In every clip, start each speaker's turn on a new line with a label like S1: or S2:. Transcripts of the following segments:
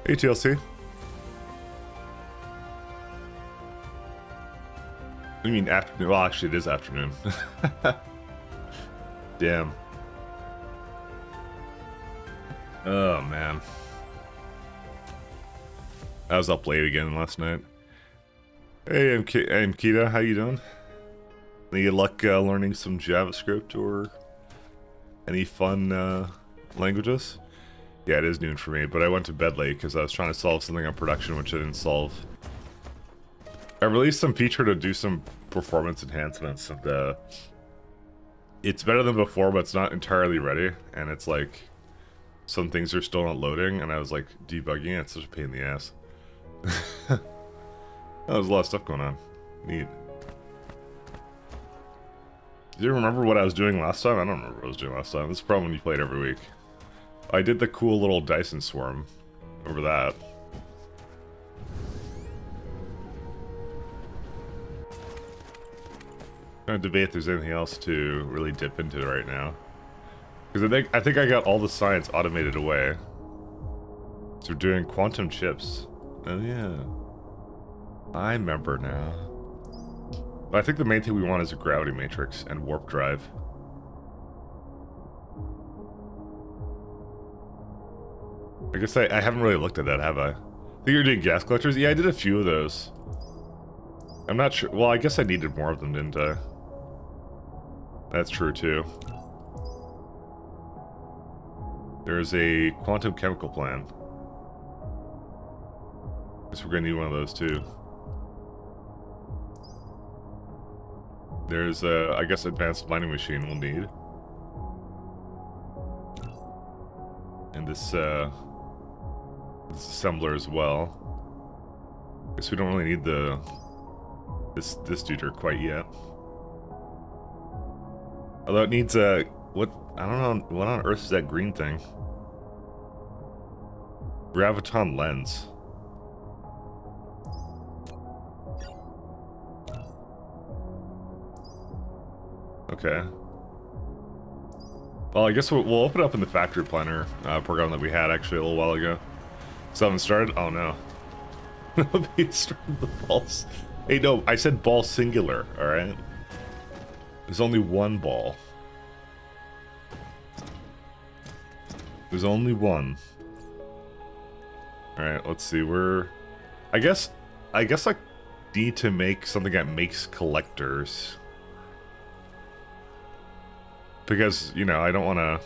S1: Hey, TLC. What do you mean afternoon? Well, actually, it is afternoon. Damn. Oh, man. I was up late again last night. Hey, I'm Kita. How you doing? Any luck learning some JavaScript or any fun languages? Yeah, it is noon for me, but I went to bed late because I was trying to solve something on production which I didn't solve. I released some feature to do some performance enhancements, and it's better than before, but it's not entirely ready, and it's like some things are still not loading, and I was like debugging it. It's such a pain in the ass. There's a lot of stuff going on. Neat. Do you remember what I was doing last time? I don't remember what I was doing last time. This is probably when you played every week. I did the cool little Dyson swarm. Over that. Trying to debate if there's anything else to really dip into right now. Because I think I got all the science automated away. So we're doing quantum chips. Oh yeah. I remember now. But I think the main thing we want is a gravity matrix and warp drive. I guess I haven't really looked at that, have I? I think you're doing gas collectors? Yeah, I did a few of those. I'm not sure. Well, I guess I needed more of them, didn't I? That's true, too. There's a quantum chemical plan. Guess we're gonna need one of those, too. There's a, I guess, advanced mining machine we'll need. And this assembler as well. Guess we don't really need this duder quite yet. Although it needs a what, I don't know what on earth is that green thing? Graviton lens. Okay. Well, I guess we'll open up in the factory planner program that we had actually a little while ago. So haven't started? Oh no. We started the balls. Hey, no, I said ball singular, alright? There's only one ball. There's only one. Alright, let's see, I guess I need to make something that makes collectors. Because, you know, I don't want to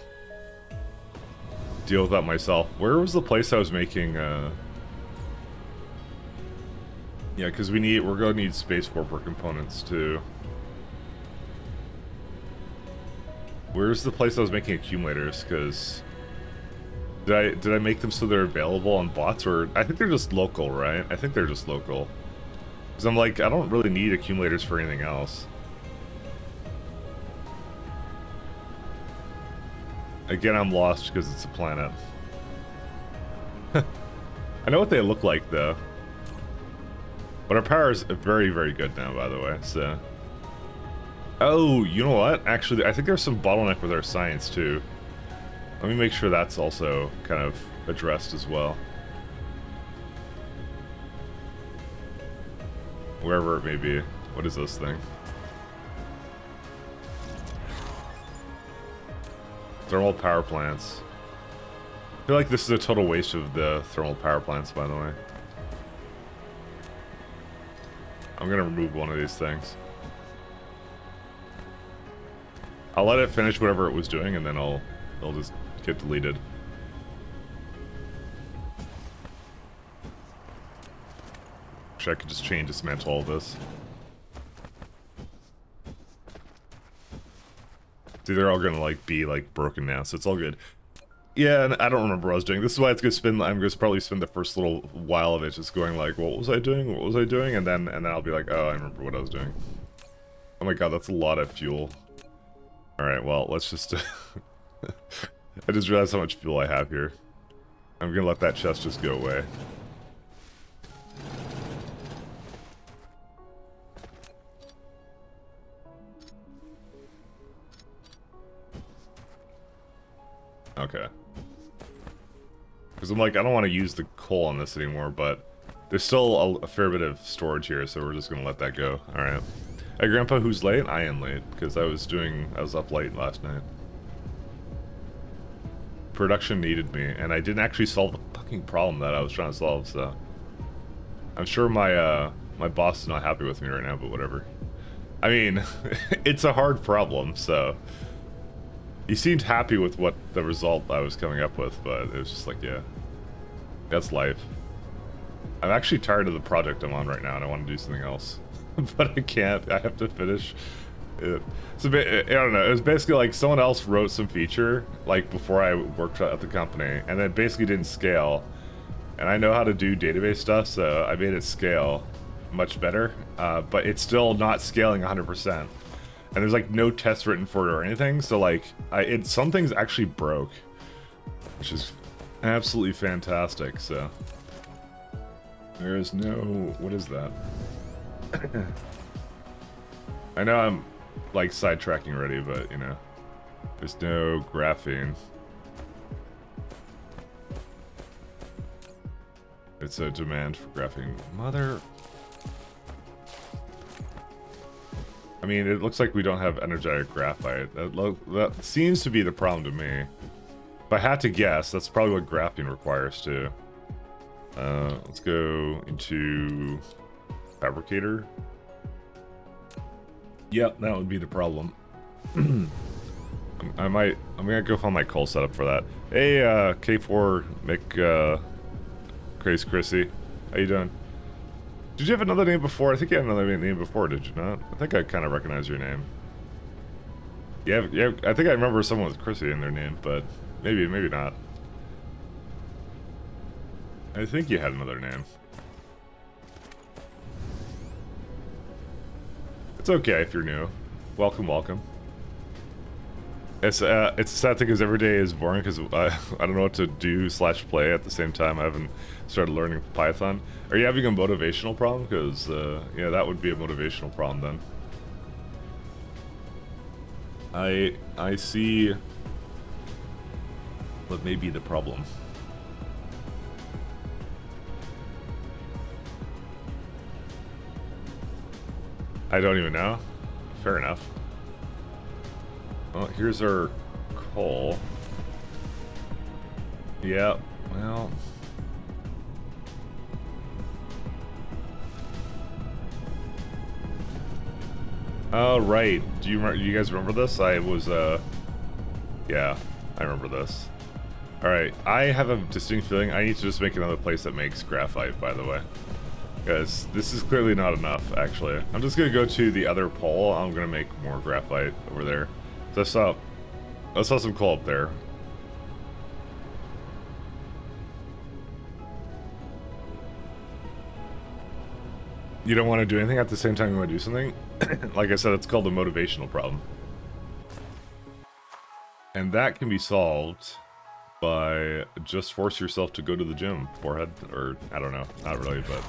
S1: deal with that myself. Where was the place I was making, yeah, because we're gonna need space warper components too. Where's the place I was making accumulators? Because did I make them so they're available on bots, or I think they're just local, right? I think they're just local. Because I'm like, I don't really need accumulators for anything else. Again, I'm lost because it's a planet. I know what they look like, though. But our power is very, very good now, by the way, so... Oh, you know what? Actually, I think there's some bottleneck with our science, too. Let me make sure that's also kind of addressed as well. Wherever it may be. What is this thing? Thermal power plants. I feel like this is a total waste of the thermal power plants, by the way. I'm gonna remove one of these things. I'll let it finish whatever it was doing, and then it'll just get deleted. Wish I could just chain dismantle all this. See, they're all gonna like be like broken now, so it's all good. Yeah, and I don't remember what I was doing. This is why it's gonna spend. I'm gonna probably spend the first little while of it just going like, what was I doing? What was I doing? And then I'll be like, oh, I remember what I was doing. Oh my god, that's a lot of fuel. All right, well, let's just. I just realized how much fuel I have here. I'm gonna let that chest just go away. Okay. Because I'm like, I don't want to use the coal on this anymore, but there's still a fair bit of storage here, so we're just going to let that go. Alright. Hey, Grandpa, who's late? I am late, because I was up late last night. Production needed me, and I didn't actually solve the fucking problem that I was trying to solve, so... I'm sure my boss is not happy with me right now, but whatever. I mean, it's a hard problem, so... He seemed happy with what the result I was coming up with, but it was just like, yeah. That's life. I'm actually tired of the project I'm on right now, and I want to do something else. But I can't. I have to finish it. It's a bit, I don't know, it was basically like someone else wrote some feature, like before I worked at the company, and it basically didn't scale. And I know how to do database stuff, so I made it scale much better, but it's still not scaling 100%. And there's like no test written for it or anything, so like, some things actually broke, which is absolutely fantastic, so. There is no, what is that? I know I'm like sidetracking already, but you know, there's no graphene. It's a demand for graphene. Mother... I mean, it looks like we don't have energetic graphite. That seems to be the problem to me. If I had to guess, that's probably what graphene requires too. Let's go into fabricator. Yep, that would be the problem. I'm gonna go find my coal setup for that. Hey, K4 Crazy Chrissy, how you doing? Did you have another name before? I think you had another name before, did you not? I think I kind of recognize your name. Yeah, I think I remember someone with Chrissy in their name, but maybe not. I think you had another name. It's okay if you're new. Welcome, welcome. It's a sad thing because every day is boring because I don't know what to do / play at the same time. I haven't started learning Python. Are you having a motivational problem? Because yeah, that would be a motivational problem then. I see what may be the problem. I don't even know. Fair enough. Well, here's our coal. Yeah, well... Oh, right. Do you guys remember this? Yeah, I remember this. Alright, I have a distinct feeling I need to just make another place that makes graphite, by the way. Because this is clearly not enough, actually. I'm just gonna go to the other pole. I'm gonna make more graphite over there. So I saw some coal up there. You don't want to do anything at the same time you want to do something? Like I said, it's called a motivational problem. And that can be solved by just force yourself to go to the gym, forehead, or I don't know, not really, but...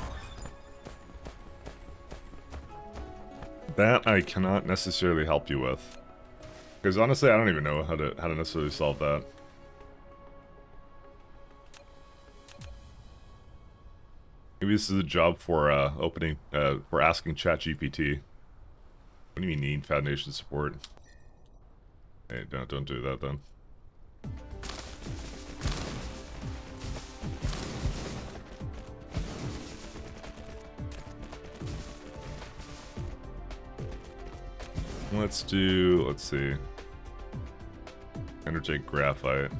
S1: That I cannot necessarily help you with. Because honestly, I don't even know how to necessarily solve that. Maybe this is a job for for asking ChatGPT. What do you mean need foundation support? Hey, don't do that then. Let's see. Energetic graphite.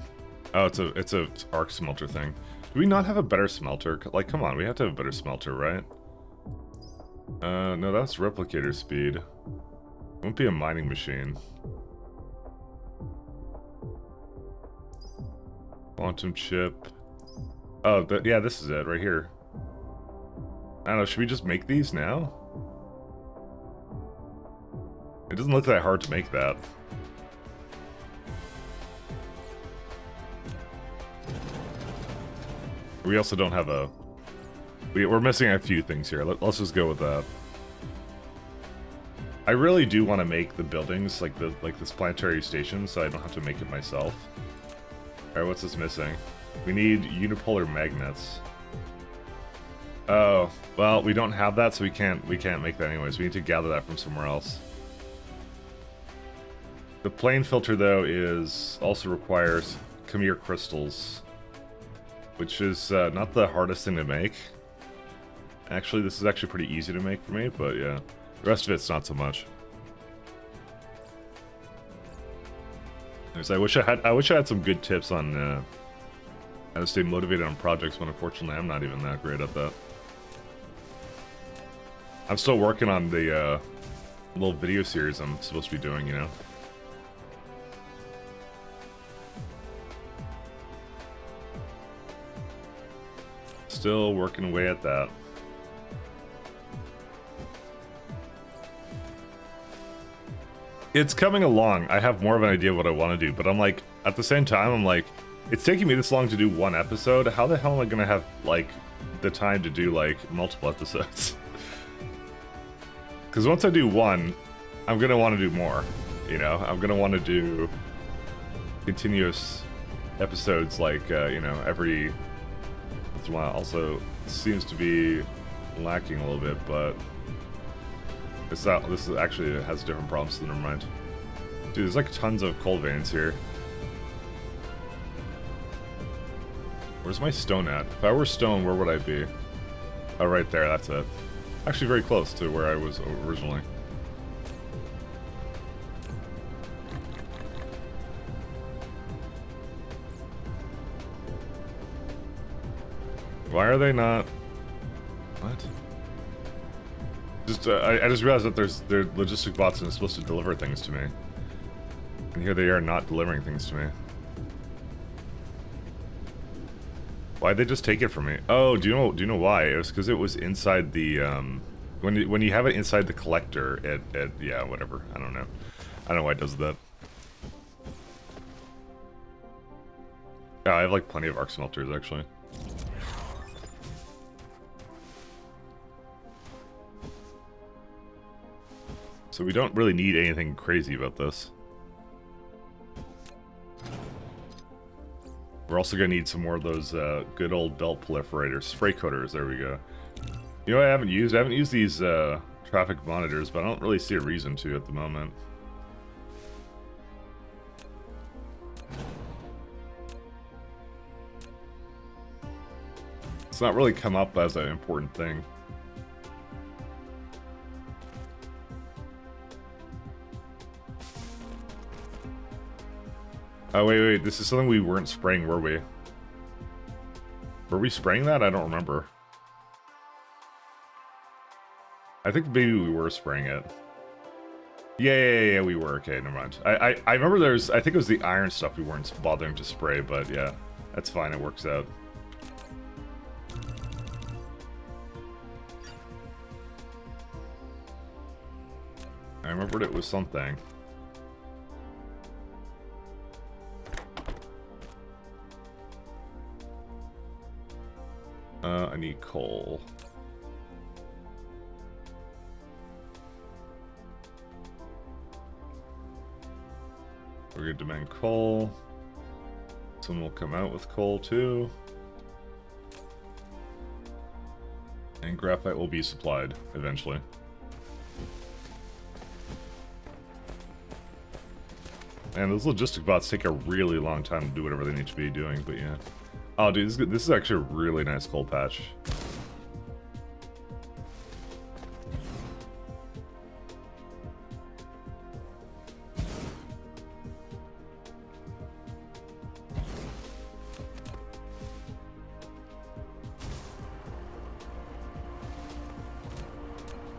S1: Oh, it's a arc smelter thing. Do we not have a better smelter? Like, come on, we have to have a better smelter, right? No, that's replicator speed. It won't be a mining machine. Quantum chip. Oh, yeah, this is it, right here. I don't know, should we just make these now? It doesn't look that hard to make that. We also don't have a... We're missing a few things here. Let's just go with that. I really do want to make the buildings like this planetary station, so I don't have to make it myself. Alright, what's this missing? We need unipolar magnets. Oh, well, we don't have that, so we can't make that anyways. We need to gather that from somewhere else. The plane filter, though, also requires Khmer crystals, which is not the hardest thing to make. Actually, this is actually pretty easy to make for me, but yeah. The rest of it's not so much. I wish I had some good tips on how to stay motivated on projects, but unfortunately I'm not even that great at that. I'm still working on the little video series I'm supposed to be doing, you know? Still working away at that. It's coming along. I have more of an idea of what I want to do, but I'm like, at the same time, I'm like, it's taking me this long to do one episode. How the hell am I gonna have, like, the time to do, like, multiple episodes? Because once I do one, I'm gonna want to do more, you know? I'm gonna want to do continuous episodes, like, you know, every once in a while. Also, seems to be lacking a little bit, but this is actually, it has different problems, so never mind. Dude, there's like tons of coal veins here. Where's my stone at? If I were stone, where would I be? Oh, right there, that's it. Actually very close to where I was originally. Why are they not... What? Just, I just realized that there are logistic bots and it's supposed to deliver things to me. And here they are not delivering things to me. Why'd they just take it from me? Oh, do you know why? It was because it was inside the, when you have it inside the collector, yeah, whatever. I don't know. I don't know why it does that. Yeah, I have like plenty of arc smelters, actually. So we don't really need anything crazy about this. We're also going to need some more of those good old belt proliferators. Spray coaters, there we go. You know what I haven't used? I haven't used these traffic monitors, but I don't really see a reason to at the moment. It's not really come up as an important thing. Oh, wait, this is something we weren't spraying, were we? Were we spraying that? I don't remember. I think maybe we were spraying it. Yeah, we were. Okay, never mind. I remember I think it was the iron stuff we weren't bothering to spray, but yeah, that's fine, it works out. I remembered it was something. I need coal. We're gonna demand coal. Someone will come out with coal too. And graphite will be supplied eventually. And those logistic bots take a really long time to do whatever they need to be doing, but yeah. Oh, dude, this is actually a really nice coal patch.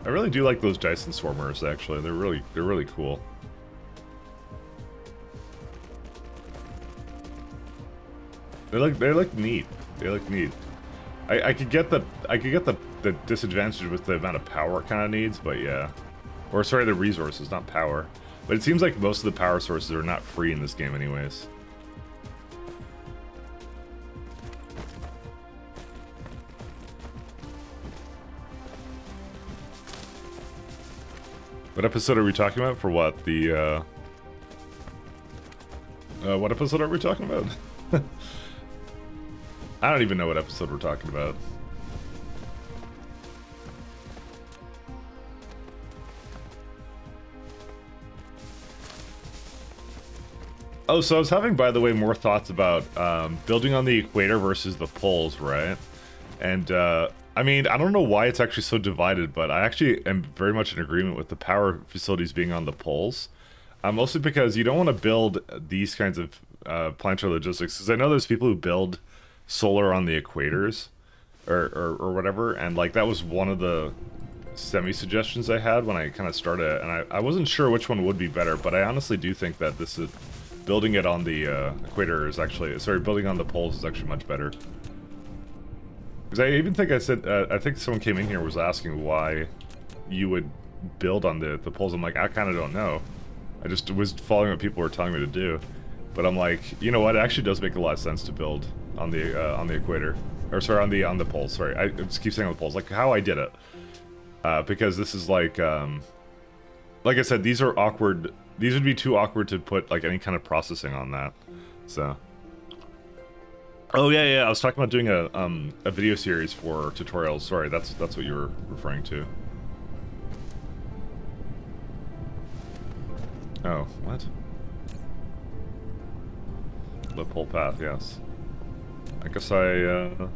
S1: I really do like those Dyson swarmers, actually. They're really cool. They look neat. They look neat. I could get the disadvantage with the amount of power it kind of needs, but yeah. Or sorry, the resources, not power. But it seems like most of the power sources are not free in this game anyways. What episode are we talking about? For what? The what episode are we talking about? I don't even know what episode we're talking about. Oh, so I was having, by the way, more thoughts about building on the equator versus the poles, right? And, I mean, I don't know why it's actually so divided, but I actually am very much in agreement with the power facilities being on the poles. Mostly because you don't want to build these kinds of planetary logistics, because I know there's people who build solar on the equators, or whatever, and, like, that was one of the semi-suggestions I had when I kind of started, and I wasn't sure which one would be better, but I honestly do think that this is... building it on the equator is actually... Sorry, building on the poles is actually much better. Because I even think I said... I think someone came in here was asking why you would build on the poles. I'm like, I kind of don't know. I just was following what people were telling me to do. But I'm like, you know what? It actually does make a lot of sense to build on the equator. Or sorry, on the poles. Sorry, I just keep saying on the poles. Like, how I did it. Because this is like I said, these are awkward... These would be too awkward to put, like, any kind of processing on that, so... Oh, yeah, I was talking about doing a video series for tutorials. Sorry, that's what you were referring to. Oh, what? The pole path, yes. I guess oh,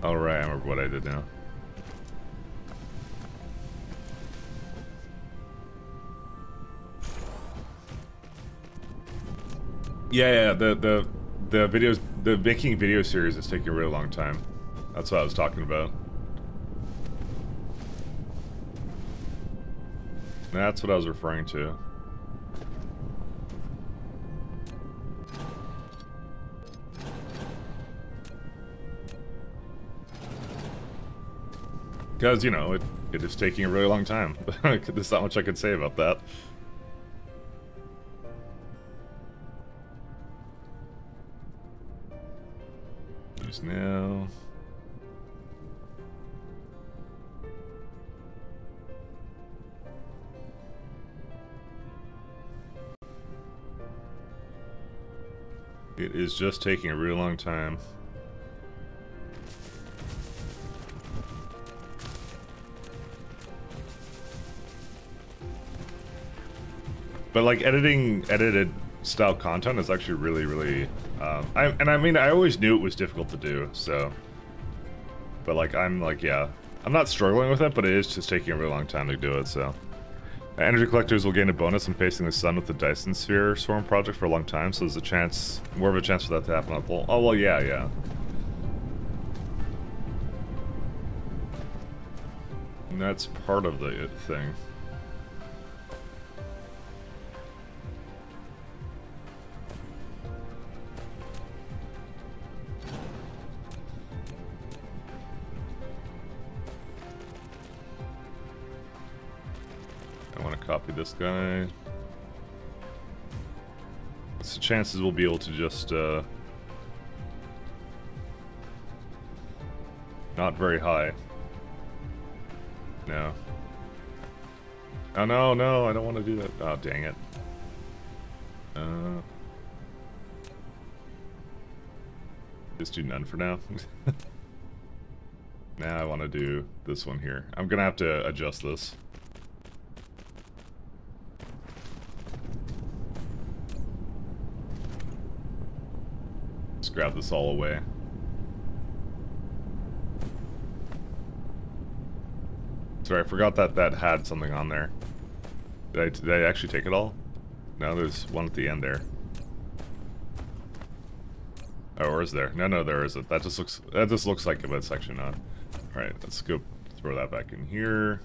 S1: right, I remember what I did now. Yeah, the videos, the making video series is taking a really long time. That's what I was talking about. That's what I was referring to. Because, you know, it is taking a really long time. There's not much I could say about that. Now it is just taking a really long time. But like edited style content is actually really I mean, I always knew it was difficult to do, so... But, like, I'm not struggling with it, but it is just taking a really long time to do it, so... Energy collectors will gain a bonus when facing the sun with the Dyson Sphere Swarm project for a long time, so there's a chance, more of a chance for that to happen on the pole. Oh, well, yeah. And that's part of the thing. Copy this guy. What's the chances we'll be able to just, not very high. No. Oh, no, I don't want to do that. Oh, dang it. Just do none for now. Now I want to do this one here. I'm gonna have to adjust this. Grab this all away. Sorry, I forgot that had something on there. Did I actually take it all? No, there's one at the end there. Oh, or is there? No, there isn't. That just looks like it, but it's actually not. Alright, let's go throw that back in here.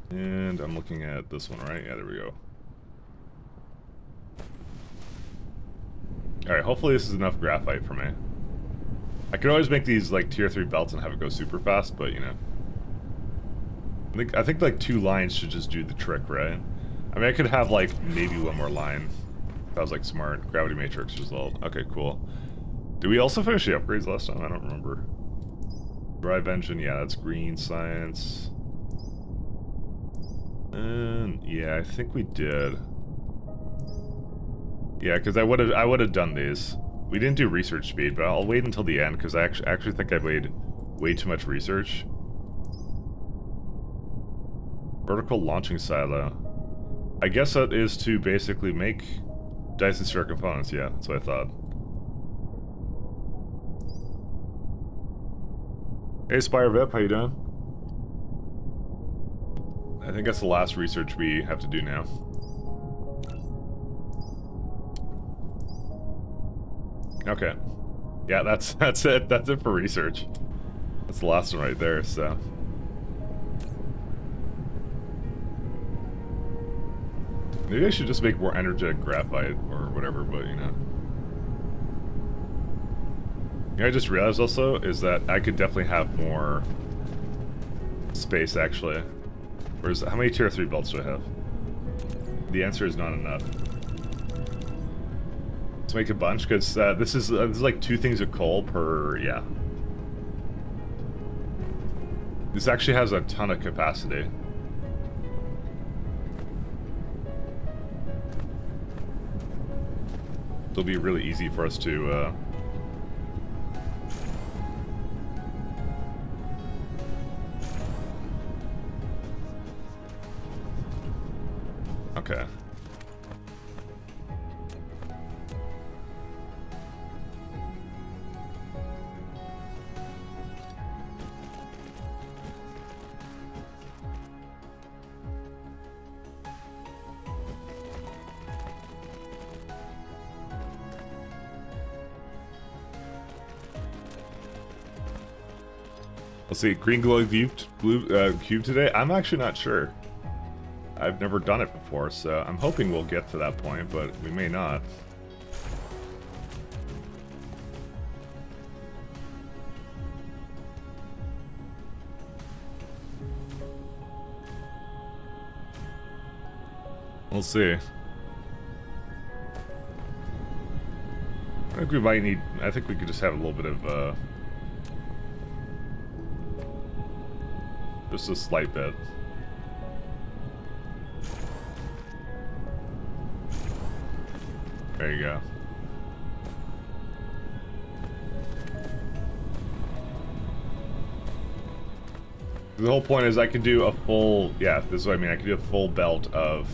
S1: And I'm looking at this one, right? Yeah, there we go. Alright, hopefully this is enough graphite for me. I could always make these, like, tier 3 belts and have it go super fast, but, you know. I think like 2 lines should just do the trick, right? I mean, I could have, like, maybe 1 more line. That was, like, smart. Gravity matrix result. Okay, cool. Did we also finish the upgrades last time? I don't remember. Drive engine, yeah, that's green science. And, yeah, I think we did. Yeah, because I would have done these. We didn't do research speed, but I'll wait until the end because I actually think I made way too much research. Vertical launching silo. I guess that is to basically make Dyson sphere components. Yeah, that's what I thought. Hey, Spire Vip, how you doing? I think that's the last research we have to do now. Okay. Yeah, that's it. That's it for research. That's the last one right there, so. Maybe I should just make more energetic graphite or whatever, but you know. You know, I just realized also is that I could definitely have more space actually. Whereas, how many tier 3 belts do I have? The answer is not enough. Let's make a bunch, because this is like 2 things of coal per, yeah. This actually has a ton of capacity. It'll be really easy for us to, okay. Let's see, green glow cube today? I'm actually not sure. I've never done it before, so I'm hoping we'll get to that point, but we may not. We'll see. I think we might need, I think we could just have a little bit of, just a slight bit. There you go. The whole point is I could do a full, yeah, this is what I mean, I could do a full belt of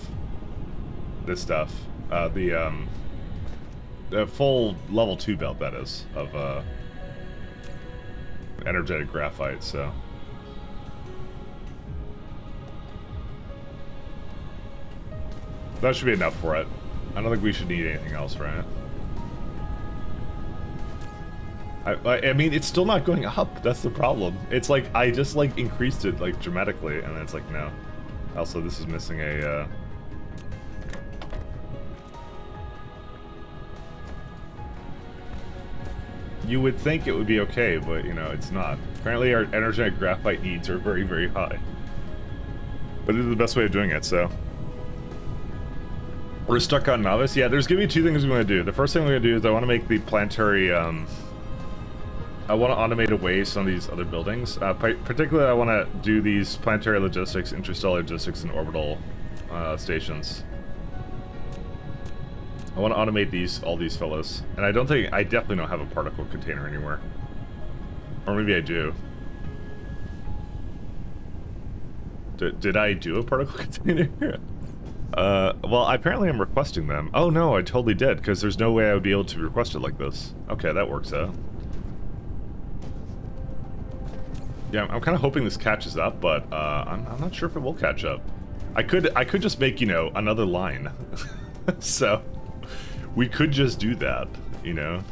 S1: this stuff. The full level 2 belt, that is, of, energetic graphite, so. That should be enough for it. I don't think we should need anything else, right? I mean, it's still not going up. That's the problem. It's like, I just, like, increased it, like, dramatically, and then it's like, no. Also, this is missing a, You would think it would be okay, but, you know, it's not. Apparently, our energetic graphite needs are very, very high. But it is the best way of doing it, so. We're stuck on novice. Yeah, there's gonna be 2 things we want to do. The first thing we're gonna do is I want to make the planetary, I want to automate away some of these other buildings. Particularly, I want to do these planetary logistics, interstellar logistics, and orbital stations. I want to automate all these fellas. And I definitely don't have a particle container anywhere. Or maybe I do. Did I do a particle container? Well, apparently I'm requesting them. Oh no, I totally did, because there's no way I would be able to request it like this. Okay, that works out. Yeah, I'm kind of hoping this catches up, but I'm not sure if it will catch up. I could just make, you know, another line. So, we could just do that, you know?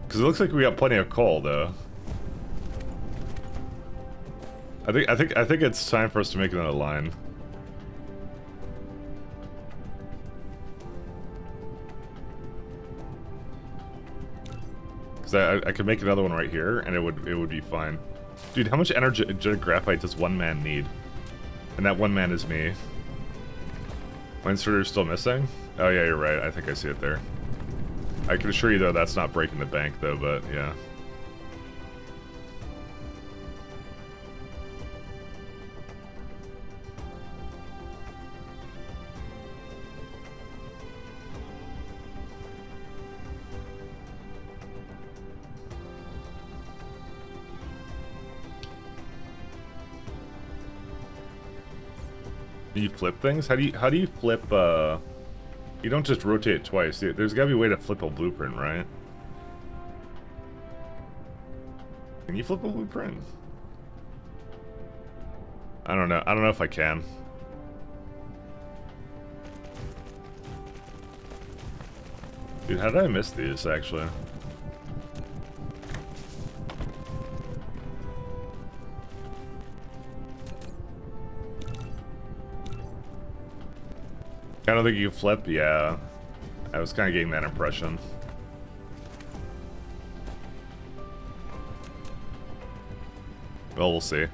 S1: Because it looks like we got plenty of coal, though. I think it's time for us to make another line. Because I could make another one right here, and it would be fine. Dude, how much energetic graphite does one man need? And that one man is me. My inserter's still missing? Oh yeah, you're right. I think I see it there. I can assure you though that's not breaking the bank though, but yeah. You flip things? How do you flip, you don't just rotate it twice. There's gotta be a way to flip a blueprint, right? Can you flip a blueprint? I don't know. I don't know if I can. Dude, how did I miss these, actually? I don't think you flip, yeah. I was kind of getting that impression. Well, we'll see.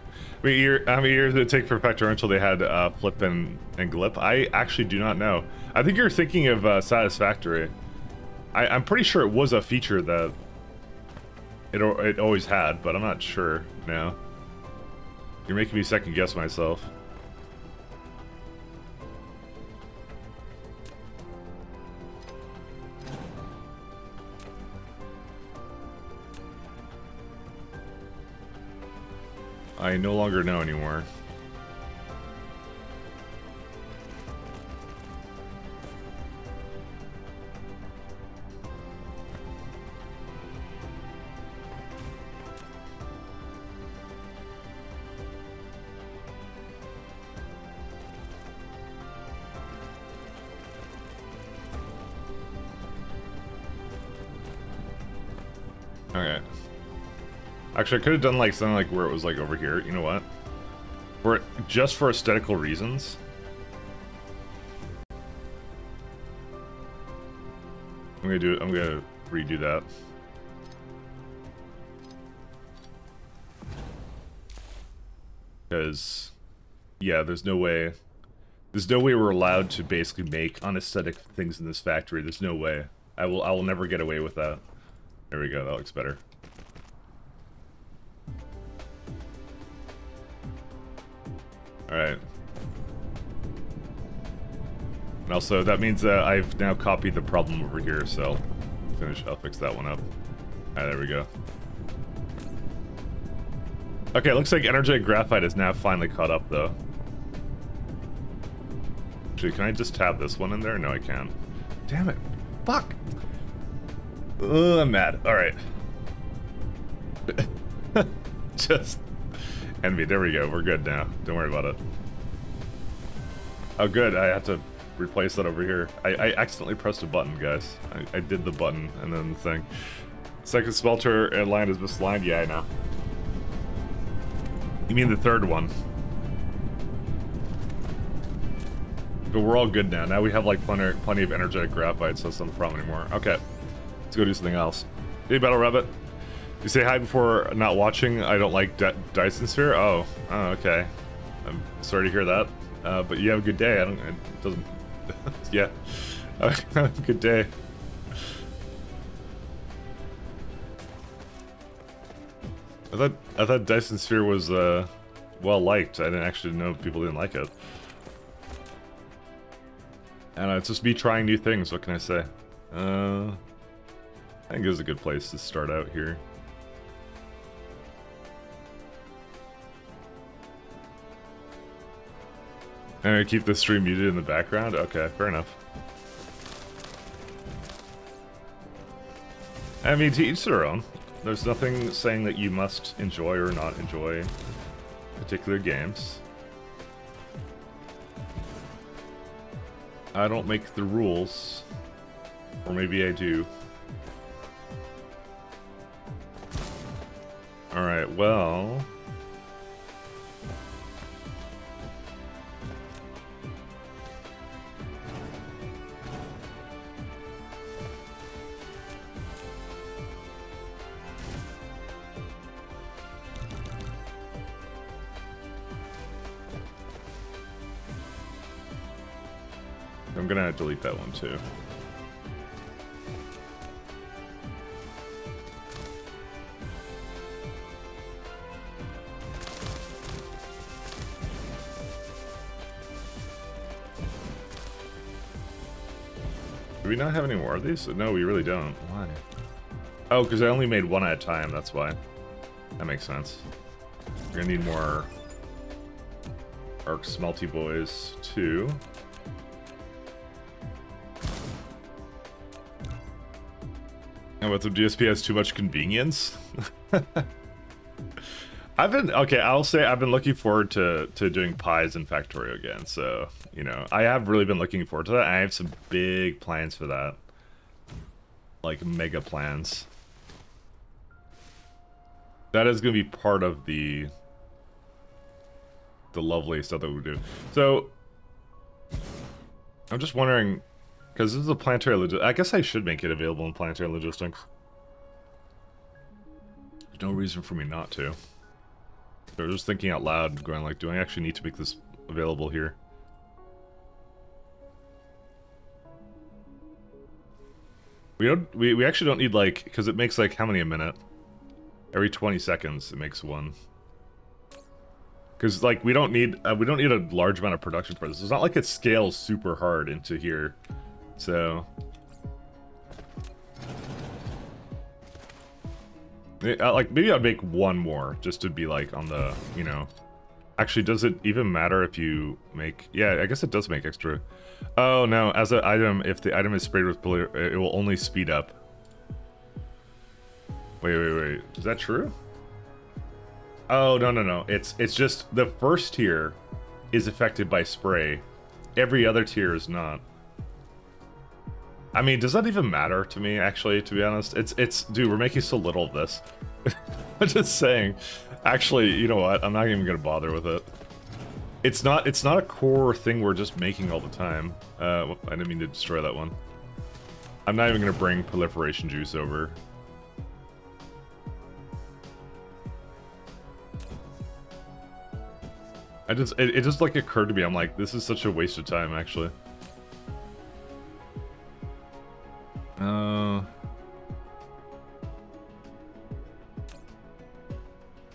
S1: How many years did it take for Factorial they had flip and glip? I actually do not know. I think you're thinking of Satisfactory. I'm pretty sure it was a feature that it always had, but I'm not sure now. You're making me second guess myself. I no longer know anymore. Okay. Actually, I could have done like something like where it was like over here. You know what? For just for aesthetical reasons. I'm gonna redo that. Because yeah, there's no way we're allowed to basically make unaesthetic things in this factory. There's no way. I will never get away with that. There we go, that looks better. Alright. And also, that means that I've now copied the problem over here, so I'll fix that one up. Alright, there we go. Okay, it looks like energetic graphite is now finally caught up, though. Actually, can I just tab this one in there? No, I can't. Damn it. Fuck! Ugh, I'm mad. Alright. Just... envy. There we go. We're good now. Don't worry about it. Oh, good. I had to replace that over here. I accidentally pressed a button, guys. I did the button and then the thing. Second smelter line is misaligned. Yeah, I know. You mean the third one? But we're all good now. Now we have like plenty of energetic graphite, so it's not a problem anymore. Okay, let's go do something else. Hey, Battle Rabbit. You say hi before not watching. I don't like Dyson Sphere. Oh, okay. I'm sorry to hear that. But you have a good day. It doesn't. Yeah. Good day. I thought Dyson Sphere was well liked. I didn't actually know people didn't like it. And it's just me trying new things. What can I say? I think this is a good place to start out here. I'm gonna keep the stream muted in the background? Okay, fair enough. I mean, to each their own. There's nothing saying that you must enjoy or not enjoy particular games. I don't make the rules. Or maybe I do. Alright, well... I'm gonna delete that one too. Do we not have any more of these? No, we really don't. Why? Oh, because I only made one at a time, that's why. That makes sense. We're gonna need more... Arc Smelty Boys 2. And with the DSP has too much convenience. I'll say I've been looking forward to doing pies in Factorio again. So, you know, I have really been looking forward to that. I have some big plans for that. Like mega plans. That is going to be part of the lovely stuff that we do. So, I'm just wondering, because this is a planetary logistics. I guess I should make it available in planetary logistics. There's no reason for me not to. So I'm just thinking out loud, going like, do I actually need to make this available here? We actually don't need like, because it makes like how many a minute? Every 20 seconds it makes one. Because like we don't need a large amount of production for this. It's not like it scales super hard into here. So like maybe I'd make one more just to be like on the, you know. Actually, does it even matter if you make? Yeah, I guess it does make extra. Oh no, as an item, if the item is sprayed with blue, it will only speed up. Wait. Is that true? Oh, no. It's just the first tier is affected by spray. Every other tier is not. I mean, does that even matter to me, actually, to be honest? Dude, we're making so little of this. I'm just saying. Actually, you know what? I'm not even gonna bother with it. It's not a core thing we're just making all the time. I didn't mean to destroy that one. I'm not even gonna bring proliferation juice over. It just like occurred to me, I'm like, this is such a waste of time, actually.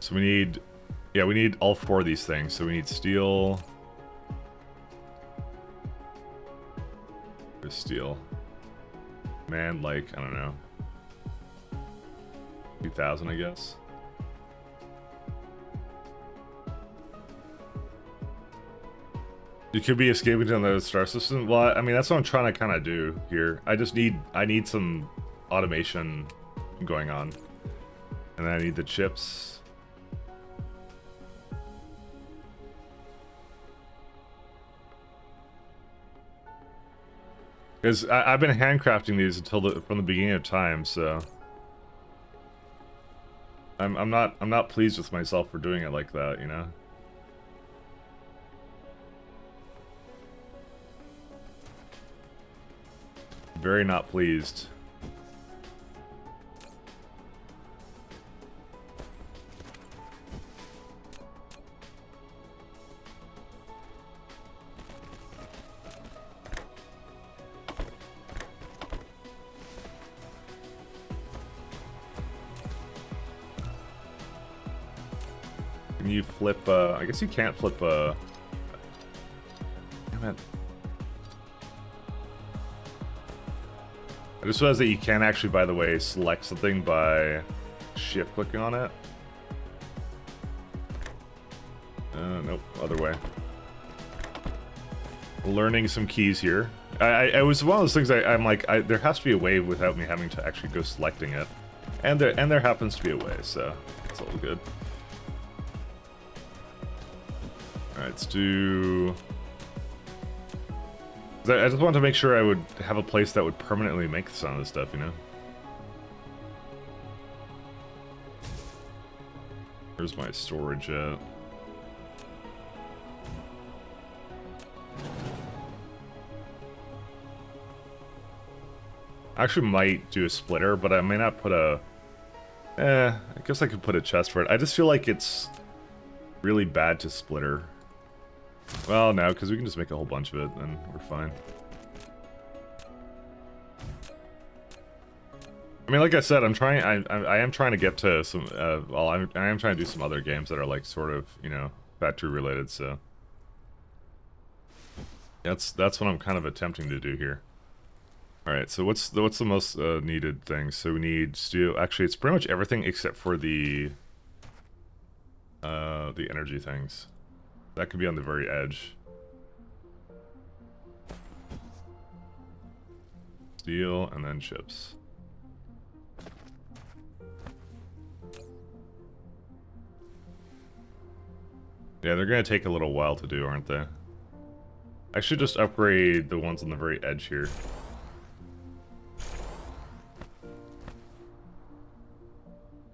S1: So we need all four of these things. So we need steel. Where's steel? Man, like, I don't know. 2,000, I guess. You could be escaping to another star system. Well, I mean, that's what I'm trying to kind of do here. I need some automation going on. And then I need the chips. Because I've been handcrafting these from the beginning of time, so I'm not pleased with myself for doing it like that, you know. Very not pleased. Can you flip, I guess you can't flip, damn it. I just realized that you can actually, by the way, select something by shift clicking on it. Nope, other way. Learning some keys here. It was one of those things I'm like, there has to be a way without me having to actually go selecting it. And there happens to be a way, so it's all good. Alright, let's do... I just wanted to make sure I would have a place that would permanently make some of this stuff, you know? Where's my storage at? I actually might do a splitter, but I may not put a... I guess I could put a chest for it. I just feel like it's really bad to splitter. Well, no, because we can just make a whole bunch of it, and we're fine. I mean, like I said, I'm trying. I am trying to get to some. Well, I am trying to do some other games that are like sort of, you know, factory related. So that's what I'm kind of attempting to do here. All right. So what's the most needed thing? So we need steel. Actually, it's pretty much everything except for the energy things. That could be on the very edge. Steel and then chips. Yeah, they're gonna take a little while to do, aren't they? I should just upgrade the ones on the very edge here.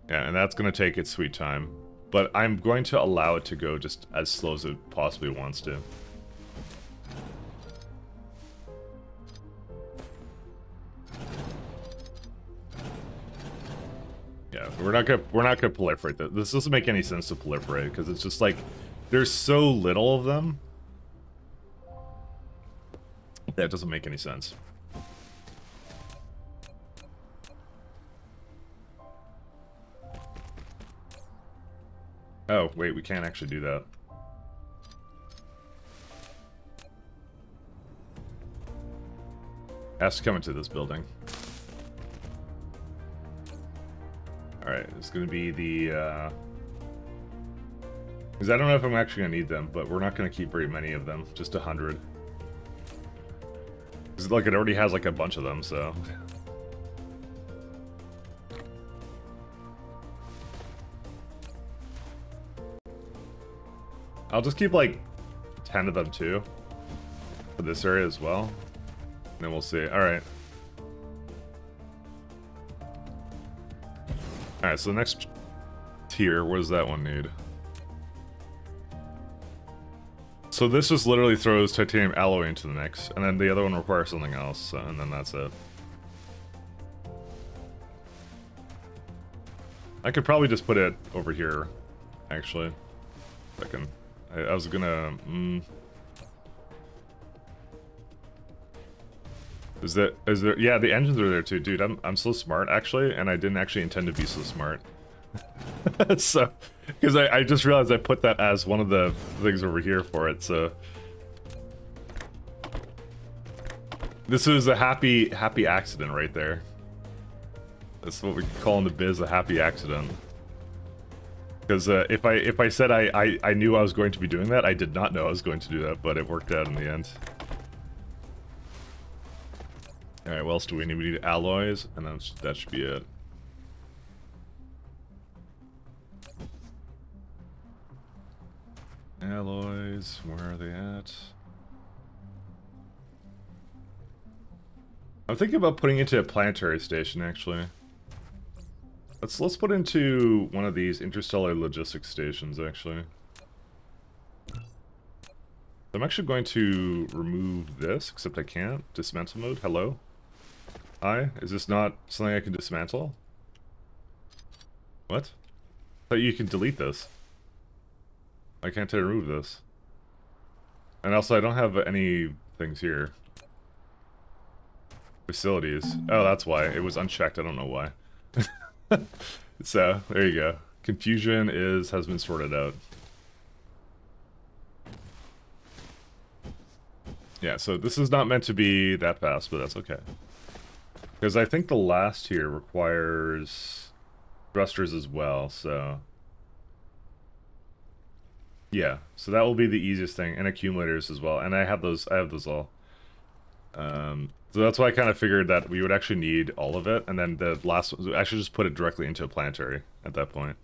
S1: Yeah, and that's gonna take its sweet time. But I'm going to allow it to go just as slow as it possibly wants to. Yeah, we're not gonna proliferate this. This doesn't make any sense to proliferate because it's just like there's so little of them that doesn't make any sense. Oh, wait, we can't actually do that. Has to come into this building. Alright, it's gonna be the, because I don't know if I'm actually gonna need them, but we're not gonna keep very many of them, just 100. Because, like, it already has, like, a bunch of them, so... I'll just keep, like, 10 of them, too. For this area as well. And then we'll see. Alright. Alright, so the next tier, what does that one need? So this just literally throws titanium alloy into the mix, and then the other one requires something else, so, and then that's it. I could probably just put it over here, actually. Second. I was gonna... Is there... Yeah, the engines are there too. Dude, I'm so smart, actually, and I didn't actually intend to be so smart. So... Because I just realized I put that as one of the things over here for it, so... This was a happy accident right there. That's what we call in the biz a happy accident. Because if I said I knew I was going to be doing that, I did not know I was going to do that, but it worked out in the end. Alright, what else do we need? We need alloys, and then that should be it. Alloys, where are they at? I'm thinking about putting it into a planetary station, actually. Let's put into one of these interstellar logistics stations, actually. I'm actually going to remove this, except I can't. Dismantle mode, hello? Hi, is this not something I can dismantle? What? I thought you can delete this. Why can't I remove this? And also, I don't have any things here. Facilities. Oh, that's why. It was unchecked, I don't know why. So, there you go. Confusion has been sorted out. Yeah, so this is not meant to be that fast, but that's okay. Because I think the last here requires thrusters as well, so... Yeah, so that will be the easiest thing, and accumulators as well, and I have those all. So that's why I kind of figured that we would actually need all of it, and then the last one, I should just put it directly into a planetary at that point.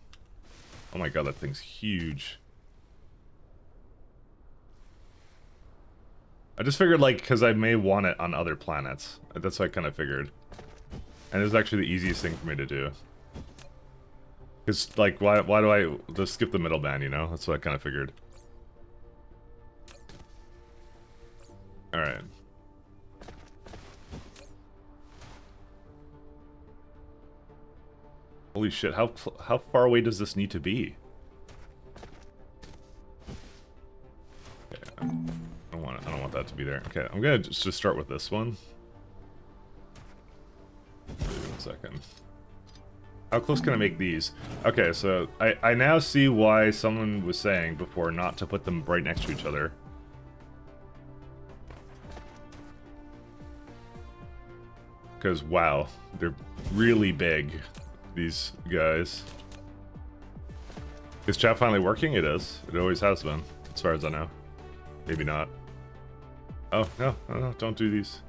S1: Oh my god, that thing's huge. I just figured, like, because I may want it on other planets. That's what I kind of figured. And it was actually the easiest thing for me to do. Because, like, why do I just skip the middleman, you know? That's what I kind of figured. Alright. Holy shit, how far away does this need to be? Okay, I don't want that to be there. Okay, I'm gonna just start with this one. Wait 1 second. How close can I make these? Okay, so I now see why someone was saying before not to put them right next to each other. Because, wow, they're really big, these guys. Is chat finally working? It is. It always has been. as far as I know. Maybe not. Oh, no, no, no, don't do these.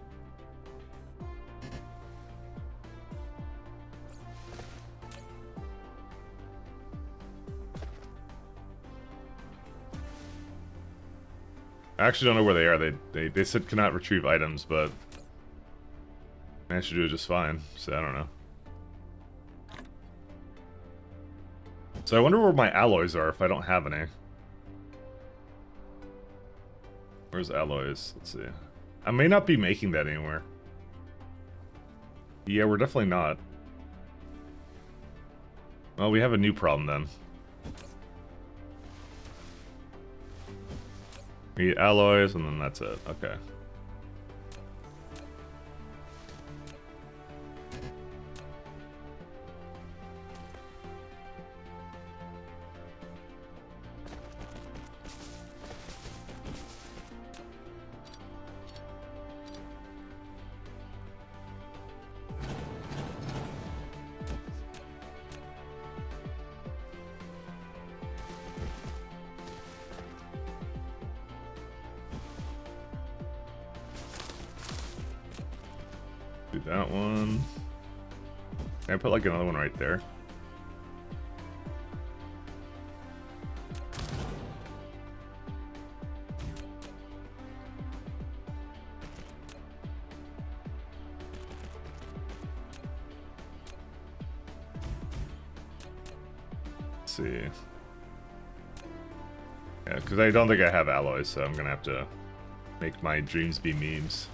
S1: I actually don't know where they are. They said cannot retrieve items, but managed to do it just fine, so I don't know. So I wonder where my alloys are if I don't have any. Where's alloys? Let's see. I may not be making that anywhere. Yeah, we're definitely not. Well, we have a new problem then. We need alloys, and then that's it. Okay. Do that one. Can I put like another one right there? Let's see. Yeah, because I don't think I have alloys, so I'm gonna have to make my dreams be memes.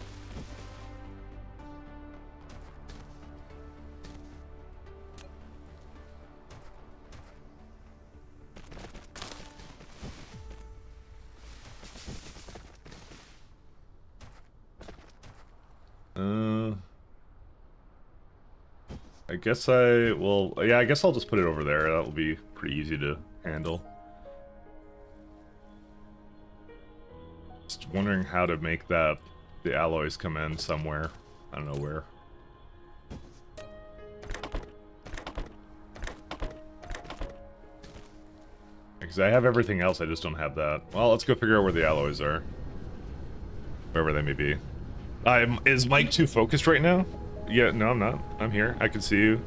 S1: I guess I will, yeah, I guess I'll just put it over there. That will be pretty easy to handle. Just wondering how to make that, the alloys come in somewhere. I don't know where. Because I have everything else, I just don't have that. Well, let's go figure out where the alloys are. Wherever they may be. Is Mike too focused right now? Yeah, no, I'm not. I'm here. I can see you.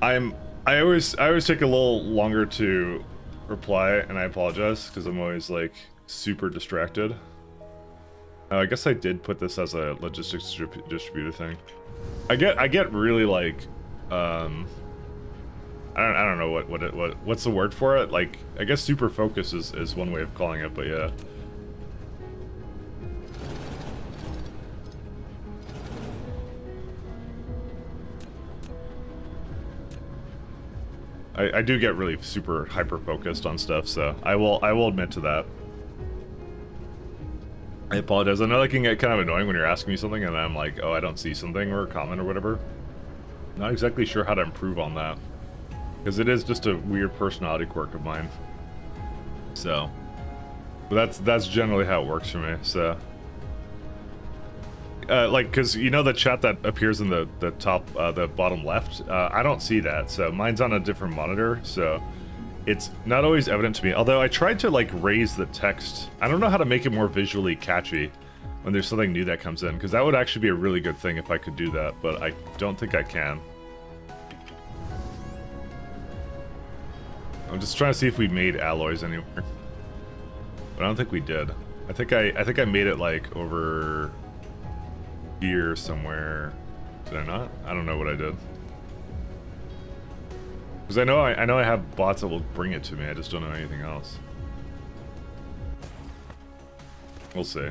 S1: I always take a little longer to reply, and I apologize because I'm always like super distracted. I guess I did put this as a logistics distributor thing. I get really like I don't know what's the word for it? Like I guess super focus is one way of calling it, but yeah. I do get really super hyper focused on stuff, so I will admit to that. I apologize. I know that can get kind of annoying when you're asking me something and I'm like, oh, I don't see something or a comment or whatever. Not exactly sure how to improve on that, because it is just a weird personality quirk of mine. So, but that's generally how it works for me. So. Like, because you know the chat that appears in the top, the bottom left? I don't see that, so mine's on a different monitor, so it's not always evident to me. Although I tried to, like, raise the text. I don't know how to make it more visually catchy when there's something new that comes in, because that would actually be a really good thing if I could do that, but I don't think I can. I'm just trying to see if we made alloys anywhere. But I don't think we did. I think I made it, like, over here somewhere. Did I not? I don't know what I did. Because I know I have bots that will bring it to me. I just don't know anything else. We'll see.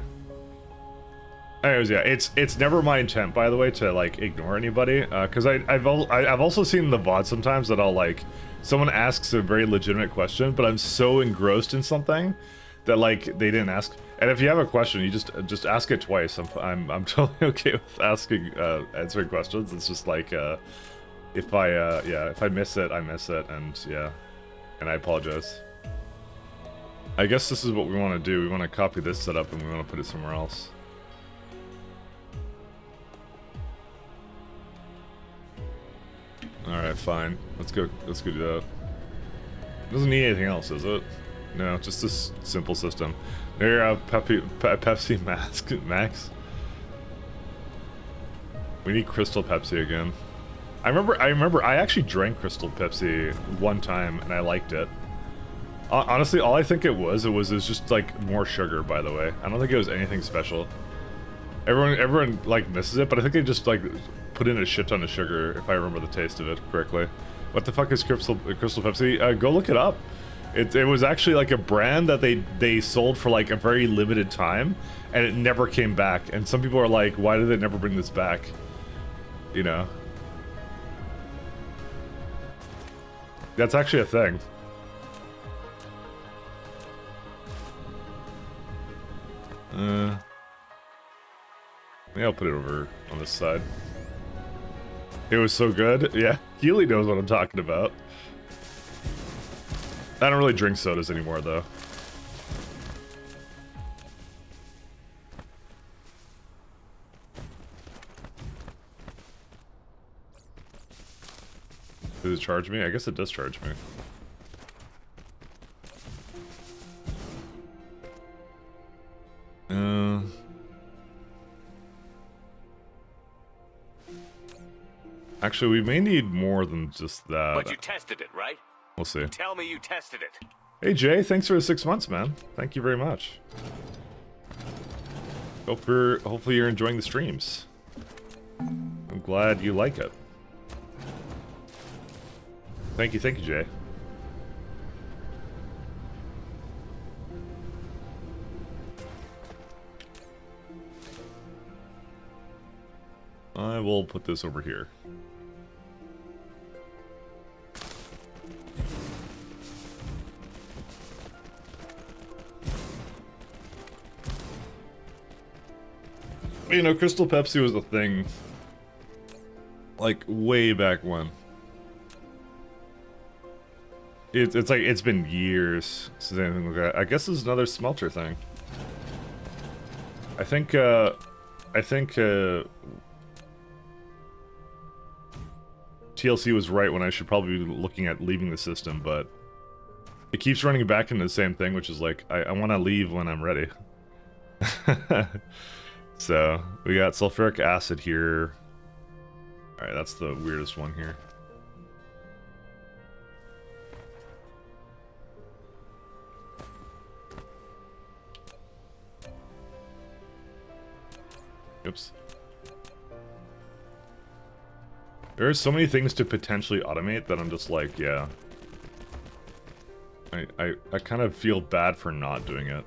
S1: Anyways, yeah, it's never my intent, by the way, to like ignore anybody. Because I've also seen the bots sometimes that I'll like someone asks a very legitimate question, but I'm so engrossed in something that like they didn't ask. And if you have a question, you just ask it twice. I'm totally okay with asking answering questions. It's just like if I miss it, I miss it, and yeah, and I apologize. I guess this is what we want to do. We want to copy this setup and we want to put it somewhere else. All right, fine. Let's go do that. Doesn't need anything else, does it? No, just this simple system. There, Pepsi Max. We need Crystal Pepsi again. I remember I actually drank Crystal Pepsi one time and I liked it. Honestly, all I think it was just like more sugar, by the way. I don't think it was anything special. Everyone like misses it, but I think they just like put in a shit ton of sugar, if I remember the taste of it correctly. What the fuck is Crystal Pepsi? Go look it up. It was actually like a brand that they sold for like a very limited time, and it never came back. And some people are like, why did they never bring this back? You know? That's actually a thing. Maybe I'll put it over on this side. It was so good. Yeah, Keely knows what I'm talking about. I don't really drink sodas anymore, though. Does it charge me? I guess it does charge me. Actually, we may need more than just that.
S2: But you tested it, right?
S1: We'll see.
S2: Tell me you tested it.
S1: Hey Jay, thanks for the 6 months, man. Thank you very much. Hopefully you're enjoying the streams. I'm glad you like it. Thank you, Jay. I will put this over here. You know, Crystal Pepsi was a thing, like, way back when. It's like, it's been years since anything like that. I guess this is another smelter thing. I think TLC was right when I should probably be looking at leaving the system, but it keeps running back into the same thing, which is like, I want to leave when I'm ready. So, we got sulfuric acid here. Alright, that's the weirdest one here. Oops. There are so many things to potentially automate that I'm just like, yeah. I kind of feel bad for not doing it.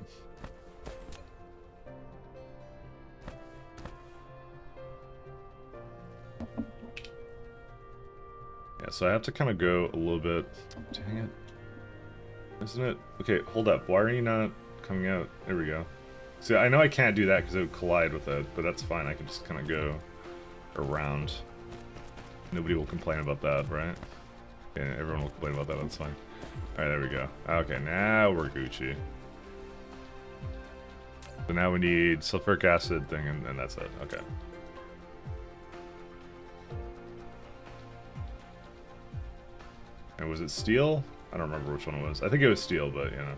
S1: Yeah, so I have to kind of go a little bit... Dang it. Isn't it? Okay, hold up. Why are you not coming out? There we go. See, I know I can't do that because it would collide with it, but that's fine. I can just kind of go around. Nobody will complain about that, right? Yeah, everyone will complain about that. That's fine. Alright, there we go. Okay, now we're Gucci. So now we need sulfuric acid thing, and that's it. Okay. And was it steel? I don't remember which one it was. I think it was steel, but, you know.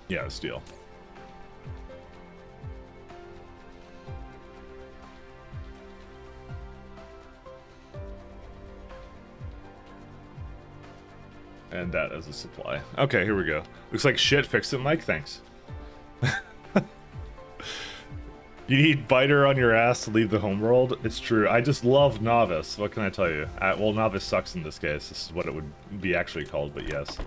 S1: Yeah, it was steel. And that as a supply. Okay, here we go. Looks like shit. Fix it, Mike. Thanks. You need biter on your ass to leave the homeworld? It's true. I just love Novice. What can I tell you? Well, Novice sucks in this case. This is what it would be actually called, but yes.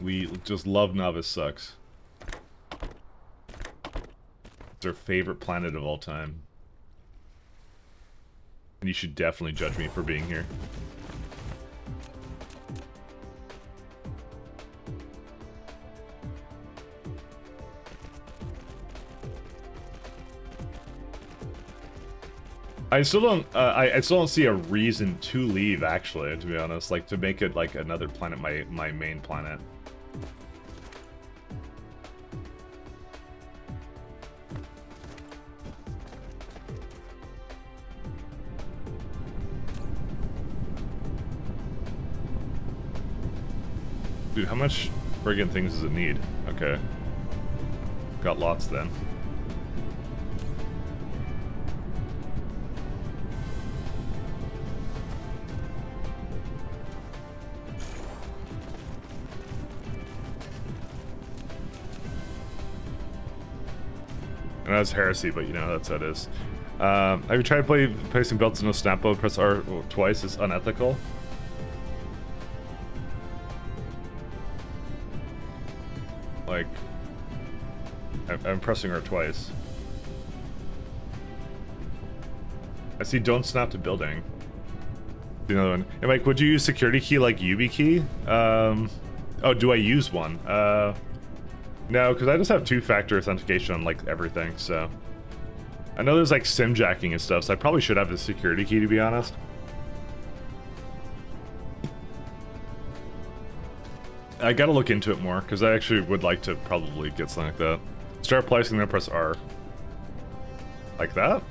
S1: We just love Novice sucks. It's our favorite planet of all time. And you should definitely judge me for being here. I still don't. I still don't see a reason to leave. Actually, to be honest, like to make it like another planet, my main planet. Dude, how much friggin' things does it need? Okay. Got lots then. And that's heresy, but you know, that's how it is. Have you tried placing belts in a snap mode? Press R twice is unethical. Like, I'm pressing R twice. I see don't snap to building. Another one. And like, would you use security key like YubiKey? Oh, do I use one? No, because I just have two-factor authentication on like everything, so. I know there's like sim jacking and stuff, so I probably should have the security key to be honest. I gotta look into it more, because I actually would like to probably get something like that. Start placing, then press R. Like that?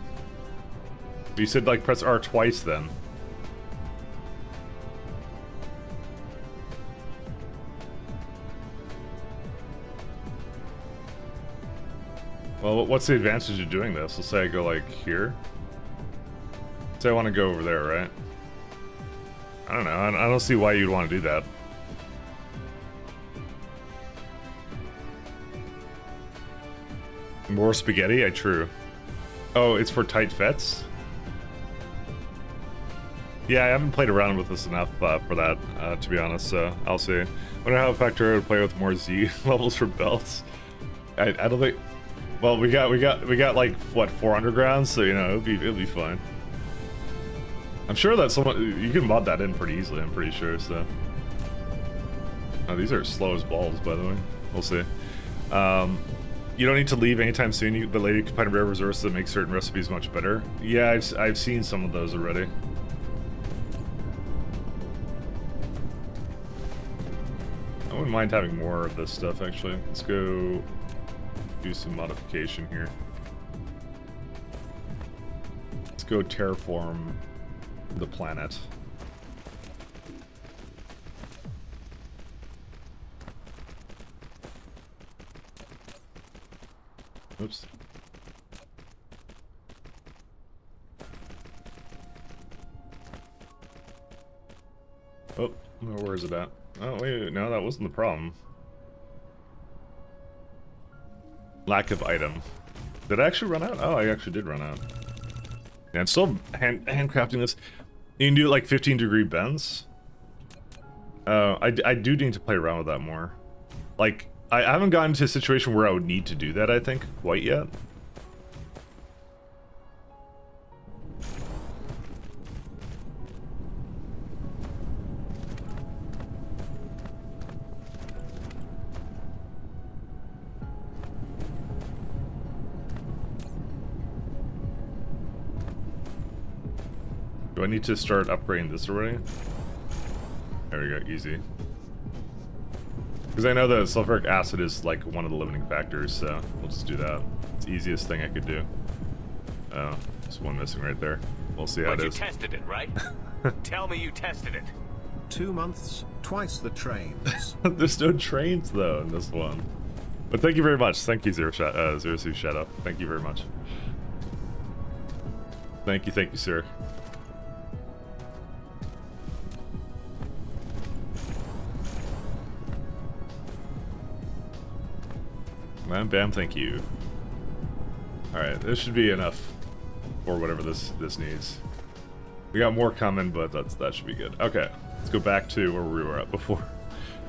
S1: You said like press R twice then. Well, what's the advantage of doing this? Let's say I go like here. Say I want to go over there, right? I don't know. I don't see why you'd want to do that. More spaghetti? True. Oh, it's for tight fits? Yeah, I haven't played around with this enough for that, to be honest, so I'll see. Wonder how Factorio would play with more Z levels for belts. I don't think... Well, we got like, what, 400 grounds, so, you know, it'll be fine. I'm sure that you can mod that in pretty easily, I'm pretty sure, so. Oh, these are slow as balls, by the way. We'll see. You don't need to leave anytime soon, but later you can find rare resources that make certain recipes much better. Yeah, I've seen some of those already. I wouldn't mind having more of this stuff, actually. Let's go do some modification here. Let's go terraform the planet. Oops. Oh, where is it at? Oh, wait, no, that wasn't the problem. Lack of item. Did I actually run out? Oh, I actually did run out. Yeah, I'm still handcrafting this. You can do like 15-degree bends. I do need to play around with that more. Like, I haven't gotten to a situation where I would need to do that, I think, quite yet. Do I need to start upgrading this already? There we go, easy. Because I know that sulfuric acid is like one of the limiting factors, so we'll just do that. It's the easiest thing I could do. Oh, there's one missing right there. We'll see how it is.
S2: You tested it, right? Tell me you tested it.
S3: 2 months, twice the trains.
S1: There's no trains though in this one. But thank you very much. Thank you, Zero Suit Shadow. Thank you very much. Thank you, sir. Bam, thank you. Alright, this should be enough for whatever this needs. We got more coming, but that should be good. Okay, let's go back to where we were at before.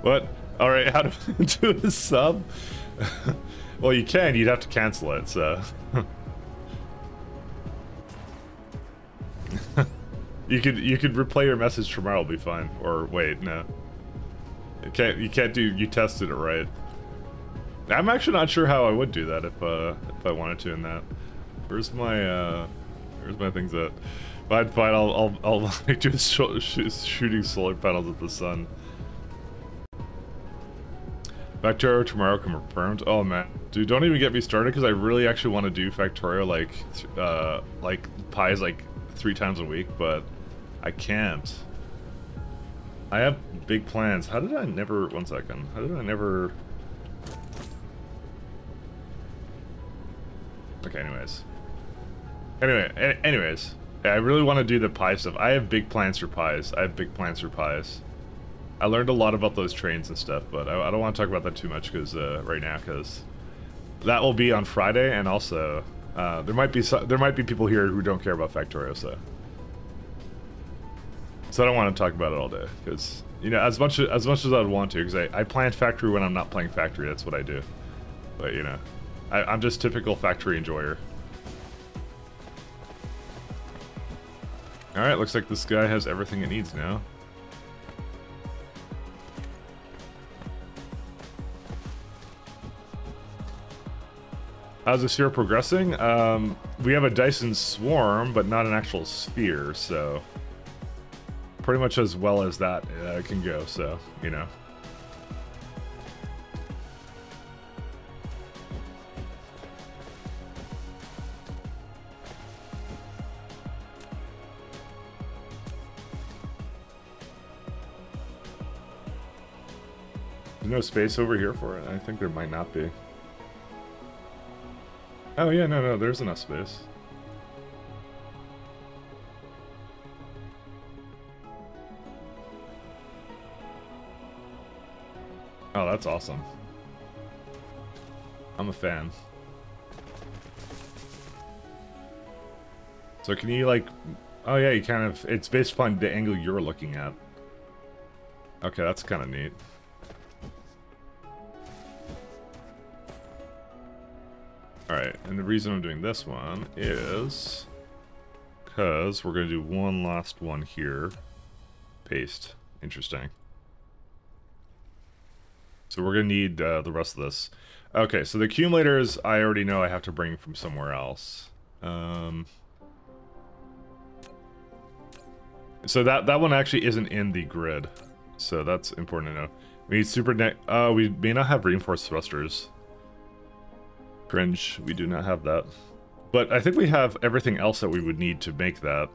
S1: What? Alright, how do do a sub? Well, you can, you'd have to cancel it, so. You could replay your message tomorrow, it'll be fine. Or wait, no. You can't do, you tested it right. I'm actually not sure how I would do that if I wanted to in that. Where's my things at? Fine, I'll make do shooting solar panels at the sun. Factorio tomorrow confirmed. Oh man, dude, don't even get me started because I really actually want to do Factorio like pies like 3 times a week, but I can't. I have big plans. How did I never... One second. How did I never... Okay, anyways. Anyways. Yeah, I really want to do the pie stuff. I have big plans for pies. I learned a lot about those trains and stuff, but I don't want to talk about that too much because right now, because that will be on Friday, and also there might be people here who don't care about Factorio, so I don't want to talk about it all day because, you know, as much as I'd want to, because I plan Factory when I'm not playing Factory. That's what I do. But you know, I'm just typical Factory enjoyer. All right, looks like this guy has everything it needs now. How's this year progressing? We have a Dyson swarm, but not an actual sphere, so pretty much as well as that can go, so, you know. There's no space over here for it? I think there might not be. Oh yeah, no, there's enough space. Oh, that's awesome. I'm a fan. So can you like... Oh yeah, you kind of... It's based upon the angle you're looking at. Okay, that's kind of neat. Alright, and the reason I'm doing this one is because we're going to do one last one here. Paste. Interesting. So we're going to need the rest of this. Okay, so the accumulators I already know I have to bring from somewhere else. So that one actually isn't in the grid. So that's important to know. We need super net. We may not have reinforced thrusters. Cringe, we do not have that. But I think we have everything else that we would need to make that.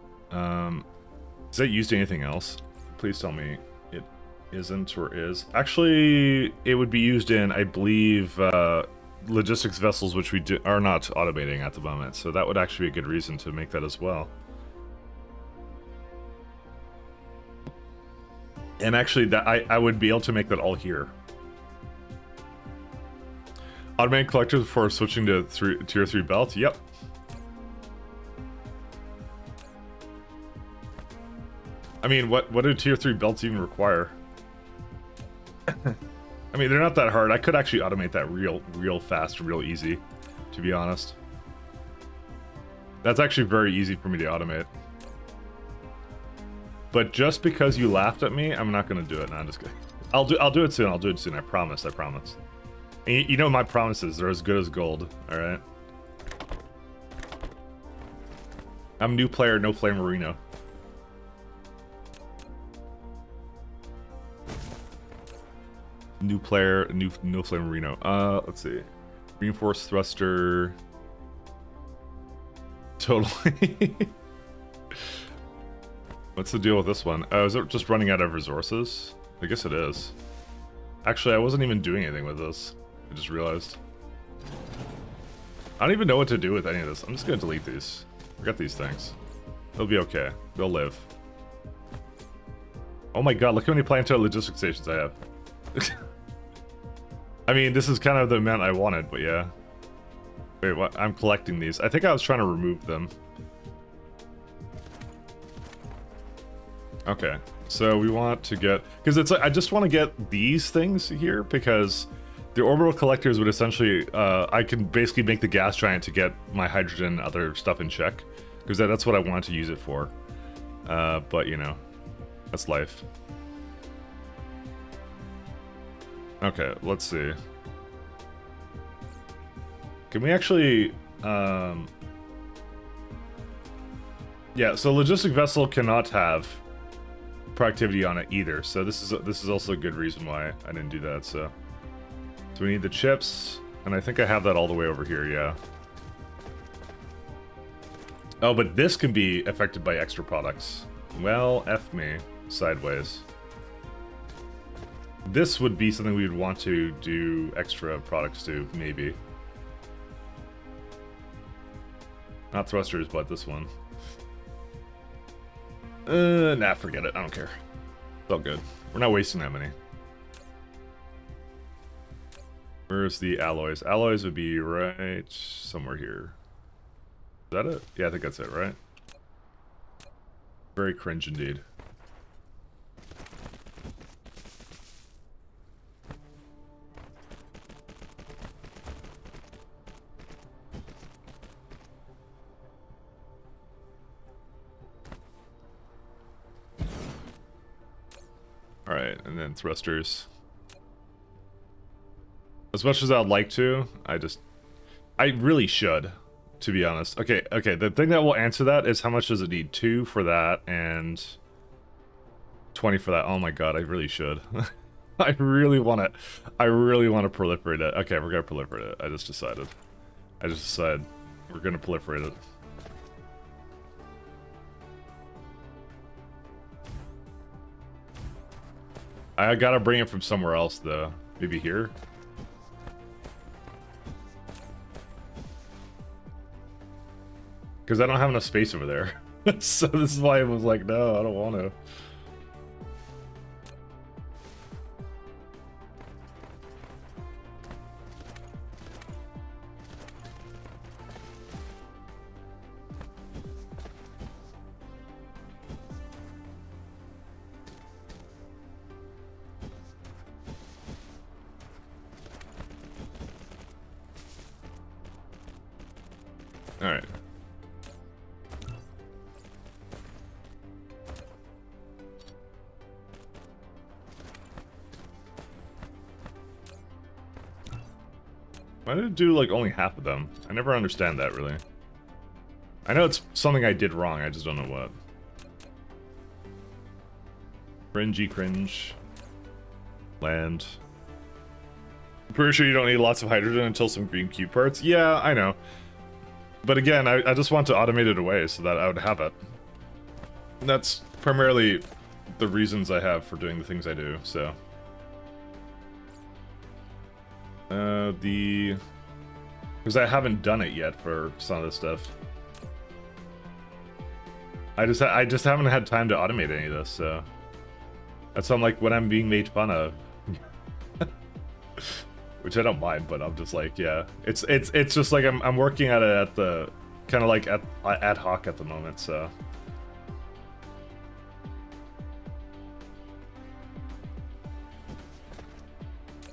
S1: Is that used anything else? Please tell me it isn't or is. Actually, it would be used in, I believe, logistics vessels, which we are not automating at the moment. So that would actually be a good reason to make that as well. And actually, that I would be able to make that all here. Automated collectors before switching to tier 3 belt? Yep. I mean, what do tier 3 belts even require? I mean, they're not that hard. I could actually automate that real fast, real easy, to be honest. That's actually very easy for me to automate. But just because you laughed at me, I'm not gonna do it. No, I'm just kidding. I'll do it soon. I'll do it soon. I promise. I promise. And you know my promises. They're as good as gold. All right. I'm new player, no play Marino. New player, no flame Marino. Let's see. Reinforced thruster. Totally. What's the deal with this one? Oh, is it just running out of resources? I guess it is. Actually, I wasn't even doing anything with this. I just realized. I don't even know what to do with any of this. I'm just gonna delete these. Forget these things. They'll be okay. They'll live. Oh my god, look how many planetary logistics stations I have. I mean, this is kind of the amount I wanted, but yeah. Wait, what? I'm collecting these. I think I was trying to remove them. Okay, so we want to get... Because it's like, I just want to get these things here, because the orbital collectors would essentially... I can basically make the gas giant to get my hydrogen and other stuff in check. Because that's what I wanted to use it for. But, you know, that's life. Okay, let's see. Can we actually... Yeah, so logistic vessel cannot have productivity on it either. So this is also a good reason why I didn't do that. So we need the chips, and I think I have that all the way over here. Yeah. Oh, but this can be affected by extra products. Well, F me sideways. This would be something we would want to do extra products to, maybe. Not thrusters, but this one. Nah, forget it. I don't care. It's all good. We're not wasting that many. Where's the alloys? Alloys would be right somewhere here. Is that it? Yeah, I think that's it, right? Very cringe indeed. Alright, and then thrusters. As much as I'd like to, I really should, to be honest. Okay, the thing that will answer that is how much does it need? 2 for that, and 20 for that. Oh my god, I really should. I really want to proliferate it. Okay, we're gonna proliferate it. I just decided we're gonna proliferate it. I gotta bring it from somewhere else, though. Maybe here? Because I don't have enough space over there. So this is why I was like, no, I don't want to. Alright. Why did it do, like, only half of them? I never understand that, really. I know it's something I did wrong, I just don't know what. Cringe. Land. I'm pretty sure you don't need lots of hydrogen until some green cube parts. Yeah, I know. But again, I just want to automate it away so that I would have it. And that's primarily the reasons I have for doing the things I do, so. Because I haven't done it yet for some of this stuff. I just haven't had time to automate any of this, so. That's on like when I'm being made fun of. Which I don't mind, but I'm just like, yeah. It's just like I'm working at it at the kind of like ad hoc at the moment, so.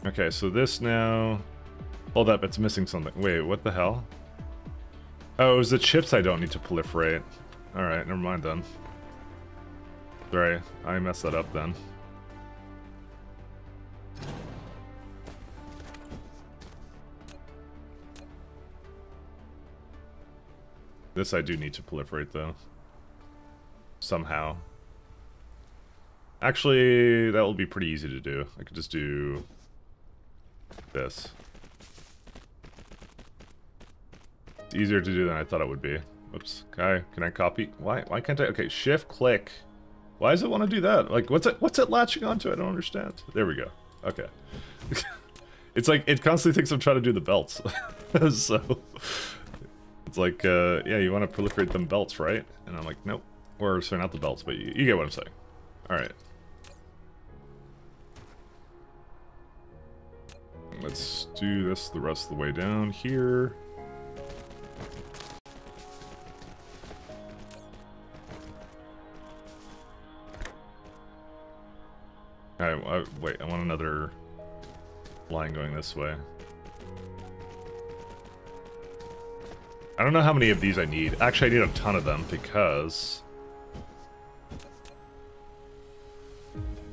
S1: Okay, so this now. Hold up, it's missing something. Wait, what the hell? Oh, it was the chips I don't need to proliferate. Alright, never mind then. Sorry, I messed that up then. This I do need to proliferate, though. Somehow. Actually, that will be pretty easy to do. I could just do this. It's easier to do than I thought it would be. Oops. Can I copy? Why can't I? Okay, shift click. Why does it want to do that? Like, what's it latching onto? I don't understand. There we go. Okay. It's like, it constantly thinks I'm trying to do the belts. So, it's like, yeah, you want to proliferate them belts, right? And I'm like, nope. Or, sorry, not the belts, but you get what I'm saying. Alright. Let's do this the rest of the way down here. Alright, wait, I want another line going this way. I don't know how many of these I need. Actually, I need a ton of them because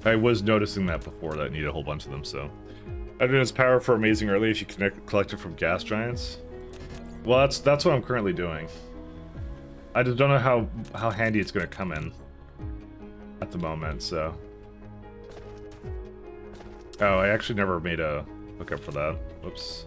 S1: I was noticing that before that I need a whole bunch of them, so. Hydrogen's power for amazing early if you collect it from gas giants. Well, that's what I'm currently doing. I just don't know how handy it's going to come in at the moment, so. Oh, I actually never made a hookup for that. Whoops.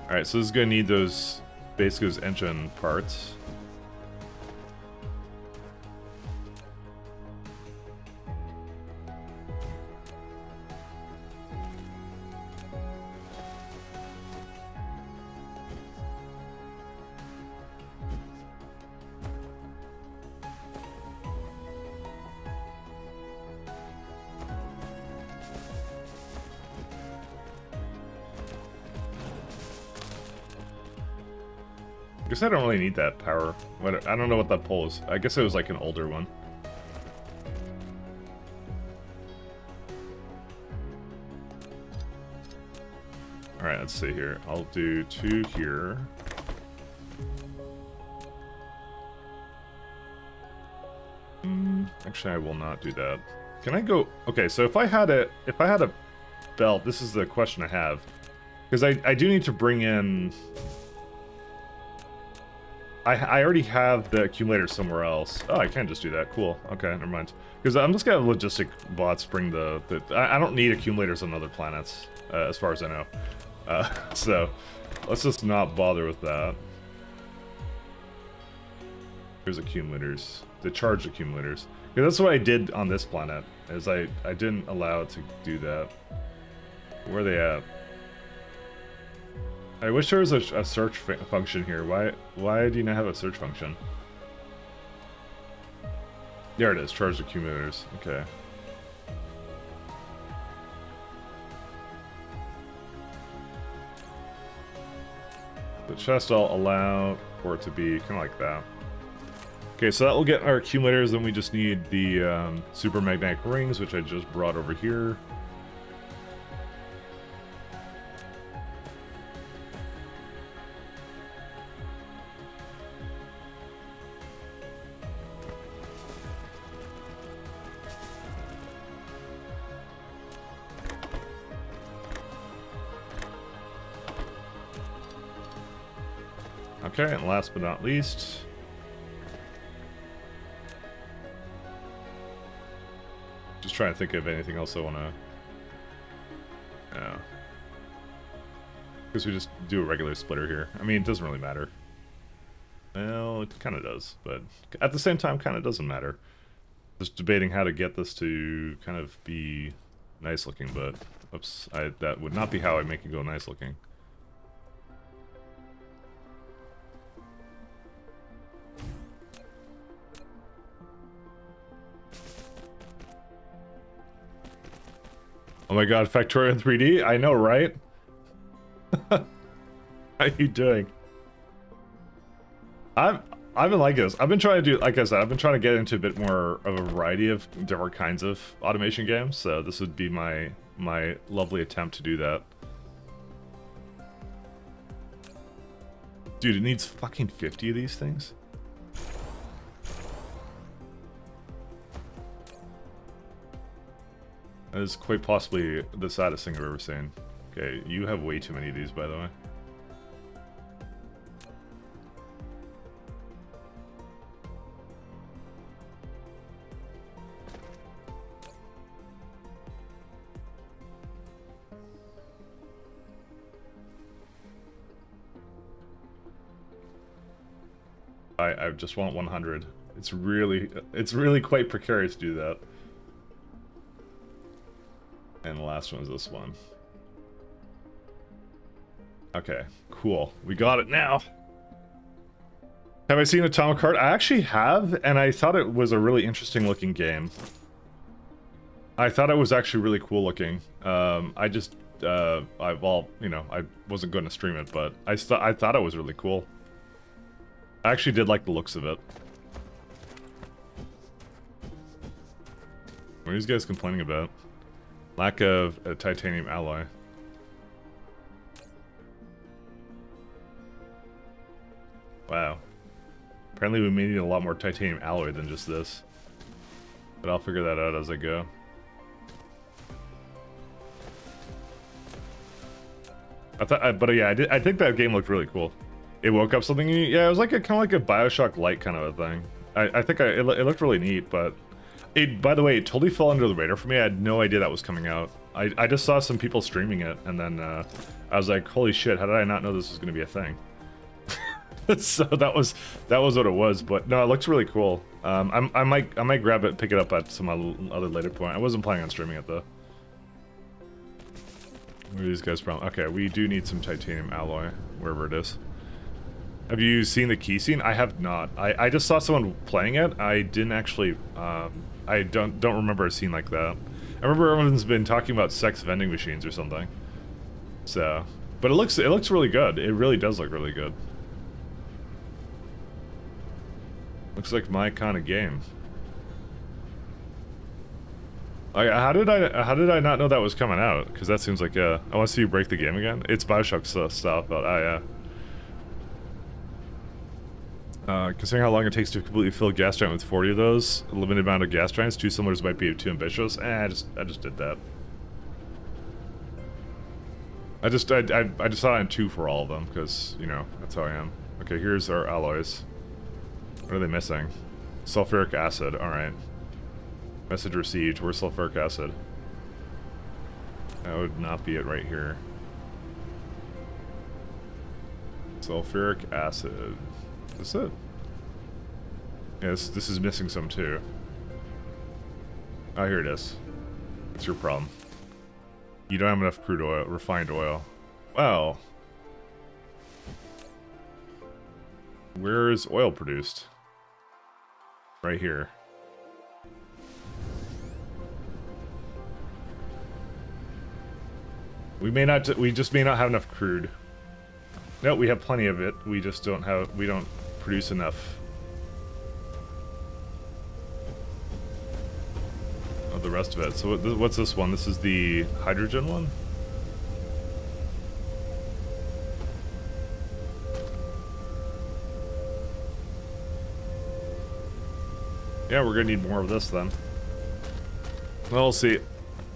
S1: Alright, so this is going to need those basically his engine parts. I guess I don't really need that power. I don't know what that pole is. I guess it was like an older one. Alright, let's see here. I'll do 2 here. Actually, I will not do that. Can I go... Okay, so if I had a belt, this is the question I have. Because I do need to bring in... I already have the accumulator somewhere else. Oh, I can just do that. Cool. Okay, never mind. Because I'm just gonna have logistic bots bring the I don't need accumulators on other planets, as far as I know. So, let's just not bother with that. Here's accumulators. The charged accumulators. Because that's what I did on this planet, is I didn't allow it to do that. Where are they at? I wish there was a search function here. Why do you not have a search function? There it is, charged accumulators. Okay. The chest I'll allow for it to be kind of like that. Okay, so that will get our accumulators, then we just need the super magnetic rings, which I just brought over here. Okay, and last but not least, just trying to think of anything else I want to. Yeah, because we just do a regular splitter here. I mean, it doesn't really matter. Well, it kind of does, but at the same time, kind of doesn't matter. Just debating how to get this to kind of be nice looking, but oops, that would not be how I make it go nice looking. Oh my god, Factorio in 3D? I know, right? How are you doing? I've been like this. I've been trying to do, like I said, I've been trying to get into a bit more of a variety of different kinds of automation games, so this would be my lovely attempt to do that. Dude, it needs fucking 50 of these things? That is quite possibly the saddest thing I've ever seen. Okay, you have way too many of these, by the way. I just want 100. It's really quite precarious to do that. And the last one is this one. Okay, cool. We got it now. Have I seen Atomic Heart? I actually have, and I thought it was a really interesting looking game. I thought it was actually really cool looking. I just, well, you know, I wasn't going to stream it, but I thought it was really cool. I actually did like the looks of it. What are these guys complaining about? Lack of a titanium alloy. Wow. Apparently we may need a lot more titanium alloy than just this. But I'll figure that out as I go. But yeah, I think that game looked really cool. It woke up something. Yeah, it was like kind of like a Bioshock Light kind of a thing. I think it looked really neat, but by the way, it totally fell under the radar for me. I had no idea that was coming out. I just saw some people streaming it, and then I was like, holy shit, how did I not know this was going to be a thing? So that was what it was. But no, it looks really cool. I might grab it, and pick it up at some other later point. I wasn't planning on streaming it though. Where are these guys from? Okay, we do need some titanium alloy wherever it is. Have you seen the key scene? I have not. I just saw someone playing it. I didn't actually. I don't remember a scene like that. I remember everyone's been talking about sex vending machines or something. So, but it looks really good. It really does look really good. Looks like my kind of game. How did I not know that was coming out? Because that seems like I want to see you break the game again. It's Bioshock stuff, but yeah. Considering how long it takes to completely fill a gas giant with 40 of those, a limited amount of gas giants, 2 cylinders might be too ambitious. I just did that. I just thought on 2 for all of them, because, you know, that's how I am. Okay, here's our alloys. What are they missing? Sulfuric acid, alright. Message received, where's sulfuric acid? That would not be it right here. Sulfuric acid. Is this it? Yes, this is missing some too. Oh, here it is. What's your problem? You don't have enough crude oil, refined oil. Well, where is oil produced? Right here. We just may not have enough crude. No, we have plenty of it. We just don't produce enough of the rest of it. So what's this one? This is the hydrogen one? Yeah, we're gonna need more of this then. Well, we'll see.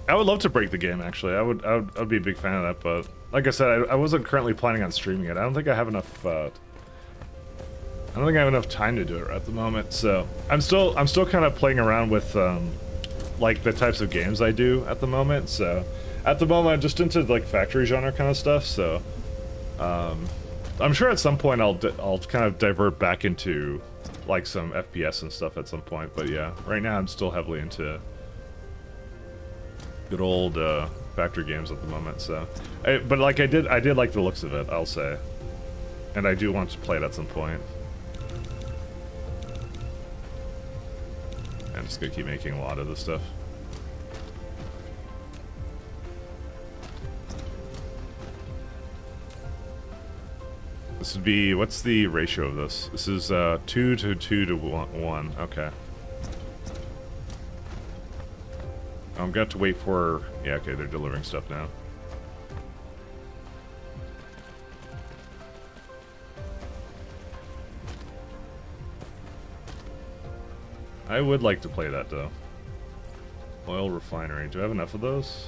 S1: I would love to break the game, actually. I'd be a big fan of that, but like I said, I wasn't currently planning on streaming it. I don't think I have enough. I don't think I have enough time to do it at the moment. So I'm still kind of playing around with like the types of games I do at the moment. So at the moment, I'm just into like factory genre kind of stuff. So I'm sure at some point I'll kind of divert back into like some FPS and stuff at some point. But yeah, right now I'm still heavily into good old factory games at the moment. So, but like I did like the looks of it, I'll say, and I do want to play it at some point. I'm just gonna keep making a lot of this stuff. This would be, what's the ratio of this? This is 2 to 2 to 1. Okay. I'm gonna have to wait for... Yeah, okay, they're delivering stuff now. I would like to play that, though. Oil refinery. Do I have enough of those?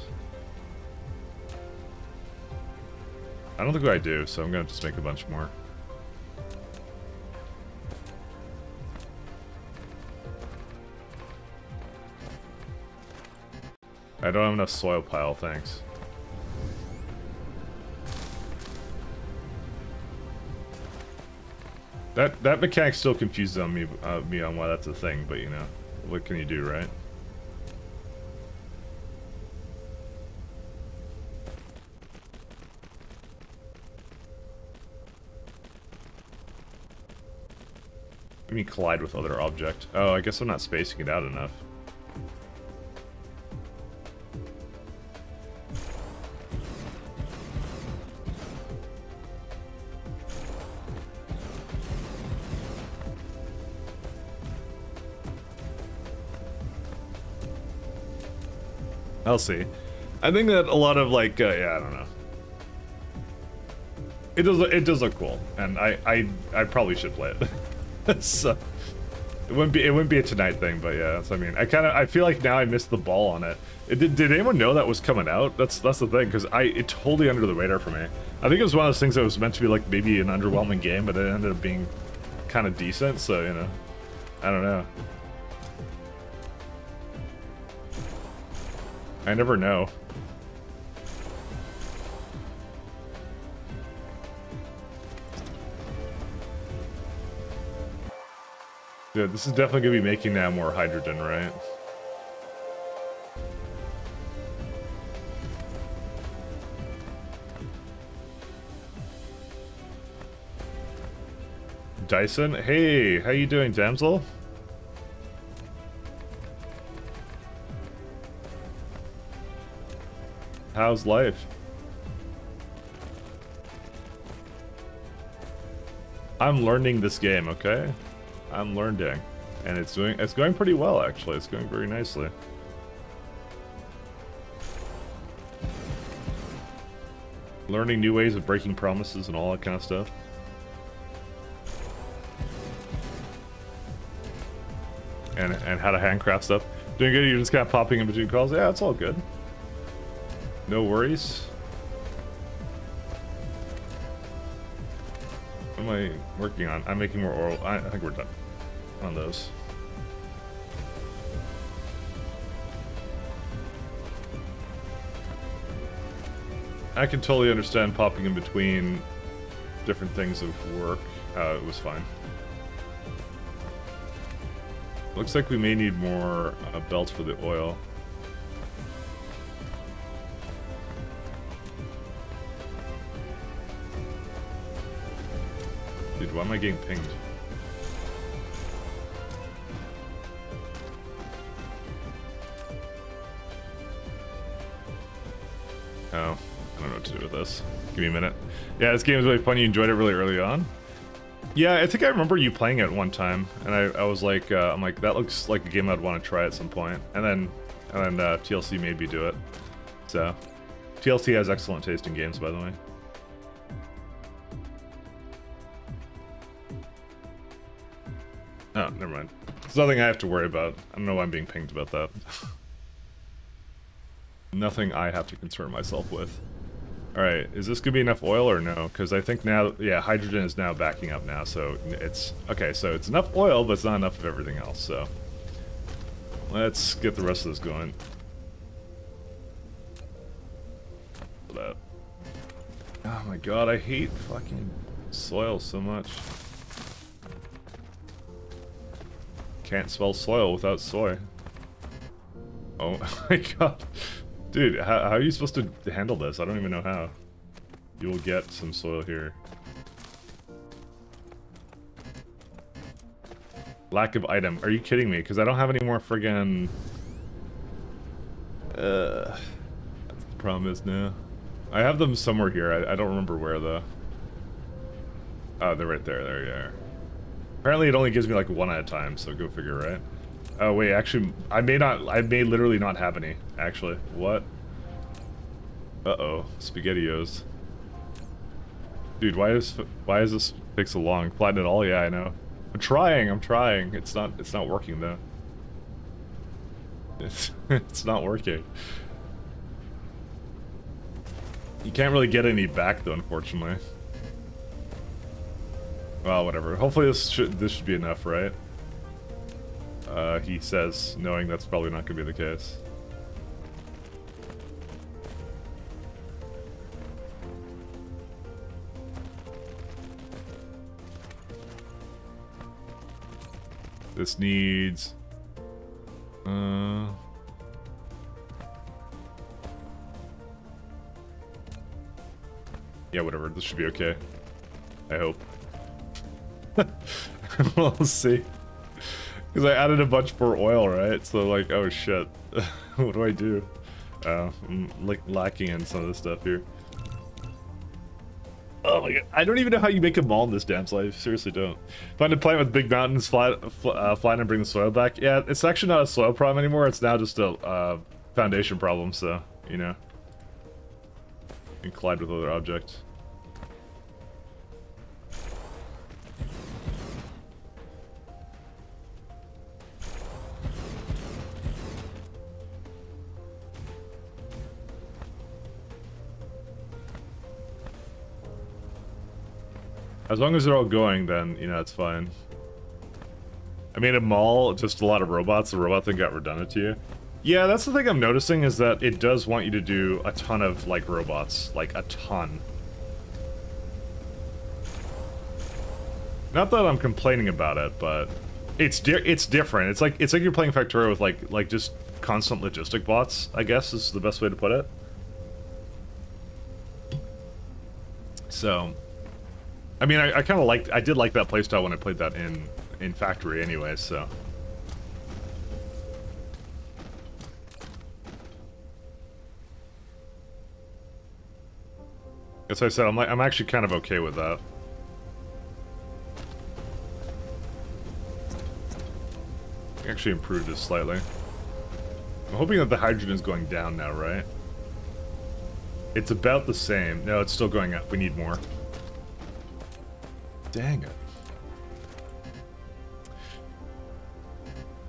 S1: I don't think I do, so I'm gonna just make a bunch more. I don't have enough soil pile, thanks. That mechanic still confuses me on why that's a thing, but you know, what can you do, right? I mean, collide with other object. Oh, I guess I'm not spacing it out enough. I'll see. I think that a lot of like, yeah, I don't know. It does look cool, and I probably should play it. So it wouldn't be a tonight thing, but yeah. So, I mean, I feel like now I missed the ball on it. Did anyone know that was coming out? That's the thing, because it totally under the radar for me. I think it was one of those things that was meant to be like maybe an underwhelming game, but it ended up being kind of decent. So you know, I don't know. I never know. Dude, this is definitely gonna be making now more hydrogen, right? Dyson, hey, how you doing, damsel? How's life? I'm learning this game, okay? I'm learning, and it's going pretty well actually. It's going very nicely. Learning new ways of breaking promises and all that kind of stuff. And how to handcraft stuff. Doing good, you're just kind of popping in between calls. Yeah, it's all good. No worries. What am I working on? I'm making more oral. I think we're done on those. I can totally understand popping in between different things of work. It was fine. Looks like we may need more belts for the oil. Dude, why am I getting pinged? Oh, I don't know what to do with this. Give me a minute. Yeah, this game is really fun. You enjoyed it really early on. Yeah, I think I remember you playing it one time, and I was like, I'm like, that looks like a game I'd want to try at some point. And then TLC made me do it. So, TLC has excellent taste in games, by the way. Oh, never mind. There's nothing I have to worry about. I don't know why I'm being pinged about that. Nothing I have to concern myself with. Alright, is this gonna be enough oil or no? Because I think now, yeah, hydrogen is now backing up now, so it's... Okay, so it's enough oil, but it's not enough of everything else, so... Let's get the rest of this going. That. Oh my god, I hate fucking soil so much. Can't spell soil without soy. Oh my god. Dude, how are you supposed to handle this? I don't even know how. You will get some soil here. Lack of item. Are you kidding me? Because I don't have any more friggin... That's the problem is now. I have them somewhere here. I don't remember where though. Oh, they're right there. There you are. Apparently it only gives me like one at a time, so go figure, right? Oh wait, actually, I may literally not have any, actually. What? Uh-oh, SpaghettiOs. Dude, why is this take so long? Flatten it all? Yeah, I know. I'm trying. It's not working though. It's not working. You can't really get any back though, unfortunately. Well, whatever. Hopefully this should be enough, right? He says, knowing that's probably not going to be the case. This needs... Yeah, whatever. This should be okay. I hope. We'll see. Because I added a bunch more oil, right? So like, oh shit. What do I do? I'm like lacking in some of this stuff here. Oh my god. I don't even know how you make a mall in this damn life. I seriously don't. Find a plant with big mountains, flat and bring the soil back. Yeah, it's actually not a soil problem anymore. It's now just a foundation problem, so, you know. You can collide with other objects. As long as they're all going, then, you know, it's fine. I made a mall, just a lot of robots. The robot thing got redundant to you. Yeah, that's the thing I'm noticing, is that it does want you to do a ton of, like, robots. Like, a ton. Not that I'm complaining about it, but... It's different. It's like you're playing Factorio with like just constant logistic bots, I guess is the best way to put it. So, I mean, I kind of I did like that playstyle when I played that in Factory anyway, so. As I said, I'm actually kind of okay with that. Actually improved this slightly. I'm hoping that the hydrogen is going down now, right? It's about the same. No, it's still going up. We need more. Dang it.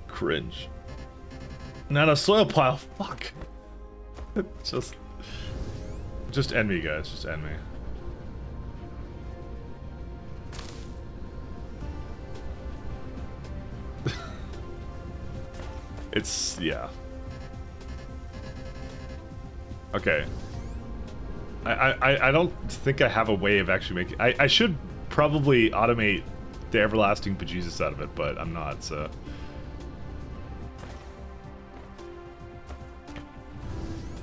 S1: Cringe. Not a soil pile. Fuck. Just end me, guys. Just end me. It's, yeah. Okay. I don't think I have a way of actually making... I should probably automate the everlasting bejesus out of it, but I'm not, so...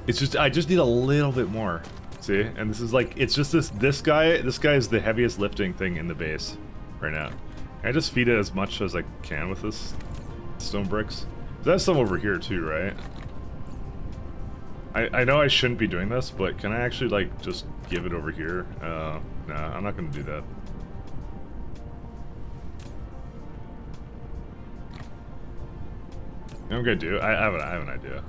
S1: It's just, I just need a little bit more. See? And this is like, it's just this guy is the heaviest lifting thing in the base right now. Can I just feed it as much as I can with this stone bricks? There's some over here too, right? I know I shouldn't be doing this, but can I actually like just give it over here? No, I'm not gonna do that. You know what I'm gonna do? I have an idea.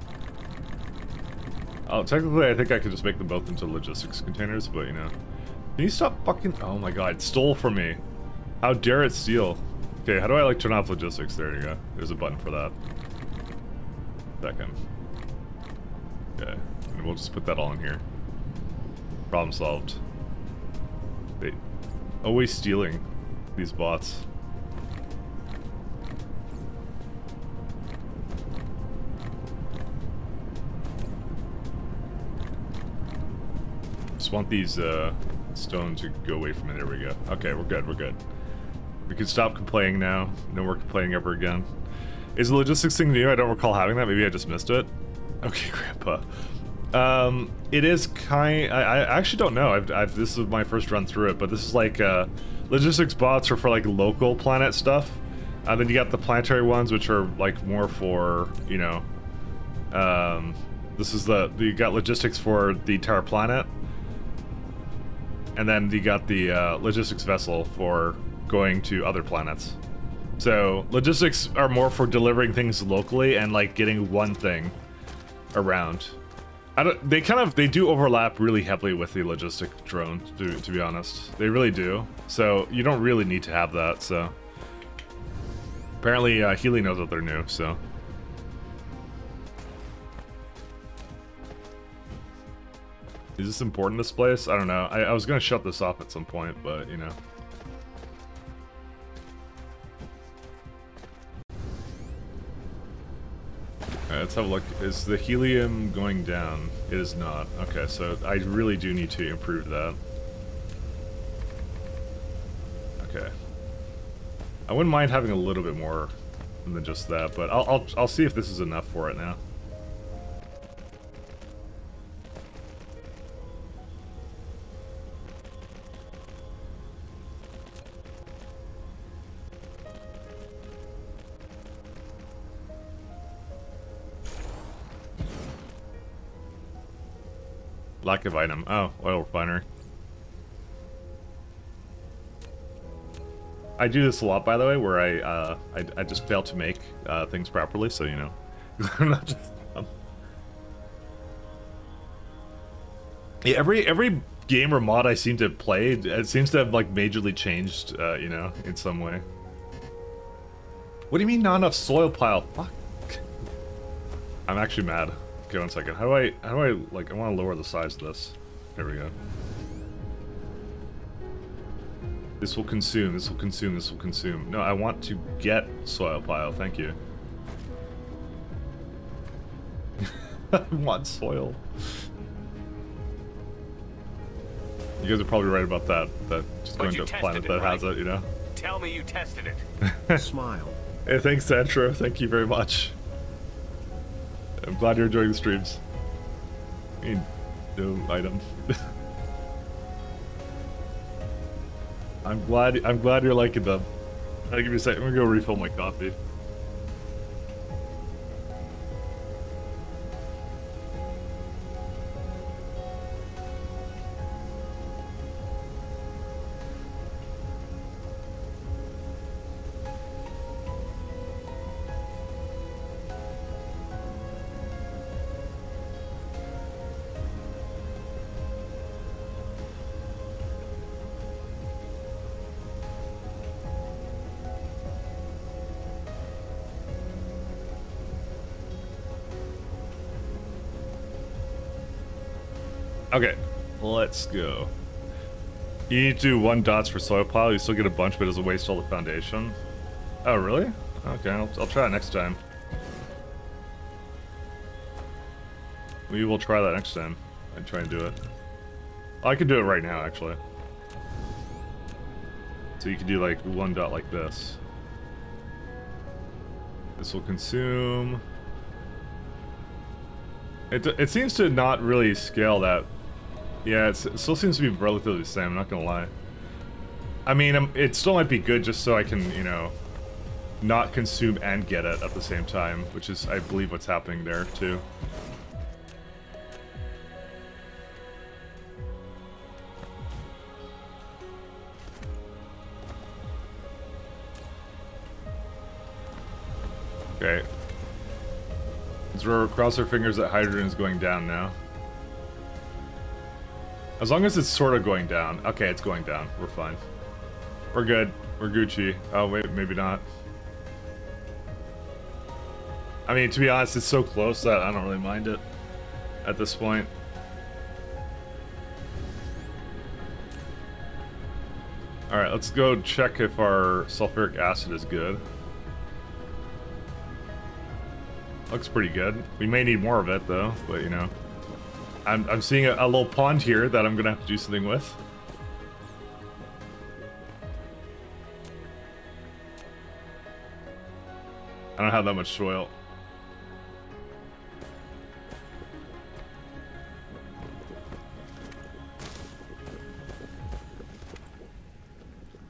S1: Oh, technically I think I could just make them both into logistics containers, but you know. Can you stop fucking... Oh my god, it stole from me. How dare it steal? Okay, how do I like turn off logistics? There you go. There's a button for that. Second. Okay, and we'll just put that all in here. Problem solved. They always stealing these bots. Just want these stone to go away from it. There we go. Okay, we're good, we're good. We can stop complaining now. No more complaining ever again. Is the logistics thing new? I don't recall having that. Maybe I just missed it. Okay, Grandpa. It is I actually don't know. This is my first run through it, but this is like logistics bots are for like local planet stuff. Then you got the planetary ones, which are like more for, you know, this is you got logistics for the entire planet. And then you got the logistics vessel for going to other planets. So logistics are more for delivering things locally and like getting one thing around. They do overlap really heavily with the logistic drone, to be honest. They really do. So you don't really need to have that, so. Apparently Healy knows that they're new, so. Is this important, this place? I don't know. I was gonna shut this off at some point, but, you know. Alright, let's have a look. Is the helium going down? It is not. Okay, so I really do need to improve that. Okay. I wouldn't mind having a little bit more than just that, but I'll see if this is enough for it now. Lack of item. Oh, oil refinery. I do this a lot, by the way, where I just fail to make things properly, so you know. I'm not just yeah, every game or mod I seem to play, it seems to have like majorly changed, you know, in some way. What do you mean not enough soil pile? Fuck. I'm actually mad. Okay, 1 second. How do I, like, I want to lower the size of this. There we go. This will consume, this will consume, this will consume. No, I want to get soil pile, thank you. I want soil. You guys are probably right about that. That just going to a planet that has it, you know?
S2: Tell me you tested it.
S3: Smile.
S1: Hey, thanks, Sandro. Thank you very much. I'm glad you're enjoying the streams. I mean, no item. I'm glad you're liking them. I'll give you a second. I'm gonna go refill my coffee. Okay, let's go. You need to do 1 dots for soil pile. You still get a bunch, but it doesn't waste all the foundation. Oh, really? Okay, I'll try it next time. We will try that next time. I'd try and do it. I could do it right now, actually. So you can do like 1 dot like this. This will consume. It seems to not really scale that. Yeah, it still seems to be relatively the same, I'm not gonna lie. I mean, it still might be good just so I can, you know, not consume and get it at the same time, which is, I believe, what's happening there, too. Okay. Let's cross our fingers that hydrogen is going down now. As long as it's sort of going down. Okay, it's going down. We're fine. We're good. We're Gucci. Oh, wait, maybe not. I mean, to be honest, it's so close that I don't really mind it at this point. Alright, let's go check if our sulfuric acid is good. Looks pretty good. We may need more of it, though, but, you know. I'm seeing a little pond here that I'm gonna have to do something with. I don't have that much soil.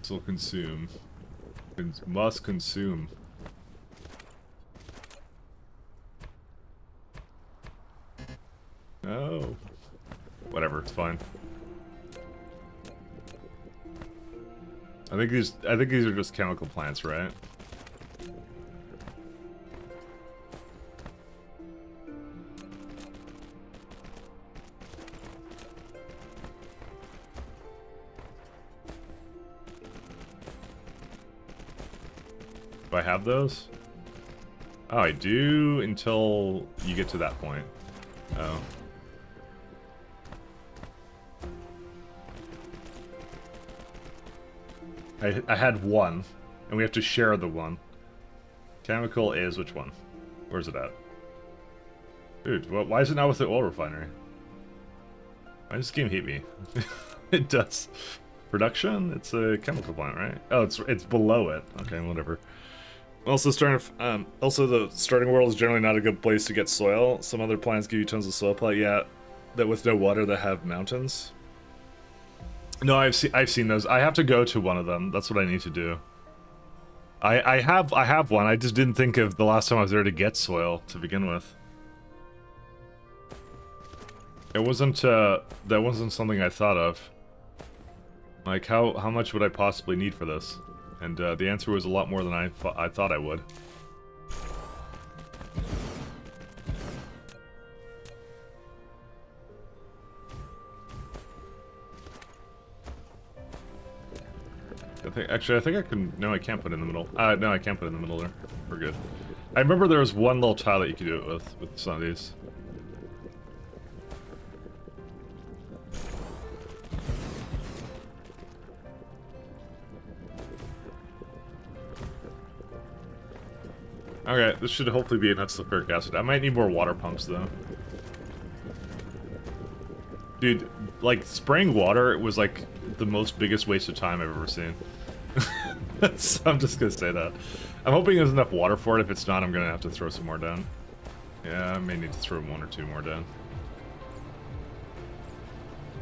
S1: This will consume. Must consume. No. Whatever, it's fine. I think these are just chemical plants, right? Do I have those? Oh, I do until you get to that point. Oh. I had 1, and we have to share the 1. Chemical is which one? Where's it at? Dude, why is it not with the oil refinery? Why does this game hate me? It does. Production? It's a chemical plant, right? Oh, it's below it. Okay, whatever. Also, the starting world is generally not a good place to get soil. Some other plants give you tons of soil plant. Yeah, that with no water that have mountains. No, I've seen those. I have to go to one of them. That's what I need to do. I have one. I just didn't think of the last time I was there to get soil to begin with. It wasn't that wasn't something I thought of. Like how much would I possibly need for this? And the answer was a lot more than I thought I would. Actually, I think I can... No, I can't put it in the middle. No, I can't put it in the middle there. We're good. I remember there was one little tile that you could do it with some of these. Okay, this should hopefully be enough sulfuric acid. I might need more water pumps, though. Dude, like, spraying water was, like, the biggest waste of time I've ever seen. So I'm just gonna say that. I'm hoping there's enough water for it. If it's not, I'm gonna have to throw some more down. Yeah, I may need to throw 1 or 2 more down.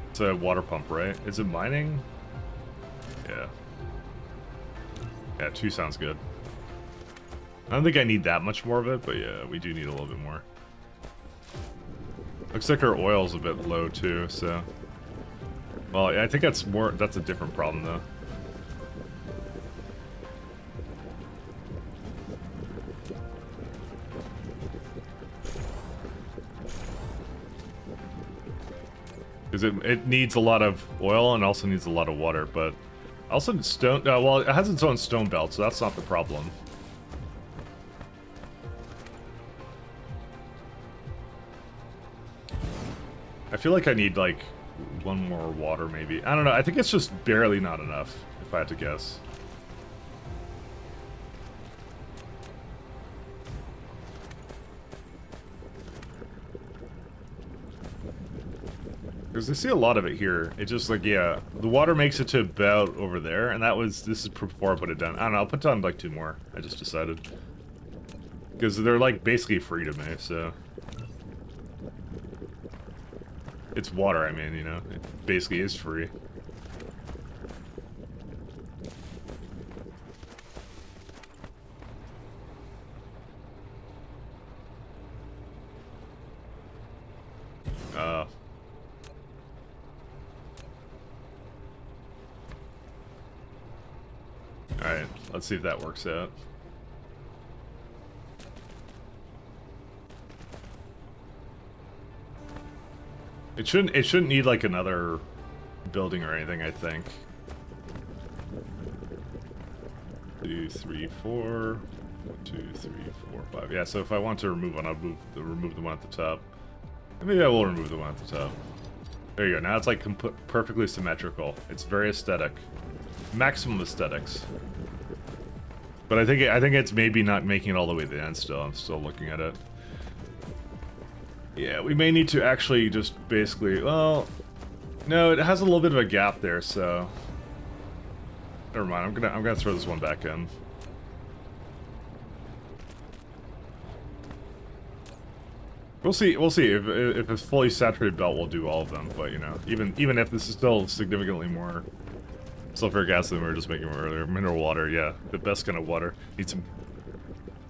S1: It's a water pump, right? Is it mining? Yeah. Yeah, 2 sounds good. I don't think I need that much more of it, but yeah, we do need a little bit more. Looks like our oil's a bit low too, so... Well, yeah, I think that's a different problem though. Because it needs a lot of oil and also needs a lot of water, but also stone. Well, it has its own stone belt, so that's not the problem. I feel like I need like 1 more water, maybe. I don't know. I think it's just barely not enough, if I had to guess. Because I see a lot of it here. It's just like, yeah, the water makes it to about over there, and this is before I put it down. I don't know, I'll put down like 2 more. I just decided. Because they're like basically free to me, so. It's water, I mean, you know, it basically is free. Alright, let's see if that works out. It shouldn't need like another building or anything, I think. 2, 3, 4. 1, 2, 3, 4, 5. Yeah, so if I want to remove one, I'll remove the one at the top. And maybe I will remove the one at the top. There you go. Now it's like perfectly symmetrical. It's very aesthetic. Maximum aesthetics. But I think it's maybe not making it all the way to the end still. I'm still looking at it. Yeah, we may need to actually just basically, well, no, it has a little bit of a gap there, so never mind. I'm gonna throw this one back in. We'll see if it's fully saturated belt, we'll do all of them. But you know, even if this is still significantly more sulfuric acid than we were just making earlier, mineral water, yeah, the best kind of water. Need some,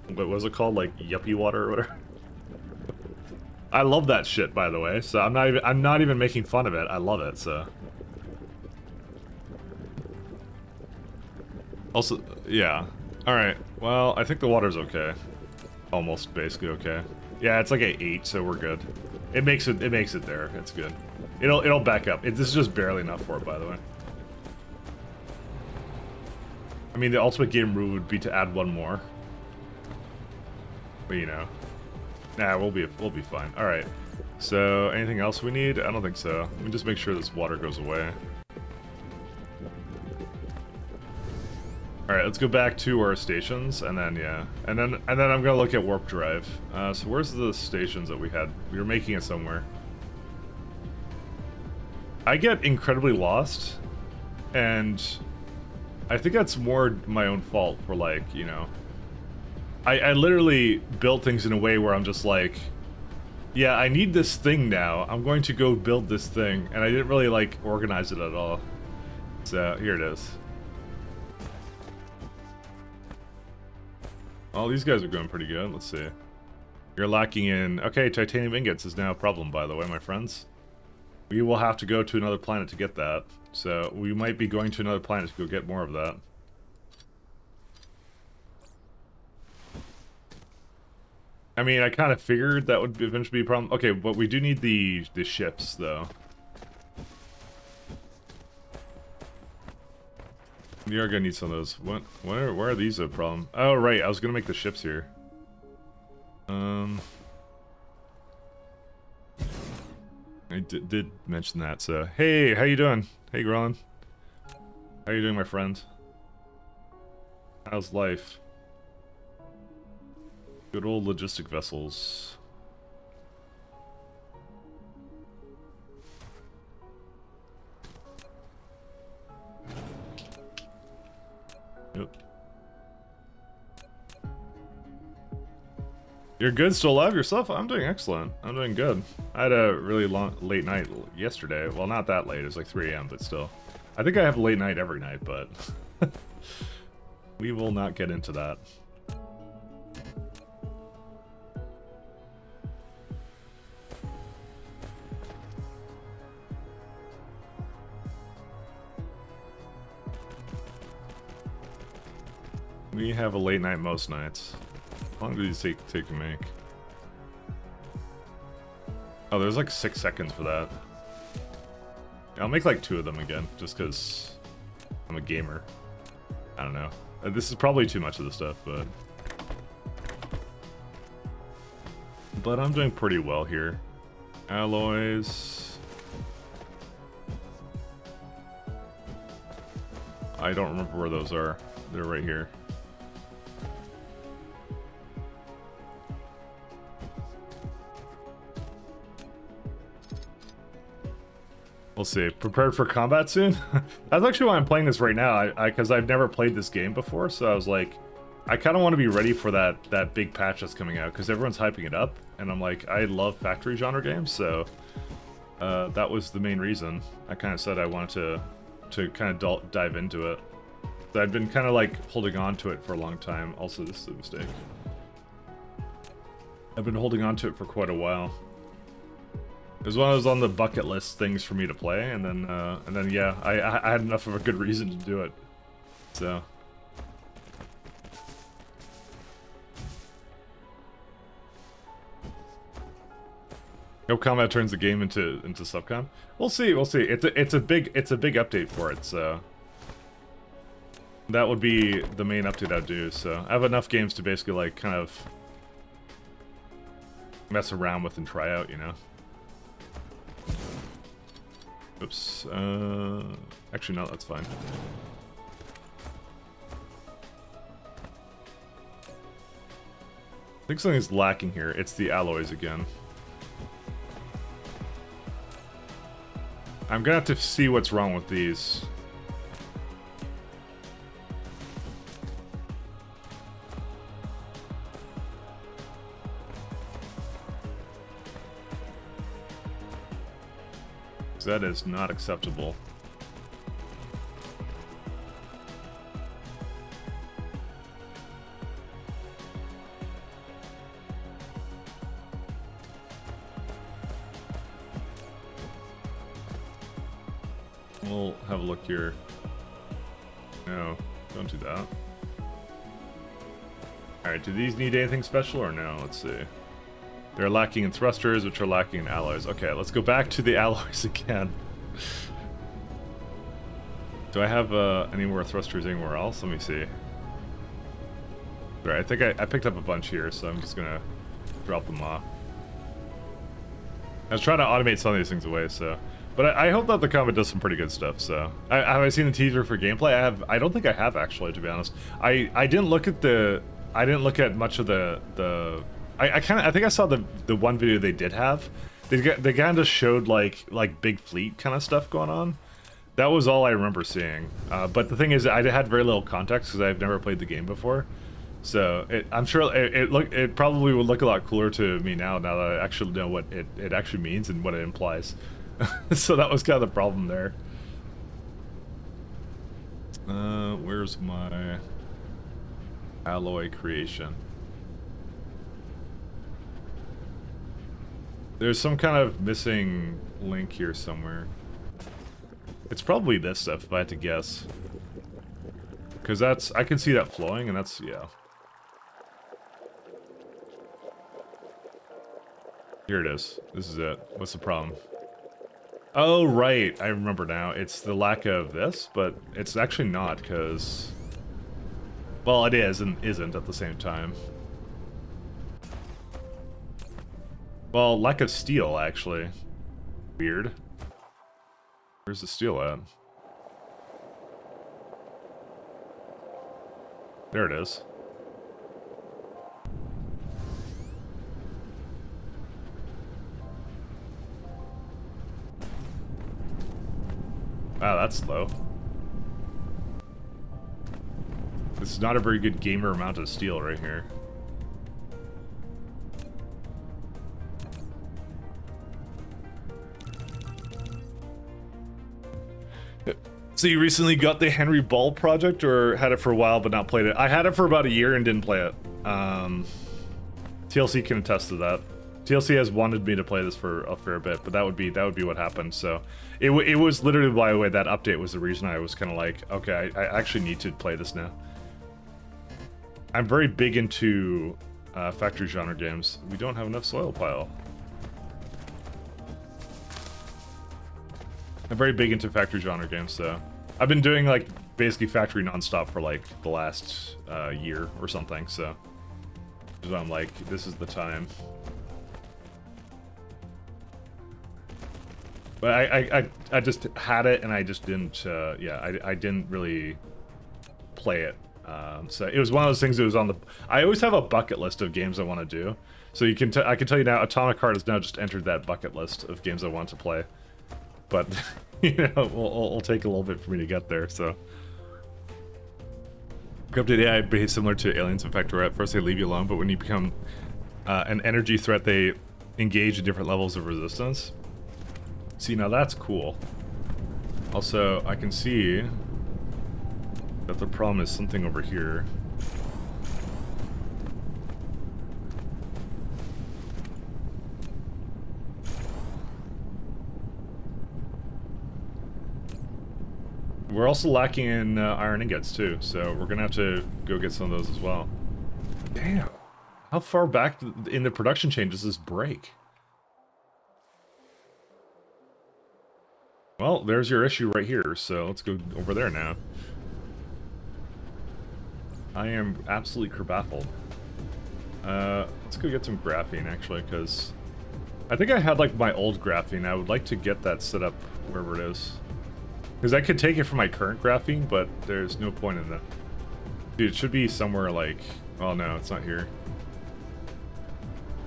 S1: what was it called, like yuppie water or whatever. I love that shit, by the way. So I'm not even making fun of it. I love it. So. Also, yeah. All right. Well, I think the water's okay. Almost, basically okay. Yeah, it's like an 8, so we're good. It makes it there. It's good. It'll back up. This is just barely enough for it, by the way. I mean, the ultimate game rule would be to add 1 more. But you know. Nah, we'll be fine. All right. So, anything else we need? I don't think so. Let me just make sure this water goes away. All right, let's go back to our stations, and then yeah, and then I'm gonna look at warp drive. So where's the stations that we had? We were making it somewhere. I get incredibly lost, and I think that's more my own fault for, like, you know. I literally built things in a way where I'm just like, yeah, I need this thing now. I'm going to go build this thing, and I didn't really, like, organize it at all. So, here it is. Well, these guys are going pretty good. Let's see. You're lacking in... Okay, titanium ingots is now a problem, by the way, my friends. We will have to go to another planet to get that. So, we might be going to another planet to go get more of that. I mean, I kind of figured that would eventually be a problem. Okay, but we do need the ships, though. We are gonna need some of those. Where are these a problem? Oh, right, I was gonna make the ships here. I did mention that, so... Hey, how you doing? Hey, Grolin. How you doing, my friend? How's life? Good old logistic vessels. Yep. You're good, still alive yourself? I'm doing excellent. I'm doing good. I had a really late night yesterday. Well, not that late. It was like 3 a.m., but still. I think I have a late night every night, but we will not get into that. We have a late night most nights. How long do these take to make? Oh, there's like 6 seconds for that. I'll make like 2 of them again, just because I'm a gamer. I don't know. This is probably too much of the stuff, but I'm doing pretty well here. Alloys. I don't remember where those are. They're right here. We'll see. Prepared for combat soon? That's actually why I'm playing this right now, because I've never played this game before, so I was like, I kind of want to be ready for that big patch that's coming out, because everyone's hyping it up, and I'm like, I love factory genre games, so that was the main reason. I kind of said I wanted to kind of dive into it. So I've been kind of like holding on to it for a long time. Also, this is a mistake. I've been holding on to it for quite a while. It was one of those on the bucket list things for me to play, and then yeah, I had enough of a good reason to do it. So. No combat turns the game into subcom. We'll see. We'll see. It's a big update for it. So that would be the main update I'd do. So I have enough games to basically like kind of mess around with and try out, you know. Oops. Actually, no, that's fine. I think something's lacking here. It's the alloys again. I'm gonna have to see what's wrong with these. That is not acceptable. We'll have a look here. No, don't do that. Alright, do these need anything special or no? Let's see. They're lacking in thrusters, which are lacking in alloys. Okay, let's go back to the alloys again. Do I have any more thrusters anywhere else? Let me see. Alright, I think I picked up a bunch here, so I'm just gonna drop them off. I was trying to automate some of these things away, so... But I hope that the combat does some pretty good stuff, so... have I seen the teaser for gameplay? I don't think I have, actually, to be honest. I didn't look at the... I didn't look at much of the I think I saw the one video they did have. They kind of showed like big fleet kind of stuff going on. That was all I remember seeing. But the thing is, I had very little context because I've never played the game before. So I'm sure it probably would look a lot cooler to me now that I actually know what it actually means and what it implies. So that was kind of the problem there. Where's my alloy creation? There's some kind of missing link here somewhere. It's probably this stuff, if I had to guess. Because that's... I can see that flowing, and that's... yeah. Here it is. This is it. What's the problem? Oh, right. I remember now. It's the lack of this, but it's actually not, because... well, it is and isn't at the same time. Well, lack of steel, actually. Weird. Where's the steel at? There it is. Wow, that's slow. This is not a very good gamer amount of steel right here. So you recently got the Henry Ball project, or had it for a while but not played it? I had it for about a year and didn't play it. TLC can attest to that. TLC has wanted me to play this for a fair bit, but that would be what happened. So it was literally, by the way, that update was the reason I was kind of like, okay, I actually need to play this now. I'm very big into factory genre games. We don't have enough soil pile. I'm very big into factory genre games, so I've been doing like basically factory nonstop for like the last year or something. So I'm like, this is the time. But I just had it and I just didn't. Yeah, I didn't really play it. So it was one of those things that was on the. I always have a bucket list of games I want to do. So you can. I can tell you now, Atomic Heart has now just entered that bucket list of games I want to play. But you know, it'll take a little bit for me to get there. So. Corrupted AI behaves similar to aliens in fact, where at first they leave you alone, but when you become an energy threat, they engage in different levels of resistance. See, now that's cool. Also, I can see that the problem is something over here. We're also lacking in iron ingots too, so we're gonna have to go get some of those as well. Damn. How far back in the production chain does this break? Well, there's your issue right here, so let's go over there now. I am absolutely kerbaffled. Let's go get some graphene, actually, because I think I had, like, my old graphene. I would like to get that set up wherever it is. Because I could take it from my current graphene, but there's no point in that. Dude, it should be somewhere, like... Oh, no, it's not here.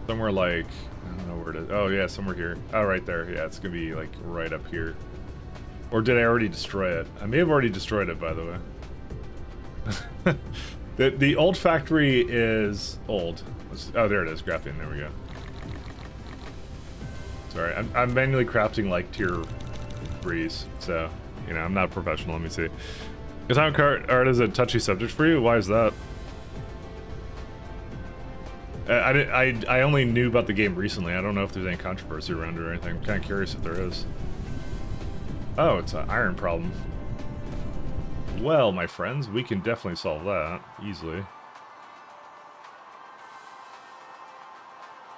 S1: Somewhere, like... I don't know where it is. Oh, yeah, somewhere here. Oh, right there. Yeah, it's gonna be, like, right up here. Or did I already destroy it? I may have already destroyed it, by the way. The old factory is old. Oh, there it is, graphene. There we go. Sorry, I'm manually crafting like tier 3s, so you know I'm not a professional. Let me see. Atomic art is a touchy subject for you. Why is that? I only knew about the game recently. I don't know if there's any controversy around it or anything. I'm kind of curious if there is. Oh, it's an iron problem. Well, my friends, we can definitely solve that easily.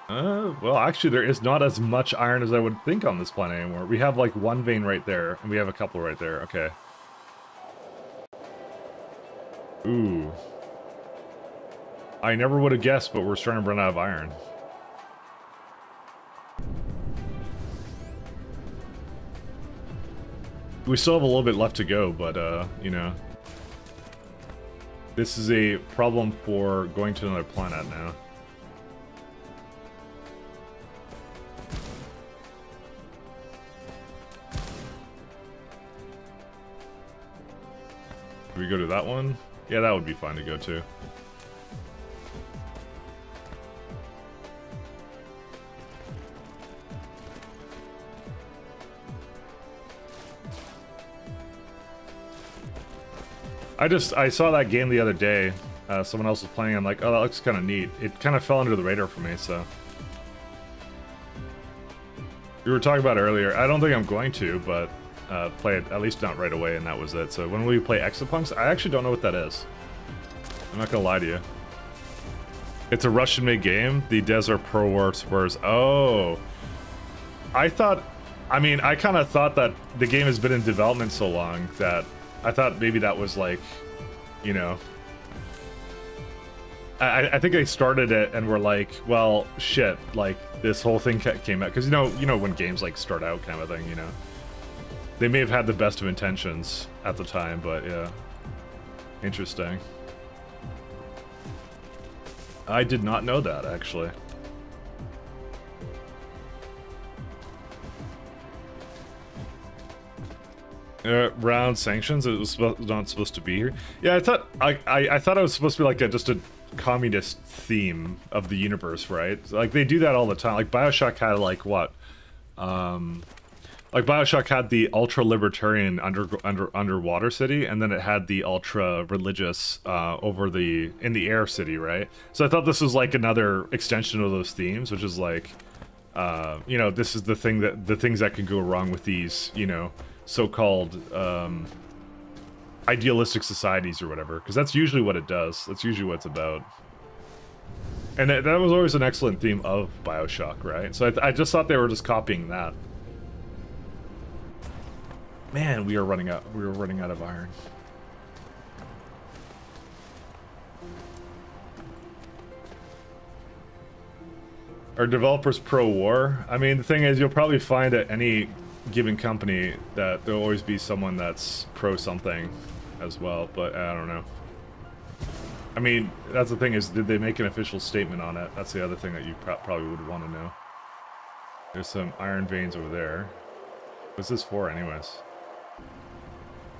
S1: Well, actually, there is not as much iron as I would think on this planet anymore. We have, like, one vein right there, and we have a couple right there. Okay. Ooh. I never would have guessed, but we're starting to run out of iron. We still have a little bit left to go, but, you know. This is a problem for going to another planet now. Do we go to that one? Yeah, that would be fine to go to. I saw that game the other day. Someone else was playing. I'm like, oh, that looks kind of neat. It kind of fell under the radar for me, so. We were talking about it earlier. I don't think I'm going to, but play it, at least not right away, and that was it. So when we play Exopunks, I actually don't know what that is. I'm not gonna lie to you. It's a Russian-made game. The Desert Pro Wars. Oh. I kind of thought that the game has been in development so long that I thought maybe that was like, you know, I think they started it and were like, well, shit, like this whole thing came out because you know when games like start out kind of a thing, you know, they may have had the best of intentions at the time, but yeah, interesting. I did not know that actually. Round sanctions. It was not supposed to be here. Yeah, I thought it was supposed to be like just a communist theme of the universe, right? Like they do that all the time. Like BioShock had like what, Like BioShock had the ultra libertarian underwater city, and then it had the ultra religious in the air city, right? So I thought this was like another extension of those themes, which is like, you know, this is the things that can go wrong with these, you know, so-called idealistic societies or whatever, because that's usually what it does. That's usually what it's about. And that was always an excellent theme of BioShock, right? So I just thought they were just copying that. Man, we were running out of iron. Are developers pro-war? I mean, the thing is, you'll probably find at any given company that there'll always be someone that's pro-something as well, but I don't know. I mean, that's the thing is, did they make an official statement on it? That's the other thing that you probably would want to know. There's some iron veins over there. What's this for anyways?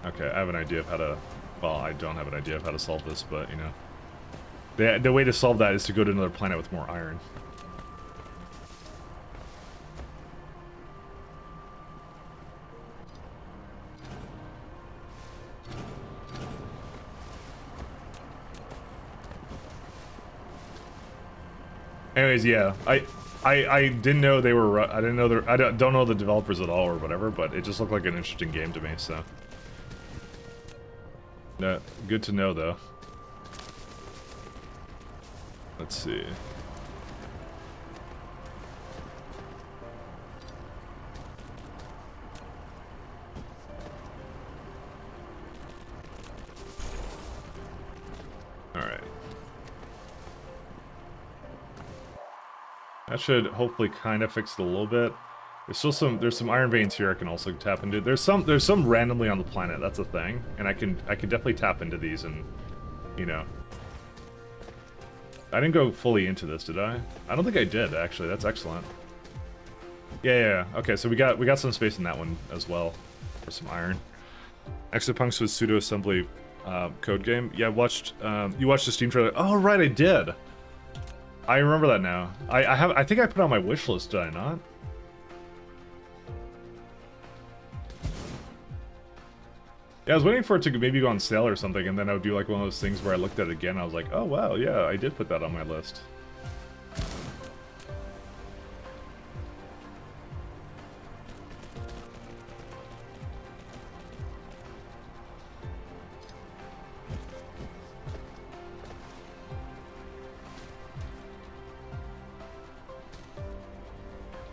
S1: Okay, I have an idea of how to... Well, I don't have an idea of how to solve this, but, you know. The way to solve that is to go to another planet with more iron. Anyways, yeah, I didn't know they were... I didn't know I don't know the developers at all or whatever, but it just looked like an interesting game to me, so... No, good to know, though. Let's see. Alright. That should hopefully kind of fix it a little bit. There's some iron veins here I can also tap into. There's some randomly on the planet, that's a thing. And I can definitely tap into these and, you know. I didn't go fully into this, did I? I don't think I did, actually. That's excellent. Yeah. Okay, so we got some space in that one as well for some iron. Exopunks was pseudo-assembly code game. Yeah, you watched the Steam trailer. Oh right, I did. I remember that now. I think I put it on my wish list, did I not? Yeah, I was waiting for it to maybe go on sale or something, and then I would do like one of those things where I looked at it again, and I was like, oh wow, yeah, I did put that on my list.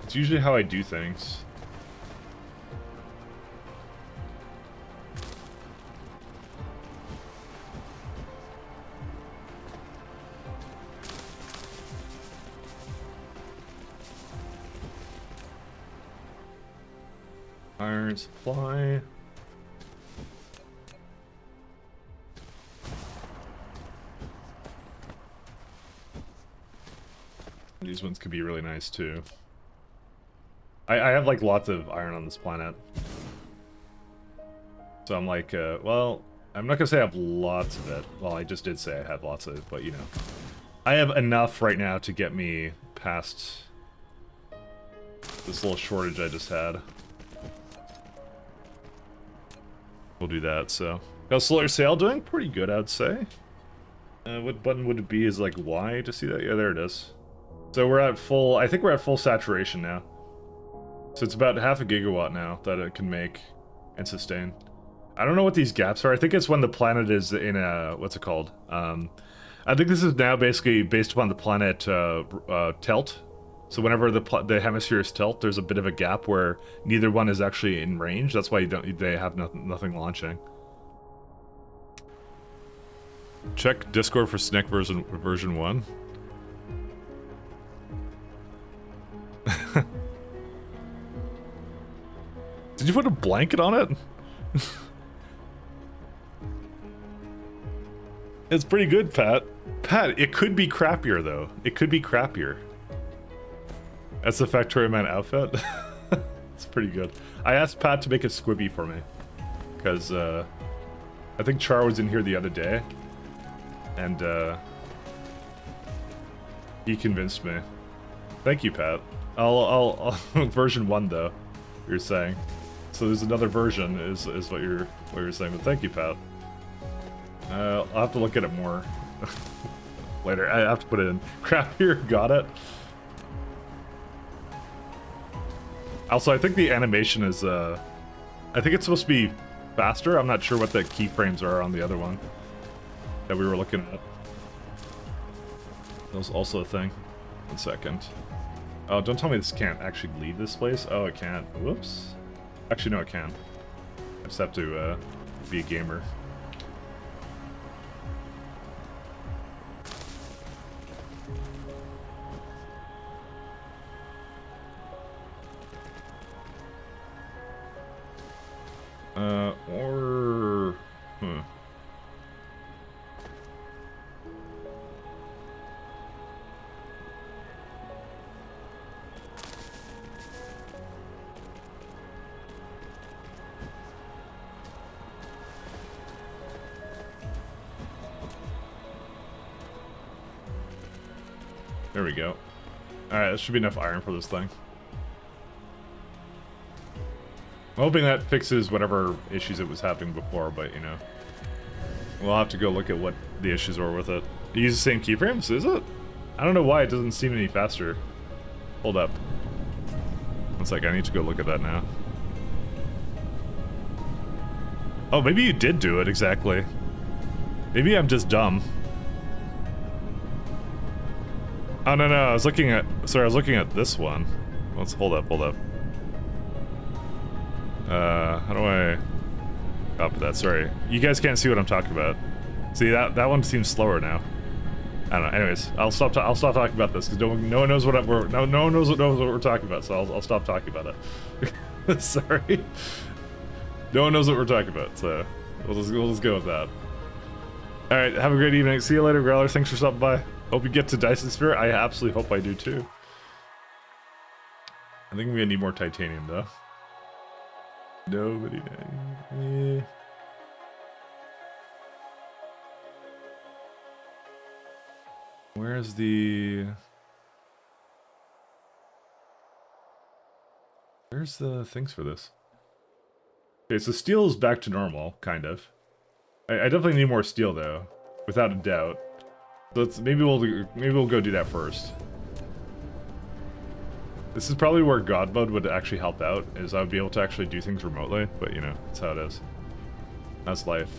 S1: It's usually how I do things. Iron supply. These ones could be really nice too. I have like lots of iron on this planet. So I'm like, well, I'm not gonna say I have lots of it. Well, I just did say I have lots of it, but you know. I have enough right now to get me past this little shortage I just had. We'll do that, so. How's Solar Sail doing? Pretty good, I'd say. What button would it be? Is like Y to see that? Yeah, there it is. So we're at full, I think we're at full saturation now. So it's about half a gigawatt now that it can make and sustain. I don't know what these gaps are. I think it's when the planet is in a, what's it called? I think this is now basically based upon the planet tilt. So whenever the hemispheres tilt, there's a bit of a gap where neither one is actually in range. That's why they have nothing launching. Check Discord for Snake version 1. Did you put a blanket on it? It's pretty good, Pat. Pat, it could be crappier though. It could be crappier. That's the Factorio Man outfit. It's pretty good. I asked Pat to make a squibby for me. Because, I think Char was in here the other day. And, he convinced me. Thank you, Pat. I'll version 1, though.
S4: you're saying. So there's another version, is what you're saying. But thank you, Pat. I'll have to look at it more later. I have to put it in. Crap here, got it. Also, I think the animation is, I think it's supposed to be faster. I'm not sure what the keyframes are on the other one that we were looking at. That was also a thing. 1 second. Oh, don't tell me this can't actually leave this place. Oh, it can't. Whoops. Actually, no, it can. I just have to be a gamer. There we go. Alright, that should be enough iron for this thing. I'm hoping that fixes whatever issues it was having before, but you know. We'll have to go look at what the issues were with it. You use the same keyframes, is it? I don't know why it doesn't seem any faster. Hold up. 1 sec, I need to go look at that now. Oh, maybe you did do it, exactly. Maybe I'm just dumb. Oh, no, I was looking at... Sorry, I was looking at this one. Let's... Hold up. How do I... Copy that, sorry. You guys can't see what I'm talking about. See, that one seems slower now. I don't know. Anyways, I'll stop talking about this, because no one knows what no one knows what we're talking about, so I'll stop talking about it. Sorry. No one knows what we're talking about, so we'll just go with that. Alright, have a great evening. See you later, Growler. Thanks for stopping by. Hope you get to Dyson Sphere. I absolutely hope I do too. I think we're gonna need more titanium though. Nobody knows. Where's the things for this? Okay, so steel is back to normal, kind of. I definitely need more steel though, without a doubt. So maybe we'll go do that first. This is probably where God mode would actually help out, is I would be able to actually do things remotely, but you know, that's how it is. That's life.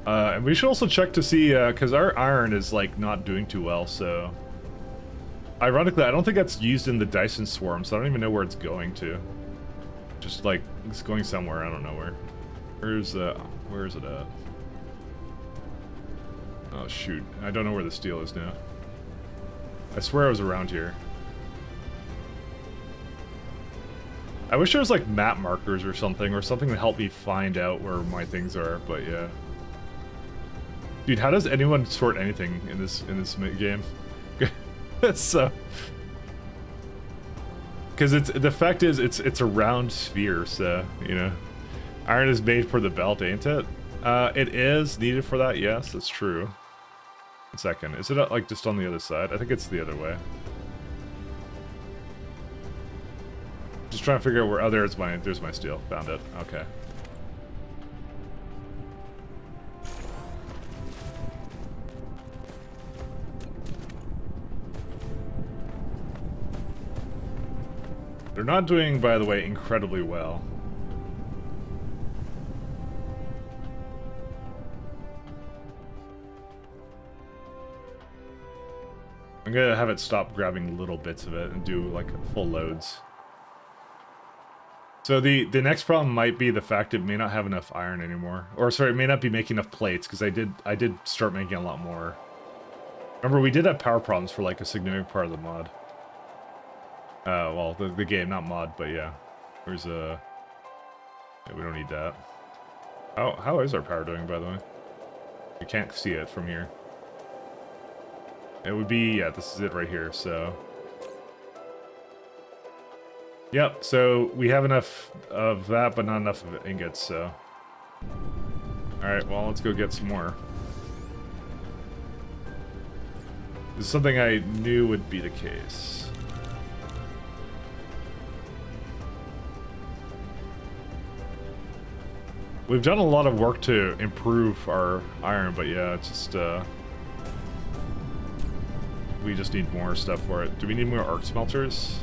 S4: And we should also check to see, because our iron is like not doing too well, so... Ironically, I don't think that's used in the Dyson swarm, so I don't even know where it's going to. Just like, it's going somewhere, I don't know where. Where is it at? Oh shoot, I don't know where the steel is now. I swear I was around here. I wish there was like map markers or something to help me find out where my things are, but yeah. Dude, how does anyone sort anything in this game? So... Because the fact is, it's a round sphere, so, you know. Iron is made for the belt, ain't it? It is needed for that, yes, that's true. 1 second, is it like just on the other side? I think it's the other way. Just trying to figure out where, oh, there's my steel, found it, okay. They're not doing, by the way, incredibly well. I'm gonna have it stop grabbing little bits of it and do like full loads. So the next problem might be the fact it may not have enough iron anymore. Or sorry, it may not be making enough plates, because I did start making a lot more. Remember, we did have power problems for like a significant part of the mod. Well, the game, not mod, but yeah. There's a... Yeah, we don't need that. How is our power doing, by the way? You can't see it from here. It would be, yeah, this is it right here, so... Yep, so we have enough of that, but not enough of ingots, so... Alright, well, let's go get some more. This is something I knew would be the case. We've done a lot of work to improve our iron, but yeah, it's just, we just need more stuff for it. Do we need more arc smelters?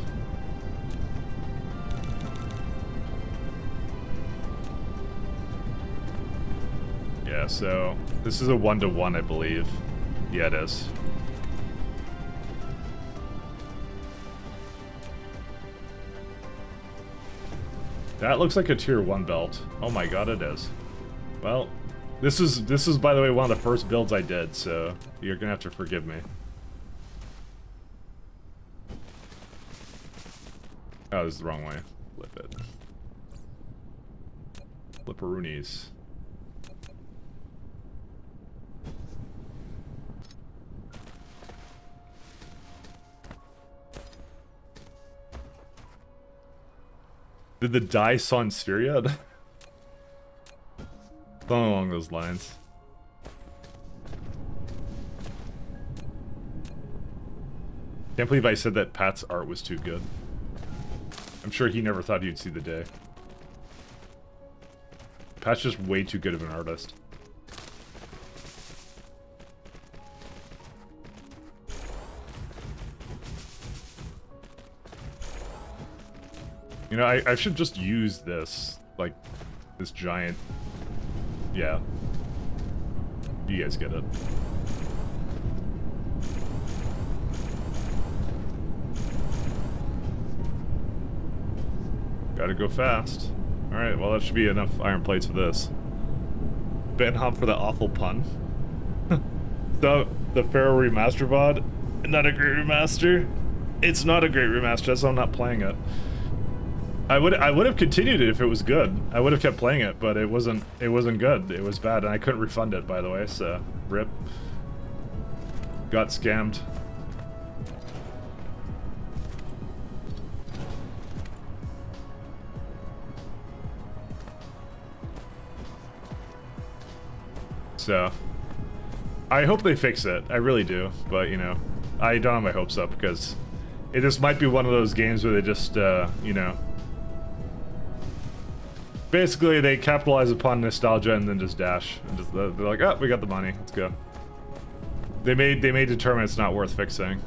S4: Yeah, so this is a 1-to-1, I believe. Yeah, it is. That looks like a tier 1 belt. Oh my god, it is. Well, this is by the way one of the first builds I did, so you're gonna have to forgive me. Oh, this is the wrong way. Flip it. Flipperoonies. Did the Dyson sphere yet? Something along those lines. Can't believe I said that Pat's art was too good. I'm sure he never thought he'd see the day. Pat's just way too good of an artist. You know, I should just use this, like, this giant... Yeah. You guys get it. Gotta go fast. Alright, well that should be enough iron plates for this. Ben Hum for the awful pun. So, the Pharaoh remaster VOD, not a great remaster? It's not a great remaster, that's why I'm not playing it. I would have continued it if it was good. I would have kept playing it, but it wasn't good. It was bad, and I couldn't refund it, by the way, so rip. Got scammed. So I hope they fix it. I really do, but you know, I don't have my hopes up because it just might be one of those games where they just you know, basically, they capitalize upon nostalgia and then just dash. And just, they're like, oh, we got the money. Let's go. They may determine it's not worth fixing.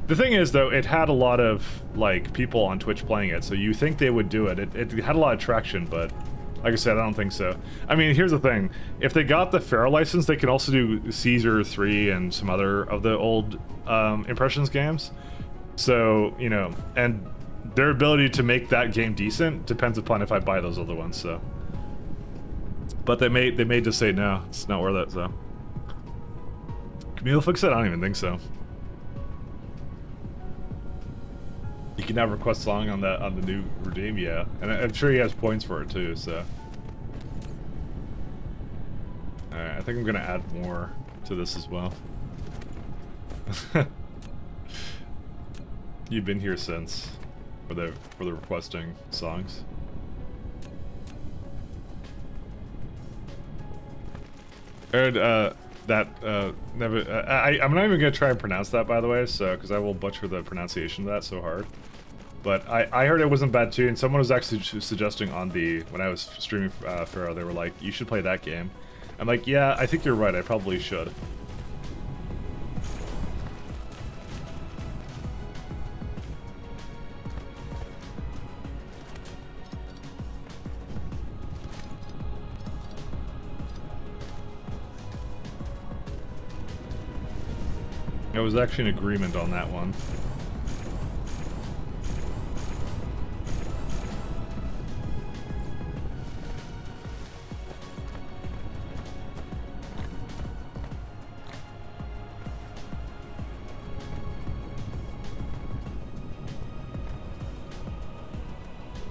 S4: The thing is, though, it had a lot of, like, people on Twitch playing it, so you think they would do it. It had a lot of traction, but like I said, I don't think so. I mean, here's the thing. If they got the Pharaoh license, they can also do Caesar 3 and some other of the old Impressions games. So, you know, and their ability to make that game decent depends upon if I buy those other ones, so. But they may just say, no, it's not worth it, so. Camille fix it? I don't even think so. You can now request song on the new redeem, yeah. And I'm sure he has points for it too, so. Alright, I think I'm gonna add more to this as well. You've been here since for the requesting songs. Heard never. I'm not even gonna try and pronounce that, by the way, so because I will butcher the pronunciation of that so hard. But I heard it wasn't bad too, and someone was actually suggesting on when I was streaming Pharaoh, they were like, you should play that game. I'm like, yeah, I think you're right, I probably should. There was actually an agreement on that one.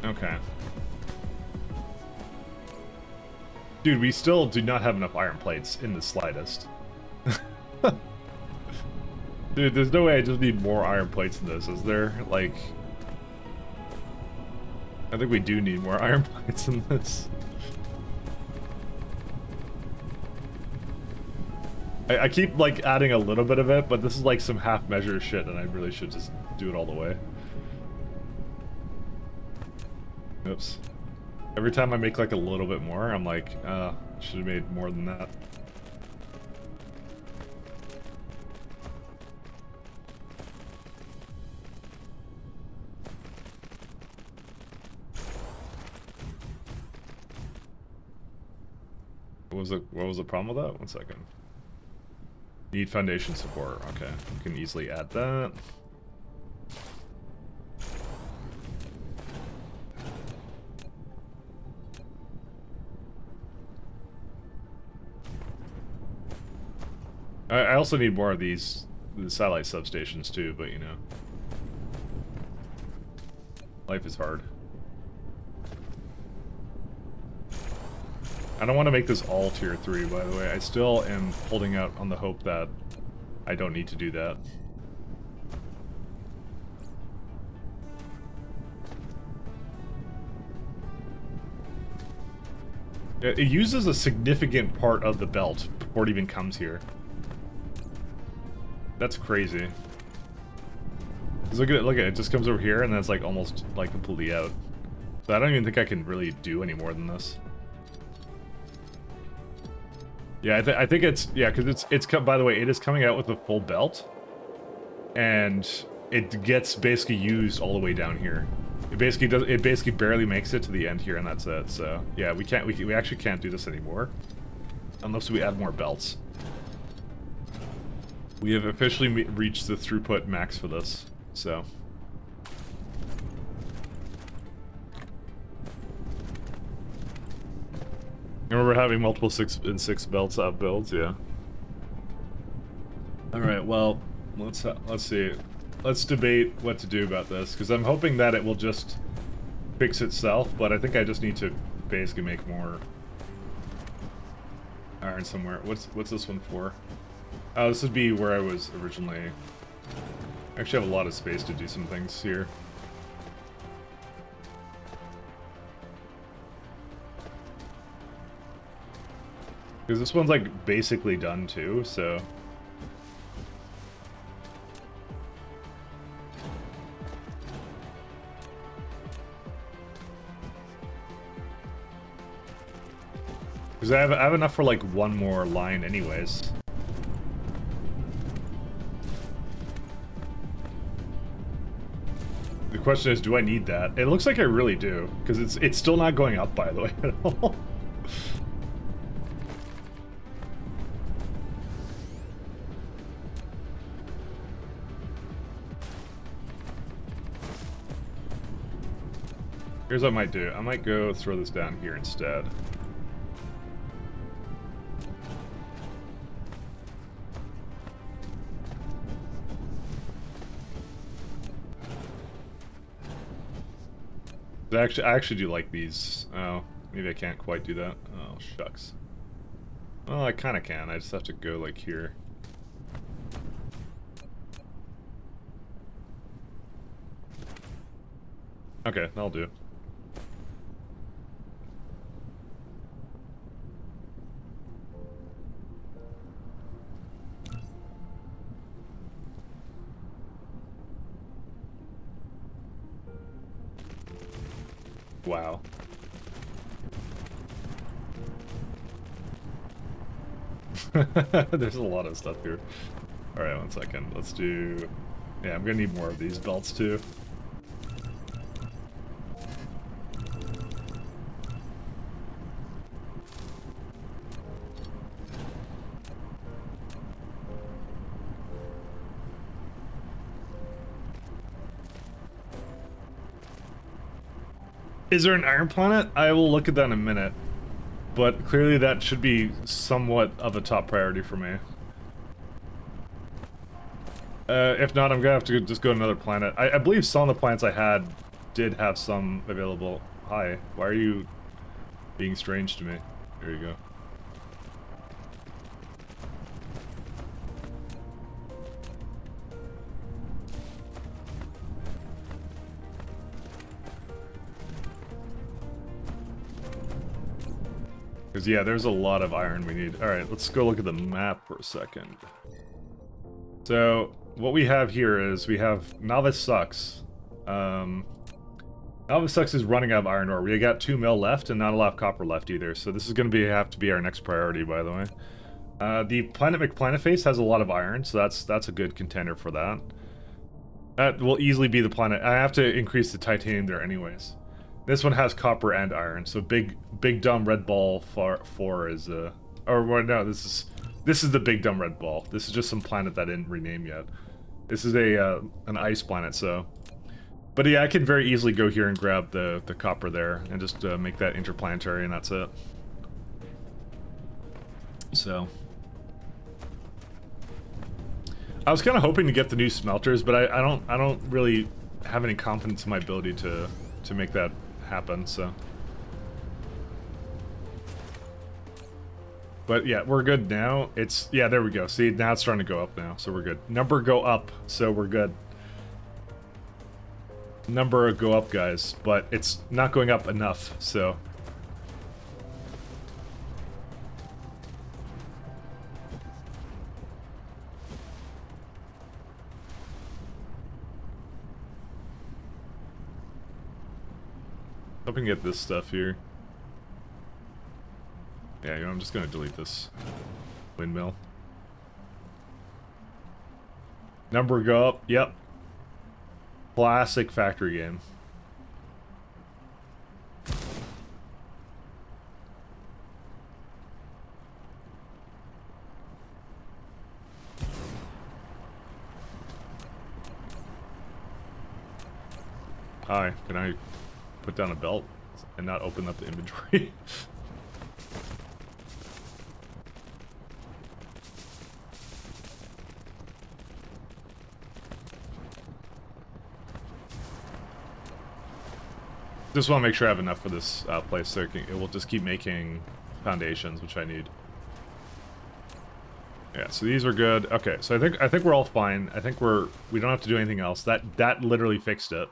S4: Okay. Dude, we still do not have enough iron plates in the slightest. Dude, there's no way I just need more iron plates in this, is there? Like... I think we do need more iron plates in this. I keep, like, adding a little bit of it, but this is like some half-measure shit, and I really should just do it all the way. Oops. Every time I make like a little bit more, I'm like, should have made more than that. What was the problem with that? 1 second. Need foundation support. Okay, we can easily add that. I also need more of the satellite substations too, but you know, life is hard. I don't want to make this all tier 3, by the way. I still am holding out on the hope that I don't need to do that. It uses a significant part of the belt before it even comes here. That's crazy. Look at it, look at it. It just comes over here and then it's like almost like completely out. So I don't even think I can really do any more than this. Yeah, I think it's, yeah, because it's by the way, it is coming out with a full belt, and it gets basically used all the way down here. It basically barely makes it to the end here, and that's it. So yeah, we actually can't do this anymore unless we add more belts. We have officially reached the throughput max for this. So. I remember having multiple 6 and 6 belts out builds, yeah. All right, well, let's see. Let's debate what to do about this, because I'm hoping that it will just fix itself, but I think I just need to basically make more iron somewhere. What's this one for? Oh, this would be where I was originally. I actually have a lot of space to do some things here. Because this one's like basically done too, so. Because I have enough for like one more line anyways. The question is, do I need that? It looks like I really do, because it's still not going up, by the way, at all. Here's what I might do. I might go throw this down here instead. I actually do like these. Oh, maybe I can't quite do that. Oh, shucks. Well, I kind of can. I just have to go like here. Okay, that'll do. Wow. There's a lot of stuff here. Alright, 1 second. Let's do... Yeah, I'm gonna need more of these belts too. Is there an iron planet? I will look at that in a minute. But clearly that should be somewhat of a top priority for me. If not, I'm gonna have to just go to another planet. I believe some of the planets I had did have some available. Hi, why are you being strange to me? There you go. Because, yeah, there's a lot of iron we need. Alright, let's go look at the map for a second. So, what we have here is we have Novice sucks. Novice All that sucks is running out of iron ore. We got 2 mil left and not a lot of copper left either. So this is going to have to be our next priority, by the way. The planet McPlanetface has a lot of iron, so that's a good contender for that. That will easily be the planet. I have to increase the titanium there anyways. This one has copper and iron, so big dumb red ball 4 is or no, this is the big dumb red ball. This is just some planet that I didn't rename yet. This is an ice planet, so. But yeah, I can very easily go here and grab the copper there and just make that interplanetary, and that's it. So. I was kind of hoping to get the new smelters, but I don't really have any confidence in my ability to make that happen, so. But yeah, we're good now. Yeah, there we go. See, now it's starting to go up now, so we're good. Number go up, so we're good. Number go up, guys, but it's not going up enough, so. Hoping to get this stuff here. Yeah, you know, I'm just gonna delete this windmill. Number go up, yep. Classic factory game. Hi, can I put down a belt and not open up the inventory? Just want to make sure I have enough for this place, so it will just keep making foundations, which I need. Yeah, so these are good. Okay, so I think we're all fine. I think we don't have to do anything else. That literally fixed it.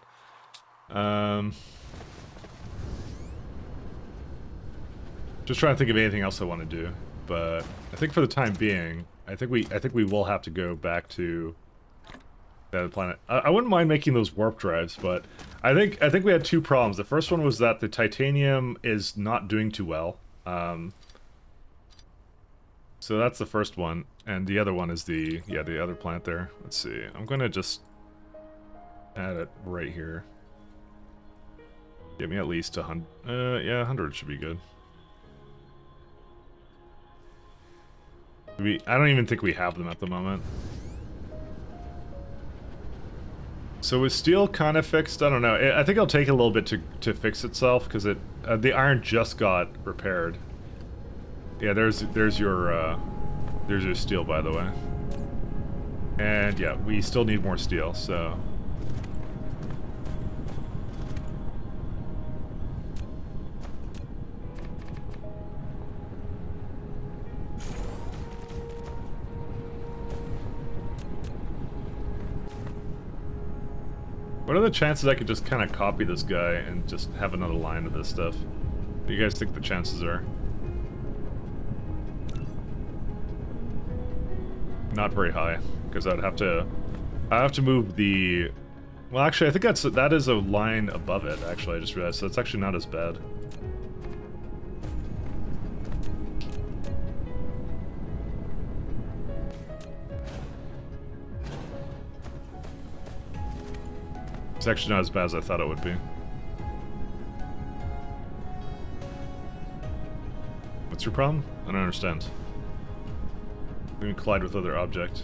S4: Just trying to think of anything else I want to do, but I think for the time being, I think we will have to go back to the other planet. I wouldn't mind making those warp drives, but I think we had 2 problems. The first one was that the titanium is not doing too well. So that's the first one, and the other one is the other planet there. Let's see. I'm gonna just add it right here. Give me at least 100. Yeah, 100 should be good. I don't even think we have them at the moment. So is steel kind of fixed? I don't know. I think it'll take a little bit to fix itself because the iron just got repaired. Yeah, there's your steel, by the way. And yeah, we still need more steel, so. What are the chances I could just kind of copy this guy and just have another line of this stuff? What do you guys think the chances are? Not very high, because I have to move the. Well, actually, I think that is a line above it. Actually, I just realized, so it's actually not as bad. It's actually not as bad as I thought it would be. What's your problem? I don't understand. We can collide with other object.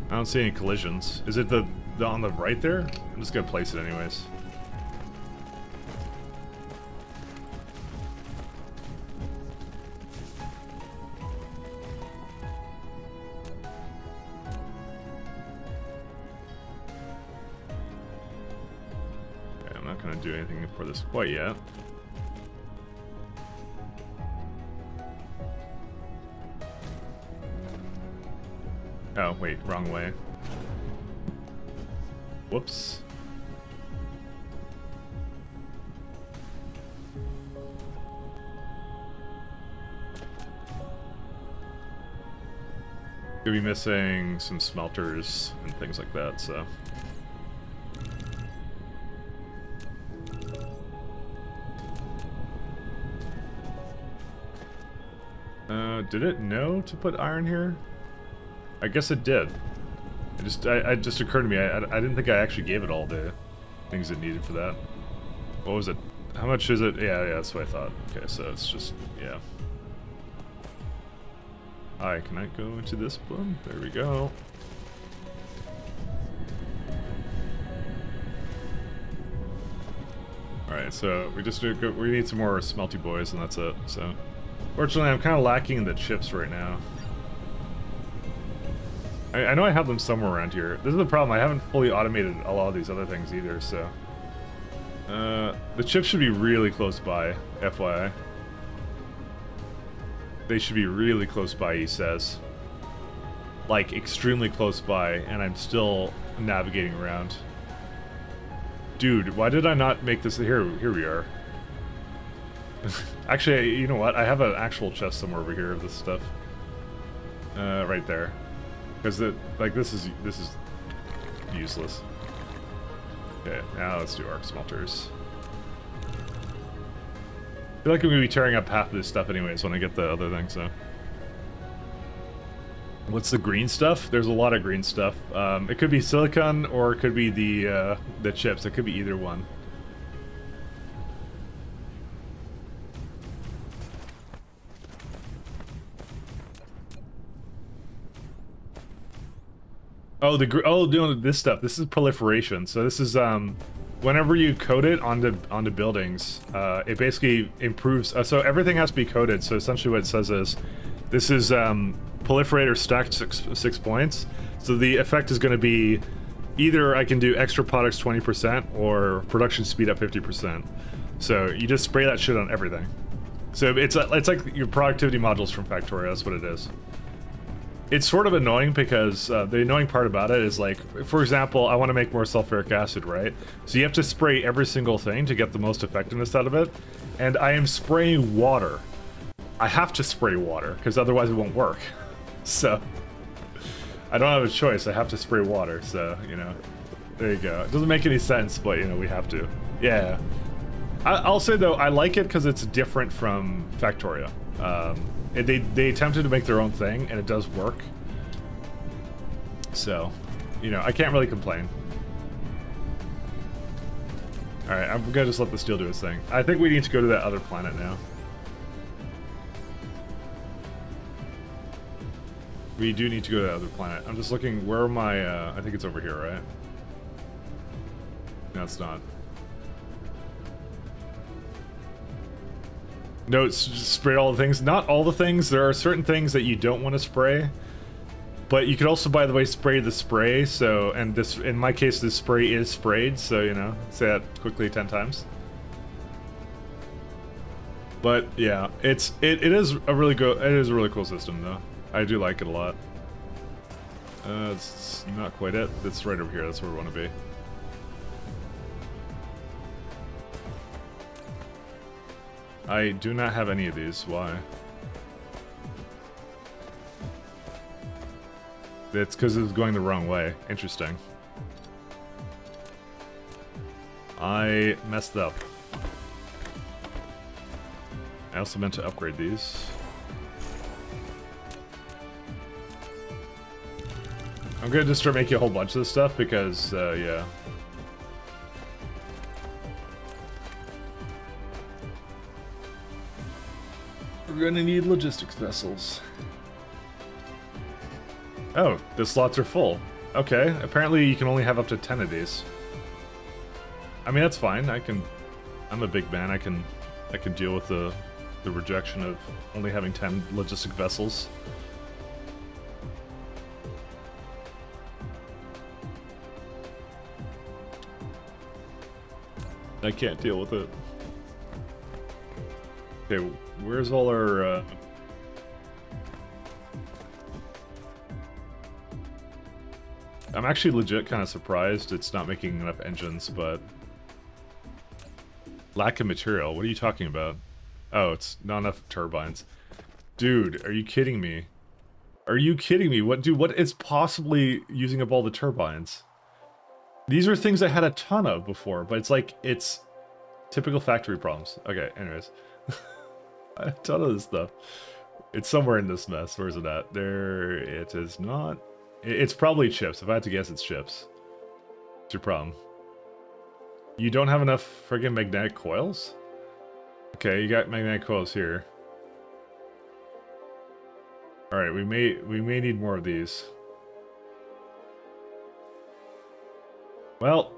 S4: I don't see any collisions. Is it the on the right there? I'm just gonna place it anyways. Okay, I'm not gonna do anything for this quite yet. Oh, wait, wrong way. Whoops. Could be missing some smelters and things like that, so. Did it know to put iron here? I guess it did. It just occurred to me, I didn't think I actually gave it all the things it needed for that. What was it? How much is it? Yeah, that's what I thought. Okay, so it's just, yeah. Alright, can I go into this one? There we go. Alright, so we need some more smelty boys and that's it, so. Fortunately, I'm kind of lacking in the chips right now. I know I have them somewhere around here. This is the problem, I haven't fully automated a lot of these other things either, so. The chips should be really close by, FYI. They should be really close by, he says. Like, extremely close by, and I'm still navigating around. Dude, why did I not make this? Here we are. Actually, you know what? I have an actual chest somewhere over here of this stuff. Right there. Because this is useless. Okay, now let's do arc smelters. I feel like I'm gonna be tearing up half of this stuff anyways when I get the other thing, so. What's the green stuff? There's a lot of green stuff. It could be silicon or it could be the chips. It could be either one. Oh, doing this stuff. This is proliferation. So this is whenever you code it onto buildings, it basically improves. So everything has to be coded. So essentially, what it says is, this is proliferator stacked 6 points. So the effect is going to be either I can do extra products 20% or production speed up 50%. So you just spray that shit on everything. So it's like your productivity modules from Factorio. That's what it is. It's sort of annoying because the annoying part about it is, like, for example, I want to make more sulfuric acid, right? So you have to spray every single thing to get the most effectiveness out of it. And I am spraying water. I have to spray water because otherwise it won't work. So I don't have a choice. I have to spray water. So, you know, there you go. It doesn't make any sense, but, you know, we have to. Yeah. I'll say, though, I like it because it's different from Factorio. They attempted to make their own thing, and it does work. So, you know, I can't really complain. Alright, I'm gonna just let the steel do its thing. I think we need to go to that other planet now. We do need to go to that other planet. I'm just looking, where am I? I think it's over here, right? No, it's not. No, it's just spray all the things. Not all the things. There are certain things that you don't want to spray. But you could also, by the way, spray the spray. So, and this, in my case, this spray is sprayed. So, you know, say that quickly 10 times. But yeah, it is a really cool system though. I do like it a lot. It's not quite it. It's right over here. That's where we want to be. I do not have any of these. Why? It's because it was going the wrong way. Interesting. I messed up. I also meant to upgrade these. I'm gonna just start making a whole bunch of this stuff because, yeah. We're gonna need logistics vessels. Oh, the slots are full. Okay, apparently you can only have up to 10 of these. I mean, that's fine. I'm a big man. I can deal with the rejection of only having 10 logistic vessels. I can't deal with it. Okay, where's all our, I'm actually legit kind of surprised it's not making enough engines, but... Lack of material, what are you talking about? Oh, it's not enough turbines. Dude, are you kidding me? Are you kidding me? What is possibly using up all the turbines? These are things I had a ton of before, but it's typical factory problems. Okay, anyways. I have a ton of this stuff. It's somewhere in this mess. Where is it at? There, it is not. It's probably chips. If I had to guess, it's chips. What's your problem? You don't have enough friggin' magnetic coils? Okay, you got magnetic coils here. Alright, we may need more of these. Well,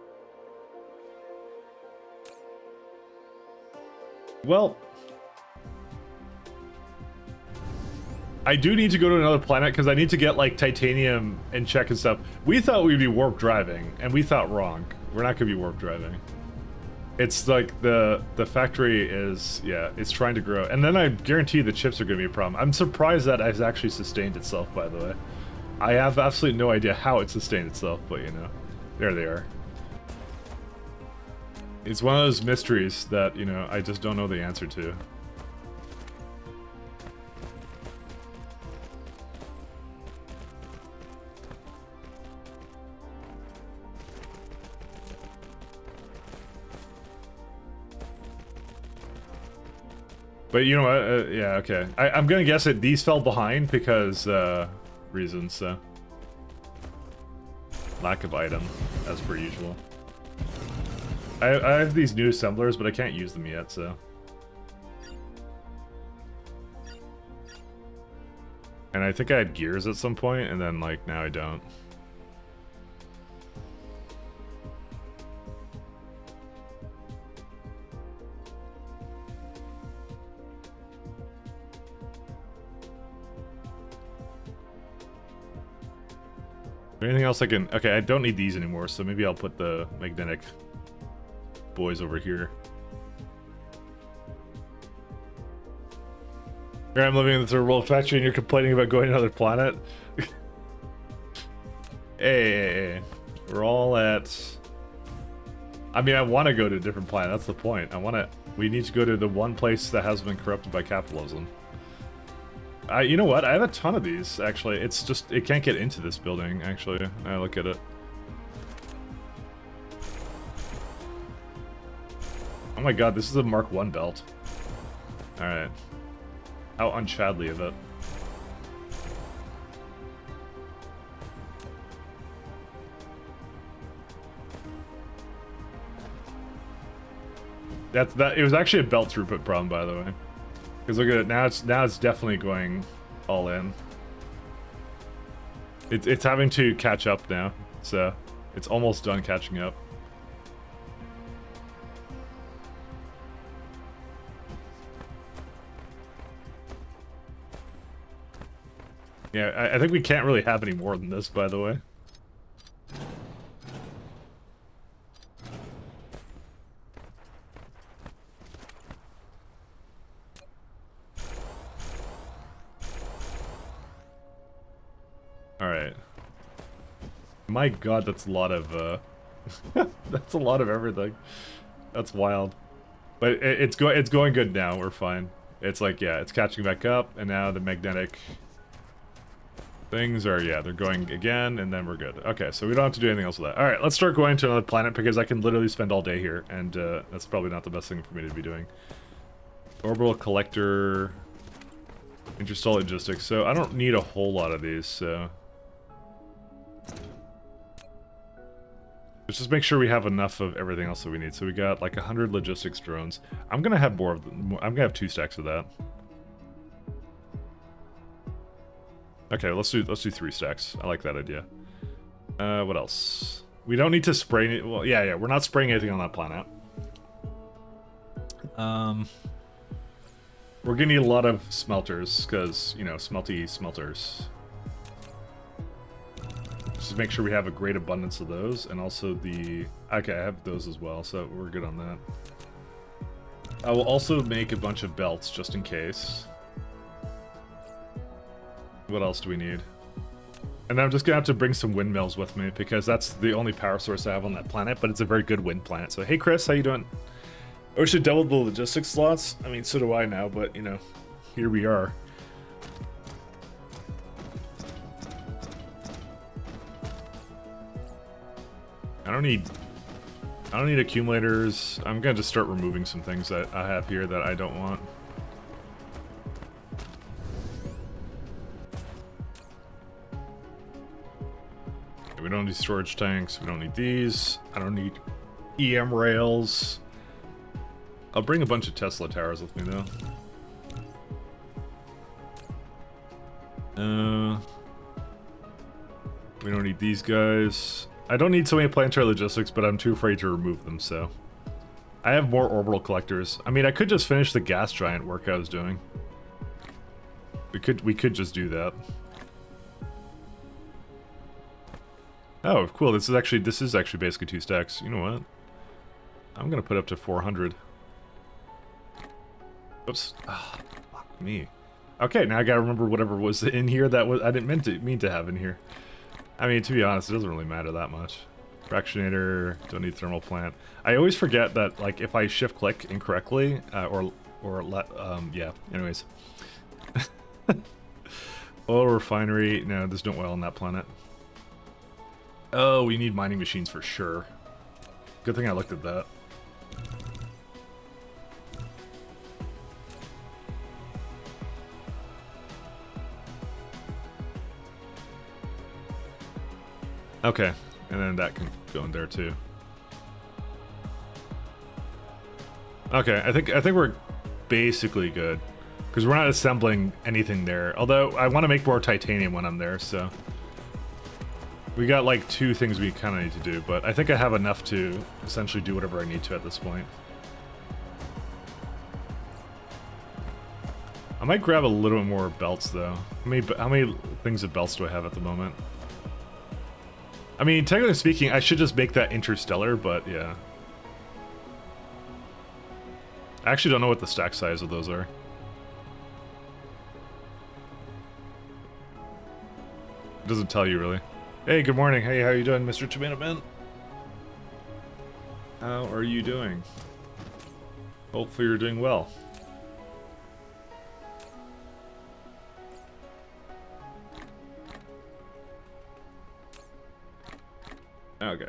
S4: I do need to go to another planet because I need to get like titanium and check and stuff. We thought we'd be warp driving, and we thought wrong. We're not gonna be warp driving. It's like the factory is, yeah, it's trying to grow. And then I guarantee the chips are gonna be a problem. I'm surprised that it's actually sustained itself, by the way. I have absolutely no idea how it sustained itself, but you know, there they are. It's one of those mysteries that, you know, I just don't know the answer to. But you know what? Yeah, okay. I'm gonna guess that these fell behind because reasons. So lack of item, as per usual. I have these new assemblers, but I can't use them yet. So, and I think I had gears at some point, and then like now I don't. Anything else I can... Okay, I don't need these anymore, so maybe I'll put the magnetic boys over here. Here I'm living in the third world factory and you're complaining about going to another planet? Hey, we're all at... I mean, I want to go to a different planet, that's the point. We need to go to the one place that hasn't been corrupted by capitalism. You know what? I have a ton of these, actually. It's just, it can't get into this building, actually. I look at it. Oh my god, this is a Mark 1 belt. Alright. How unchadly of it. It was actually a belt throughput problem, by the way. Because look at it, now it's definitely going all in. It's having to catch up now, so it's almost done catching up. Yeah, I think we can't really have any more than this, by the way. Alright. My god, that's a lot of, that's a lot of everything. That's wild. But it's going good now, we're fine. It's like, yeah, it's catching back up, and now the magnetic things are, yeah, they're going again, and then we're good. Okay, so we don't have to do anything else with that. Alright, let's start going to another planet, because I can literally spend all day here, and that's probably not the best thing for me to be doing. Orbital collector... Interstellar logistics, so I don't need a whole lot of these, so... Let's just make sure we have enough of everything else that we need. So we got like 100 logistics drones. I'm gonna have more of them. I'm gonna have 2 stacks of that. Okay, let's do 3 stacks. I like that idea. What else? We don't need to spray any... Well, yeah, we're not spraying anything on that planet. We're gonna need a lot of smelters, because, you know, smelters. Just make sure we have a great abundance of those, and also the... Okay, I have those as well, so we're good on that. I will also make a bunch of belts, just in case. What else do we need? And I'm just gonna have to bring some windmills with me, because that's the only power source I have on that planet, but it's a very good wind planet. So, hey Chris, how you doing? I wish I doubled the logistics slots. I mean, so do I now, but, you know, here we are. I don't need accumulators. I'm gonna just start removing some things that I have here that I don't want. don't need storage tanks. We don't need these. I don't need EM rails. I'll bring a bunch of Tesla towers with me, though. We don't need these guys. I don't need so many planetary logistics, but I'm too afraid to remove them, so... I have more orbital collectors. I mean, I could just finish the gas giant work I was doing. We could just do that. Oh, cool. This is actually basically 2 stacks. You know what? I'm gonna put up to 400. Oops. Ah, fuck me. Okay, now I gotta remember whatever was in here that was I didn't mean to have in here. I mean, to be honest, it doesn't really matter that much. Fractionator, don't need thermal plant. I always forget that, like, if I shift click incorrectly, yeah. Anyways. Oil refinery. No, there's no oil on that planet. Oh, we need mining machines for sure. Good thing I looked at that. Okay, and then that can go in there too. Okay, I think we're basically good. Because we're not assembling anything there. Although, I want to make more titanium when I'm there, so... We got, like, 2 things we kind of need to do, but I think I have enough to essentially do whatever I need to at this point. I might grab a little bit more belts, though. How many things of belts do I have at the moment? I mean, technically speaking, I should just make that interstellar, but yeah. I actually don't know what the stack size of those are. It doesn't tell you, really. Hey, good morning. Hey, how you doing, Mr. Tomato Man? How are you doing? Hopefully you're doing well. Okay.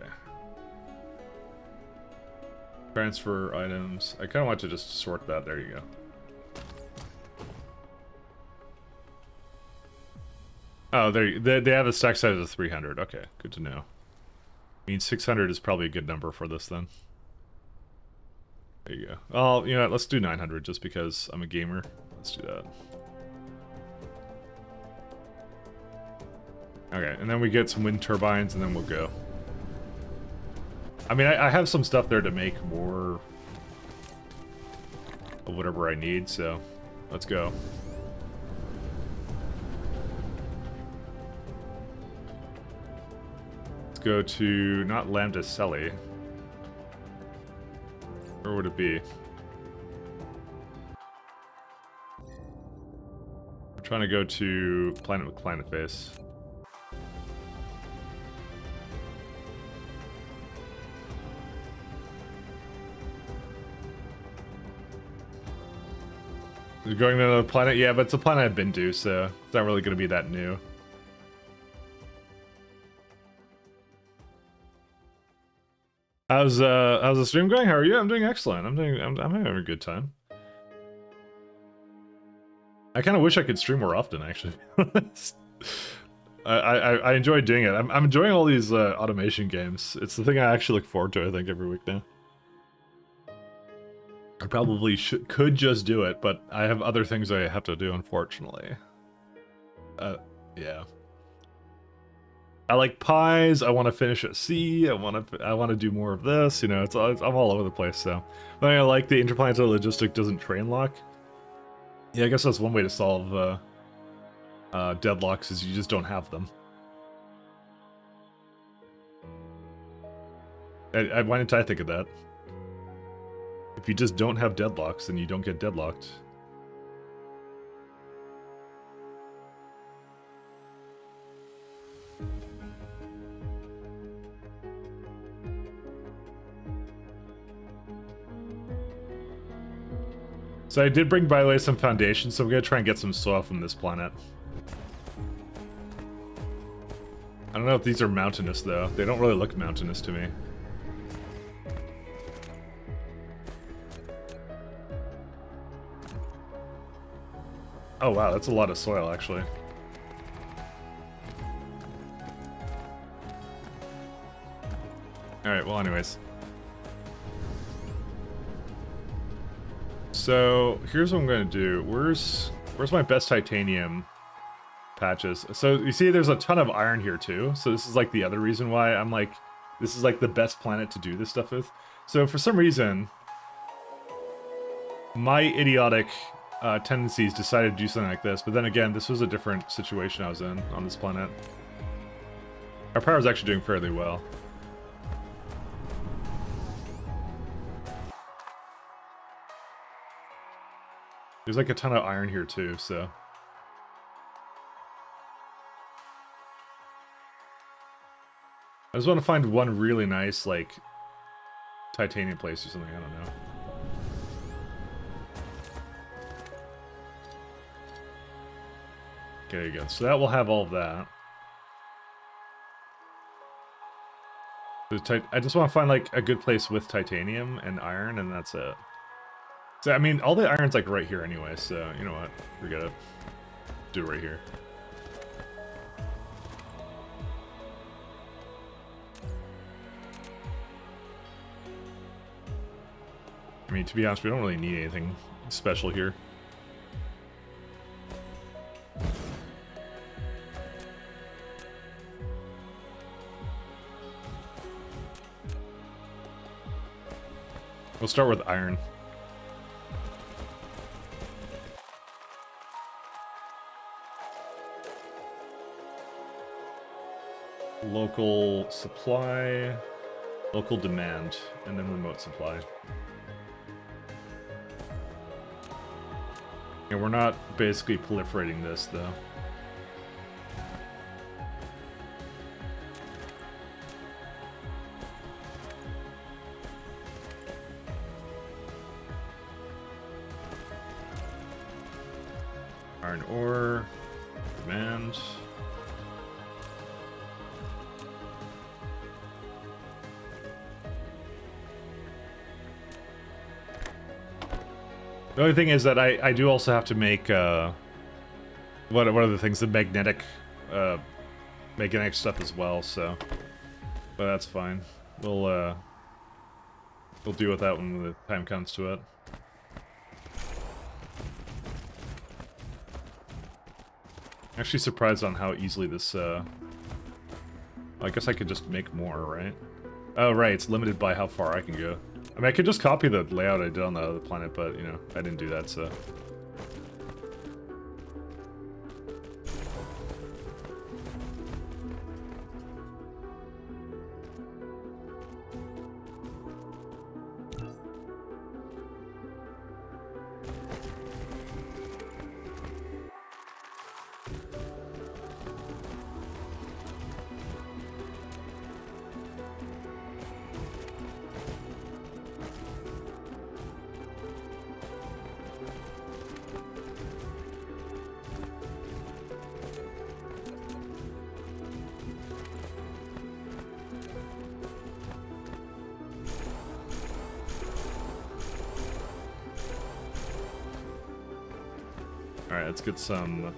S4: Transfer items. I kind of want to just sort that. There you go. Oh, they have a stack size of 300. Okay, good to know. I mean, 600 is probably a good number for this then. There you go. Well, you know what, let's do 900 just because I'm a gamer. Let's do that. Okay, and then we get some wind turbines and then we'll go. I mean, I have some stuff there to make more of whatever I need, so let's go. Go to not Lambda Celi. Where would it be? I'm trying to go to planet with planet face. You're going to another planet? Yeah, but it's a planet I've been to, so it's not really going to be that new. How's the stream going? How are you? I'm doing excellent. I'm having a good time. I kind of wish I could stream more often, actually. I enjoy doing it. I'm enjoying all these automation games. It's the thing I actually look forward to, I think, every week now. I probably could just do it, but I have other things I have to do, unfortunately. Yeah. I like pies. I want to finish at sea. I want to do more of this. You know, I'm all over the place. So, but I like the interplanetary logistic doesn't train lock. Yeah, I guess that's one way to solve deadlocks is you just don't have them. Why didn't I think of that? If you just don't have deadlocks, then you don't get deadlocked. So I did bring, by the way, some foundations, so we're gonna try and get some soil from this planet. I don't know if these are mountainous, though. They don't really look mountainous to me. Oh wow, that's a lot of soil, actually. Alright, well anyways. So, here's what I'm gonna do. Where's my best titanium patches? So, you see there's a ton of iron here too. So this is like the other reason why I'm like, this is like the best planet to do this stuff with. So for some reason, my idiotic tendencies decided to do something like this. But then again, this was a different situation I was in on this planet. Our power is actually doing fairly well. There's like a ton of iron here too, so. I just want to find one really nice, like, titanium place or something, I don't know. Okay, there you go. So that will have all of that. I just want to find, like, a good place with titanium and iron, and that's it. So, I mean, all the iron's, like, right here anyway, so, you know what? Forget it. Do it right here. I mean, to be honest, we don't really need anything special here. We'll start with iron. Local supply, local demand, and then remote supply. And we're not basically proliferating this, though. Iron ore, demand. The only thing is that I do also have to make, what are the things? The magnetic stuff as well, so. But that's fine. We'll deal with that when the time comes to it. Actually surprised on how easily this, I guess I could just make more, right? Oh, right, it's limited by how far I can go. I mean, I could just copy the layout I did on the other planet, but, you know, I didn't do that, so... Alright, let's get some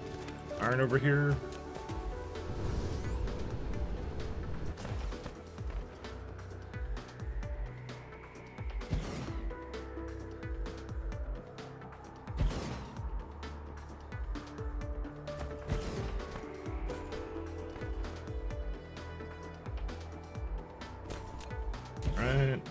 S4: iron over here. Alright.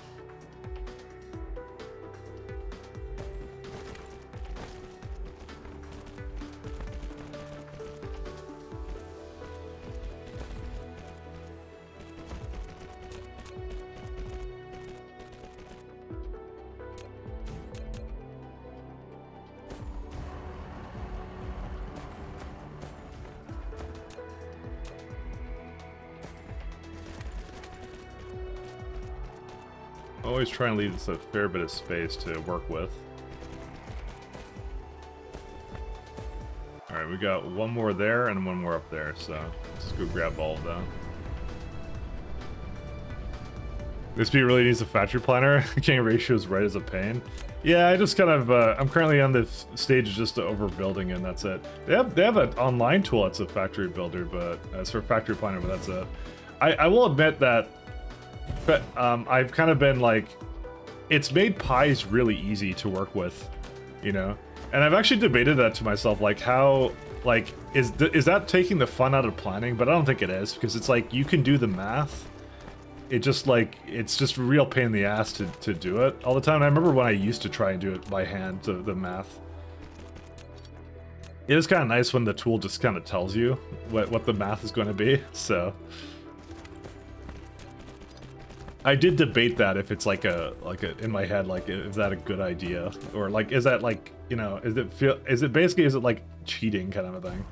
S4: Always try and leave us a fair bit of space to work with. Alright, we got one more there and one more up there, so let's go grab all of that. This bee really needs a factory planner. King ratio is right as a pain. Yeah, I just kind of, I'm currently on the stage of just overbuilding, and that's it. They have an online tool that's a factory builder, but it's for factory planner, but that's it. I will admit that But I've kind of been like, it's made pies really easy to work with, you know? And I've actually debated that to myself, like how, like, is that taking the fun out of planning? But I don't think it is, because it's like, you can do the math. It just like, it's just a real pain in the ass to do it all the time. And I remember when I used to try and do it by hand, the math. It is kind of nice when the tool just kind of tells you what the math is going to be, so... I did debate that if it's like a in my head, like, is that a good idea? Or like, is that like, you know, is it like cheating kind of a thing?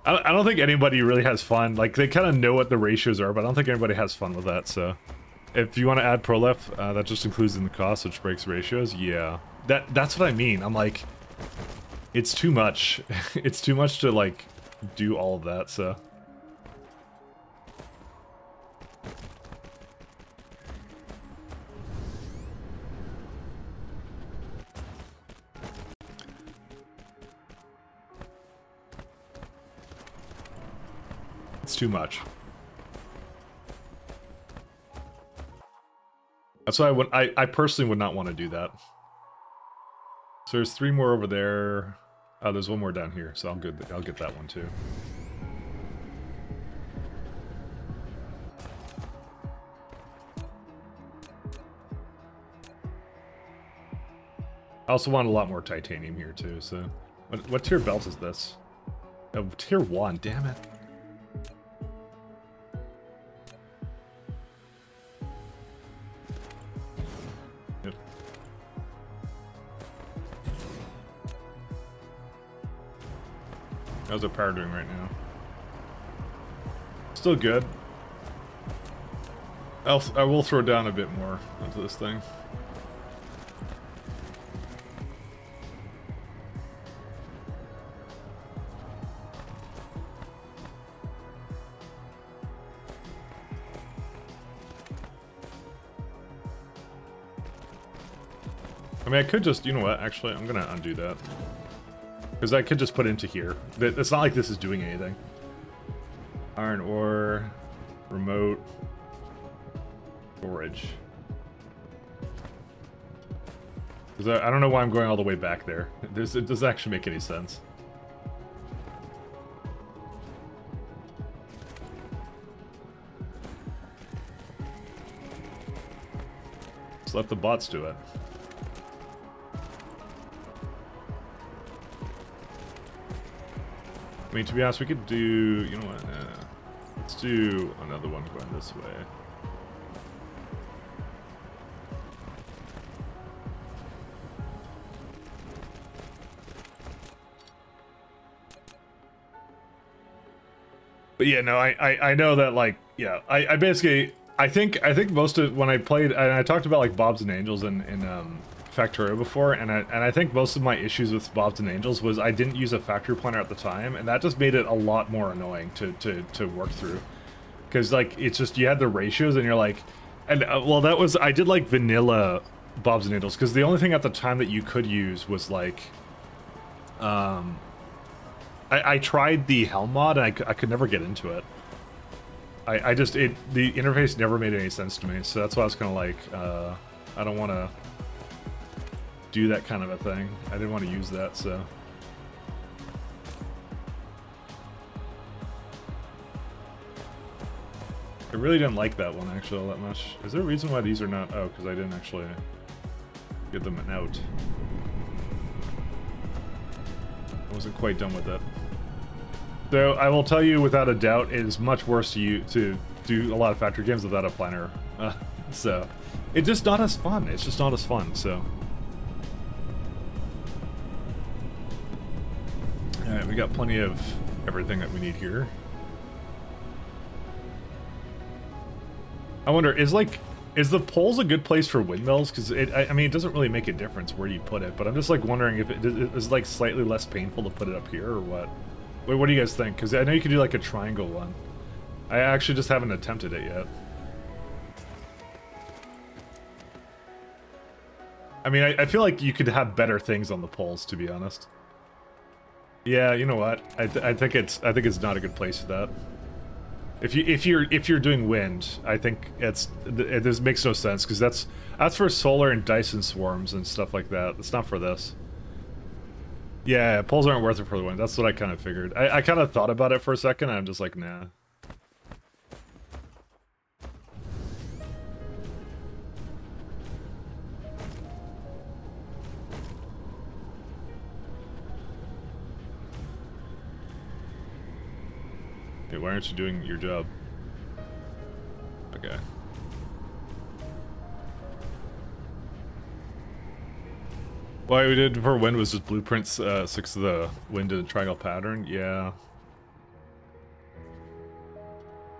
S4: I don't think anybody really has fun. Like, they kind of know what the ratios are, but I don't think anybody has fun with that, so. If you want to add prolif, that just includes in the cost, which breaks ratios, yeah. That's what I mean. I'm like, it's too much. It's too much to like do all of that, so. It's too much. That's why I personally would not want to do that. So there's 3 more over there. Oh, there's 1 more down here, so I'll get that one too. I also want a lot more titanium here too, so... What tier belt is this? Oh, tier 1, damn it. Yep. How's the power doing right now? Still good. I will throw down a bit more onto this thing. I mean, I could just, you know what, actually, I'm gonna undo that. Because I could just put it into here. It's not like this is doing anything. Iron ore, remote, storage. Because I don't know why I'm going all the way back there. It doesn't actually make any sense. Just let the bots do it. I mean, to be honest, we could do, you know what, let's do another one going this way. But yeah, no, I know that, like, yeah, I basically, I think most of, when I played, and I talked about, like, Bobs and Angels in Factorio before, and I think most of my issues with Bobs and Angels was I didn't use a factory planner at the time, and that just made it a lot more annoying to work through. Because, like, it's just, you had the ratios, and you're like, and, well, that was, I did, like, vanilla Bobs and Angels, because the only thing at the time that you could use was, like, I tried the Helm mod, and I could never get into it. The interface never made any sense to me, so that's why I was kind of like, I don't want to do that kind of a thing. I didn't want to use that, so. I really didn't like that one, actually, all that much. Is there a reason why these are not? Oh, because I didn't actually get them out. I wasn't quite done with it. So I will tell you, without a doubt, it is much worse to do a lot of factory games without a planner. So it's just not as fun. It's just not as fun. So. All right, we got plenty of everything that we need here. I wonder, is the poles a good place for windmills? Because I mean, it doesn't really make a difference where you put it, but I'm just like wondering if it is like slightly less painful to put it up here or what. Wait, what do you guys think? Because I know you could do like a triangle one. I actually just haven't attempted it yet. I mean, I feel like you could have better things on the poles, to be honest. Yeah, you know what? I think it's not a good place for that. If you're doing wind, I think this makes no sense because that's for solar and Dyson swarms and stuff like that. It's not for this. Yeah, poles aren't worth it for the wind. That's what I kind of figured. I kind of thought about it for a second, and I'm just like, nah. Hey, why aren't you doing your job? Okay. What we did for wind was just blueprints 6 of the wind in a triangle pattern. Yeah.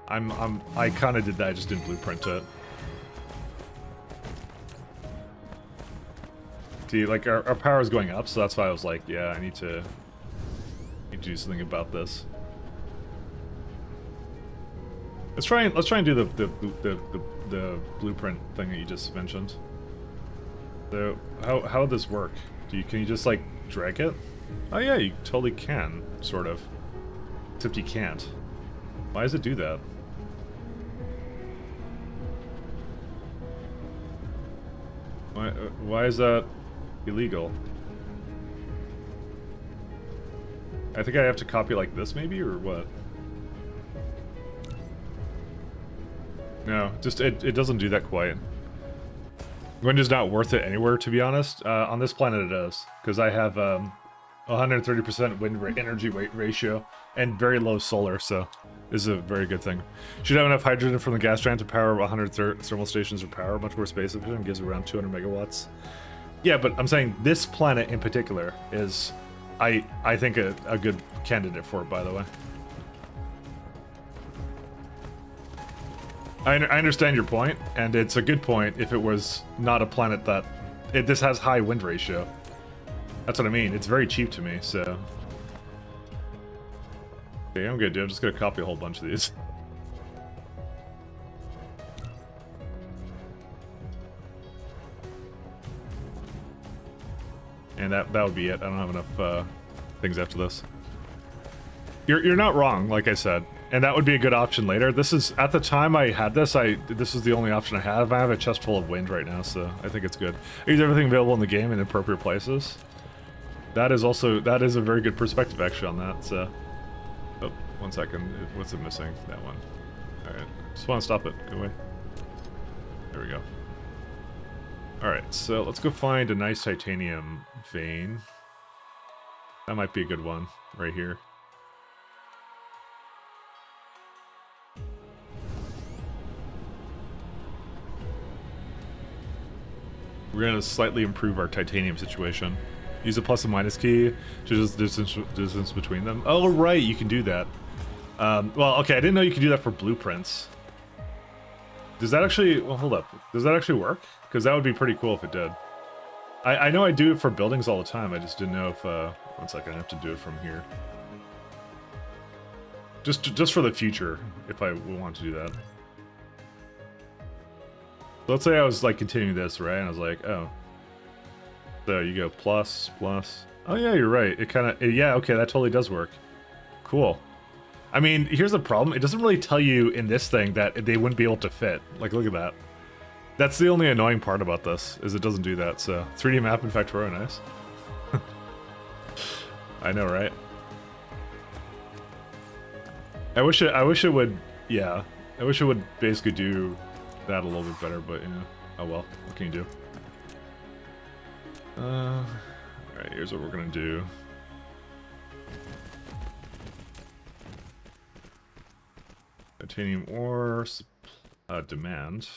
S4: I kind of did that. I just didn't blueprint it. See, like our power is going up, so that's why I was like, yeah, I need to do something about this. Let's try and do the blueprint thing that you just mentioned. So how would this work? Can you just like drag it? Oh yeah, you totally can, sort of. Except you can't. Why does it do that? Why is that illegal? I think I have to copy like this maybe, or what? No, just it doesn't do that quite. Wind is not worth it anywhere, to be honest. On this planet it is, because I have 130% wind energy ratio and very low solar, so this is a very good thing. Should have enough hydrogen from the gas giant to power 100 thermal stations or power, much more space efficient, gives around 200 megawatts. Yeah, but I'm saying this planet in particular is, I think, a good candidate for it, by the way. I understand your point, and it's a good point if it was not a planet that... this has high wind ratio. That's what I mean. It's very cheap to me, so... Okay, I'm good, dude. I'm just gonna copy a whole bunch of these. And that would be it. I don't have enough things after this. You're not wrong, like I said. And that would be a good option later. This is, at the time I had this, this is the only option I have. I have a chest full of wind right now, so I think it's good. I use everything available in the game in appropriate places. That is a very good perspective actually on that, so. Oh, 1 second. What's it missing? That one. Alright. Just want to stop it. Go away. There we go. Alright, so let's go find a nice titanium vein. That might be a good one, right here. We're going to slightly improve our titanium situation. Use a plus and minus key to just distance between them. Oh, right, you can do that. Well, okay, I didn't know you could do that for blueprints. Does that actually... Well, hold up. Does that actually work? Because that would be pretty cool if it did. I know I do it for buildings all the time. I just didn't know if... 1 second, I have to do it from here. Just for the future, if I want to do that. Let's say I was like continuing this, right? And I was like, oh. So you go plus, plus. Oh yeah, you're right. It kind of, yeah, okay, that totally does work. Cool. I mean, here's the problem. It doesn't really tell you in this thing that they wouldn't be able to fit. Like, look at that. That's the only annoying part about this, is it doesn't do that. So 3D map in Factorio, nice. I know, right? I wish it would, yeah. I wish it would basically do that a little bit better, but, you know, oh well, what can you do? Alright, here's what we're gonna do. Titanium ore demand.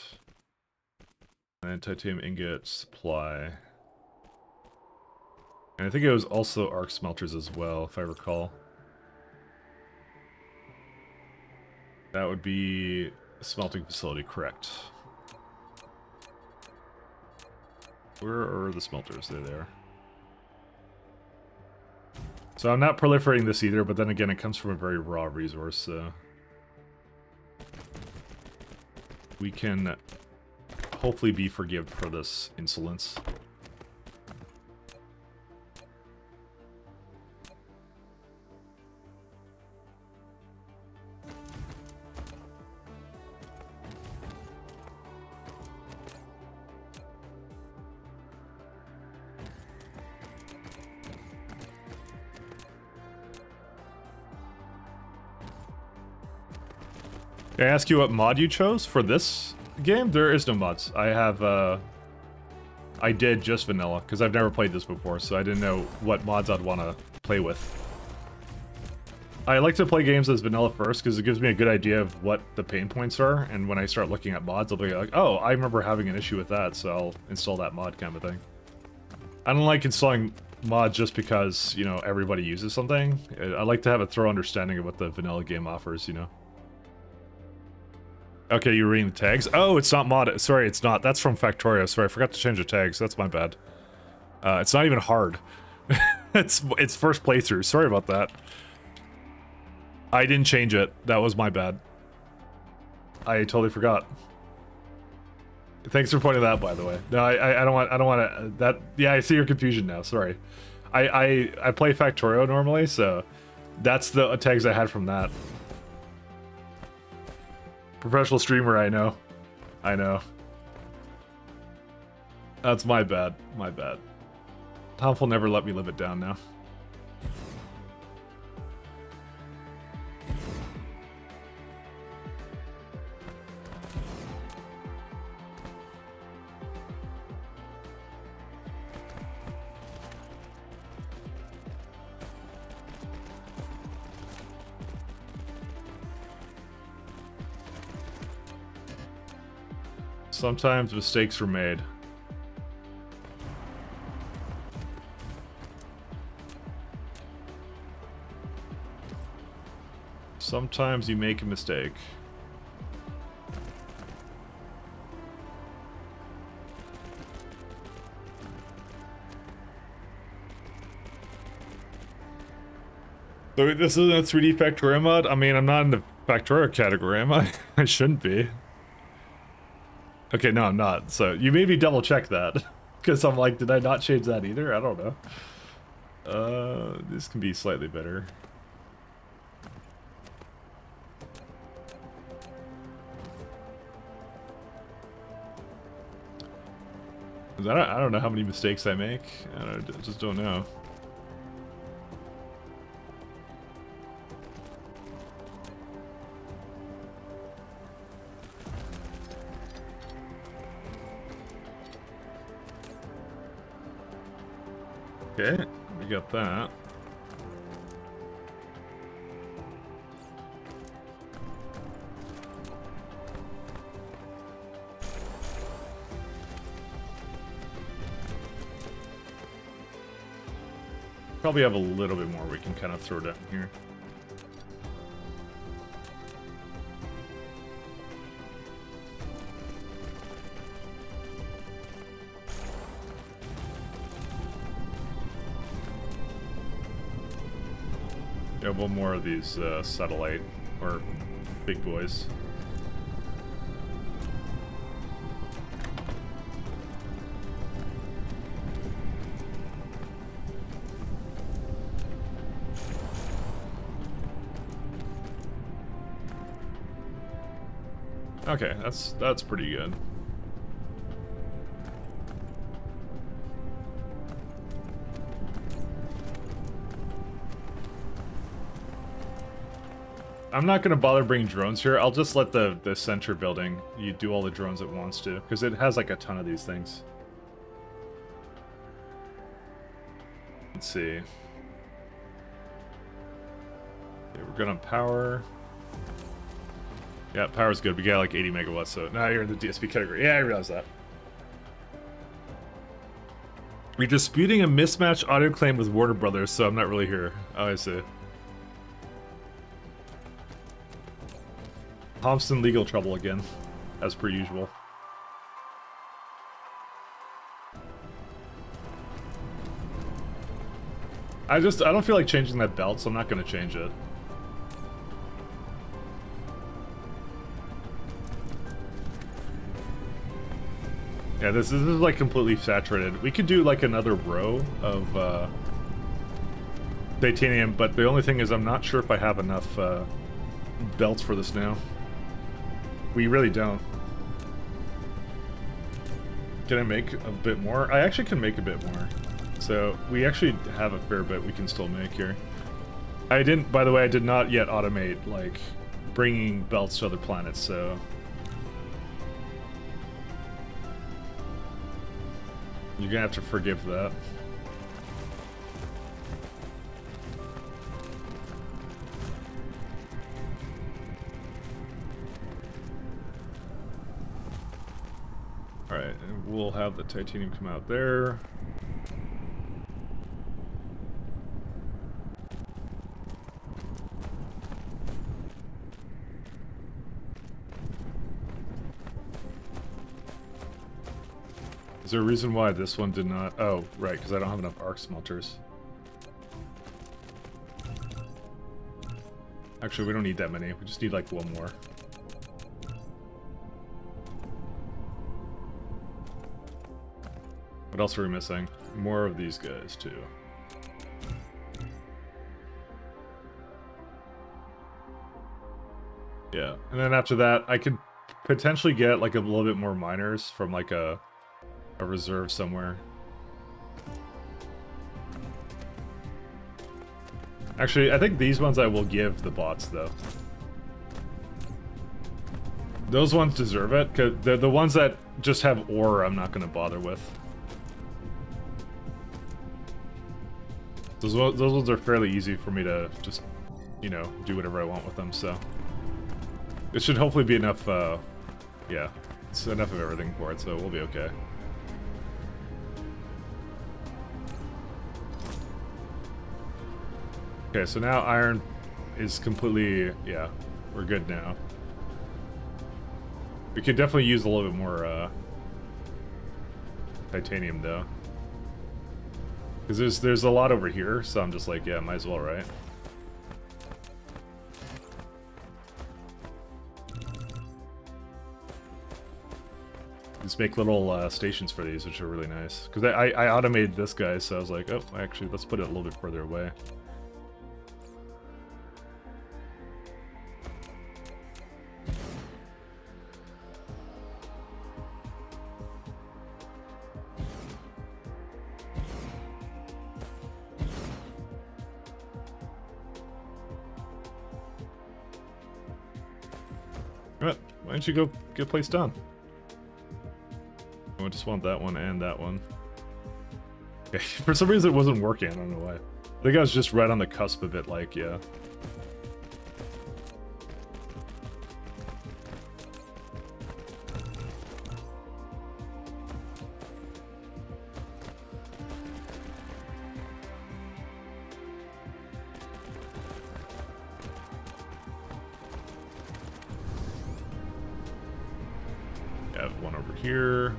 S4: And titanium ingot supply. And I think it was also arc smelters as well, if I recall. That would be a smelting facility, correct. Where are the smelters? They're there. So I'm not proliferating this either, but then again, it comes from a very raw resource, so... we can hopefully be forgiven for this insolence. May I ask you what mod you chose for this game? There is no mods. I have, I did just vanilla, because I've never played this before, so I didn't know what mods I'd want to play with. I like to play games as vanilla first, because it gives me a good idea of what the pain points are, and when I start looking at mods, I'll be like, oh, I remember having an issue with that, so I'll install that mod kind of thing. I don't like installing mods just because, you know, everybody uses something. I like to have a thorough understanding of what the vanilla game offers, you know. Okay, you're reading the tags? Oh, it's not mod. Sorry, it's not. That's from Factorio. Sorry, I forgot to change the tags. That's my bad. It's not even hard. It's first playthrough. Sorry about that. I didn't change it. That was my bad. I totally forgot. Thanks for pointing that out, by the way. No, I don't want to that. Yeah, I see your confusion now. Sorry. I play Factorio normally, so that's the tags I had from that. Professional streamer, I know. I know. That's my bad. My bad. Tom will never let me live it down now. Sometimes mistakes were made. Sometimes you make a mistake. So this isn't a 3D Factorio mod? I mean, I'm not in the Factorio category, am I? I shouldn't be. Okay, no, I'm not. So you maybe double check that. Because I'm like, did I not change that either? I don't know. This can be slightly better. I don't know how many mistakes I make. I just don't know. Okay, we got that. Probably have a little bit more we can kind of throw down here. Yeah, one more of these satellite or big boys. Okay, that's pretty good. I'm not gonna bother bringing drones here. I'll just let the center building you do all the drones it wants to, because it has like a ton of these things. Let's see. Okay, we're gonna power. Yeah, power's good. We got like 80 megawatts, so now you're in the DSP category. Yeah, I realize that. We're disputing a mismatched audio claim with Warner Brothers, so I'm not really here. Oh, I see. Thompson legal trouble again, as per usual. I don't feel like changing that belt, so I'm not gonna change it. Yeah, this is like completely saturated. We could do like another row of titanium, but the only thing is I'm not sure if I have enough belts for this now. We really don't. Can I make a bit more? I actually can make a bit more. So we actually have a fair bit we can still make here. By the way, I did not yet automate like bringing belts to other planets, so... You're gonna have to forgive that. Alright, and we'll have the titanium come out there. Is there a reason why this one did not? Oh, right, because I don't have enough arc smelters. Actually, we don't need that many. We just need like one more. What else are we missing? More of these guys, too. Yeah, and then after that, I could potentially get like a little bit more miners from like a reserve somewhere. Actually, I think these ones I will give the bots, though. Those ones deserve it, because they're the ones that just have ore I'm not going to bother with. Those ones are fairly easy for me to just, you know, do whatever I want with them, so... It should hopefully be enough, yeah, it's enough of everything for it, so we'll be okay. Okay, so now iron is completely, yeah, we're good now. We could definitely use a little bit more, titanium, though. Because there's a lot over here, so I'm just like, yeah, might as well, right? Just make little stations for these, which are really nice. Because I automated this guy, so I was like, oh, actually, let's put it a little bit further away. Why don't you go get a place done? I just want that one and that one. Okay, for some reason it wasn't working, I don't know why. I think I was just right on the cusp of it, like, yeah. Yeah, one over here.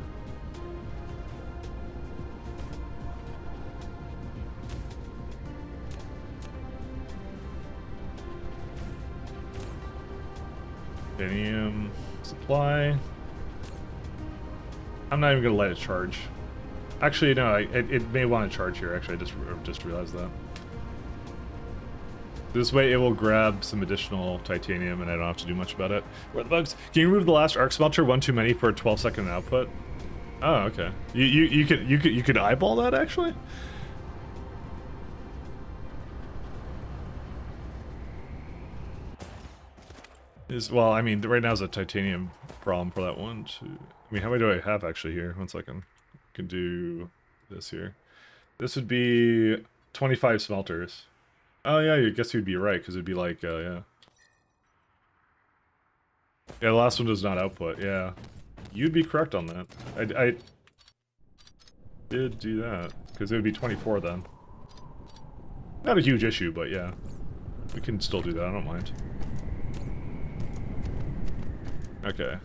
S4: Titanium supply. I'm not even gonna let it charge. Actually, no, it may want to charge here. Actually, I just realized that. This way, it will grab some additional titanium, and I don't have to do much about it. Where are the bugs? Can you remove the last arc smelter? One too many for a 12-second output. Oh, okay. You could eyeball that actually. Well, I mean, right now is a titanium problem for that one. I mean, how many do I have actually here? 1 second. I can do this here. This would be 25 smelters. Oh yeah, I guess you'd be right, because it'd be like, yeah. Yeah, the last one does not output, yeah. You'd be correct on that. I did do that, because it would be 24 then. Not a huge issue, but yeah. We can still do that, I don't mind. Okay.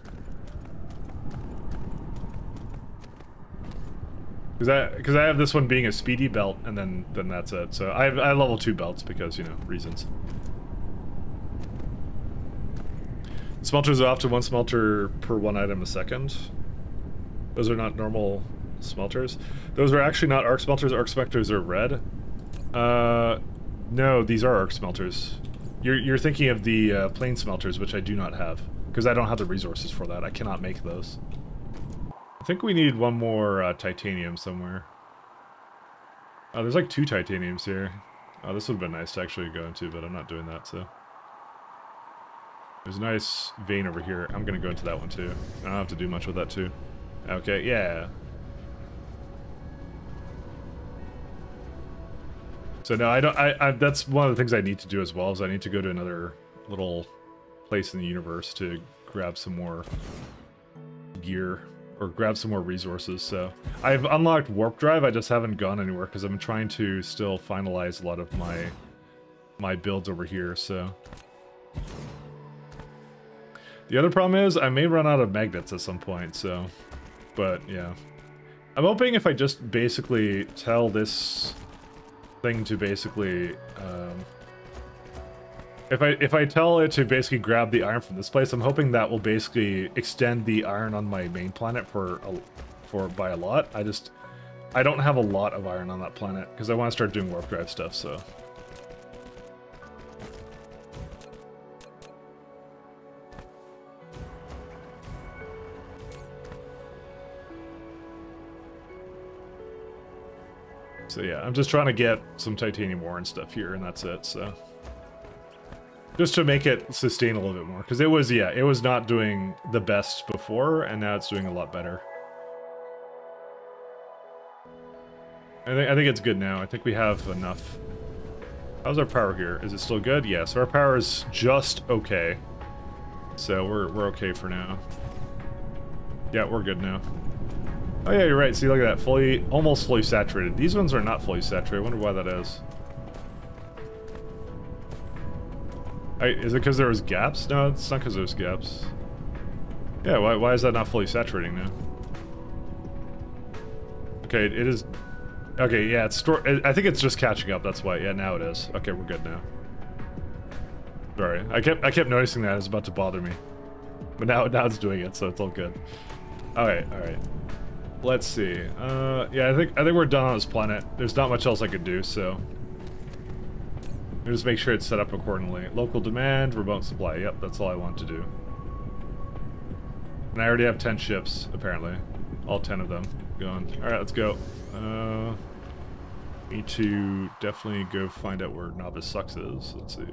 S4: Because I have this one being a speedy belt, and then that's it. So I have level 2 belts because, you know, reasons. Smelters are up to 1 smelter per 1 item a second. Those are not normal smelters. Those are actually not arc smelters. Arc smelters are red. No, these are arc smelters. You're thinking of the plain smelters, which I do not have. Because I don't have the resources for that. I cannot make those. I think we need one more titanium somewhere. Oh, there's like 2 titaniums here. Oh, this would have been nice to actually go into, but I'm not doing that, so. There's a nice vein over here. I'm gonna go into that one too. I don't have to do much with that too. Okay, yeah. So no, I don't. That's one of the things I need to do as well. Is I need to go to another little place in the universe to grab some more gear or grab some more resources. So I've unlocked warp drive. I just haven't gone anywhere because I'm trying to still finalize a lot of my builds over here. So the other problem is I may run out of magnets at some point. So, but yeah, I'm hoping if I just basically tell this thing to basically if I tell it to basically grab the iron from this place, I'm hoping that will basically extend the iron on my main planet by a lot. I don't have a lot of iron on that planet because I want to start doing warp drive stuff. So yeah, I'm just trying to get some titanium ore and stuff here, and that's it. So just to make it sustain a little bit more, because it was not doing the best before, and now it's doing a lot better. I think it's good now. I think we have enough. How's our power here? Is it still good? Yeah, so our power is just okay. So we're okay for now. Yeah, we're good now. Oh yeah, you're right. See, look at that. Almost fully saturated. These ones are not fully saturated. I wonder why that is. Is it because there was gaps? No, it's not because there's gaps. Yeah, why is that not fully saturating now? Okay, it is. Okay, yeah, I think it's just catching up. That's why. Yeah, now it is. Okay, we're good now. Sorry, I kept noticing that. It was about to bother me, but now it's doing it, so it's all good. All right. Let's see. Yeah, I think we're done on this planet. There's not much else I could do, so just make sure it's set up accordingly. Local demand, remote supply. Yep, that's all I want to do. And I already have 10 ships, apparently. All 10 of them going. All right, let's go. Need to definitely go find out where Novice Sucks is. Let's see.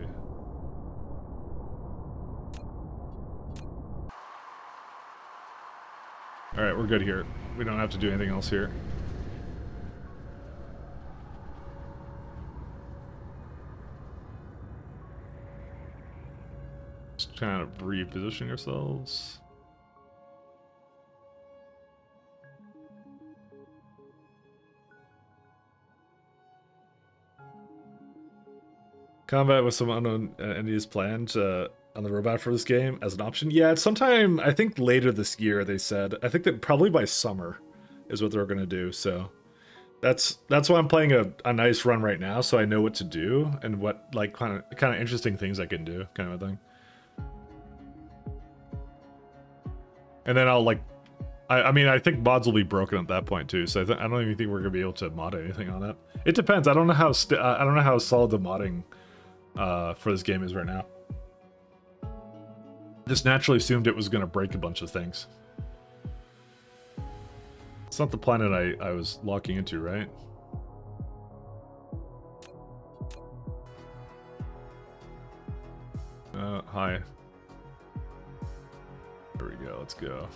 S4: All right, we're good here. We don't have to do anything else here. Just kind of repositioning ourselves. Combat with some unknown entities planned on the roadmap for this game as an option. Yeah, it's sometime, I think later this year, they said. I think that probably by summer is what they're going to do, so that's why I'm playing a nice run right now, so I know what to do and what, like, kind of interesting things I can do, kind of a thing. And then I'll, like, I mean, I think mods will be broken at that point too, so I don't even think we're gonna be able to mod anything on it. It depends. I don't know how solid the modding for this game is right now. Just naturally assumed it was gonna break a bunch of things. It's not the planet I was locking into, right? Hi. There we go. Let's go.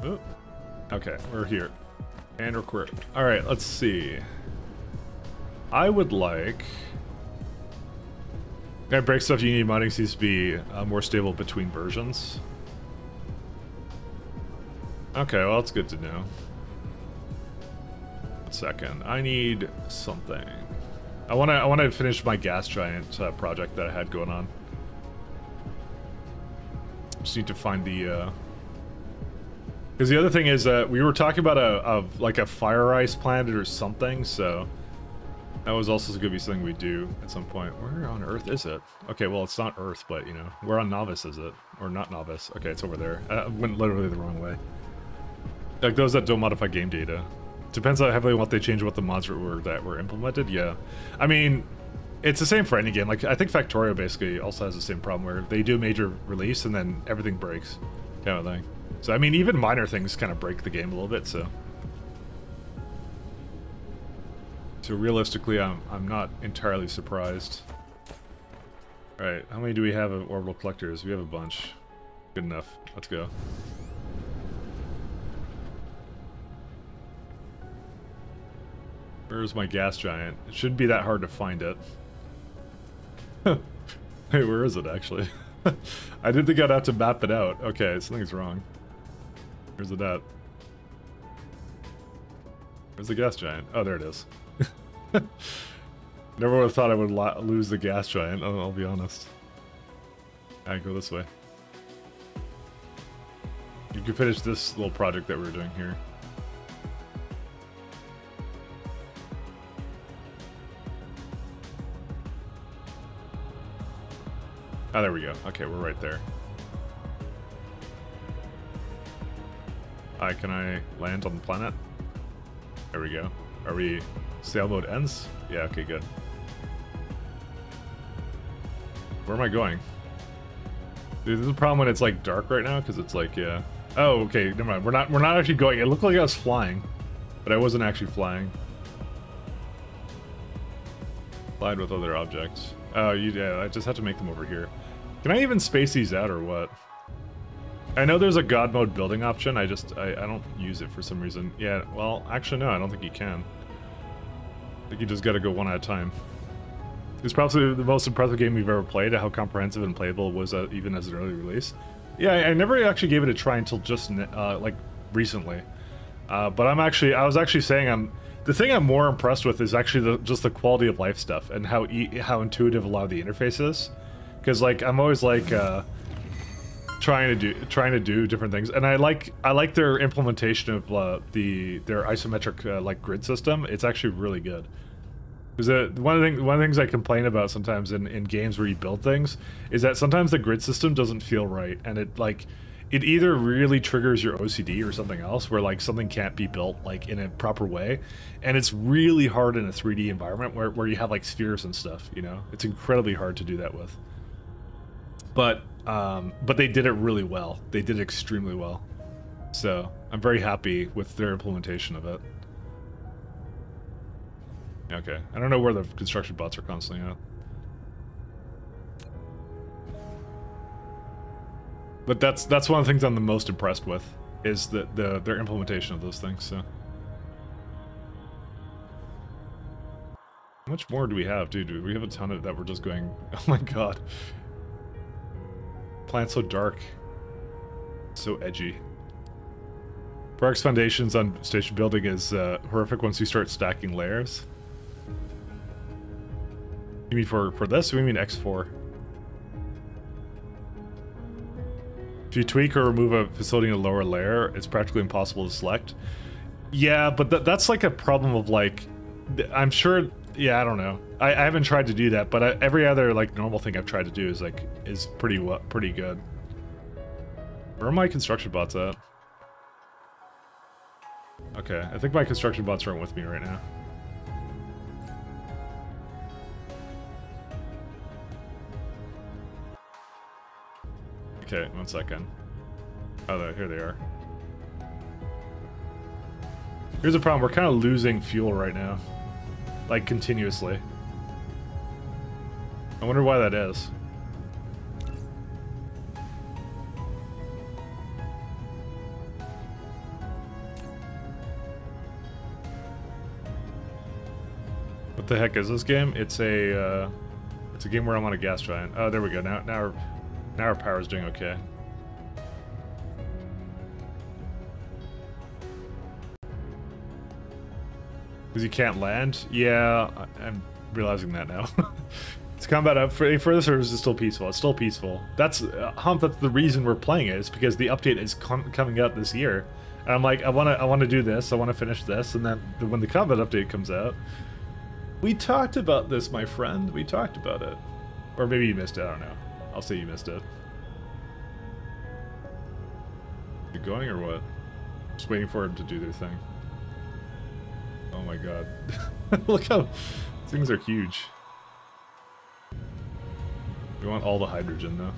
S4: Oh, okay, we're here. And we're queer. Alright, let's see. I would like... That break stuff you need modding seems to be more stable between versions. Okay, well that's good to know. 1 second. I need something. I wanna finish my gas giant project that I had going on. Just need to find the because the other thing is that we were talking about like a fire ice planet or something, so that was also going to be something we do at some point. Where on Earth is it? Okay, well it's not Earth, but you know, where on Novice is it? Or not Novice? Okay, it's over there. I went literally the wrong way. Like those that don't modify game data. Depends on heavily what they change, what the mods that were implemented. Yeah, I mean, it's the same for any game. Like I think Factorio basically also has the same problem where they do a major release and then everything breaks, kind of thing. So I mean, even minor things kind of break the game a little bit. So realistically, I'm not entirely surprised. Alright, how many do we have of orbital collectors? We have a bunch. Good enough. Let's go. Where's my gas giant? It shouldn't be that hard to find it. Hey, where is it actually? I didn't think I'd have to map it out. Okay, something's wrong. Where's it at? Where's the gas giant? Oh, there it is. Never would have thought I would lose the gas giant, I'll be honest. I go this way. You can finish this little project that we're doing here. Oh, there we go. Okay, we're right there. Hi, can I land on the planet? There we go. Are we... sail mode ends? Yeah, okay, good. Where am I going? Dude, this is a problem when it's like dark right now, because it's like, yeah. Oh, okay, never mind. We're not actually going. It looked like I was flying, but I wasn't actually flying. Collide with other objects. Oh, yeah, I just have to make them over here. Can I even space these out or what? I know there's a god mode building option, I don't use it for some reason. Yeah, well, actually no, I don't think you can. I think you just gotta go one at a time. It's probably the most impressive game we've ever played, how comprehensive and playable it was even as an early release. Yeah, I never actually gave it a try until just, like, recently. But I was actually saying the thing I'm more impressed with is actually just the quality of life stuff and how intuitive a lot of the interface is. Because, like, I'm always, like, trying to do different things, and I like their implementation of their isometric like grid system. It's actually really good. Because one of the things I complain about sometimes in games where you build things is that sometimes the grid system doesn't feel right, and it either really triggers your OCD or something else, where like something can't be built like in a proper way, and it's really hard in a 3D environment where you have like spheres and stuff. You know, it's incredibly hard to do that with. But they did it really well. They did it extremely well. So I'm very happy with their implementation of it. Okay, I don't know where the construction bots are constantly at. But that's one of the things I'm the most impressed with, is their implementation of those things. So how much more do we have, dude? We have a ton of that. We're just going. Oh my god. Planet's so dark. So edgy. Park's foundations on station building is horrific once you start stacking layers. You mean for this? Or you mean X4? If you tweak or remove a facility in a lower layer, it's practically impossible to select. Yeah, but that's like a problem of like, I'm sure. Yeah, I don't know. I haven't tried to do that, but every other like normal thing I've tried to do is pretty good. Where are my construction bots at? Okay, I think my construction bots aren't with me right now. Okay, one second. Oh, here they are. Here's the problem, we're kind of losing fuel right now. Like, continuously. I wonder why that is. What the heck is this game? It's a game where I'm on a gas giant. Oh, there we go. Now our power's doing okay. Because you can't land? Yeah, I'm realizing that now. Is combat up for this, or is it still peaceful? It's still peaceful. That's that's the reason we're playing it. Is because the update is coming out this year, and I'm like, I want to do this. I want to finish this, and then when the combat update comes out, we talked about this, my friend. We talked about it, or maybe you missed it. I don't know. I'll say you missed it. You going or what? Just waiting for him to do their thing. Oh my god. Look how things are huge. We want all the hydrogen though.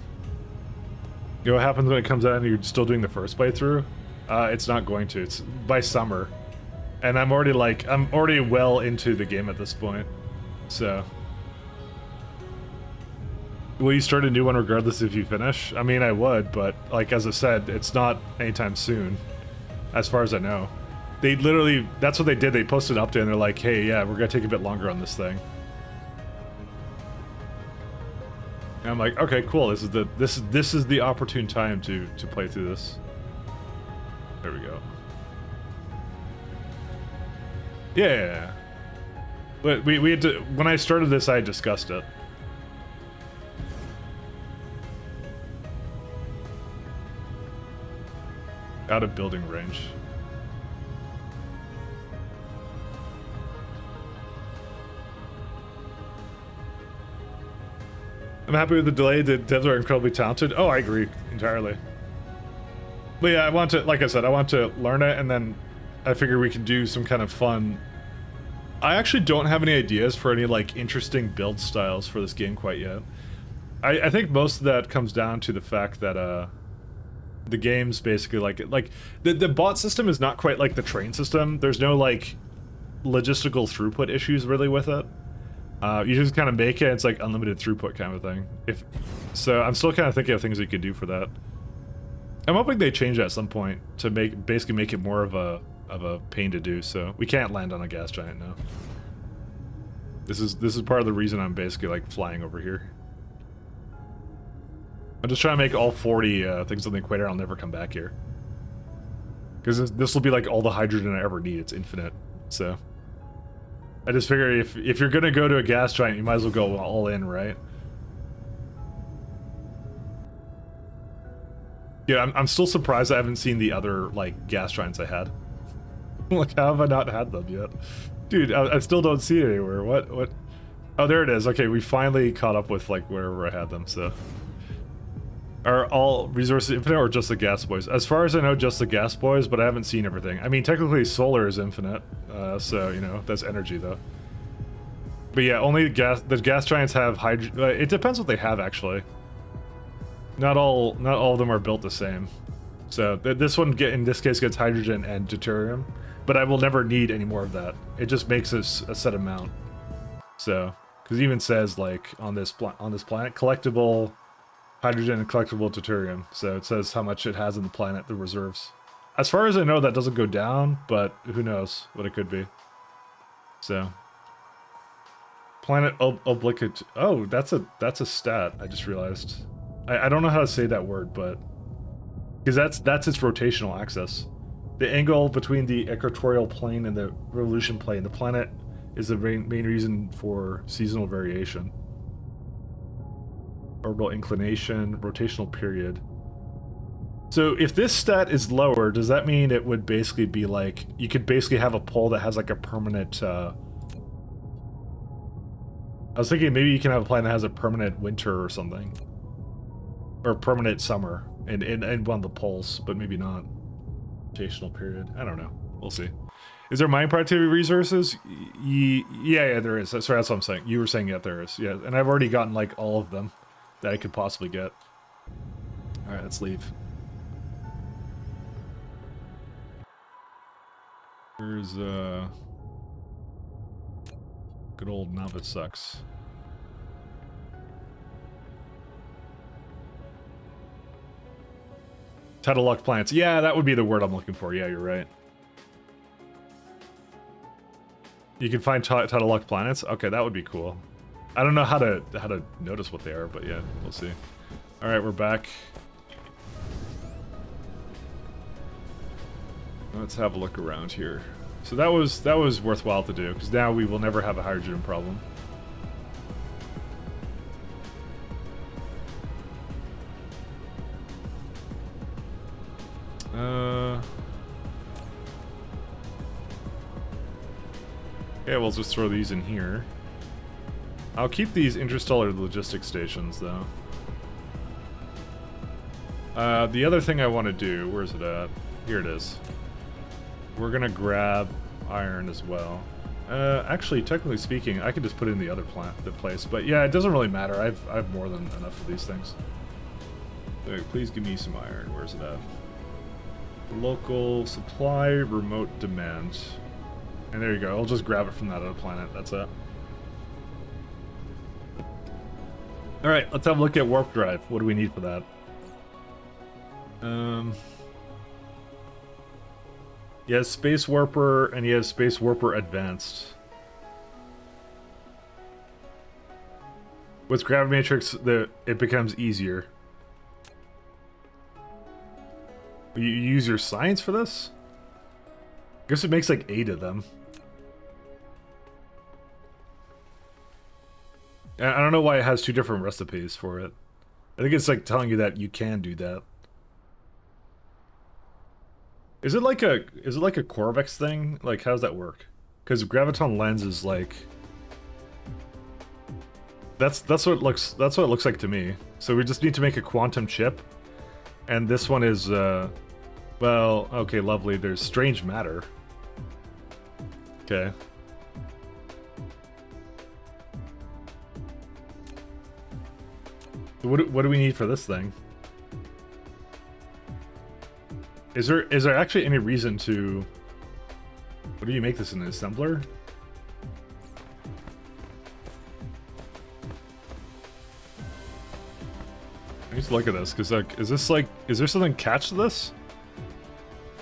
S4: You know what happens when it comes out and you're still doing the first playthrough? It's not going to. It's by summer. And I'm already well into the game at this point. So Will you start a new one regardless if you finish? I mean, I would, but like as I said, it's not anytime soon, as far as I know. They literally, that's what they did. They posted an update and they're like, hey, yeah, we're gonna take a bit longer on this thing. And I'm like, okay, cool. This is the opportune time to play through this. There we go. Yeah. But we had to, when I started this, I discussed it. Out of building range. I'm happy with the delay. The devs are incredibly talented. Oh, I agree entirely. But yeah, I want to, like I said, I want to learn it, and then I figure we can do some kind of fun. I actually don't have any ideas for any like interesting build styles for this game quite yet. I think most of that comes down to the fact that the game's basically like the bot system is not quite like the train system. There's no like logistical throughput issues really with it. You just kind of make it. It's like unlimited throughput kind of thing. So I'm still kind of thinking of things you could do for that. I'm hoping they change that at some point to basically make it more of a pain to do. So we can't land on a gas giant now. This is part of the reason I'm basically like flying over here. I'm just trying to make all 40 things on the equator. I'll never come back here. Because this will be like all the hydrogen I ever need. It's infinite. So I just figure if you're gonna go to a gas giant, you might as well go all in, right? Yeah, I'm still surprised I haven't seen the other like gas giants I had. Like, how have I not had them yet? Dude, I still don't see it anywhere. What? Oh, there it is. Okay, we finally caught up with like wherever I had them, so. Are all resources infinite or just the gas boys? As far as I know, just the gas boys, but I haven't seen everything. I mean, technically solar is infinite, so, you know, that's energy though. But yeah, only the gas giants have hydrogen. It depends what they have, actually. Not all of them are built the same. So this one, in this case, gets hydrogen and deuterium, but I will never need any more of that. It just makes us a set amount. So, because it even says like on this planet, collectible hydrogen and collectible deuterium. So it says how much it has in the planet, the reserves. As far as I know, that doesn't go down, but who knows what it could be. So, planet obligate. Oh, that's a stat. I just realized. I don't know how to say that word, but because that's its rotational axis. The angle between the equatorial plane and the revolution plane. The planet is the main reason for seasonal variation. Orbital inclination, rotational period. So if this stat is lower, does that mean it would basically be like, you could basically have a pole that has like a permanent, I was thinking maybe you can have a planet that has a permanent winter or something. Or permanent summer in one of the poles, but maybe not. Rotational period. I don't know. We'll see. Is there mine productivity resources? Yeah, there is. Sorry, that's what I'm saying. You were saying, yeah, there is. Yeah, and I've already gotten like all of them that I could possibly get. Alright, let's leave. Here's good old Novice sucks. Tidal luck planets. Yeah, that would be the word I'm looking for. Yeah, you're right. You can find tidal luck planets? Okay, that would be cool. I don't know how to notice what they are, but yeah, we'll see. Alright, we're back. Let's have a look around here. So that was worthwhile to do, because now we will never have a hydrogen problem. Okay, we'll just throw these in here. I'll keep these interstellar logistics stations, though. The other thing I want to do, where's it at? Here it is. We're gonna grab iron as well. Actually, technically speaking, I could just put it in the other place. But yeah, it doesn't really matter. I've more than enough of these things. So please give me some iron. Where's it at? Local supply, remote demand. And there you go. I'll just grab it from that other planet. That's it. All right, let's have a look at warp drive. What do we need for that? He has Space Warper, and he has Space Warper Advanced. With Gravimatrix, it becomes easier. You use your science for this? I guess it makes like 8 of them. I don't know why it has 2 different recipes for it. I think it's like telling you that you can do that. Is it like a Corvex thing? Like, how does that work? Because Graviton Lens is like, that's what it looks like to me. So we just need to make a quantum chip, and this one is well, okay, lovely. There's strange matter. Okay. What do we need for this thing? Is there actually any reason to... What do you make this in, an assembler? I need to look at this, because like, is there something catch to this?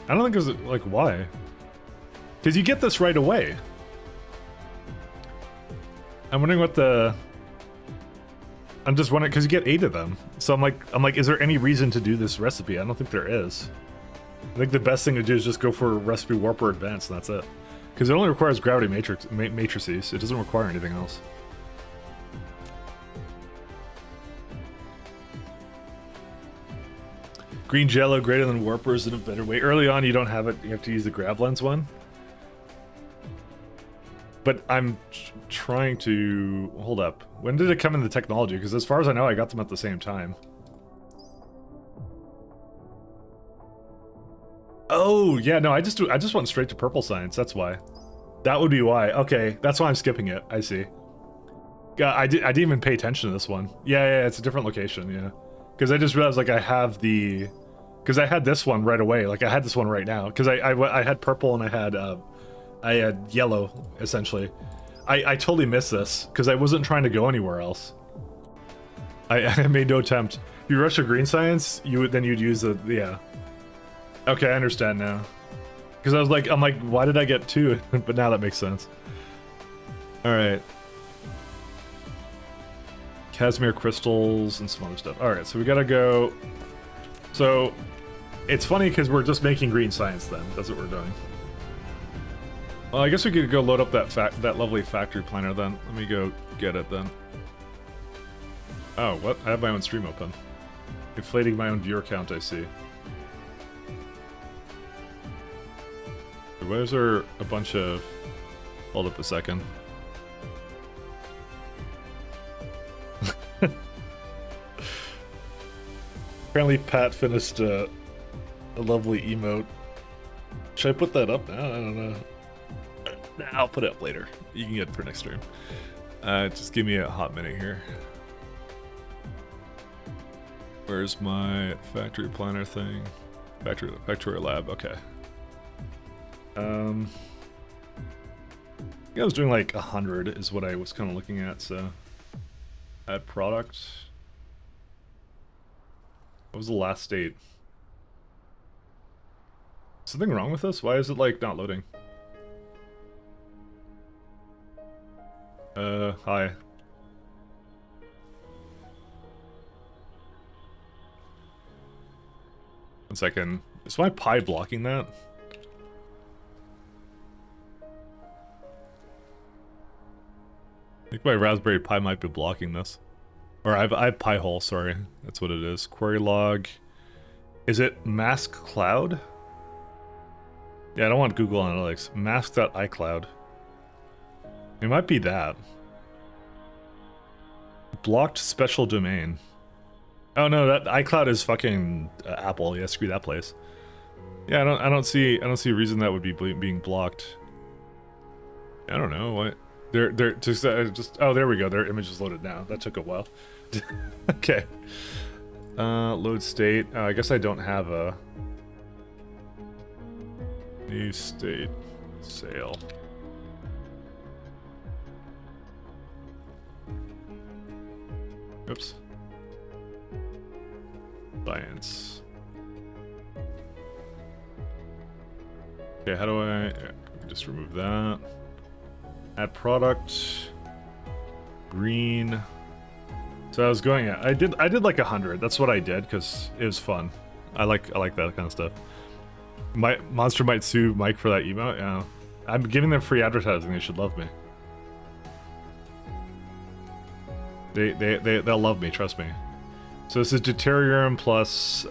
S4: I don't think there's, like, why? Because you get this right away. I'm wondering what the... I'm just wondering, because you get 8 of them. So I'm like, is there any reason to do this recipe? I don't think there is. I think the best thing to do is just go for Recipe Warper Advanced, and that's it. Because it only requires gravity matrices. It doesn't require anything else. Green jello greater than warpers in a better way. Early on, you don't have it. You have to use the grav lens one. But I'm trying to... Hold up. When did it come in the technology? Because as far as I know, I got them at the same time. Oh, yeah, no, I just went straight to purple science, that's why. That would be why. Okay, that's why I'm skipping it. I see. Yeah, I didn't even pay attention to this one. Yeah, it's a different location, yeah. Because I just realized, like, I have the... Because I had this one right away. Like, I had this one right now. Because I had purple and I had yellow, essentially. I totally missed this, because I wasn't trying to go anywhere else. I made no attempt. If you rush your green science, you'd use the... Yeah. Okay, I understand now. Because I'm like, why did I get 2? But now that makes sense. Alright. Casimir crystals and some other stuff. Alright, so we gotta go... So, it's funny because we're just making green science then. That's what we're doing. Well, I guess we could go load up that lovely factory planner then. Let me go get it then. Oh, what? I have my own stream open. Inflating my own viewer count, I see. Where's there a bunch of... Hold up a second. Apparently Pat finished a lovely emote. Should I put that up now? I don't know. Nah, I'll put it up later. You can get it for next stream. Just give me a hot minute here. Where's my factory planner thing? Factory lab, okay. I think I was doing like 100 is what I was kind of looking at, so... Add product. What was the last state? Something wrong with this? Why is it like not loading? Hi. One second. Is my Pi blocking that? I think my Raspberry Pi might be blocking this. Or I have Pi-hole, sorry. That's what it is. Query log. Is it mask cloud? Yeah, I don't want Google Analytics. Mask.iCloud. It might be that. Blocked special domain. Oh no, that iCloud is fucking Apple. Yeah, screw that place. Yeah, I don't see a reason that would be being blocked. I don't know what. They're just oh, there we go. Their image is loaded now. That took a while. Okay. Load state. I guess I don't have a new state sale. Oops. Science. Okay, how do I... Yeah, just remove that. Add product. Green. So I was going at... I did like 100. That's what I did, because it was fun. I like that kind of stuff. Monster might sue Mike for that emote. Yeah. I'm giving them free advertising. They should love me. They'll love me, trust me. So this is deuterium plus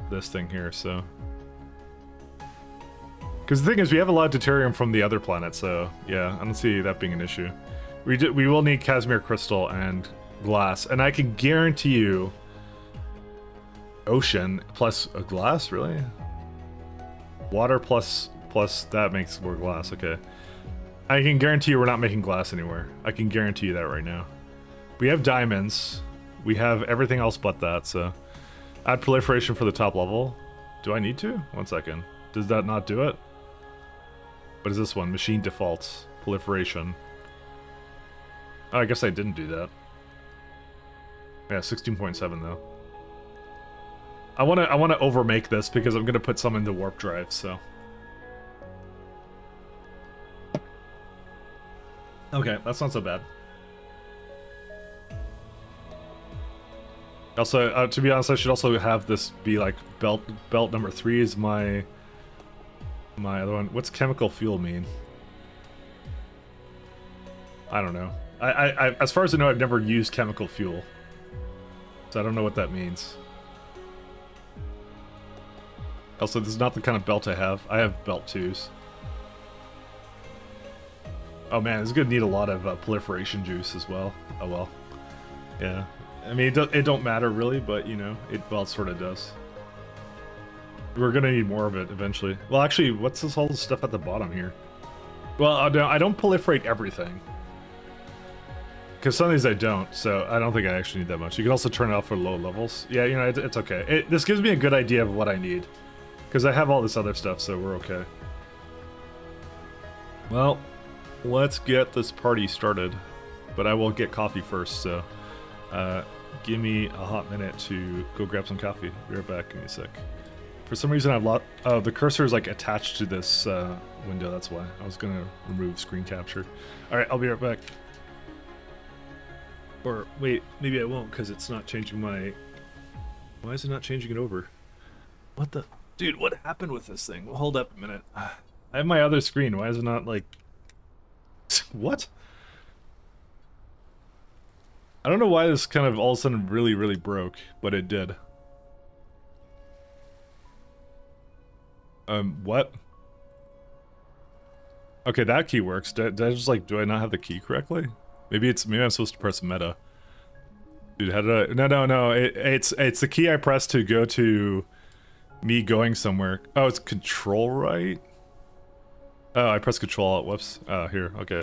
S4: this thing here, so... Because the thing is, we have a lot of deuterium from the other planet, so yeah, I don't see that being an issue. We will need Casimir crystal and glass, and I can guarantee you... Ocean plus a glass, really? Water plus that makes more glass, okay. I can guarantee you we're not making glass anywhere. I can guarantee you that right now. We have diamonds. We have everything else but that, so... Add proliferation for the top level. Do I need to? 1 second. Does that not do it? What is this one? Machine defaults. Proliferation. Oh, I guess I didn't do that. Yeah, 16.7 though. I wanna overmake this because I'm gonna put some into warp drive, so... Okay, that's not so bad. Also, to be honest, I should also have this be like belt number 3 is my other one. What's chemical fuel mean? I don't know. I as far as I know, I've never used chemical fuel, so I don't know what that means. Also, this is not the kind of belt I have. I have belt 2s. Oh man, it's gonna need a lot of proliferation juice as well. Oh well. Yeah. I mean, it don't matter really, but you know, well, it sort of does. We're gonna need more of it eventually. Well, actually, what's this whole stuff at the bottom here? Well, I don't proliferate everything. Because some of these I don't, so I don't think I actually need that much. You can also turn it off for low levels. Yeah, you know, it's okay. This gives me a good idea of what I need. Because I have all this other stuff, so we're okay. Well, let's get this party started. But I will get coffee first, so... give me a hot minute to go grab some coffee. Be right back, give me a sec. For some reason I've lost... Oh, the cursor is like attached to this window, that's why. I was gonna remove screen capture. Alright, I'll be right back. Or, wait, maybe I won't, because it's not changing my... Why is it not changing it over? What the... Dude, what happened with this thing? Well, hold up a minute. I have my other screen, why is it not, like... What? I don't know why this kind of all of a sudden really broke, but it did. What? Okay, that key works. Did I just like, do I not have the key correctly? Maybe I'm supposed to press meta. Dude, how did I... No. It's the key I pressed to go to me going somewhere. Oh, it's control, right? Oh, I pressed control alt. Whoops. Oh, here. Okay.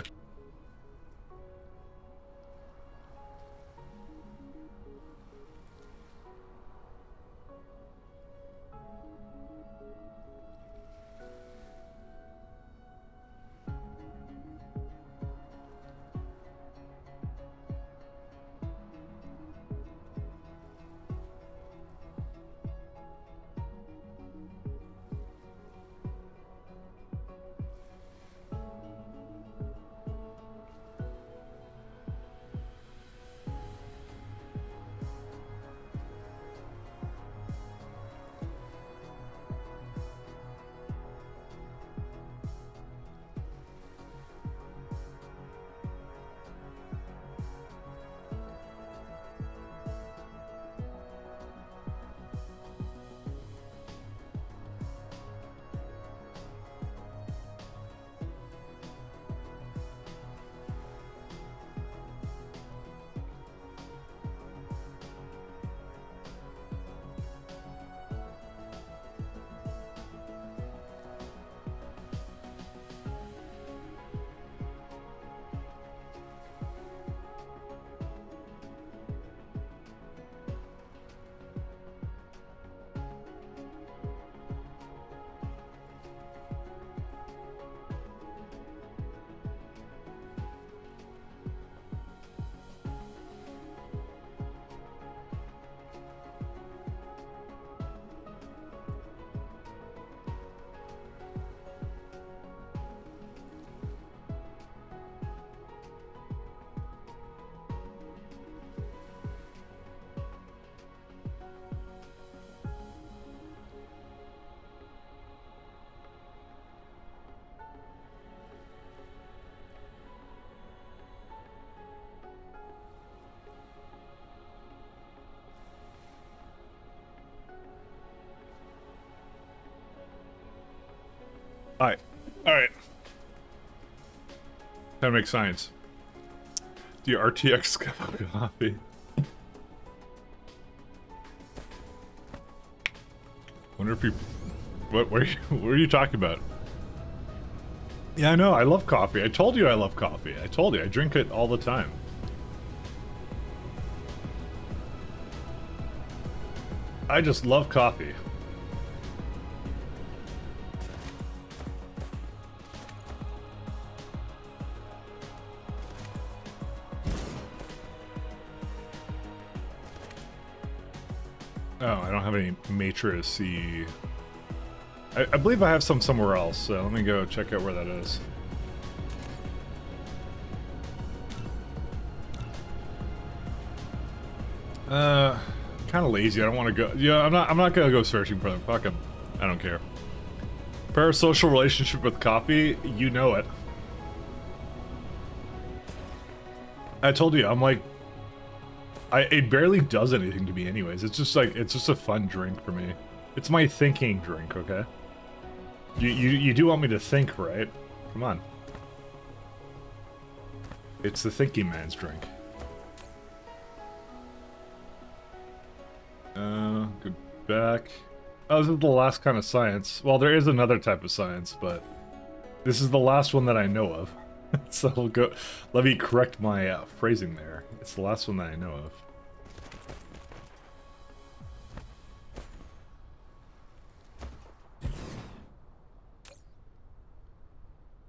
S4: Alright. Alright. Time to make science. The RTX cup of coffee. Wonder if you... What are you talking about? Yeah, I know, I love coffee. I told you I love coffee. I told you, I drink it all the time. I just love coffee. Oh, I don't have any Matrix. I believe I have some somewhere else, so let me go check out where that is. Kind of lazy. I don't want to go. Yeah, I'm not gonna go searching for them. Fuck them. I don't care. Parasocial relationship with coffee, you know it. I told you, I'm like, it barely does anything to me anyways. It's just like, it's just a fun drink for me. It's my thinking drink, okay? You do want me to think, right? Come on. It's the thinking man's drink. Go back. Oh, this is the last kind of science. Well, there is another type of science, but this is the last one that I know of. So we'll go. Let me correct my phrasing there. It's the last one that I know of.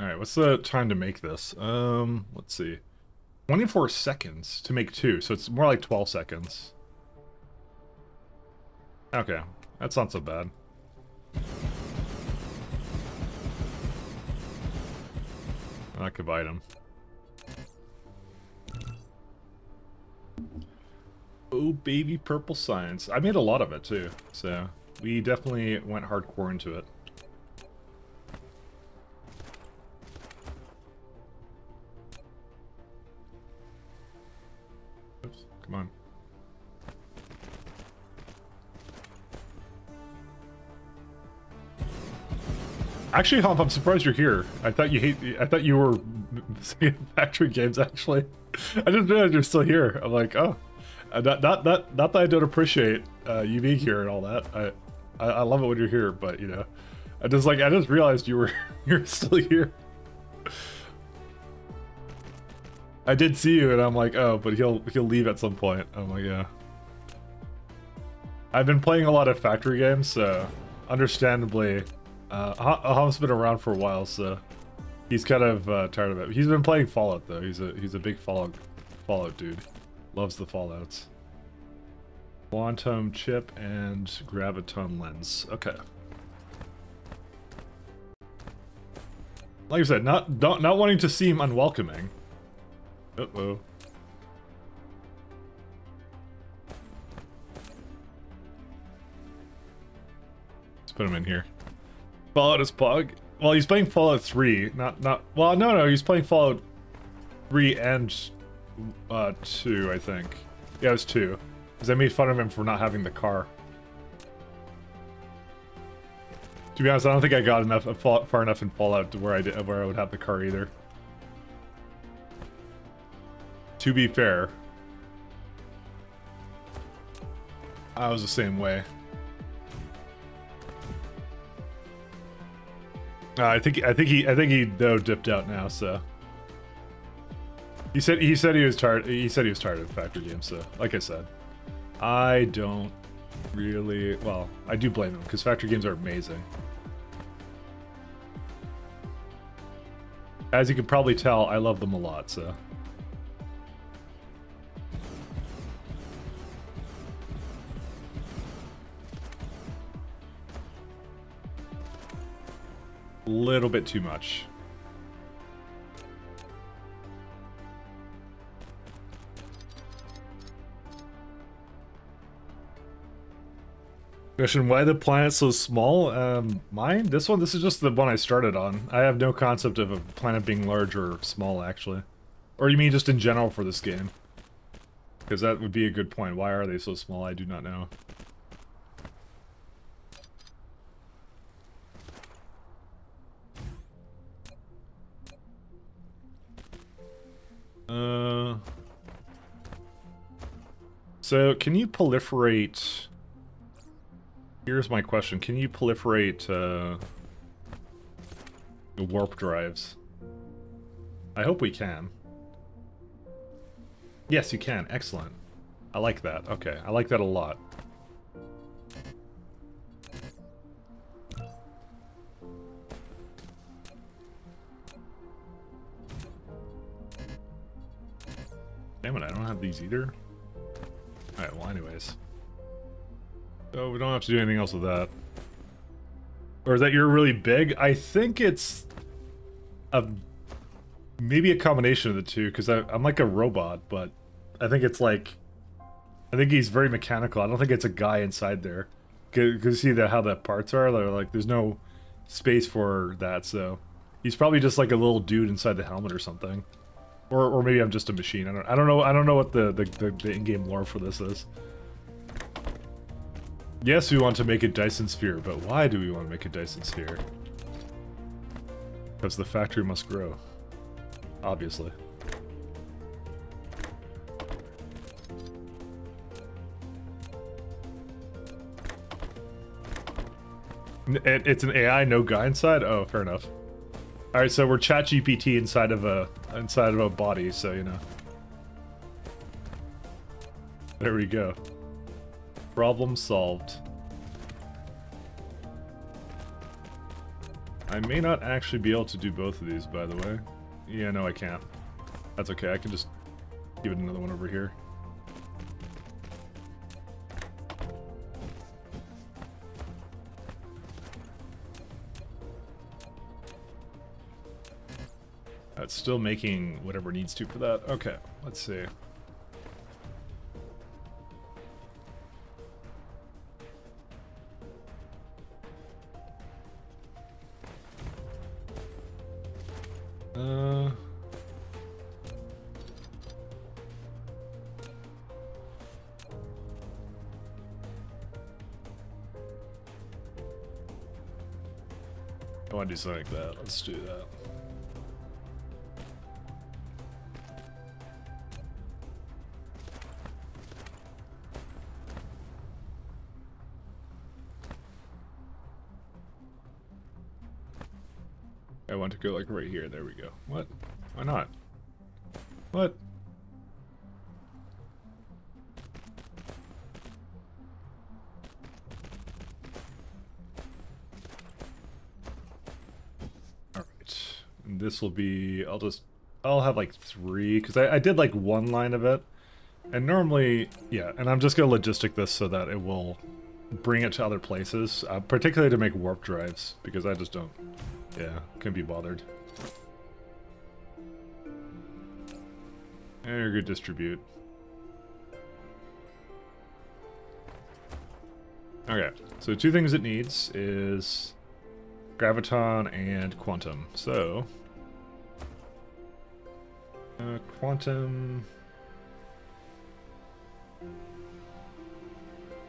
S4: Alright, what's the time to make this? Let's see. 24 seconds to make 2, so it's more like 12 seconds. Okay, that's not so bad. Active item. Oh, baby purple science. I made a lot of it too, so we definitely went hardcore into it. Oops, come on. Actually, Hump, I'm surprised you're here. I thought you were factory games, actually. I didn't realize you're still here. I'm like, oh. Not that I don't appreciate you being here and all that. I love it when you're here, but, you know. I just realized you're still here. I did see you, and I'm like, oh, but he'll leave at some point. I'm like, yeah. I've been playing a lot of factory games, so understandably... Hump's been around for a while, so he's kind of tired of it. He's been playing Fallout though. He's a big Fallout dude. Loves the Fallouts. Quantum chip and graviton lens. Okay. Like I said, not wanting to seem unwelcoming. Uh-oh. Let's put him in here. Fallout is Pog. Well, he's playing Fallout 3, well, no, he's playing Fallout 3 and 2, I think. Yeah, it was 2. Because I made fun of him for not having the car. To be honest, I don't think I got far enough in Fallout to where I would have the car either. To be fair, I was the same way. I think he though dipped out now. So he said he was tired. He said he was tired of factory games. So like I said, I don't really. Well, I do blame him because factory games are amazing. As you can probably tell, I love them a lot. So. Little bit too much. Question, why the planet so small? Mine? This is just the one I started on. I have no concept of a planet being large or small, actually. Or you mean just in general for this game? Because that would be a good point. Why are they so small? I do not know. So, can you proliferate... Here's my question. Can you proliferate the warp drives? I hope we can. Yes, you can. Excellent. I like that. Okay, I like that a lot. Damn it, I don't have these either. Alright, well anyways. So we don't have to do anything else with that. Or is that you're really big? I think it's maybe a combination of the two, because I'm like a robot, but I think it's like, I think he's very mechanical. I don't think it's a guy inside there. Cause you see how the parts are? They're like, there's no space for that, so he's probably just like a little dude inside the helmet or something. Or maybe I'm just a machine. I don't know what the in-game lore for this is. Yes, we want to make a Dyson sphere, but why do we want to make a Dyson sphere? Because the factory must grow. Obviously. It's an AI, no guy inside? Oh, fair enough. Alright, so we're ChatGPT inside of a body, so you know. There we go. Problem solved. I may not actually be able to do both of these, by the way. Yeah, no, I can't. That's okay, I can just give it another one over here. It's still making whatever it needs to for that. Okay, let's see. I want to do something like that. Let's do that. I want to go like right here. There we go. What? Why not? What? All right. And this will be. I'll have like 3 because I did like 1 line of it, and normally yeah. And I'm just gonna logistic this so that it will bring it to other places, particularly to make warp drives because I just don't. Yeah, can't be bothered. There, good distribute. Okay, so 2 things it needs is graviton and quantum. So, quantum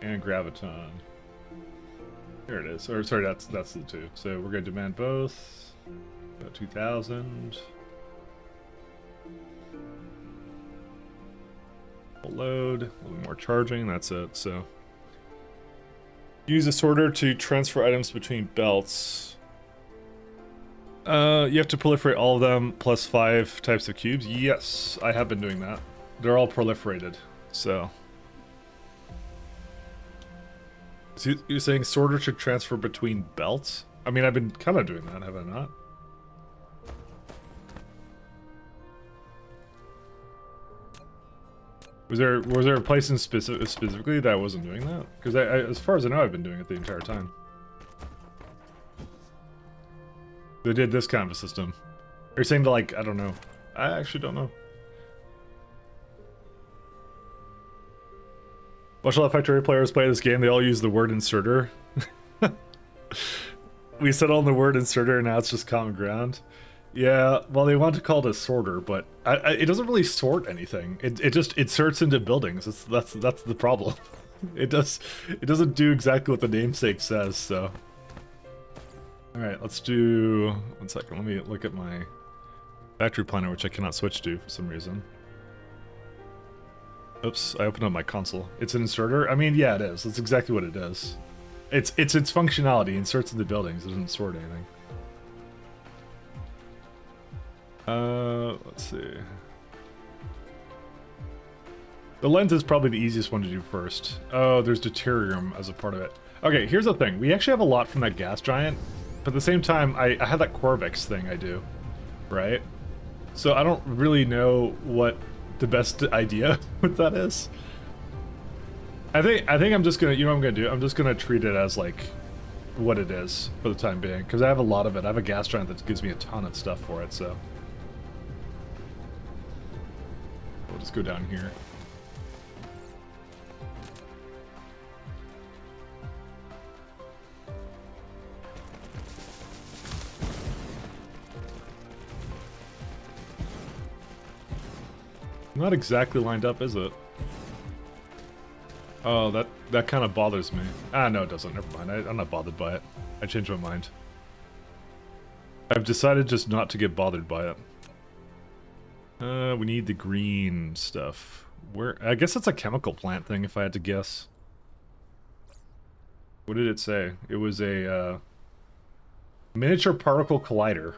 S4: and graviton. There it is. Or sorry, that's the 2. So we're going to demand both. 2000. Full load. A little more charging. That's it. So use a sorter to transfer items between belts. You have to proliferate all of them plus 5 types of cubes. Yes, I have been doing that. They're all proliferated. So. So you're saying sorter should transfer between belts? I mean, I've been kind of doing that, have I not? Was there a place in specifically that I wasn't doing that? Because as far as I know, I've been doing it the entire time. They did this kind of a system. You're saying to like, I don't know. I actually don't know. Watch a lot of Factory players play this game, they all use the word inserter. We settled on the word inserter and now it's just common ground. Yeah, well they want to call it a sorter, but it doesn't really sort anything. It just inserts into buildings. That's the problem. It doesn't do exactly what the namesake says, so. Alright, let's do 1 second, let me look at my factory planner, which I cannot switch to for some reason. Oops, I opened up my console. It's an inserter? I mean, yeah, it is. That's exactly what it is. It's its functionality. Inserts in the buildings. It doesn't sort anything. Let's see. The lens is probably the easiest one to do first. Oh, there's deuterium as a part of it. Okay, here's the thing. We actually have a lot from that gas giant, but at the same time, I have that Corvex thing I do, right? So I don't really know what the best idea with that is. I think I'm just gonna, you know what I'm gonna do? I'm just gonna treat it as like what it is for the time being, because I have a lot of it. I have a gas giant that gives me a ton of stuff for it, so. We'll just go down here. Not exactly lined up, is it? Oh, that kind of bothers me. Ah, no, it doesn't. Never mind. I'm not bothered by it. I changed my mind. I've decided just not to get bothered by it. We need the green stuff. Where? I guess it's a chemical plant thing, if I had to guess. What did it say? It was a miniature particle collider.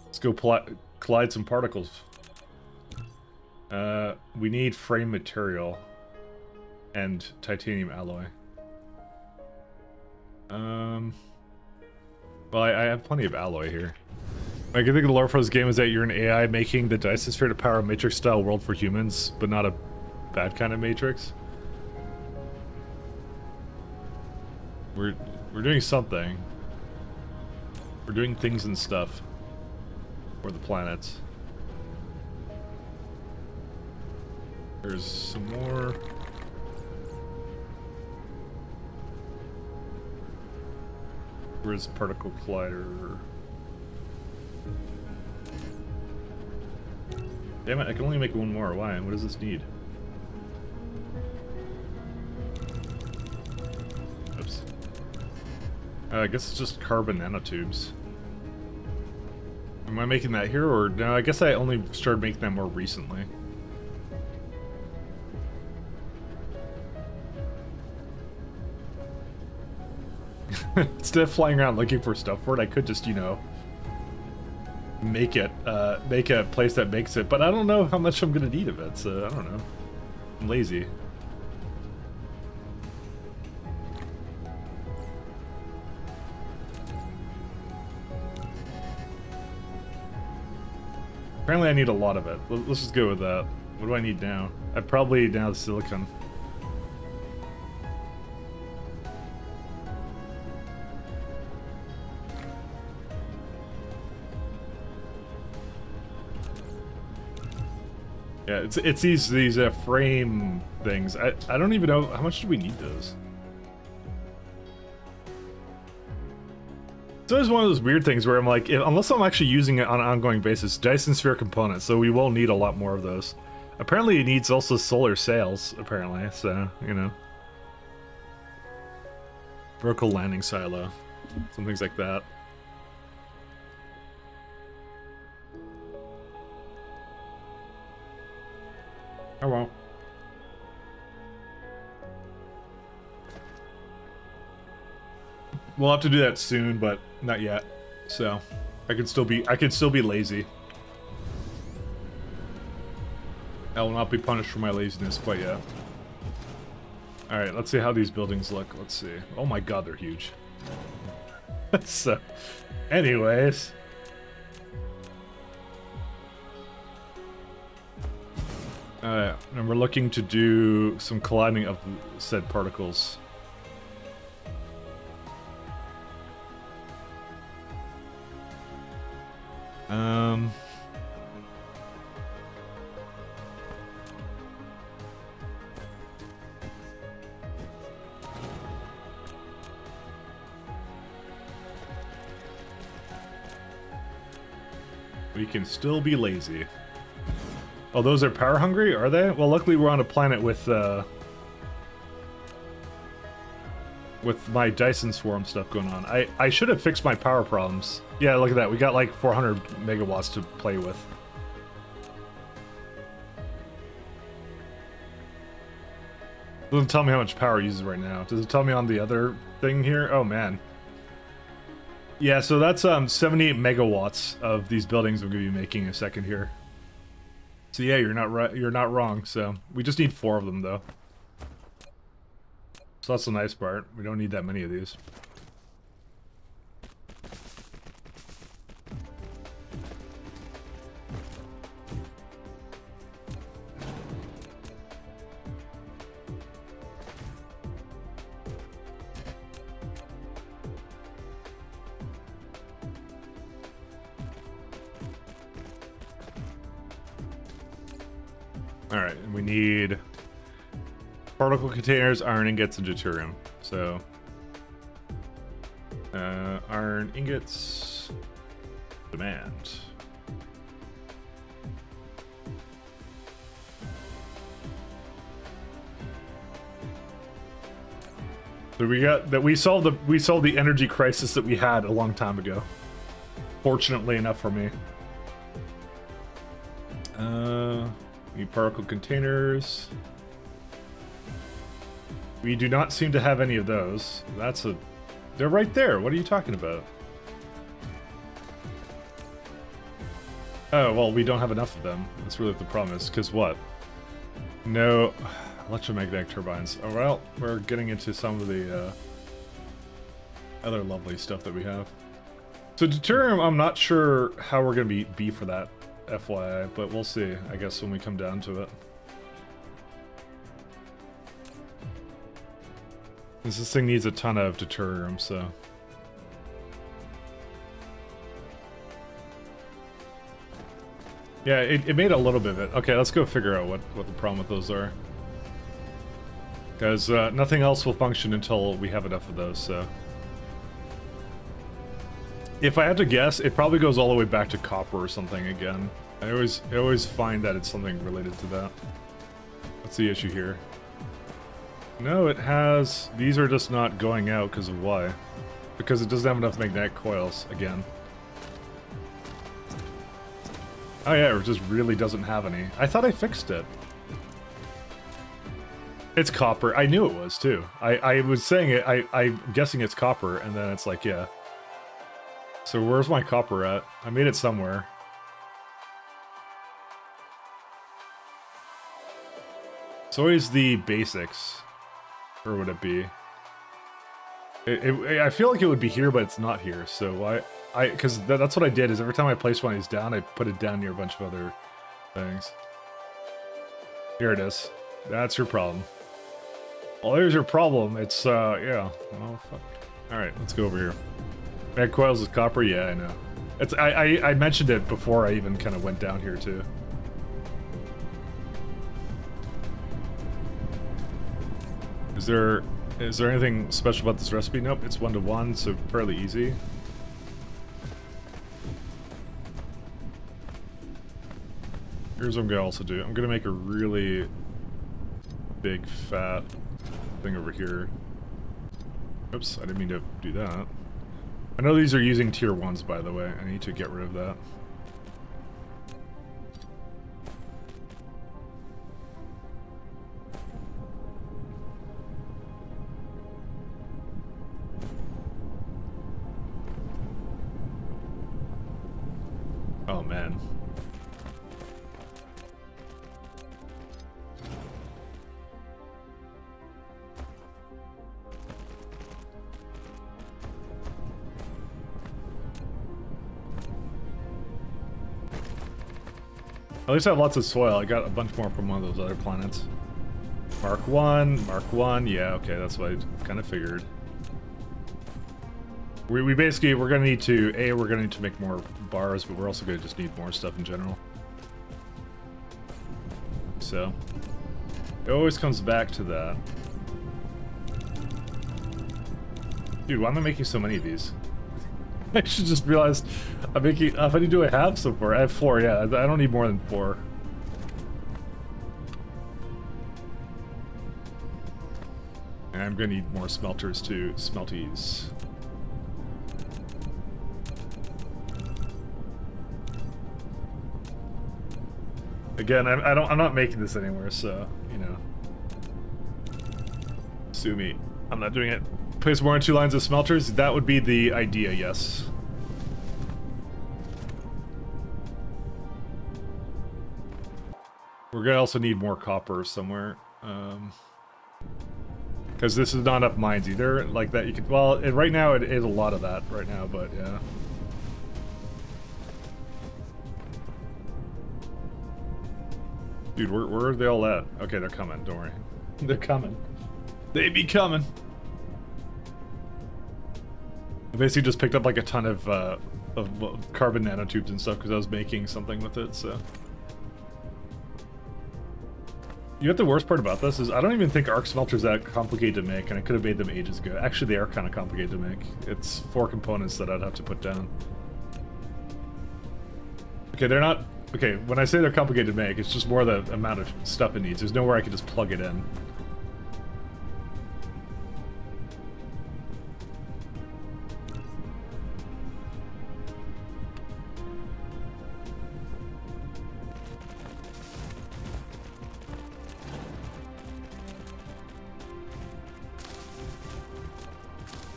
S4: Let's go collide some particles. We need frame material and titanium alloy. Well, I have plenty of alloy here. I think the lore for this game is that you're an AI making the Dyson sphere to power a Matrix-style world for humans, but not a bad kind of Matrix. We're doing something. We're doing things and stuff. For the planets. There's some more. Where's particle collider? Damn it, I can only make one more. Why? What does this need? Oops. I guess it's just carbon nanotubes. Am I making that here, or no? I guess I only started making that more recently. Instead of flying around looking for stuff for it, I could just, you know, make a place that makes it. But I don't know how much I'm gonna need of it, so I don't know. I'm lazy. Apparently I need a lot of it. Let's just go with that. What do I need now? I probably now the silicon. Yeah, it's these frame things. I don't even know how much do we need those. So it's one of those weird things where I'm like, unless I'm actually using it on an ongoing basis, Dyson sphere components, so we will need a lot more of those. Apparently it needs also solar sails, apparently, so, you know. Vertical landing silo. Some things like that. Oh well. We'll have to do that soon, but not yet. So, I could still be lazy. I will not be punished for my laziness quite yet. Alright, let's see how these buildings look. Let's see. Oh my god, they're huge. So, anyways. And we're looking to do some colliding of said particles. We can still be lazy. Oh, those are power hungry, are they? Well, luckily we're on a planet with with my Dyson swarm stuff going on. I should have fixed my power problems. Yeah, look at that. We got like 400 megawatts to play with. Doesn't tell me how much power it uses right now. Does it tell me on the other thing here? Oh man. Yeah, so that's 78 megawatts of these buildings I'm going to be making in a second here. So yeah, you're not right. You're not wrong. So we just need 4 of them though. So that's the nice part. We don't need that many of these. Alright, and we need particle containers, iron ingots, and deuterium. So, iron ingots, demand. So we got that. We solved the energy crisis that we had a long time ago. Fortunately enough for me. Need particle containers. We do not seem to have any of those. They're right there. What are you talking about? Oh, well, we don't have enough of them. That's really what the problem is. Because what? No electromagnetic turbines. Oh, well, we're getting into some of the other lovely stuff that we have. So deuterium, I'm not sure how we're going to be for that, FYI, but we'll see, I guess, when we come down to it. This thing needs a ton of deuterium, so... Yeah, it made a little bit of it. Okay, let's go figure out what the problem with those are. Because nothing else will function until we have enough of those, so... If I had to guess, it probably goes all the way back to copper or something again. I always find that it's something related to that. What's the issue here? No, it has... These are just not going out because of why? Because it doesn't have enough magnetic coils, again. Oh yeah, it just really doesn't have any. I thought I fixed it. It's copper. I knew it was, too. I was saying it, I'm guessing it's copper, and then it's like, yeah. So where's my copper at? I made it somewhere. It's always the basics. Or would it be? I feel like it would be here, but it's not here. So because that's what I did, is every time I placed one of these down, I put it down near a bunch of other things. Here it is. That's your problem. Well, there's your problem. It's, yeah. Oh, fuck. Alright, let's go over here. Mag coils is copper? Yeah, I know. It's I mentioned it before I even kind of went down here, too. Is there anything special about this recipe? Nope, it's 1-to-1, so fairly easy. Here's what I'm gonna also do. I'm gonna make a really big, fat thing over here. Oops, I didn't mean to do that. I know these are using tier 1s, by the way. I need to get rid of that. Oh, man. At least I have lots of soil. I got a bunch more from one of those other planets. Mark 1, Mark 1. Yeah, okay, that's what I kind of figured. We basically, we're going to need to, we're going to need to make more bars, but we're also going to just need more stuff in general. So, it always comes back to that. Dude, why am I making so many of these? I should just realize I'm making... How many do I have so far? I have 4, yeah. I don't need more than 4. And I'm gonna need more smelters too. Smelties. Again, I'm not making this anywhere, so, you know. Sue me. I'm not doing it. Place more than 2 lines of smelters? That would be the idea, yes. We're gonna also need more copper somewhere. Because this is not enough mines either. Like that you could, well, right now it is a lot of that right now, but yeah. Dude, where are they all at? Okay, they're coming, don't worry. They're coming. They be coming. I basically just picked up like a ton of carbon nanotubes and stuff because I was making something with it, so. You know what the worst part about this is I don't even think arc smelters that complicated to make, and I could have made them ages ago. Actually, they are kind of complicated to make. It's 4 components that I'd have to put down. Okay, they're not... Okay, when I say they're complicated to make, it's just more the amount of stuff it needs. There's nowhere I can just plug it in.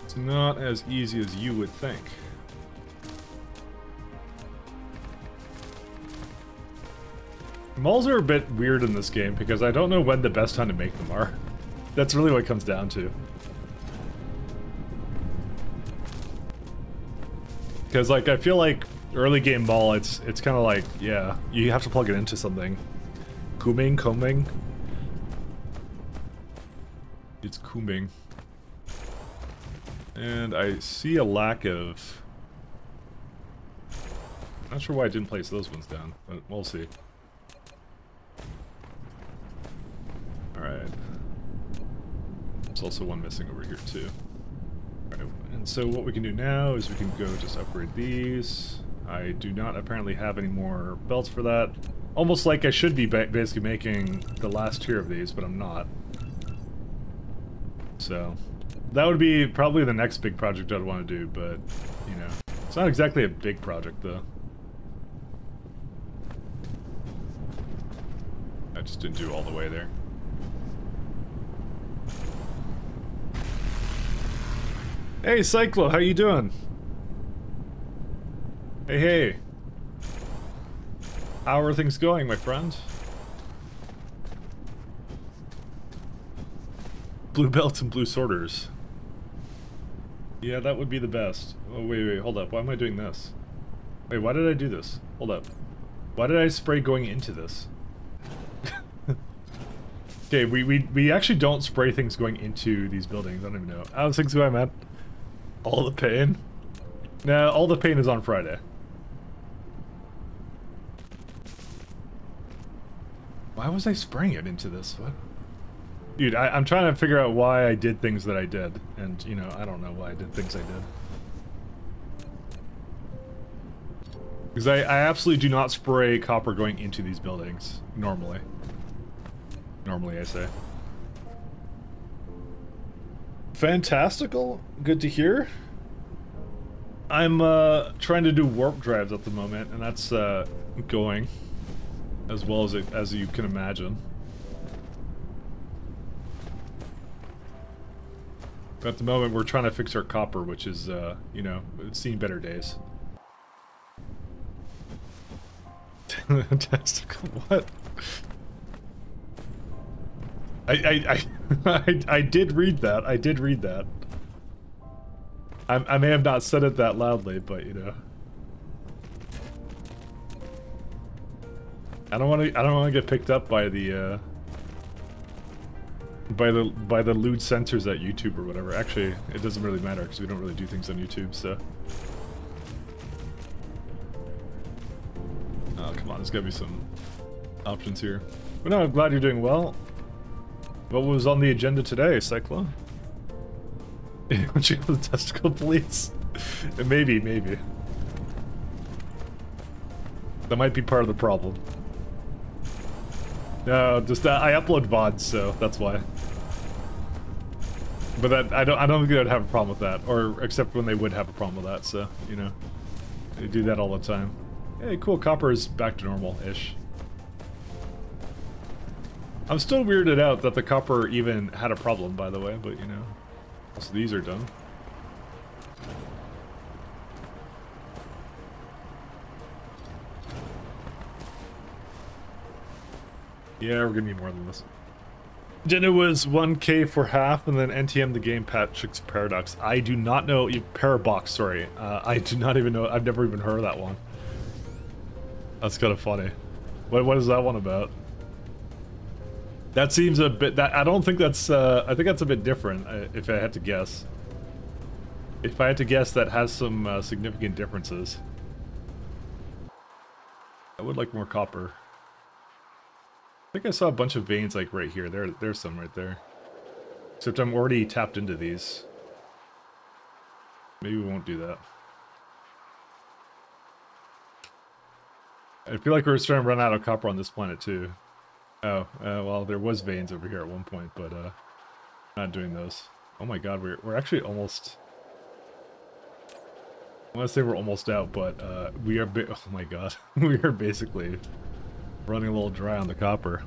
S4: It's not as easy as you would think. Malls are a bit weird in this game because I don't know when the best time to make them are. That's really what it comes down to. Because like I feel like early game mall, it's kind of like, yeah, you have to plug it into something. Combing. It's combing. And I see a lack of... Not sure why I didn't place those ones down, but we'll see. Alright. There's also one missing over here too. Alright, and so what we can do now is we can go just upgrade these. I do not apparently have any more belts for that. Almost like I should be basically making the last tier of these, but I'm not. So... that would be probably the next big project I'd want to do, but, you know, it's not exactly a big project, though. I just didn't do all the way there. Hey, Cyclo, how you doing? Hey. How are things going, my friend? Blue belts and blue sorters. Yeah, that would be the best. Oh, wait, hold up. Why am I doing this? Wait, why did I do this? Hold up. Why did I spray going into this? Okay, we actually don't spray things going into these buildings. I don't even know. How's things going, man? All the pain? Nah, all the pain is on Friday. Why was I spraying it into this? What? Dude, I'm trying to figure out why I did things that I did, and, you know, I don't know why I did things I did. Because I absolutely do not spray copper going into these buildings, normally. Normally, I say. Fantastical? Good to hear. I'm, trying to do warp drives at the moment, and that's, going as well as you can imagine. At the moment, we're trying to fix our copper, which is, you know, it's seen better days. Fantastical, what? I did read that. I did read that. I may have not said it that loudly, but, you know. I don't want to get picked up by the, by the lewd censors at YouTube or whatever. Actually, it doesn't really matter because we don't really do things on YouTube, so. Oh, come on, there's gotta be some options here. But no, I'm glad you're doing well. What was on the agenda today, Cyclo? Check the testicle police. Maybe. That might be part of the problem. No, just I upload VODs, so that's why. But that I don't think they would have a problem with that, or except when they would have a problem with that. So you know, they do that all the time. Hey, cool. Copper is back to normal-ish. I'm still weirded out that the copper even had a problem, by the way. But you know, so these are done. Yeah, we're gonna need more than this. Jenna was 1K for half, and then NTM the game Patrick's Paradox. I do not know. Parabox, sorry. I do not even know. I've never even heard of that one. That's kind of funny. What is that one about? That seems a bit. I don't think that's. I think that's a bit different. If I had to guess. If I had to guess, that has some significant differences. I would like more copper. I think I saw a bunch of veins like right here. There's some right there. Except I'm already tapped into these. Maybe we won't do that. I feel like we're starting to run out of copper on this planet too. Oh, well, there was veins over here at one point, but not doing those. Oh my god, we're actually almost. I want to say we're almost out, but we are. Oh my god, we are basically running a little dry on the copper.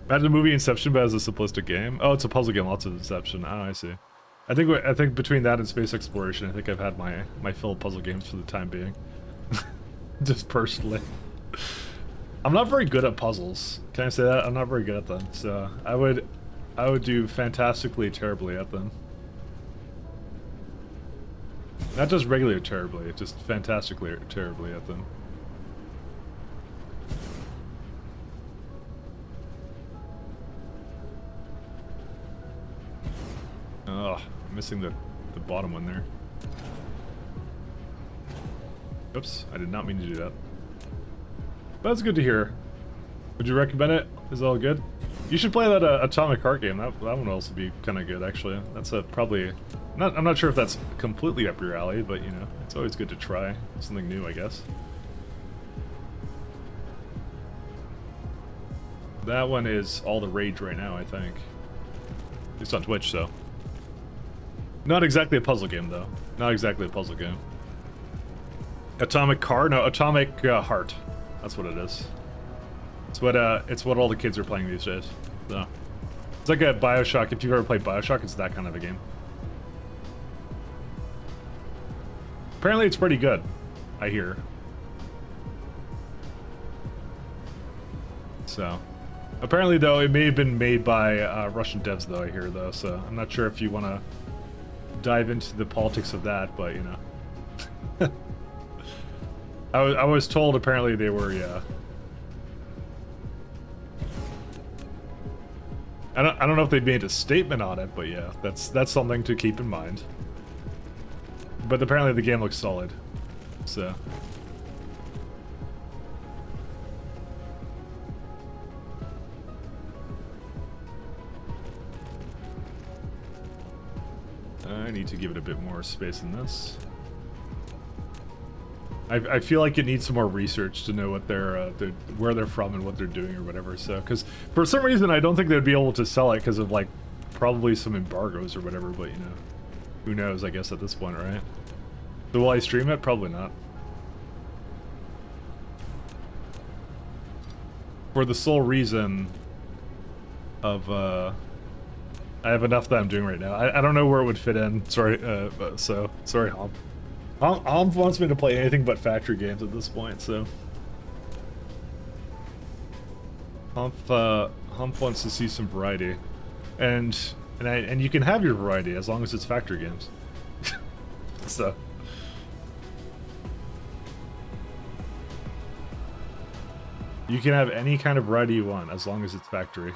S4: Imagine the movie Inception, but as a simplistic game. Oh, it's a puzzle game, lots of Inception. Oh, I see. I think between that and space exploration, I think I've had my fill of puzzle games for the time being. Just personally. I'm not very good at puzzles. Can I say that? I'm not very good at them. So I would do fantastically terribly at them. Not just regularly terribly, just fantastically terribly at them. Oh, I'm missing the bottom one there. Oops, I did not mean to do that. But that's good to hear. Would you recommend it? Is it all good? You should play that Atomic Heart game. That one will also be kind of good, actually. That's probably... I'm not sure if that's completely up your alley, but, you know, it's always good to try something new, I guess. That one is all the rage right now, I think. At least on Twitch, so. Not exactly a puzzle game, though. Not exactly a puzzle game. Atomic Car? No, Atomic Heart. That's what it is. It's what all the kids are playing these days. So. It's like a Bioshock. If you've ever played Bioshock, it's that kind of a game. Apparently it's pretty good, I hear. So. Apparently, though, it may have been made by Russian devs, though, I hear, though. So I'm not sure if you want to dive into the politics of that, but, you know. I was told apparently they were, yeah. I don't know if they made a statement on it, but yeah, that's something to keep in mind. But apparently the game looks solid, so. I need to give it a bit more space in this. I feel like it needs some more research to know what where they're from and what they're doing or whatever. So, because for some reason I don't think they'd be able to sell it because of like probably some embargoes or whatever. But you know, who knows? I guess at this point, right? So will I stream it? Probably not. For the sole reason of I have enough that I'm doing right now. I don't know where it would fit in. Sorry, so sorry, Hump. Hump wants me to play anything but factory games at this point, so. Hump wants to see some variety, and you can have your variety as long as it's factory games. So. You can have any kind of variety you want as long as it's factory.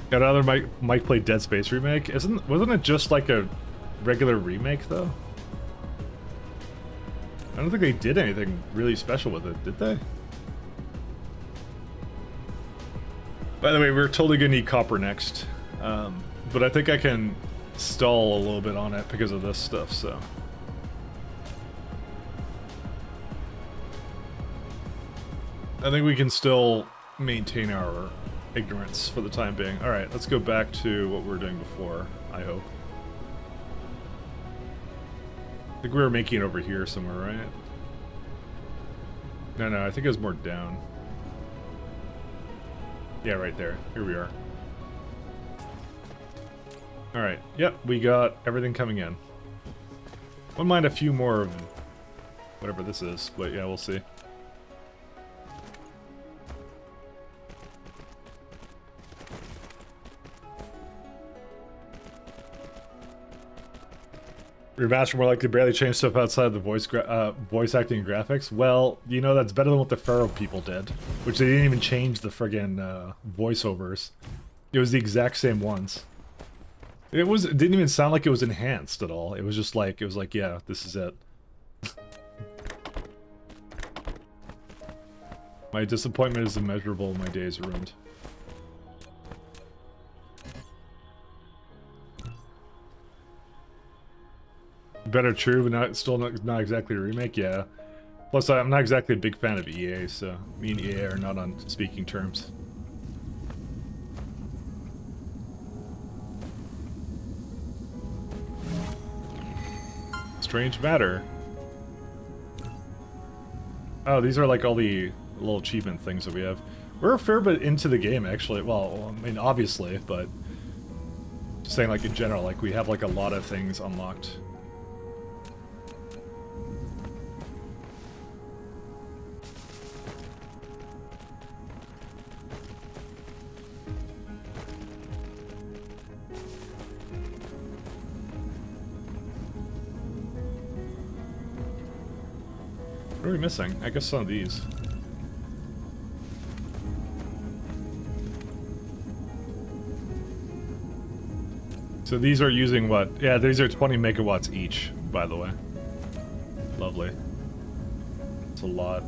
S4: Got another Mike played Dead Space remake. Wasn't it just like a regular remake though? I don't think they did anything really special with it, did they? By the way, we're totally gonna need copper next, but I think I can stall a little bit on it because of this stuff. So. I think we can still maintain our ignorance for the time being. Alright, let's go back to what we were doing before, I hope. I think we were making it over here somewhere, right? No, I think it was more down. Yeah, right there. Here we are. Alright, yep, we got everything coming in. Wouldn't mind a few more of whatever this is, but yeah, we'll see. Remaster more likely barely change stuff outside of the voice acting and graphics. Well, you know, that's better than what the Pharaoh people did, which they didn't even change the friggin' voiceovers. It was the exact same ones. It didn't even sound like it was enhanced at all. It was just like, yeah, this is it. My disappointment is immeasurable, my day is ruined. Better true, but still not exactly a remake, yeah. Plus, I'm not exactly a big fan of EA, so me and EA are not on speaking terms. Strange matter. Oh, these are like all the little achievement things that we have. We're a fair bit into the game, actually. Well, I mean, obviously, but just saying, like, in general, like, we have, like, a lot of things unlocked. What are we missing? I guess some of these. So these are using what? Yeah, these are 20 megawatts each, by the way. Lovely. It's a lot.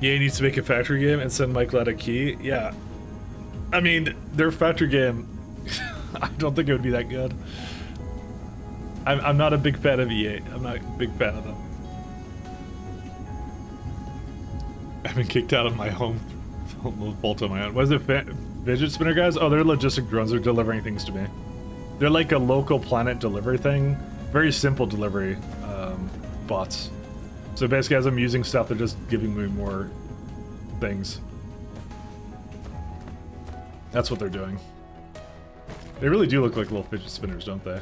S4: EA needs to make a factory game and send Michael out a key. Yeah. I mean, their factory game... I don't think it would be that good. I'm not a big fan of EA. I'm not a big fan of them. I've been kicked out of my home vault on my own. What is it, fidget spinner guys? Oh, they're logistic drones. They're delivering things to me. They're like a local planet delivery thing. Very simple delivery bots. So basically, as I'm using stuff, they're just giving me more things. That's what they're doing. They really do look like little fidget spinners, don't they?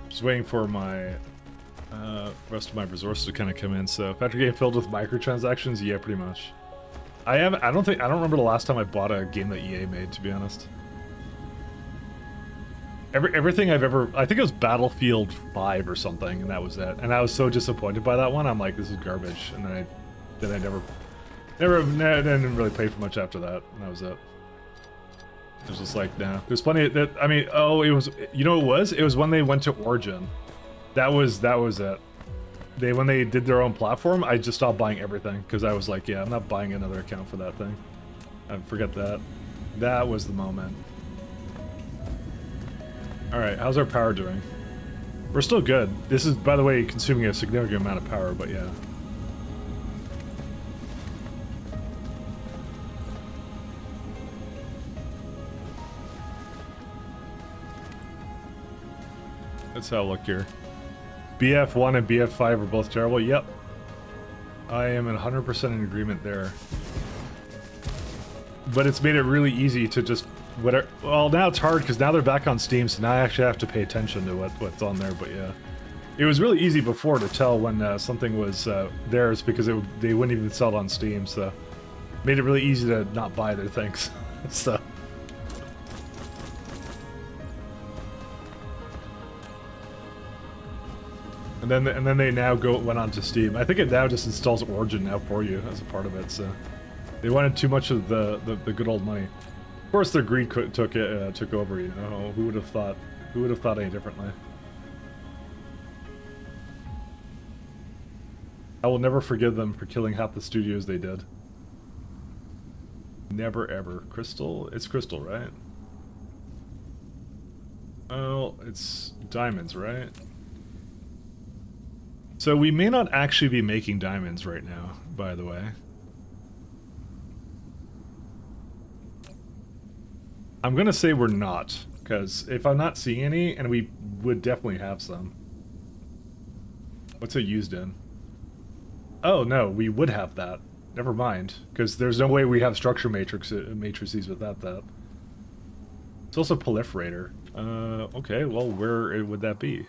S4: Just waiting for my rest of my resources to kind of come in. So, factory game filled with microtransactions? Yeah, pretty much. I don't remember the last time I bought a game that EA made, to be honest. Everything I've ever... I think it was Battlefield 5 or something, and that was it. And I was so disappointed by that one. I'm like, this is garbage. And then I never didn't really play for much after that, and that was it. It was just like, nah. There's plenty of that. I mean, oh, it was, you know what it was? It was when they went to Origin. That was it. When they did their own platform, I just stopped buying everything, because I was like, yeah, I'm not buying another account for that thing. I forget that. That was the moment. Alright, how's our power doing? We're still good. This is, by the way, consuming a significant amount of power, but yeah. Let's have a look here. BF1 and BF5 are both terrible. Yep. I am 100% in agreement there. But it's made it really easy to just... whatever. Well, now it's hard because now they're back on Steam, so now I actually have to pay attention to what's on there, but yeah. It was really easy before to tell when something was theirs because they wouldn't even sell it on Steam, so... made it really easy to not buy their things. So... And then they now went on to Steam. I think it now just installs Origin now for you as a part of it. So they wanted too much of the good old money. Of course, their greed took over. You know, who would have thought? Who would have thought any differently? I will never forgive them for killing half the studios they did. Never ever. Crystal? It's Crystal, right? Oh, it's diamonds, right? So we may not actually be making diamonds right now, by the way. I'm gonna say we're not, because if I'm not seeing any, and we would definitely have some. What's it used in? Oh no, we would have that. Never mind, because there's no way we have structure matrices without that. It's also proliferator. Okay, well, where would that be?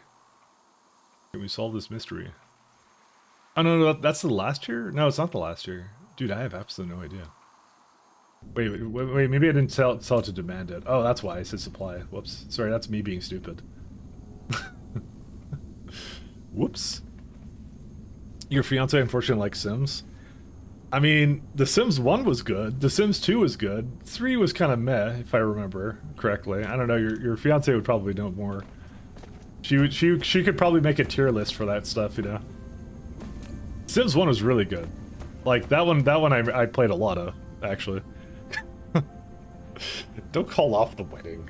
S4: Can we solve this mystery? Oh no, that's the last year? No, it's not the last year. Dude, I have absolutely no idea. Wait, maybe I didn't sell it to demand it. Oh, that's why I said supply. Whoops. Sorry, that's me being stupid. Whoops. Your fiance unfortunately likes Sims. I mean, The Sims 1 was good. The Sims 2 was good. 3 was kind of meh, if I remember correctly. I don't know, your fiance would probably know more. She could probably make a tier list for that stuff, you know. Sims 1 was really good. Like, that one I played a lot of, actually. Don't call off the wedding.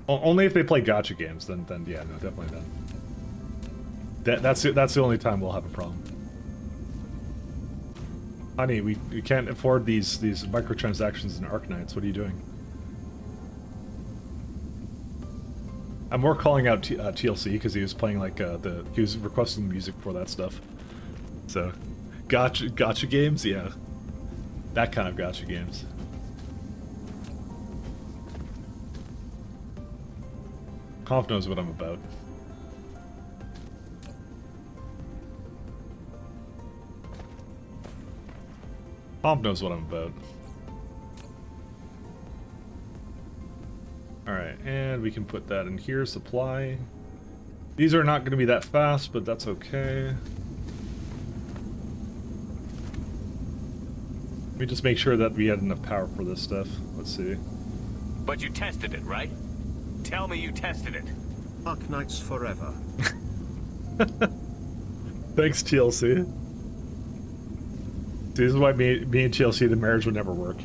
S4: Only if they play gacha games, then yeah, no, definitely not. That's the only time we'll have a problem. Honey, we can't afford these microtransactions in Arknights. What are you doing? I'm more calling out TLC because he was playing like he was requesting music for that stuff. So, gotcha games, yeah, that kind of gotcha games. Conf knows what I'm about. Pomp knows what I'm about. Alright, and we can put that in here, supply. These are not going to be that fast, but that's okay. Let me just make sure that we had enough power for this stuff. Let's see.
S2: But you tested it, right? Tell me you tested it.
S3: Arknights forever.
S4: Thanks, TLC. See, this is why me and TLC, the marriage would never work.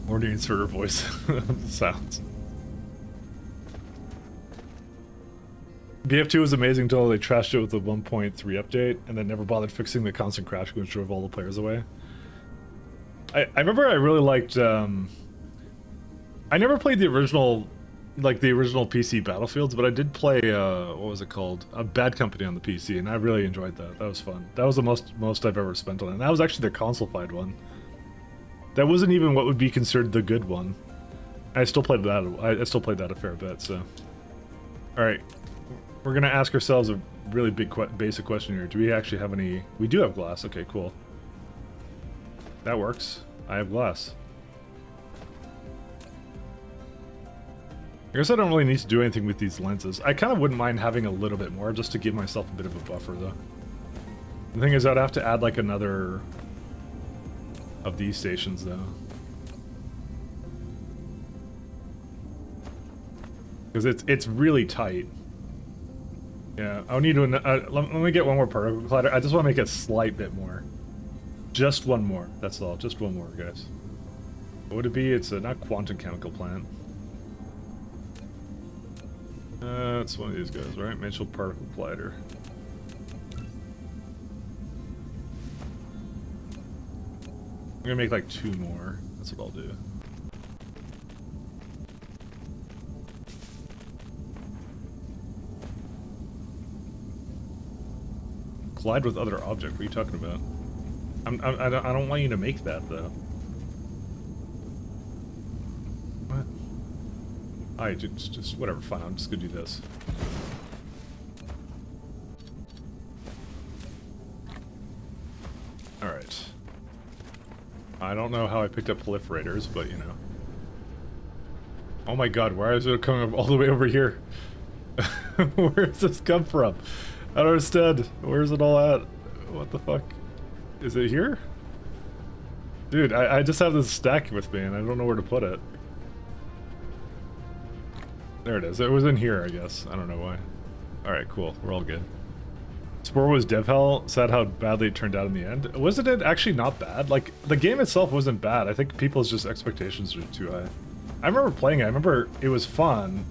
S4: Or to insert her voice sounds. BF2 was amazing until they trashed it with the 1.3 update and then never bothered fixing the constant crash which drove all the players away. I remember I really liked I never played the original PC Battlefields, but I did play what was it called? A Bad Company on the PC, and I really enjoyed that. That was fun. That was the most I've ever spent on it. And that was actually the console-fied one. That wasn't even what would be considered the good one. I still played that. I still played that a fair bit. So, all right, we're gonna ask ourselves a really big basic question here. Do we actually have any? We do have glass. Okay, cool. That works. I have glass. I guess I don't really need to do anything with these lenses. I kind of wouldn't mind having a little bit more just to give myself a bit of a buffer, though. The thing is, I'd have to add like another of these stations, though. Because it's really tight. Yeah, I'll need to... let me get one more particle collider. I just want to make it a slight bit more. Just one more. That's all. Just one more, guys. What would it be? It's a not quantum chemical plant. It's one of these guys, right? Mitchell particle collider. I'm gonna make like 2 more. That's what I'll do. Collide with other object. What are you talking about? I don't want you to make that though. What? Alright, just whatever. Fine. I'm just gonna do this. All right. I don't know how I picked up proliferators, but you know. Oh my God! Why is it coming up all the way over here? Where does this come from? I don't understand. Where's it all at? What the fuck? Is it here? Dude, I just have this stack with me and I don't know where to put it. There it is. It was in here, I guess. I don't know why. Alright, cool. We're all good. Spore was dev hell. Sad how badly it turned out in the end. Wasn't it actually not bad? Like, the game itself wasn't bad. I think people's just expectations are too high. I remember playing it. I remember it was fun.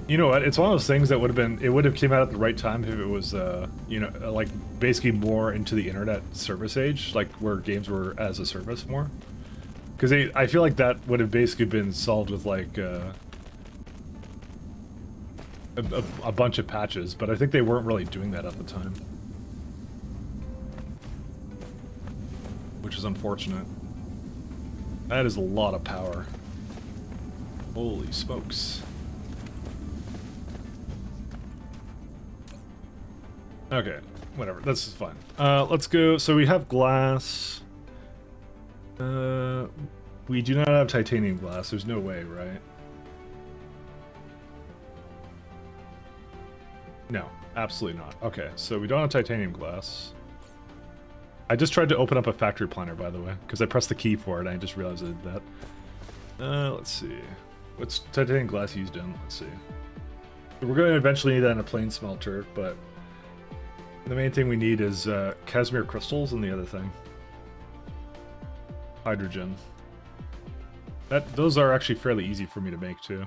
S4: You know what? It's one of those things that would have been, it would have came out at the right time if it was, you know, like basically more into the internet service age, like where games were as a service more. Because I feel like that would have basically been solved with like a bunch of patches, but I think they weren't really doing that at the time. Which is unfortunate. That is a lot of power. Holy smokes. Okay, whatever. This is fine. Let's go. So we have glass. We do not have titanium glass. There's no way, right? No, absolutely not. Okay, so we don't have titanium glass. I just tried to open up a factory planner, by the way, because I pressed the key for it, and I just realized I did that. Let's see. What's titanium glass used in? Let's see. We're going to eventually need that in a plane smelter, but the main thing we need is Casimir crystals and the other thing. Hydrogen. Those are actually fairly easy for me to make, too.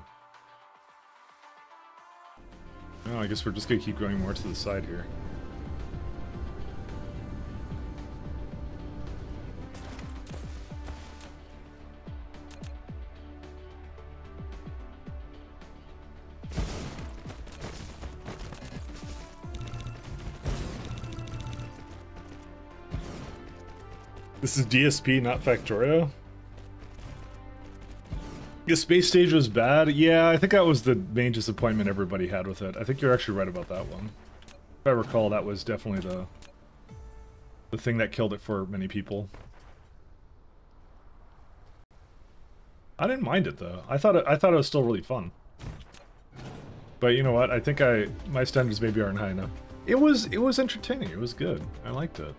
S4: Oh, I guess we're just going to keep going more to the side here. This is DSP, not Factorio? The space stage was bad? Yeah, I think that was the main disappointment everybody had with it. I think you're actually right about that one. If I recall, that was definitely the thing that killed it for many people. I didn't mind it though. I thought it was still really fun. But you know what? I think my standards maybe aren't high enough. It was entertaining. It was good. I liked it.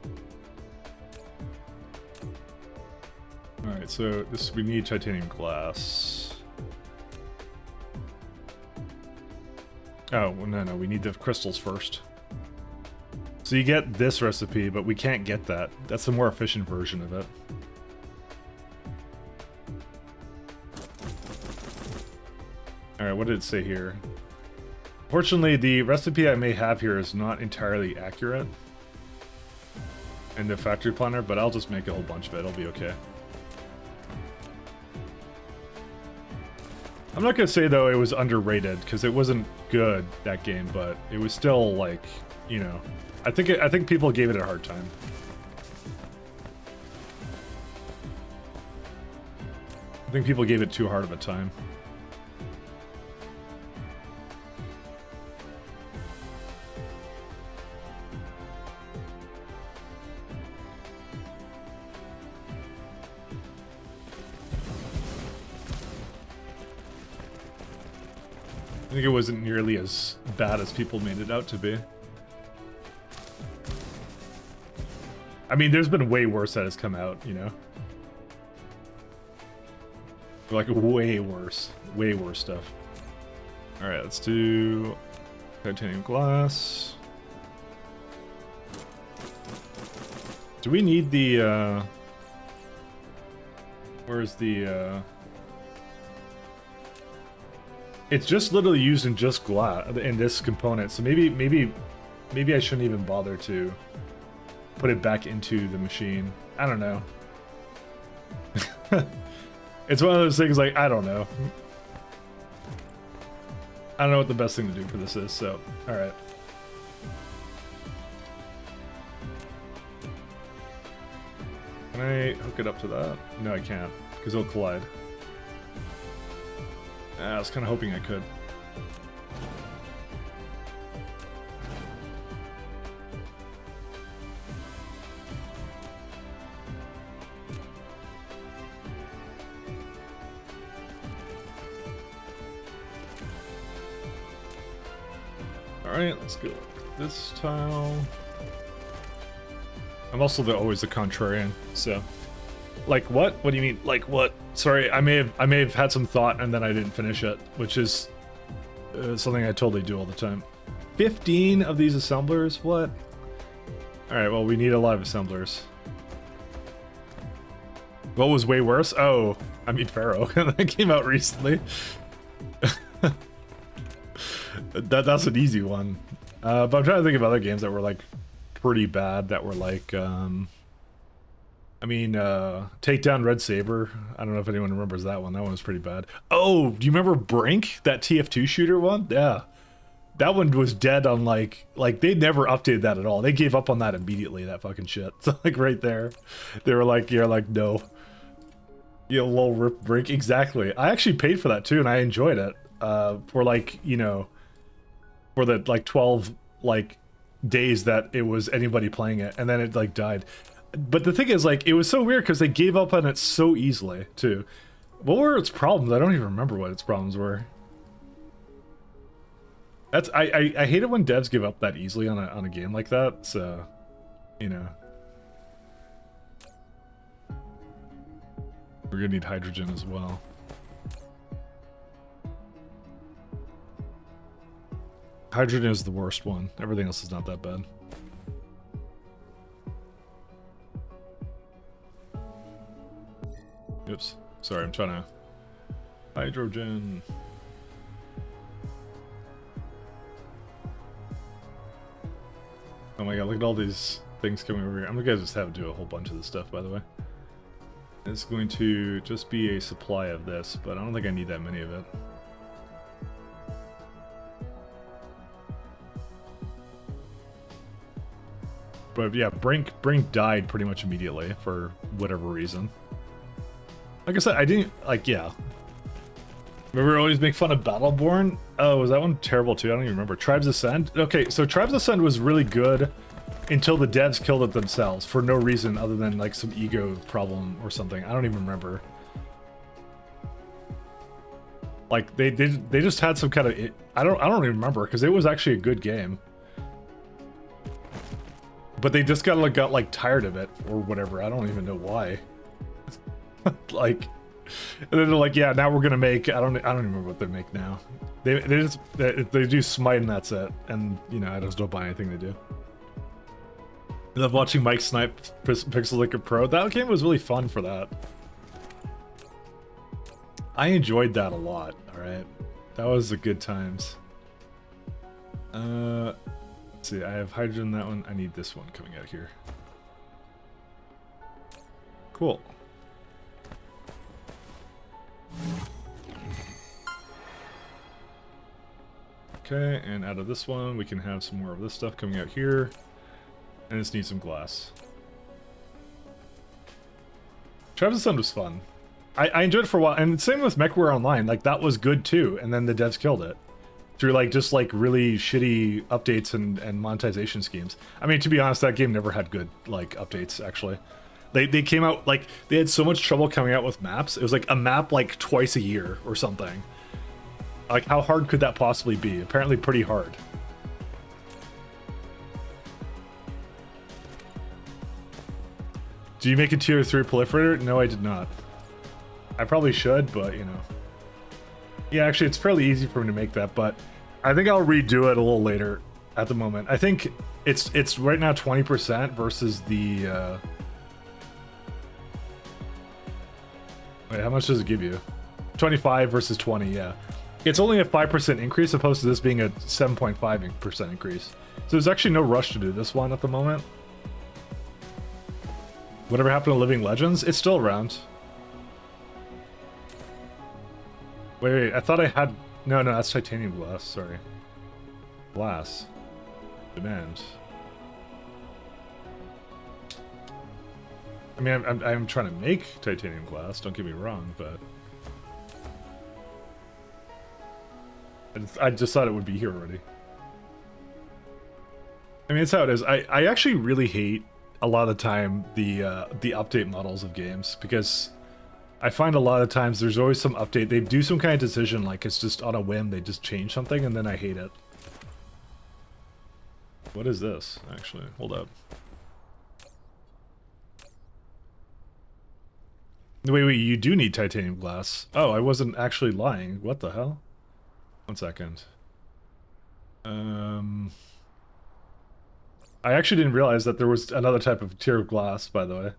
S4: Alright, so we need titanium glass. Oh, well, no, we need the crystals first. So you get this recipe, but we can't get that. That's a more efficient version of it. Alright, what did it say here? Fortunately, the recipe I may have here is not entirely accurate in the factory planner, but I'll just make a whole bunch of it. It'll be okay. I'm not gonna say though it was underrated because it wasn't good that game, but it was still like, you know, I think people gave it a hard time. I think people gave it too hard of a time. I think it wasn't nearly as bad as people made it out to be. I mean, there's been way worse that has come out, you know? Like, way worse stuff. Alright, let's do titanium glass. Do we need the, where's the, It's just literally used in just glass in this component, so maybe I shouldn't even bother to put it back into the machine. I don't know. It's one of those things like, I don't know. I don't know what the best thing to do for this is, so alright. Can I hook it up to that? No, I can't, because it'll collide. I was kind of hoping I could. Alright, let's go with this tile. I'm also always the contrarian, so... Like what? What do you mean? Like what? Sorry, I may have had some thought and then I didn't finish it, which is something I totally do all the time. 15 of these assemblers? What? Alright, well, we need a lot of assemblers. What was way worse? Oh, I mean, Pharaoh. That came out recently. That's an easy one. But I'm trying to think of other games that were like pretty bad. That were like, I mean, Take Down Red Saber. I don't know if anyone remembers that one. That one was pretty bad. Oh, do you remember Brink? That TF2 shooter one? Yeah. That one was dead on like they never updated that at all. They gave up on that immediately, that fucking shit. So like right there. They were like, you're like, no. You know, lol rip Brink. Exactly. I actually paid for that too, and I enjoyed it. For like, you know, for the like 12 like days that it was anybody playing it, and then it like died. But the thing is, like, it was so weird because they gave up on it so easily too. What were its problems? I don't even remember what its problems were. That's I hate it when devs give up that easily on a game like that. So, you know, we're gonna need hydrogen as well. Hydrogen is the worst one. Everything else is not that bad. Oops. Sorry, I'm trying to... Hydrogen. Oh my god, look at all these things coming over here. I'm gonna just have to do a whole bunch of this stuff, by the way. It's going to just be a supply of this, but I don't think I need that many of it. But yeah, Brink died pretty much immediately for whatever reason. Like I said, I didn't, like, yeah. Remember always make fun of Battleborn? Oh, was that one terrible too? I don't even remember. Tribes Ascend? Okay, so Tribes Ascend was really good until the devs killed it themselves for no reason other than like some ego problem or something. I don't even remember. Like they just had some kind of, I don't even remember because it was actually a good game. But they just got like tired of it or whatever. I don't even know why. Like, and then they're like, yeah, now we're gonna make. I don't even remember what they make now. They do Smite and that's it. And you know, I just don't buy anything they do. I love watching Mike snipe Pixel Liquor Pro. That game was really fun for that. I enjoyed that a lot. All right, that was the good times. Let's see, I have hydrogen. That one. I need this one coming out here. Cool. Okay, and out of this one, we can have some more of this stuff coming out here. And just need some glass. Travis Sun was fun. I enjoyed it for a while, and same with MechWarrior Online. Like, that was good too, and then the devs killed it. Through, like, just, like, really shitty updates and monetization schemes. I mean, to be honest, that game never had good, like, updates, actually. They came out, like, they had so much trouble coming out with maps. It was like a map, like, twice a year or something. Like, how hard could that possibly be? Apparently pretty hard. Do you make a tier 3 proliferator? No, I did not. I probably should, but, you know. Yeah, actually, it's fairly easy for me to make that, but I think I'll redo it a little later at the moment. I think it's right now 20% versus the... Wait, how much does it give you? 25 versus 20, yeah. It's only a 5% increase opposed to this being a 7.5% increase. So there's actually no rush to do this one at the moment. Whatever happened to Living Legends? It's still around. Wait, I thought I had... No, that's titanium glass, sorry. Glass. Demand. I mean, I'm trying to make titanium glass, don't get me wrong, but... I just thought it would be here already. I mean, it's how it is. I actually really hate, a lot of the time, the update models of games, because I find a lot of times there's always some update. They do some kind of decision, like it's just on a whim, they just change something, and then I hate it. What is this, actually? Hold up. Wait, you do need titanium glass. Oh, I wasn't actually lying. What the hell? 1 second. I actually didn't realize that there was another type of tier of glass, by the way.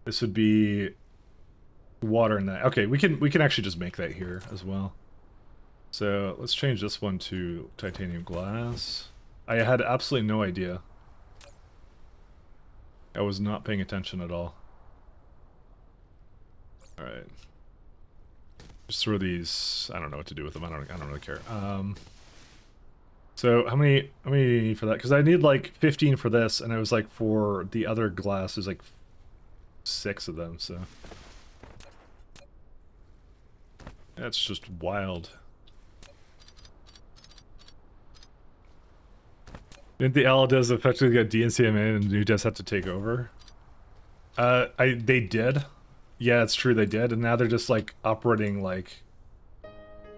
S4: This would be... water in that. Okay, we can actually just make that here as well. So let's change this one to titanium glass. I had absolutely no idea. I was not paying attention at all. All right. Just throw these. I don't know what to do with them. I don't really care. So how many do you need for that? Because I need like 15 for this, and it was like for the other glass, there's like 6 of them. So that's just wild. Didn't the LDES effectively get DNCMA and new devs had to take over? They did. Yeah, it's true, they did, and now they're just like operating like,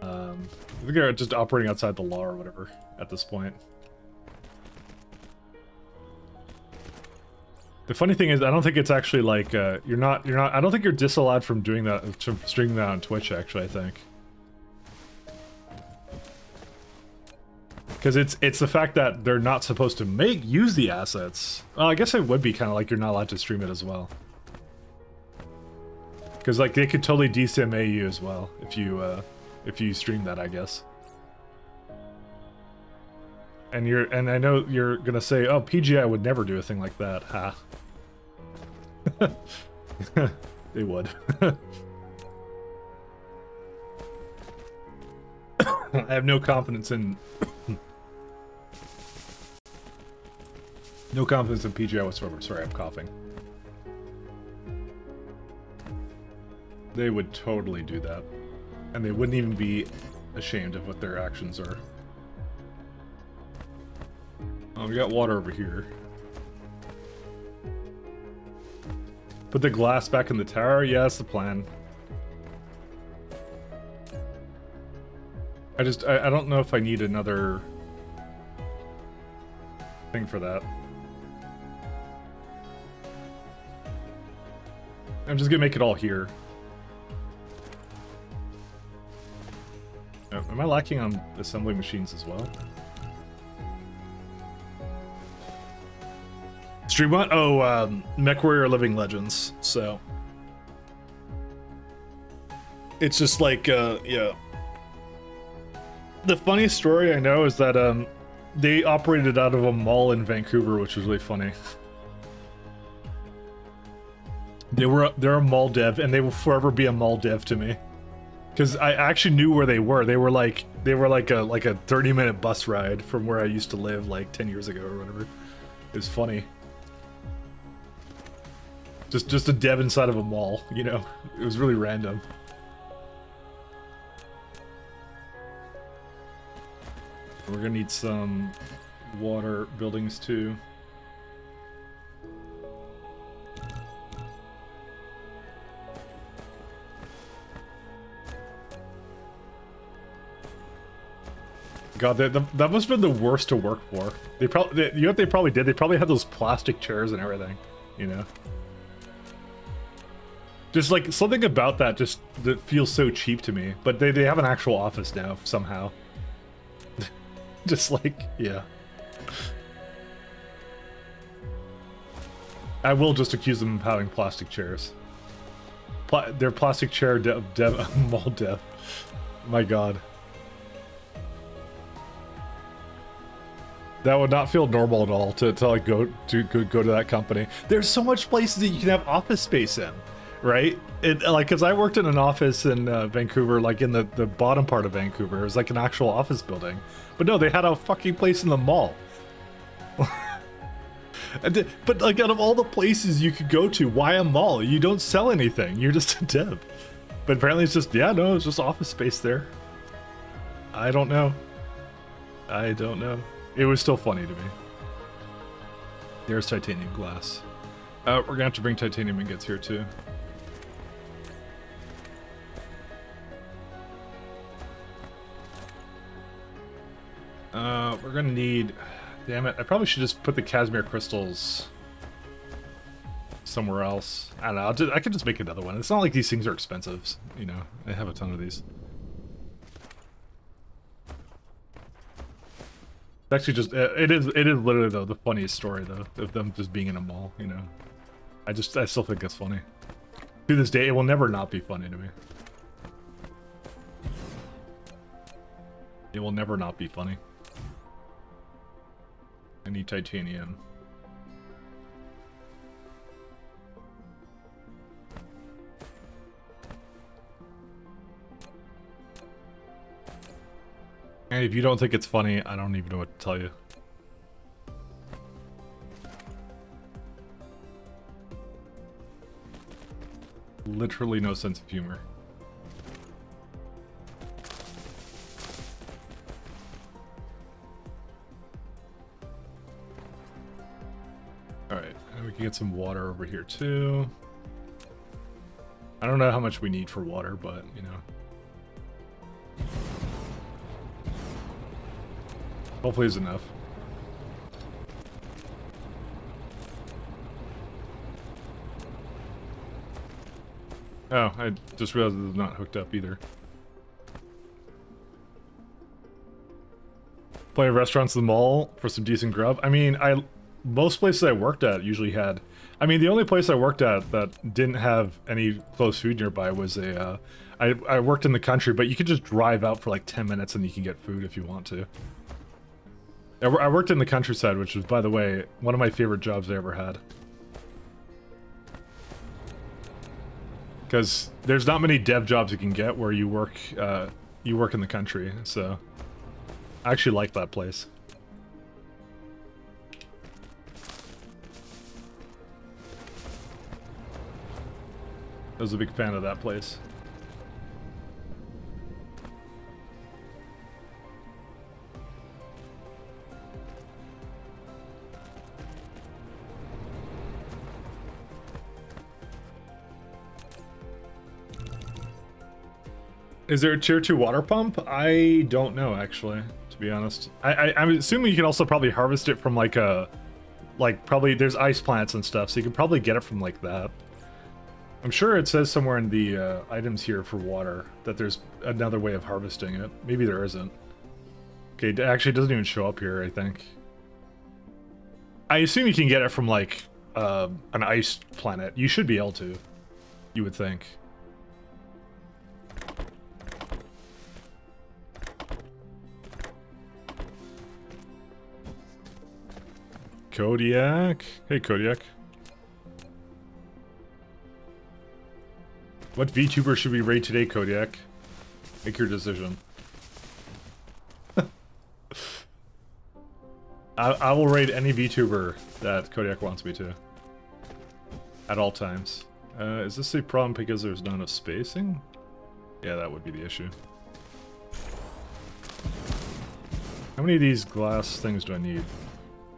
S4: I think they're just operating outside the law or whatever at this point. The funny thing is, I don't think it's actually like I don't think you're disallowed from doing that, from streaming that on Twitch. Actually, I think. Because it's the fact that they're not supposed to use the assets. Well, I guess it would be kind of like you're not allowed to stream it as well. Because like they could totally DCMA you as well if you stream that, I guess. And I know you're gonna say, oh, PGI would never do a thing like that, ha. They would. I have no confidence in no confidence in PGI whatsoever. Sorry, I'm coughing. They would totally do that. And they wouldn't even be ashamed of what their actions are. Oh, we got water over here. Put the glass back in the tower? Yeah, that's the plan. I don't know if I need another thing for that. I'm just gonna make it all here. Am I lacking on assembly machines as well? Stream what? Oh, MechWarrior Living Legends. So it's just like, yeah. The funniest story I know is that they operated out of a mall in Vancouver, which was really funny. They're a mall dev, and they will forever be a mall dev to me. Because I actually knew where they were. They were like a 30-minute bus ride from where I used to live like 10 years ago or whatever. It was funny. Just a dev inside of a mall, you know. It was really random. We're gonna need some water buildings too. God, that must have been the worst to work for. You know what they probably did? They probably had those plastic chairs and everything, you know? Just like, something about that that feels so cheap to me. But they have an actual office now, somehow. Just like, yeah. I will just accuse them of having plastic chairs. They're plastic chair mall dev. My God. That would not feel normal at all to like go to that company. There's so much places that you can have office space in, right? Like, cause I worked in an office in Vancouver, like in the bottom part of Vancouver. It was like an actual office building, but no, they had a fucking place in the mall. But like, out of all the places you could go to, why a mall? You don't sell anything. You're just a dev. But apparently it's just, yeah, no, it's just office space there. I don't know. I don't know. It was still funny to me. There's titanium glass. We're gonna have to bring titanium ingots here too. We're gonna need... Damn it, I probably should just put the Casimir crystals somewhere else. I don't know, I could just make another one. It's not like these things are expensive, you know. I have a ton of these. Actually, just it is literally though the funniest story though of them just being in a mall, you know. I still think that's funny. To this day, it will never not be funny to me. It will never not be funny. I need titanium. And if you don't think it's funny, I don't even know what to tell you. Literally no sense of humor. Alright, and we can get some water over here too. I don't know how much we need for water, but, you know. Hopefully it's enough. Oh, I just realized it's not hooked up either. Plenty of restaurants in the mall for some decent grub. I mean, most places I worked at usually had... I mean, the only place I worked at that didn't have any close food nearby was a... I worked in the country, but you could just drive out for like 10 minutes and you can get food if you want to. I worked in the countryside, which was, by the way, one of my favorite jobs I ever had. Because there's not many dev jobs you can get where you work in the country, so I actually like that place. I was a big fan of that place. Is there a tier 2 water pump? I don't know, actually, to be honest. I'm assuming you can also probably harvest it from like a... Like, probably there's ice plants and stuff, so you can probably get it from like that. I'm sure it says somewhere in the items here for water that there's another way of harvesting it. Maybe there isn't. Okay, it actually doesn't even show up here, I think. I assume you can get it from like an ice planet. You should be able to, you would think. Kodiak? Hey, Kodiak. What VTuber should we raid today, Kodiak? Make your decision. I will raid any VTuber that Kodiak wants me to. At all times. Is this a problem because there's not enough spacing? Yeah, that would be the issue. How many of these glass things do I need?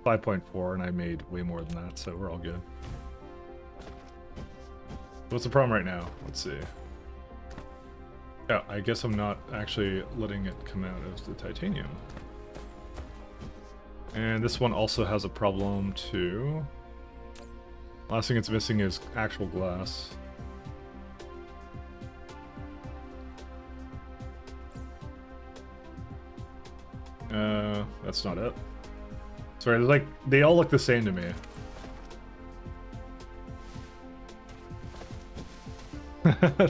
S4: 5.4, and I made way more than that, so we're all good. What's the problem right now? Let's see. Yeah, I guess I'm not actually letting it come out as the titanium. And this one also has a problem too. Last thing it's missing is actual glass. That's not it. Sorry, like, they all look the same to me.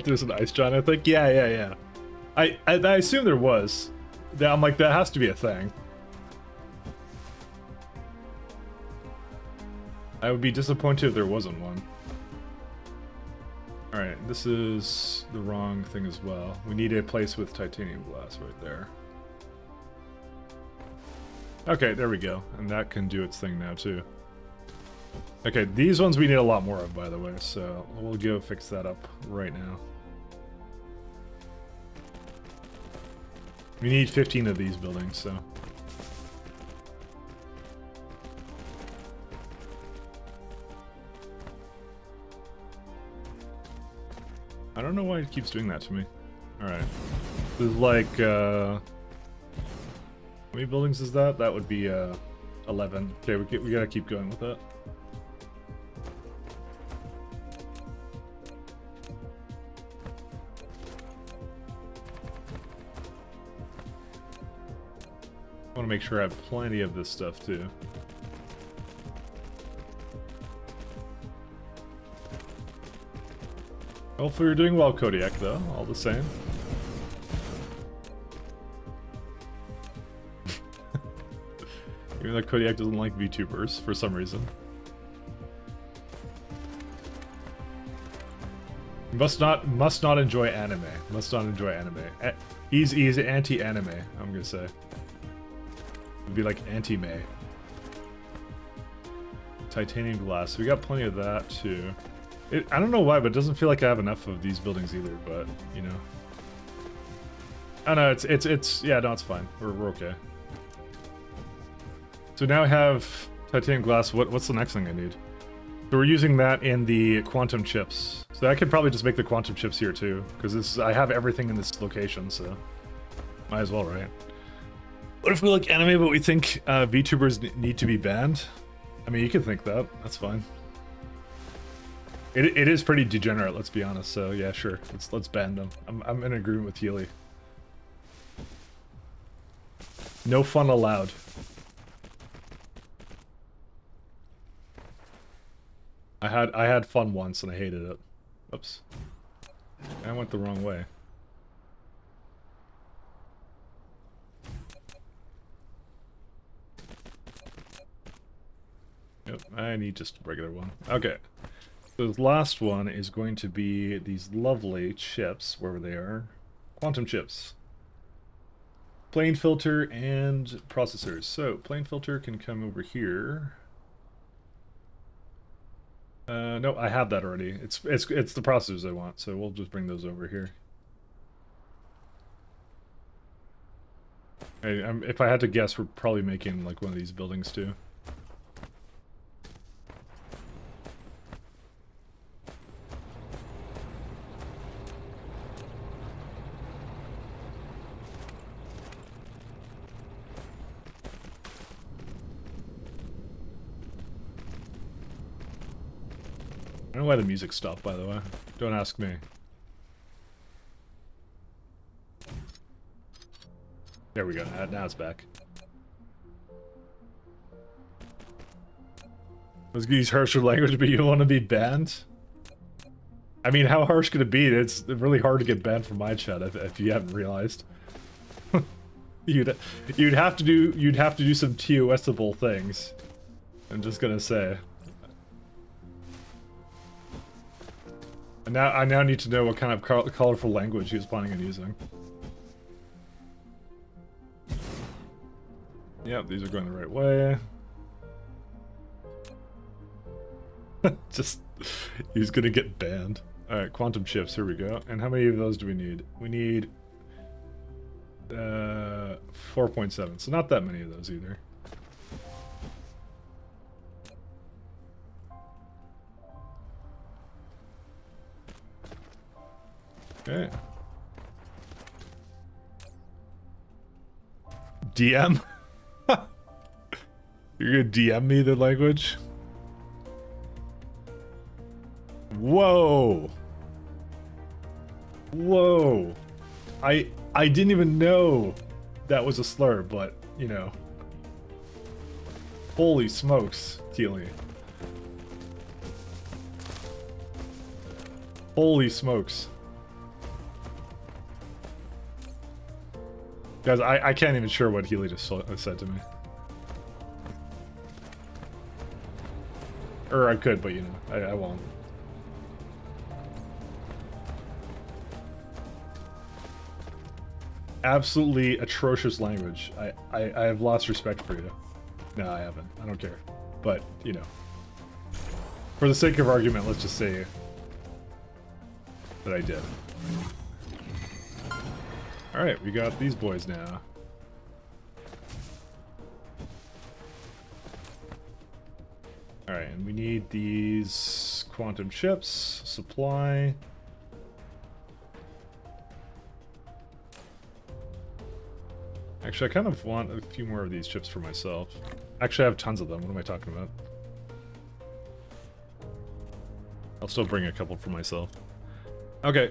S4: There's an ice giant, I think. Yeah. I assume there was. I'm like, that has to be a thing. I would be disappointed if there wasn't one. Alright, this is the wrong thing as well. We need a place with titanium glass right there. Okay, there we go. And that can do its thing now, too. Okay, these ones we need a lot more of, by the way, so we'll go fix that up right now. We need 15 of these buildings, so... I don't know why it keeps doing that to me. Alright. This is like, how many buildings is that? That would be, 11. Okay, we gotta keep going with that. I want to make sure I have plenty of this stuff, too. Hopefully you're doing well, Kodiak, though, all the same. Even though Kodiak doesn't like VTubers for some reason. Must not enjoy anime. Must not enjoy anime. He's anti-anime, I'm gonna say. It'd be like anti-May. Titanium glass. We got plenty of that too. I don't know why, but it doesn't feel like I have enough of these buildings either, but you know. I know it's yeah, no, it's fine. We're okay. So now I have titanium glass. What's the next thing I need? So we're using that in the quantum chips. So I could probably just make the quantum chips here too, because I have everything in this location, so might as well, right? What if we like anime, but we think VTubers need to be banned? I mean, you can think that. That's fine. It is pretty degenerate, let's be honest. So yeah, sure. Let's ban them. I'm in agreement with Healy. No fun allowed. I had fun once and I hated it. Oops. I went the wrong way. Yep, I need just a regular one. Okay. So the last one is going to be these lovely chips, wherever they are. Quantum chips. Plane filter and processors. So, plane filter can come over here. No, I have that already. It's the processors I want, so we'll just bring those over here. If I had to guess, we're probably making like one of these buildings too. I don't know why the music stopped, by the way. Don't ask me. There we go. Now it's back. Let's use harsher language, but you want to be banned? I mean, how harsh could it be? It's really hard to get banned from my chat if you haven't realized. you'd have to do some TOS-able things. I'm just gonna say. And I now need to know what kind of colorful language he was planning on using. Yep, these are going the right way. Just, he's gonna get banned. Alright, quantum chips, here we go. And how many of those do we need? We need 4.7, so not that many of those either. Okay. DM? You're gonna DM me the language? Whoa! Whoa! I didn't even know that was a slur, but, you know. Holy smokes, Keely. Holy smokes. Guys, I can't even sure what Healy just said to me. Or I could, but you know, I won't. Absolutely atrocious language. I have lost respect for you. No, I haven't. I don't care. But, you know. For the sake of argument, let's just say that I did. Alright, we got these boys now. Alright, and we need these quantum chips, supply. Actually, I kind of want a few more of these chips for myself. Actually, I have tons of them. What am I talking about? I'll still bring a couple for myself. Okay.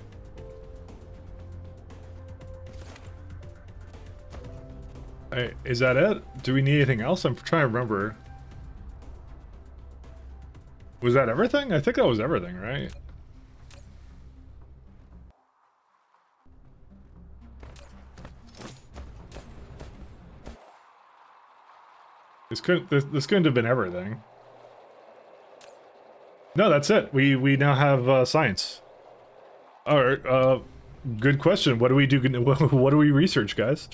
S4: Is that it? Do we need anything else? I'm trying to remember. Was that everything? I think that was everything, right? This couldn't have been everything. No, that's it. We now have science. All right. Good question. What do we do? What do we research, guys?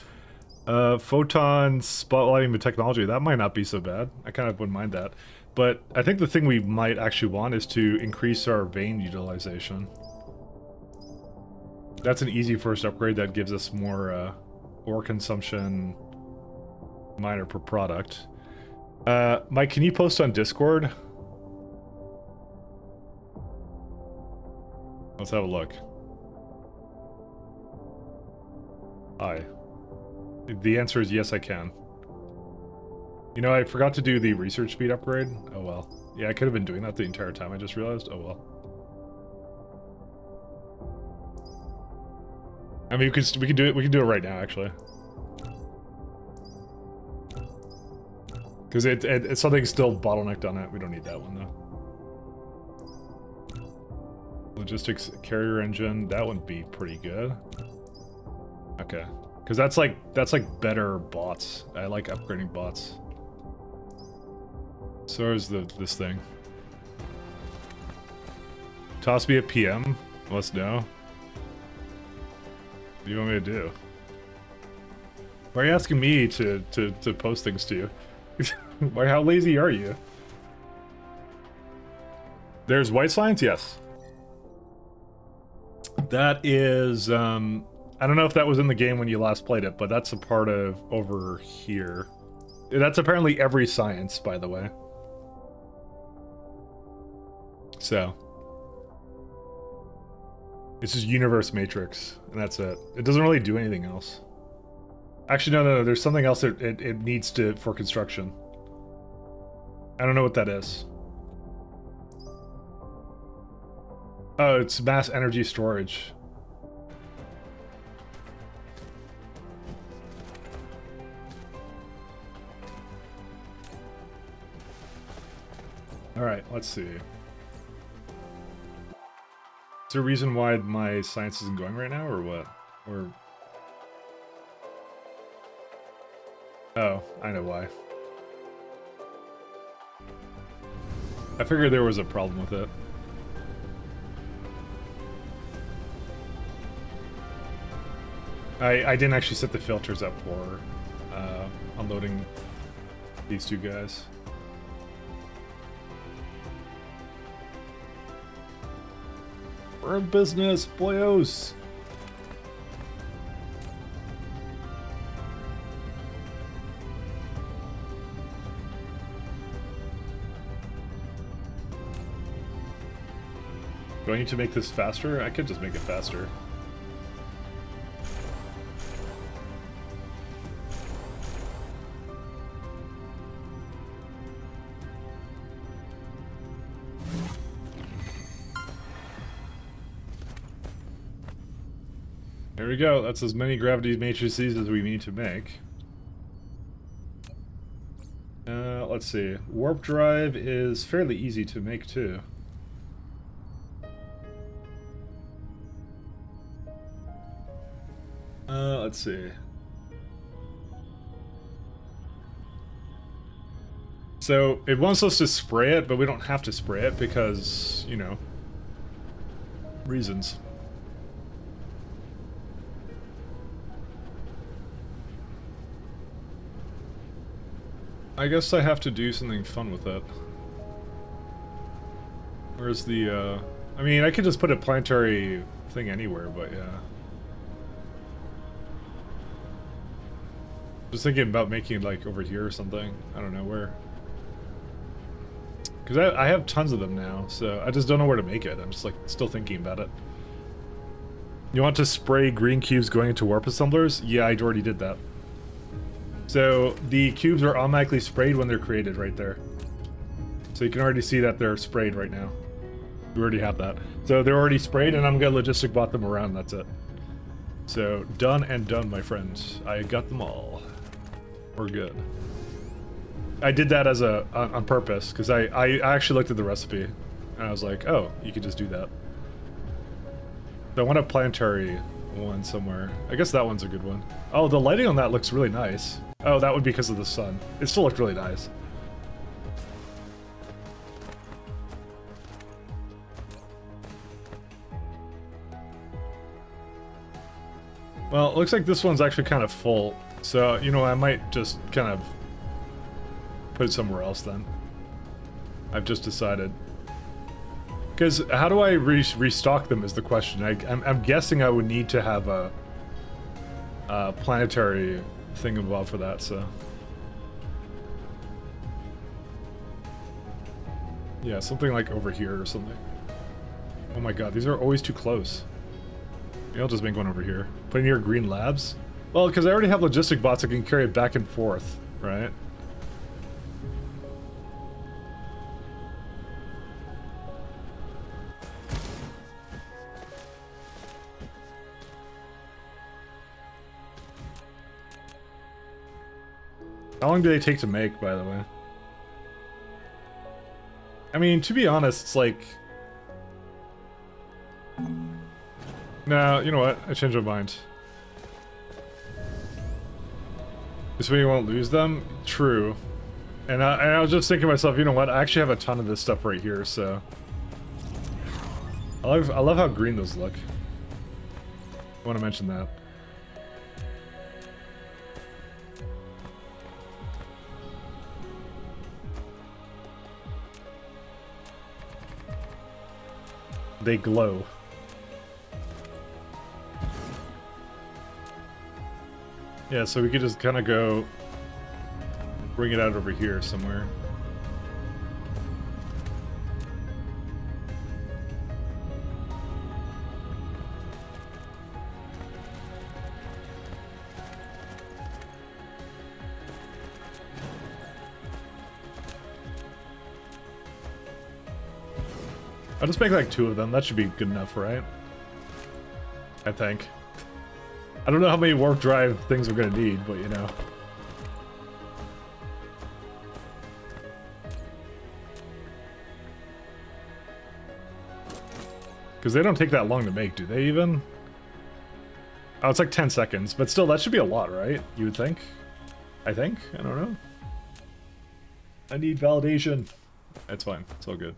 S4: Photon spotlighting the technology. That might not be so bad. I kind of wouldn't mind that. But I think the thing we might actually want is to increase our vein utilization. That's an easy first upgrade that gives us more ore consumption miner per product. Mike, can you post on Discord? Let's have a look. Hi. The answer is yes, I can. You know, I forgot to do the research speed upgrade. Oh well. Yeah, I could have been doing that the entire time. I just realized. Oh well. I mean, we can do it. We can do it right now, actually. Because it's something still bottlenecked on it. We don't need that one though. Logistics carrier engine. That would be pretty good. Okay. Because that's like better bots. I like upgrading bots. So is this thing. Toss me a PM. Let us know. What do you want me to do? Why are you asking me to post things to you? Why, how lazy are you? There's white science? Yes. That is, I don't know if that was in the game when you last played it, but that's a part of over here. That's apparently every science, by the way. So. This is Universe Matrix, and that's it. It doesn't really do anything else. Actually, no, there's something else that it needs to for construction. I don't know what that is. Oh, it's mass energy storage. Alright, let's see. Is there a reason why my science isn't going right now, or what? Or... Oh, I know why. I figured there was a problem with it. I didn't actually set the filters up for unloading these two guys. We're in business, boyos! Do I need to make this faster? I could just make it faster. There we go. That's as many gravity matrices as we need to make. Let's see. Warp drive is fairly easy to make too. Let's see. So it wants us to spray it, but we don't have to spray it because, you know, reasons. I guess I have to do something fun with it. Where's the, I mean, I could just put a planetary thing anywhere, but yeah. Just thinking about making it, like, over here or something. I don't know where. Because I have tons of them now, so I just don't know where to make it. I'm just, like, still thinking about it. You want to spray green cubes going into warp assemblers? Yeah, I already did that. So the cubes are automatically sprayed when they're created right there. So you can already see that they're sprayed right now. We already have that. So they're already sprayed, and I'm gonna logistic bot them around, that's it. So done and done, my friends. I got them all. We're good. I did that as a on purpose, because I actually looked at the recipe, and I was like, oh, you could just do that. So I want a planetary one somewhere. I guess that one's a good one. Oh, the lighting on that looks really nice. Oh, that would be because of the sun. It still looked really nice. Well, it looks like this one's actually kind of full. So, you know, I might just kind of put it somewhere else then. I've just decided. Because how do I restock them is the question. I'm guessing I would need to have a planetary thingamabob for that, so. Yeah, something like over here or something. Oh my god, these are always too close. Maybe I'll just make one over here. Put in here green labs? Well, because I already have logistic bots that can carry it back and forth, right? How long do they take to make, by the way? I mean, to be honest, it's like... No, you know what? I changed my mind. This way you won't lose them? True. And I was just thinking to myself, you know what? I actually have a ton of this stuff right here, so... I love how green those look. I want to mention that. They glow. Yeah, so we could just kind of go bring it out over here somewhere. I'll just make like 2 of them. That should be good enough, right? I think. I don't know how many warp drive things we're gonna need, but you know. Because they don't take that long to make, do they even? Oh, it's like 10 seconds, but still, that should be a lot, right? You would think? I think? I don't know. I need validation. It's fine. It's all good.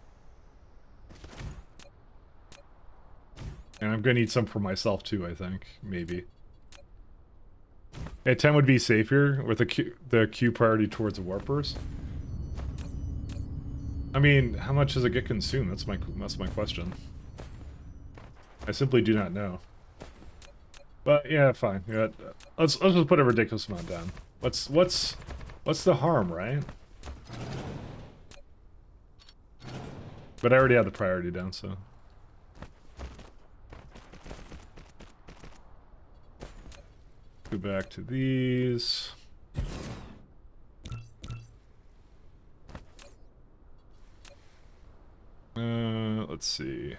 S4: And I'm gonna need some for myself too, I think. Maybe. Yeah, 10 would be safer with the Q priority towards the warpers. I mean, how much does it get consumed? That's my question. I simply do not know. But yeah, fine. Yeah, let's just put a ridiculous amount down. What's the harm, right? But I already have the priority down, so. Go back to these. Let's see.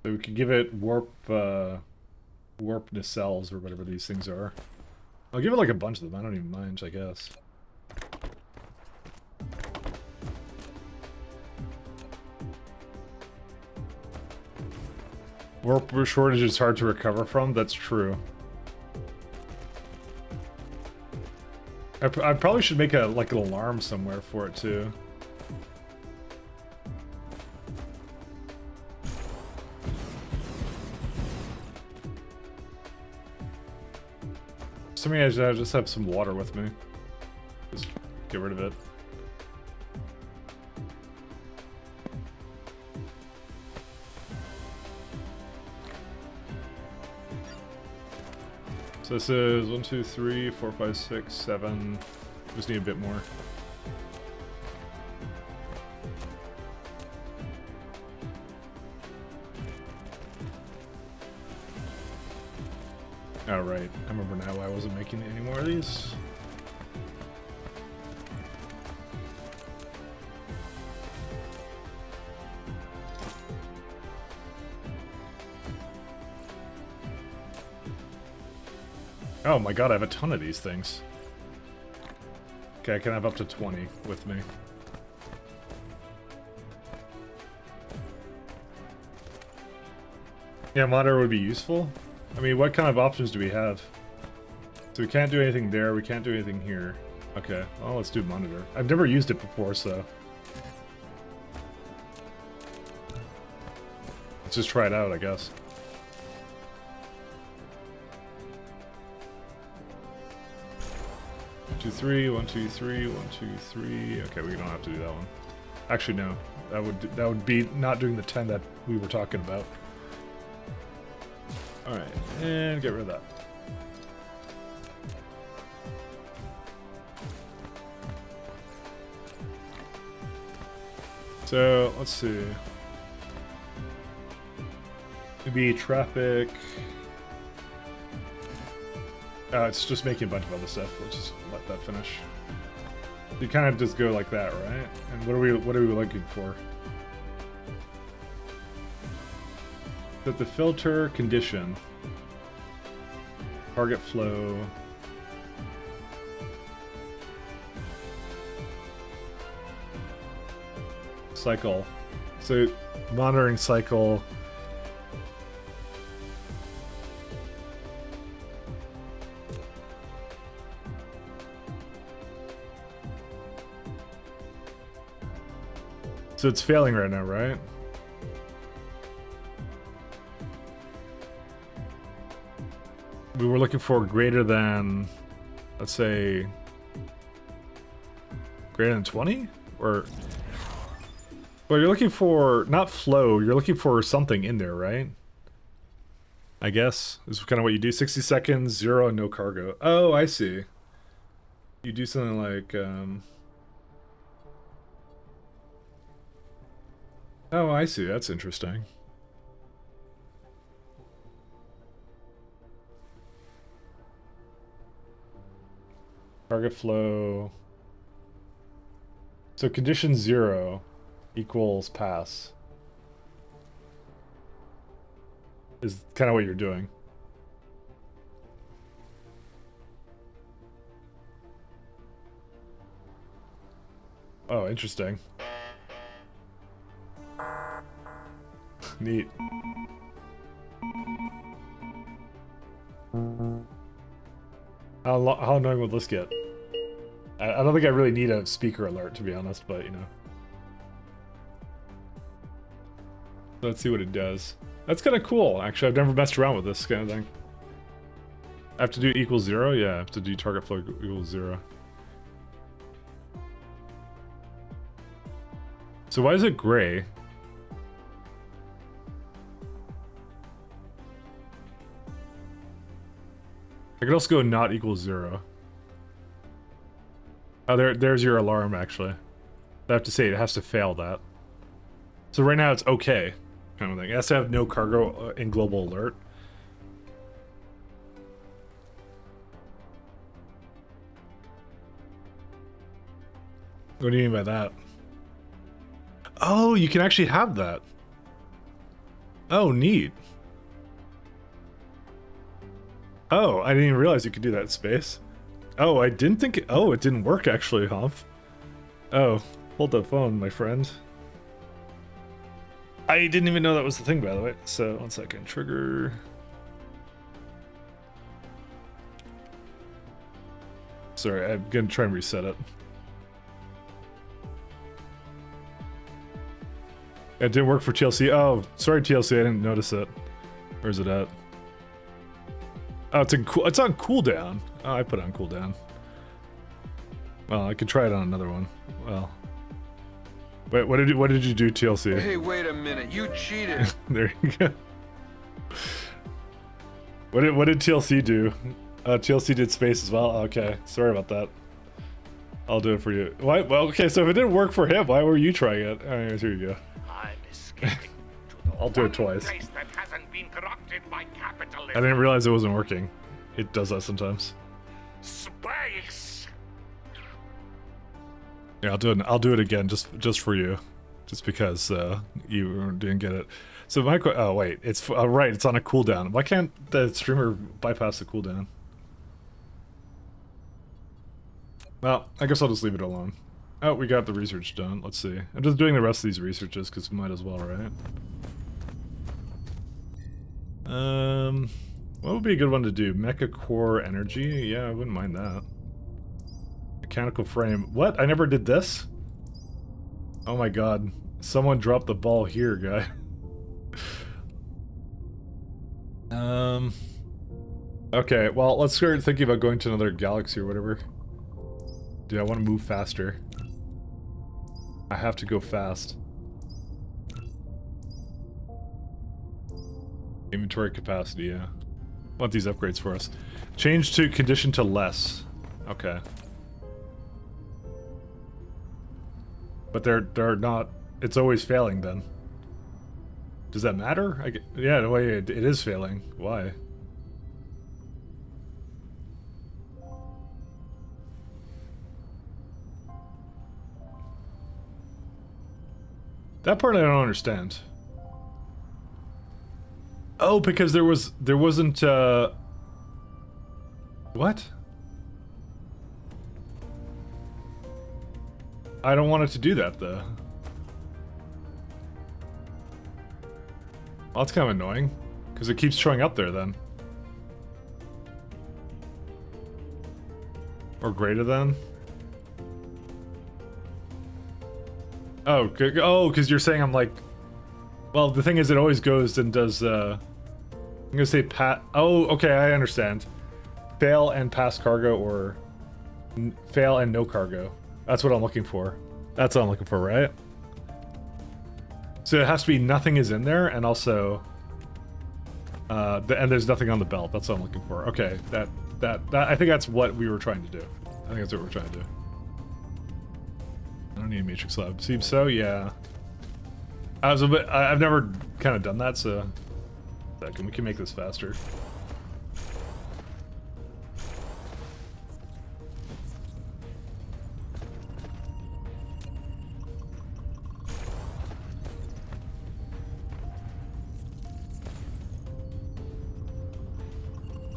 S4: So we could give it warp nacelles or whatever these things are. I'll give it like a bunch of them. I don't even mind, I guess. Warp shortage is hard to recover from. That's true. I probably should make like an alarm somewhere for it too. Assuming I just have some water with me. Just get rid of it. So this is 1, 2, 3, 4, 5, 6, 7. Just need a bit more. Oh, right. I remember now why I wasn't making any more of these. Oh my god, I have a ton of these things. Okay, I can have up to 20 with me. Yeah, monitor would be useful. I mean, what kind of options do we have? So we can't do anything there, we can't do anything here. Okay, well, let's do monitor. I've never used it before, so... let's just try it out, I guess. One, two, three, 1, 2, 3, 1, 2, 3. Okay, we don't have to do that one. Actually, no. That would be not doing the 10 that we were talking about. Alright, and get rid of that. So, let's see. Maybe traffic. It's just making a bunch of other stuff. Let's just let that finish. You kind of just go like that, right? And what are we looking for? Set the filter condition. Target flow. Cycle. So monitoring cycle. So it's failing right now, right? We were looking for greater than, let's say, greater than 20? Or, well, you're looking for, not flow, you're looking for something in there, right? I guess, is kind of what you do. 60 seconds, 0, and no cargo. Oh, I see. You do something like, oh, I see. That's interesting. Target flow. So condition 0 equals pass. Is kind of what you're doing. Oh, interesting. Neat. How annoying will this get? I don't think I really need a speaker alert, to be honest, but, you know. Let's see what it does. That's kind of cool, actually. I've never messed around with this kind of thing. I have to do equals 0? Yeah, I have to do target flow equals 0. So why is it gray? I could also go not equals 0. Oh, there's your alarm, actually. I have to say, it has to fail that. So right now it's okay, kind of thing. It has to have no cargo in global alert. What do you mean by that? Oh, you can actually have that. Oh, neat. Oh, I didn't even realize you could do that in space. Oh, I didn't think it... Oh, it didn't work, actually, Humph. Oh, hold the phone, my friend. I didn't even know that was the thing, by the way. So, 1 second. Trigger... Sorry, I'm gonna try and reset it. It didn't work for TLC. Oh, sorry, TLC, I didn't notice it. Where's it at? Oh, it's on cooldown. Oh, I put it on cooldown. Well, I could try it on another one. Well, wait, what did you do, TLC?
S5: Hey, wait a minute! You cheated.
S4: There you go. What did TLC do? TLC did space as well. Okay, sorry about that. I'll do it for you. Why? Well, okay. So if it didn't work for him, why were you trying it? Anyways, here you go.
S2: I'm escaping to the
S4: I'll do it twice.
S2: place that hasn't been corrupted by capitalism.
S4: I didn't realize it wasn't working. It does that sometimes.
S2: Space.
S4: Yeah, I'll do it again just for you, just because you didn't get it. So my oh wait, it's right. It's on a cooldown. Why can't the streamer bypass the cooldown? Well, I guess I'll just leave it alone. Oh, we got the research done. Let's see. I'm just doing the rest of these researches because might as well, right? What would be a good one to do? Mecha core energy? Yeah, I wouldn't mind that. Mechanical frame. What? I never did this? Oh my god. Someone dropped the ball here, guy. Okay, well, let's start thinking about going to another galaxy or whatever. Dude, I want to move faster. I have to go fast. Inventory capacity, yeah. Want these upgrades for us. Change to condition to less. Okay. But they're not... It's always failing then. Does that matter? Yeah, the way it is failing. Why? That part I don't understand. Oh, because there wasn't, what? I don't want it to do that, though. Well, that's kind of annoying, because it keeps showing up there, then. Or greater than? Oh, because you're saying I'm like... Well, the thing is, it always goes and does, I'm gonna say oh, okay, I understand. Fail and pass cargo, or... fail and no cargo. That's what I'm looking for. That's what I'm looking for, right? So it has to be nothing is in there, and also... and there's nothing on the belt. That's what I'm looking for. Okay, that I think that's what we were trying to do. I think that's what we're trying to do. I don't need a matrix lab. Seems so, yeah. I've never kind of done that, so... we can make this faster.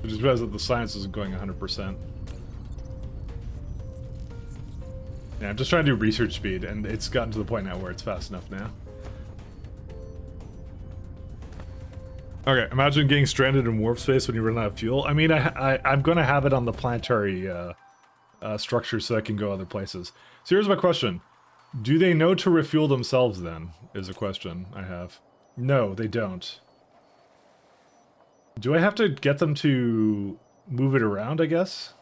S4: I just realized that the science isn't going 100%. Yeah, I'm just trying to do research speed, and it's gotten to the point now where it's fast enough now. Okay, imagine getting stranded in warp space when you run out of fuel. I mean, I'm gonna have it on the planetary structure so I can go other places. So here's my question. Do they know to refuel themselves then, is a question I have. No, they don't. Do I have to get them to move it around, I guess?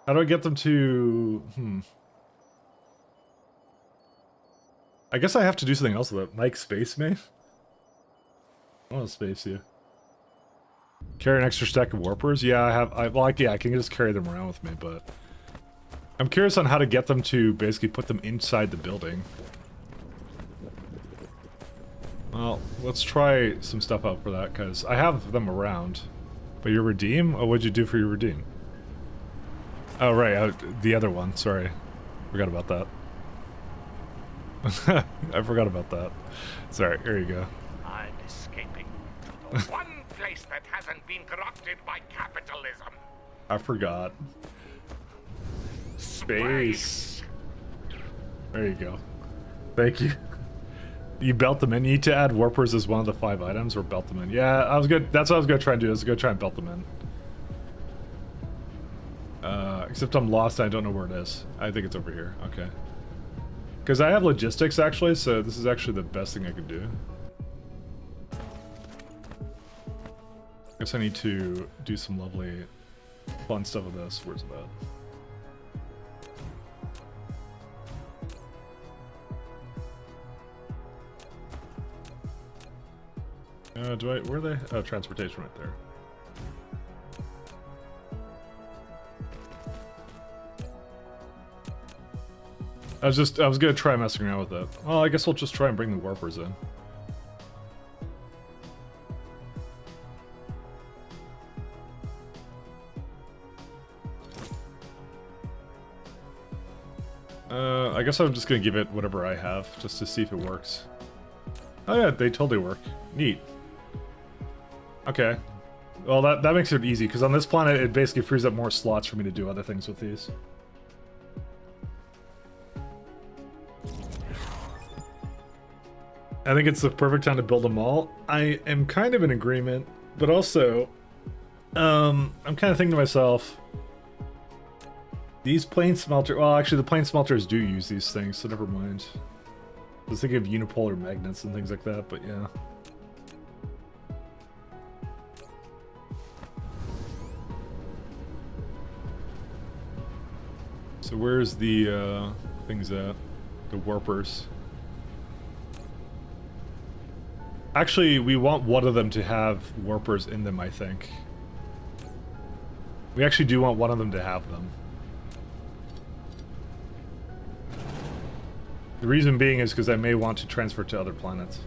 S4: How do I get them to... I guess I have to do something else with it. Mike Space Me? I want to space you. Carry an extra stack of warpers? Yeah, I have... yeah, I can just carry them around with me, but... I'm curious on how to get them to basically put them inside the building. Well, let's try some stuff out for that, because I have them around. But your redeem? Oh, what'd you do for your redeem? Oh, right, the other one, sorry. Forgot about that. I forgot about that. Sorry, here you go.
S2: I'm escaping to the one place that hasn't been corrupted by capitalism.
S4: I forgot. Space. There you go. Thank you. You belt them in. You need to add warpers as one of the 5 items, or belt them in. Yeah, I was good. That's what I was gonna try and do. I was gonna try and belt them in. Except I'm lost and I don't know where it is. I think it's over here. Okay. Because I have logistics, actually, so this is actually the best thing I could do. I guess I need to do some lovely, fun stuff with this. Where's that? Where are they? Oh, transportation right there. I was gonna try messing around with it. Well, I guess we'll just try and bring the warpers in. I guess I'm just gonna give it whatever I have, just to see if it works. Oh yeah, they totally work. Neat. Okay. Well, that makes it easy, because on this planet, it basically frees up more slots for me to do other things with these. I think it's the perfect time to build them all. I am kind of in agreement, but also, I'm kind of thinking to myself, these plane smelter. Well, actually, the plane smelters do use these things, so never mind. I was thinking of unipolar magnets and things like that, but yeah. So where's the things at? The warpers. Actually, we want one of them to have warpers in them, I think. We actually do want one of them to have them. The reason being is because I may want to transfer to other planets.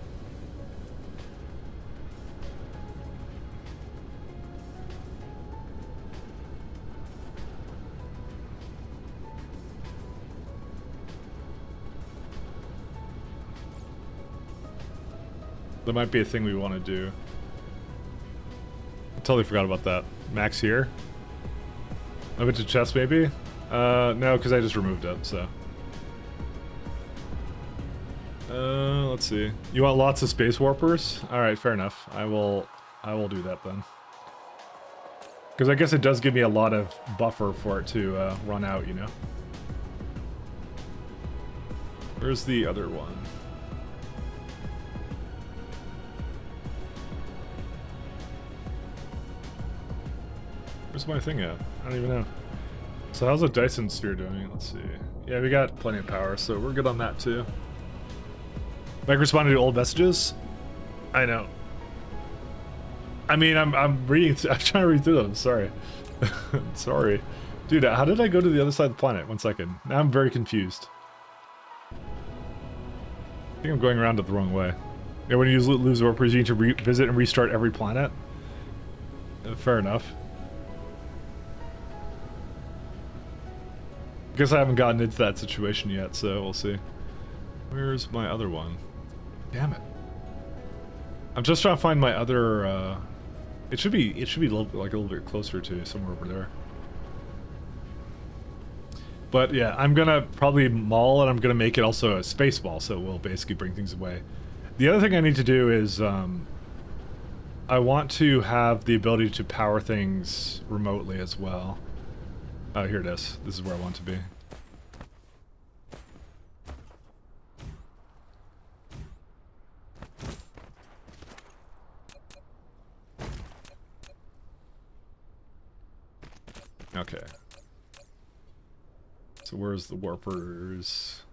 S4: That might be a thing we want to do. I totally forgot about that. Max here? Move it to chest, maybe? No, because I just removed it, so. Let's see. You want lots of space warpers? Alright, fair enough. I will do that then. Because I guess it does give me a lot of buffer for it to run out, you know? Where's the other one? Where's my thing at? I don't even know. So how's the Dyson sphere doing? Let's see. Yeah, we got plenty of power, so we're good on that too. Mike responded to old messages? I know. I mean, I'm reading. I'm trying to read through them. Sorry. Sorry. Dude, how did I go to the other side of the planet? 1 second. Now I'm very confused. I think I'm going around it the wrong way. Yeah, when you lose warpers, you need to visit and restart every planet? Fair enough. Guess I haven't gotten into that situation yet, so we'll see. Where's my other one? Damn it. I'm just trying to find my other, it should be a little bit closer to somewhere over there. But yeah, I'm gonna probably maul, and I'm gonna make it also a space ball, so it will basically bring things away. The other thing I need to do is, I want to have the ability to power things remotely as well. Oh, here it is. This is where I want to be. Okay. So where's the warpers?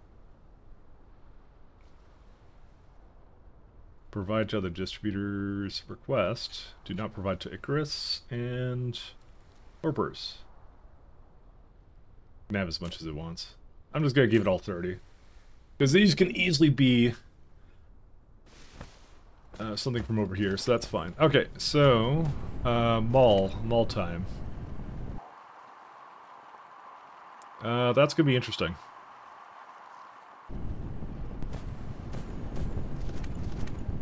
S4: Provide to other distributors. Request. Do not provide to Icarus. And warpers. Can have as much as it wants. I'm just gonna give it all 30. Because these can easily be something from over here, so that's fine. Okay, so mall time. That's gonna be interesting.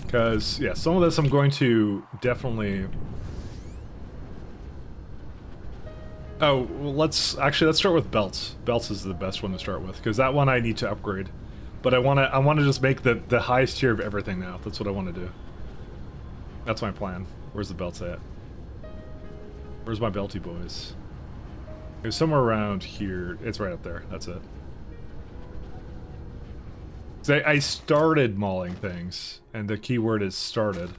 S4: Because, yeah, some of this I'm going to definitely... Oh, well, let's start with belts. Belts is the best one to start with, because that one I need to upgrade. But I wanna just make the highest tier of everything now. That's what I want to do. That's my plan. Where's the belts at? Where's my belty boys? It's somewhere around here. It's right up there. That's it. So I started mauling things, and the key word is started.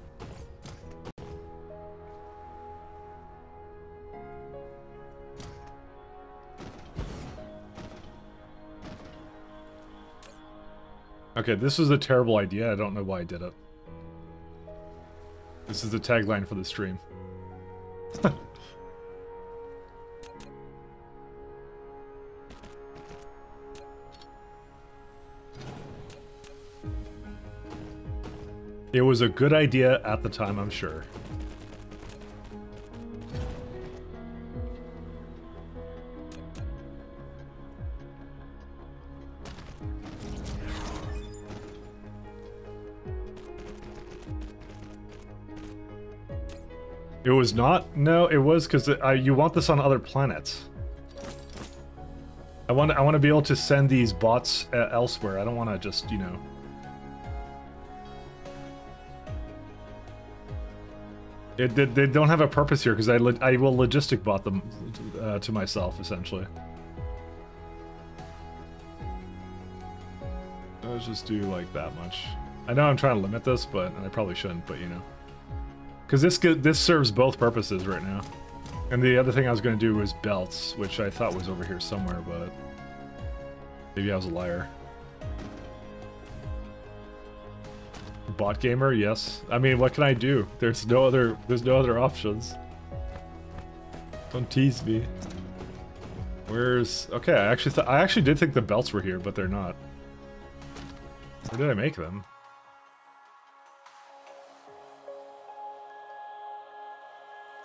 S4: Okay, this is a terrible idea. I don't know why I did it. This is the tagline for the stream. It was a good idea at the time, I'm sure. It was not? No, it was because you want this on other planets. I want to be able to send these bots elsewhere. I don't want to just, you know... They don't have a purpose here because I will logistic bot them to myself essentially. Let's just do like that much. I know I'm trying to limit this, but and I probably shouldn't, but you know, because this serves both purposes right now. And the other thing I was going to do was belts, which I thought was over here somewhere, but maybe I was a liar. Bot gamer, yes. I mean, what can I do? There's no other options. Don't tease me. Where's... Okay, I actually did think the belts were here, but they're not. Where did I make them?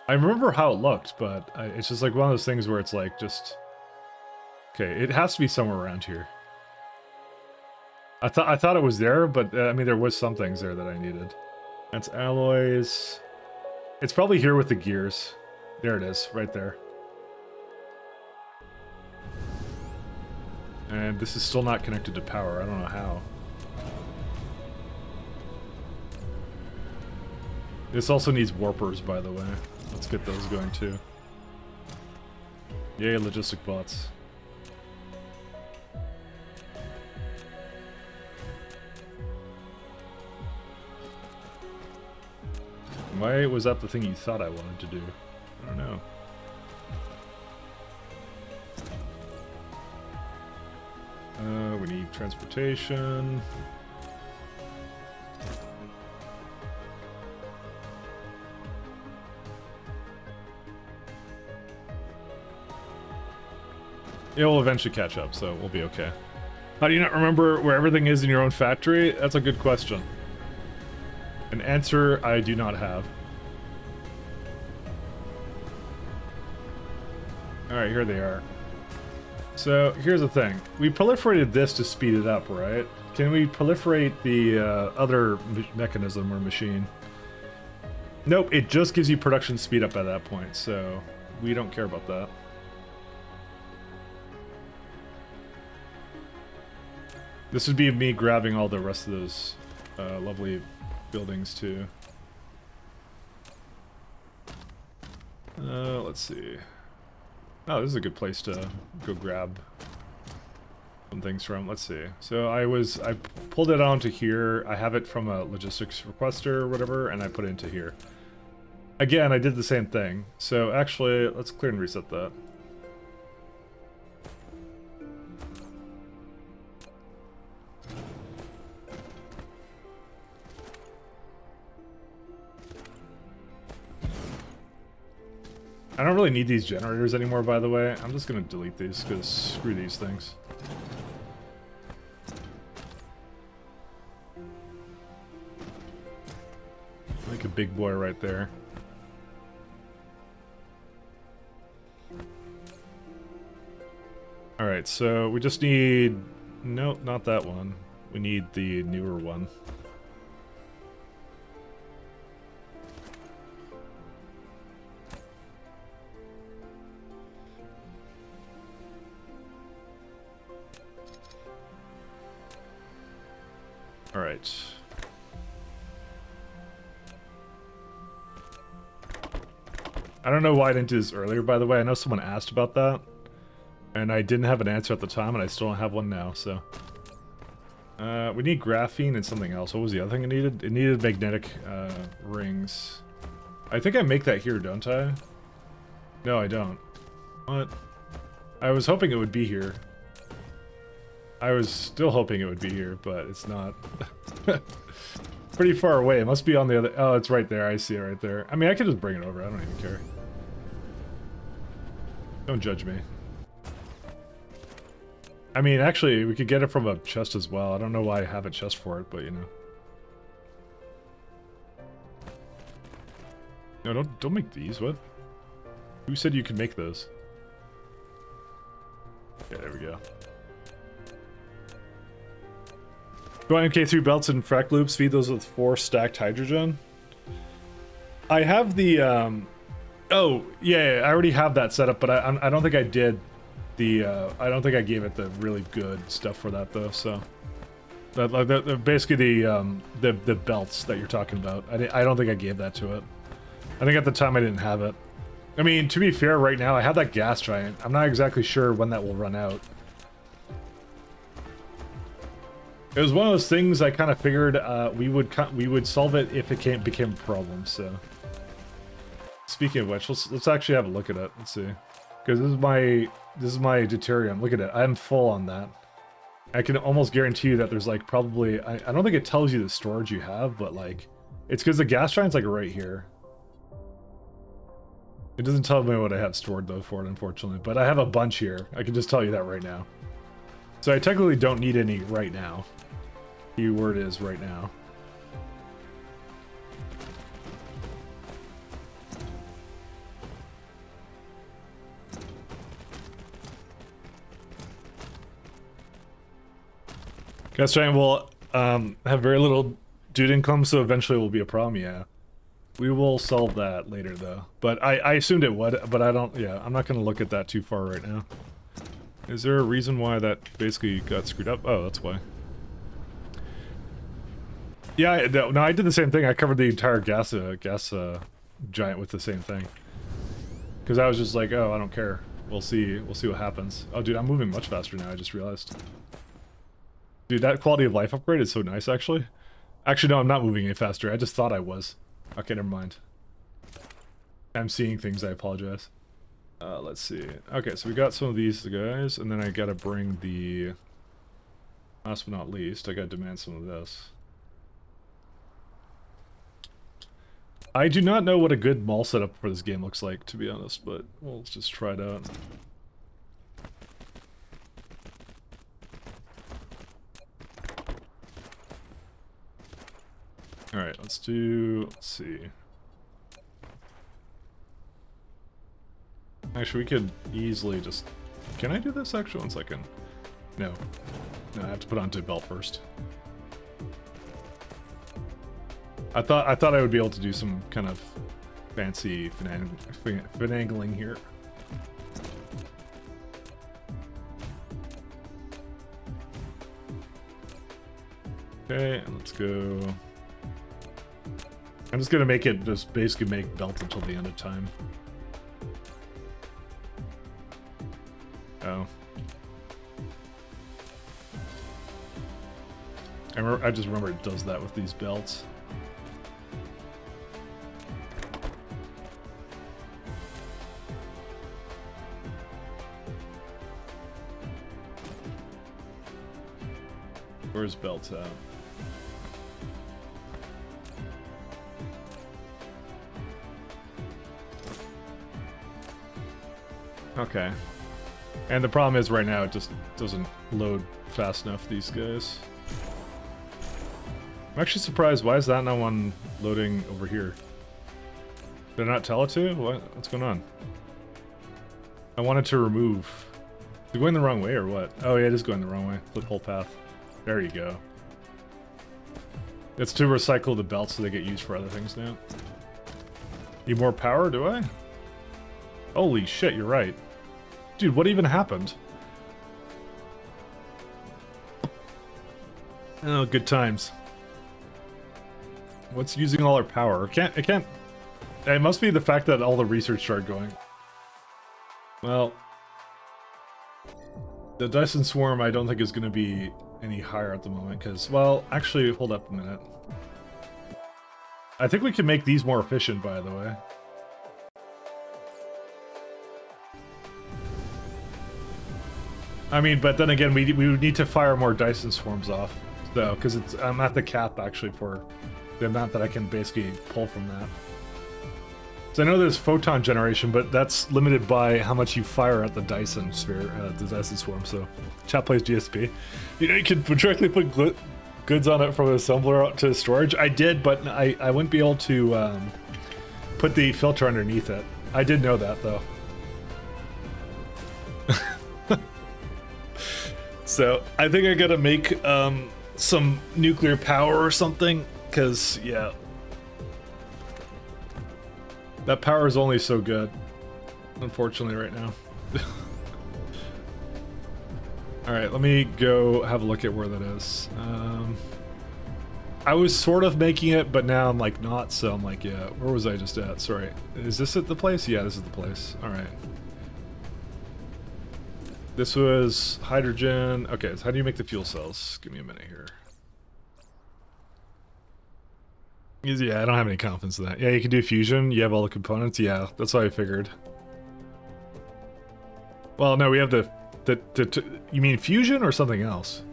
S4: I remember how it looked, but it's just like one of those things where it's like just... Okay, it has to be somewhere around here. I thought it was there, but I mean there was some things there that I needed. That's alloys. It's probably here with the gears. There it is, right there. And this is still not connected to power. I don't know how. This also needs warpers, by the way. Let's get those going too. Yay, logistic bots. Why was that the thing you thought I wanted to do? I don't know. We need transportation. It will eventually catch up, so we'll be okay. How do you not remember where everything is in your own factory? That's a good question. An answer I do not have. Alright, here they are. So, here's the thing. We proliferated this to speed it up, right? Can we proliferate the other mechanism or machine? Nope, it just gives you production speed up at that point, so we don't care about that. This would be me grabbing all the rest of those lovely buildings too. Let's see. Oh, this is a good place to go grab some things from. Let's see. So I pulled it onto here. I have it from a logistics requester or whatever, and I put it into here. Again, I did the same thing. So actually, let's clear and reset that. I don't really need these generators anymore, by the way. I'm just going to delete these, because screw these things. Like a big boy right there. Alright, so we just need... No, not that one. We need the newer one. Alright. I don't know why I didn't do this earlier, by the way. I know someone asked about that. And I didn't have an answer at the time, and I still don't have one now, so... we need graphene and something else. What was the other thing it needed? It needed magnetic rings. I think I make that here, don't I? No, I don't. What? I was hoping it would be here. I was still hoping it would be here, but it's not. Pretty far away. It must be on the other... Oh, it's right there. I see it right there. I mean, I could just bring it over. I don't even care. Don't judge me. I mean, actually, we could get it from a chest as well. I don't know why I have a chest for it, but you know. No, don't make these. What? Who said you could make those? Yeah, there we go. Go on MK3 belts and frac loops, feed those with 4 stacked hydrogen. I have the, oh, yeah, I already have that set up, but I don't think I did the, I don't think I gave it the really good stuff for that, though, so. Basically the belts that you're talking about. I don't think I gave that to it. I think at the time I didn't have it. I mean, to be fair, right now I have that gas giant. I'm not exactly sure when that will run out. It was one of those things I kind of figured we would solve it if it became a problem. So, speaking of which, let's actually have a look at it. Let's see, because this is my deuterium. Look at it. I'm full on that. I can almost guarantee you that there's like probably I don't think it tells you the storage you have, but like it's because the gas giant's like right here. It doesn't tell me what I have stored though for it, unfortunately, but I have a bunch here. I can just tell you that right now. So I technically don't need any right now. Keyword is right now. Gas giant will have very little dude income, so eventually it will be a problem, yeah. We will solve that later though. But I assumed it would, but I don't, yeah, I'm not gonna look at that too far right now. Is there a reason why that basically got screwed up? Oh, that's why. Yeah, no, I did the same thing. I covered the entire gas giant with the same thing. Because I was just like, oh, I don't care. We'll see what happens. Oh, dude, I'm moving much faster now, I just realized. Dude, that quality of life upgrade is so nice, actually. Actually, no, I'm not moving any faster. I just thought I was. Okay, never mind. I'm seeing things, I apologize. Let's see. Okay, so we got some of these guys, and then I gotta bring the... Last but not least, I gotta demand some of this. I do not know what a good mall setup for this game looks like, to be honest, but we'll just try it out. Alright, let's see. Actually, we could easily just... Can I do this actually? 1 second. No. No, I have to put onto belt first. I thought I would be able to do some kind of fancy finagling here. Okay, and let's go... I'm just gonna make it, just basically make belt until the end of time. Oh. I just remember it does that with these belts. Where's belts at? Okay. And the problem is right now it just doesn't load fast enough, these guys. I'm actually surprised, why is that not one loading over here? Did I not tell it to? What's going on? I wanted to remove... Is it going the wrong way or what? Oh yeah, it is going the wrong way. Flip whole path. There you go. It's to recycle the belts so they get used for other things now. Need more power, do I? Holy shit, you're right. Dude, what even happened? Oh, good times. What's using all our power? It can't... It must be the fact that all the research started going. Well... The Dyson Swarm I don't think is going to be any higher at the moment, because... Well, actually, hold up a minute. I think we can make these more efficient, by the way. I mean, but then again, we would need to fire more Dyson Swarms off, though, because I'm at the cap, actually, for the amount that I can basically pull from that. So I know there's photon generation, but that's limited by how much you fire at the Dyson sphere, the Dyson Swarm, so... Chat plays GSP. You know, you could directly put goods on it from an assembler out to storage. I did, but I wouldn't be able to put the filter underneath it. I did know that, though. So, I think I gotta make some nuclear power or something, because, yeah. That power is only so good, unfortunately, right now. Alright, let me go have a look at where that is. I was sort of making it, but now I'm like not, so I'm like, yeah, where was I just at? Sorry. Is this at the place? Yeah, this is the place. Alright. This was hydrogen. Okay, so how do you make the fuel cells? Give me a minute here. Yeah, I don't have any confidence in that. Yeah, you can do fusion. You have all the components. Yeah, that's what I figured. Well, no, we have the you mean fusion or something else?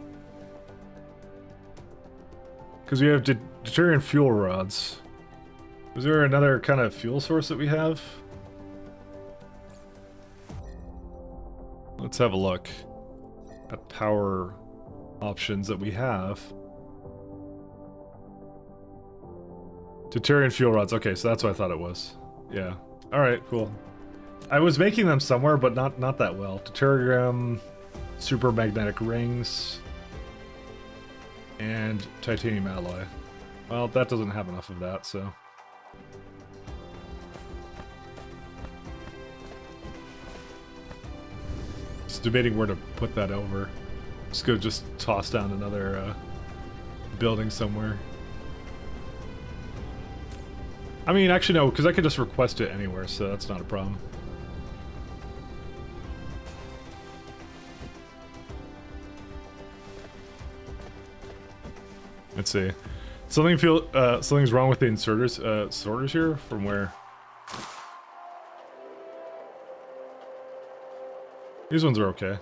S4: Because we have deuterium fuel rods. Was there another kind of fuel source that we have? Let's have a look at power options that we have. Deuterium fuel rods. Okay, so that's what I thought it was. Yeah. All right, cool. I was making them somewhere, but not that well. Deuterium, super magnetic rings, and titanium alloy. Well, that doesn't have enough of that, so. Just debating where to put that over. Just go toss down another building somewhere. I mean, actually no, because I could just request it anywhere, so that's not a problem. Let's see. Something's wrong with the inserters. Sorters here? From where? These ones are okay.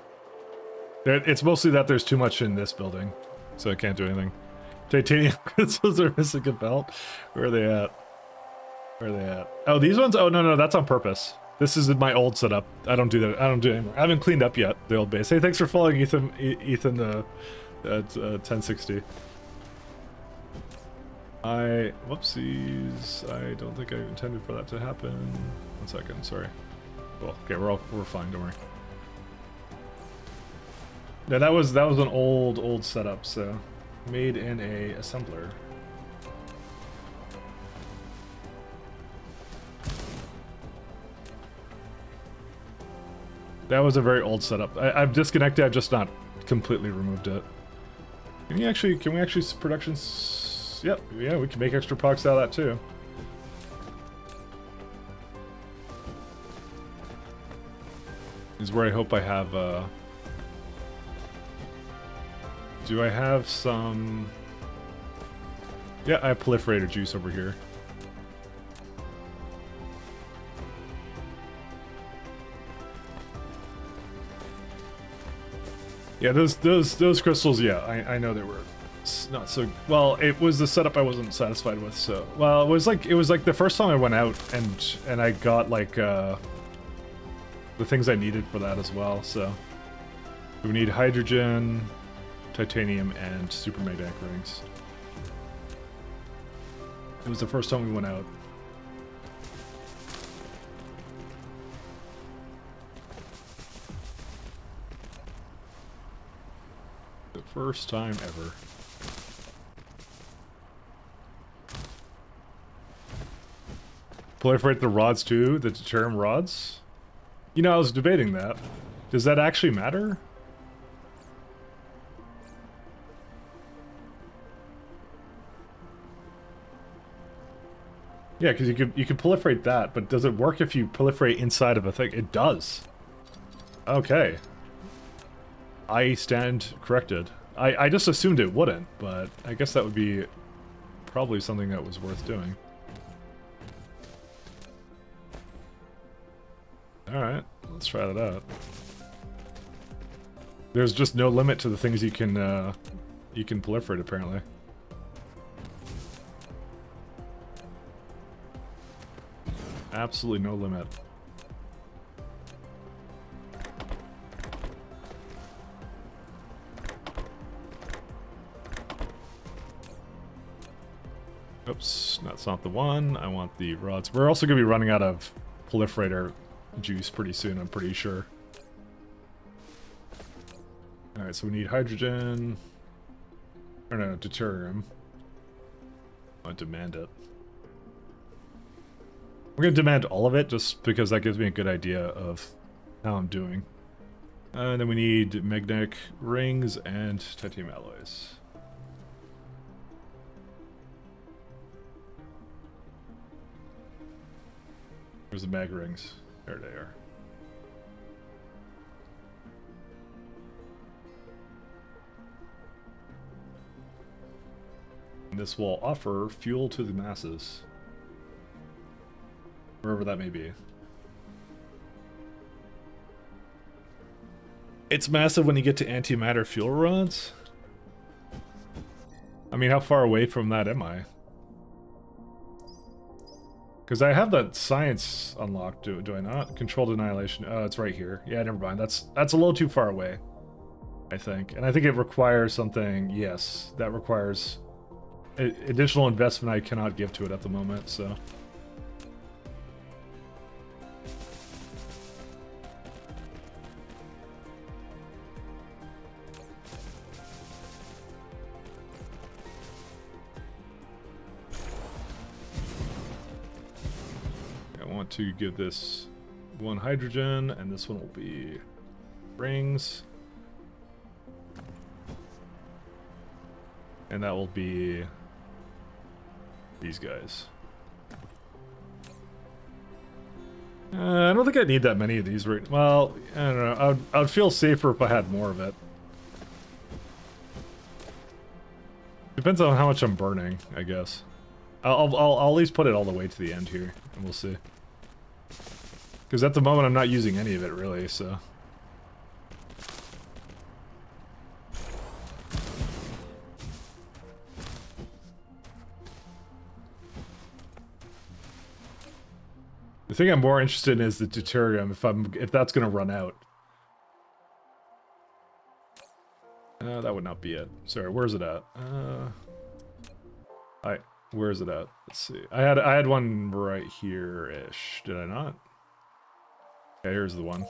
S4: It's mostly that there's too much in this building, so I can't do anything. Titanium crystals are missing a belt. Where are they at? Where are they at? Oh, these ones? Oh, no, that's on purpose. This is my old setup. I don't do that. I don't do it anymore. I haven't cleaned up yet, the old base. Hey, thanks for following Ethan, at 1060. Whoopsies. I don't think I intended for that to happen. 1 second, sorry. Well, okay, we're fine, don't worry. Yeah, that was an old setup, so made in a assembler. That was a very old setup. I've disconnected, I've just not completely removed it. Can we actually production? Yep, yeah, we can make extra products out of that too. Is where I hope I have, do I have some... Yeah, I have proliferator juice over here. Yeah, those crystals, yeah, I know they were not so... Well, it was the setup I wasn't satisfied with, so... Well, it was like the first time I went out and I got, like, the things I needed for that as well, so... We need hydrogen, titanium, and super magnetic rings. It was the first time we went out. The first time ever. Proliferate the rods too? The deuterium rods? You know, I was debating that. Does that actually matter? Yeah, because you could proliferate that, but does it work if you proliferate inside of a thing? It does. Okay. I stand corrected. I just assumed it wouldn't, but I guess that would be probably something that was worth doing. Alright, let's try that out. There's just no limit to the things you can proliferate, apparently. Absolutely no limit. Oops, that's not the one. I want the rods. We're also going to be running out of proliferator juice pretty soon, I'm pretty sure. Alright, so we need hydrogen. Or no, deuterium. I demand it. We're going to demand all of it, just because that gives me a good idea of how I'm doing. And then we need magnetic rings and titanium alloys. was the mag rings. There they are. And this will offer fuel to the masses. Wherever that may be. It's massive when you get to antimatter fuel rods? I mean, how far away from that am I? Because I have that science unlocked, do I not? Controlled annihilation. Oh, it's right here. Yeah, never mind. That's a little too far away, I think. And I think it requires something, yes, that requires additional investment I cannot give to it at the moment, so... to give this one hydrogen, and this one will be rings. And that will be these guys. I don't think I need that many of these right. Well, I don't know. I would feel safer if I had more of it. Depends on how much I'm burning, I guess. I'll at least put it all the way to the end here, and we'll see. Because at the moment I'm not using any of it really, so... The thing I'm more interested in is the deuterium, if that's gonna run out. That would not be it. Sorry, where's it at? Where is it at? Let's see. I had one right here-ish. Did I not? Okay, here's the one.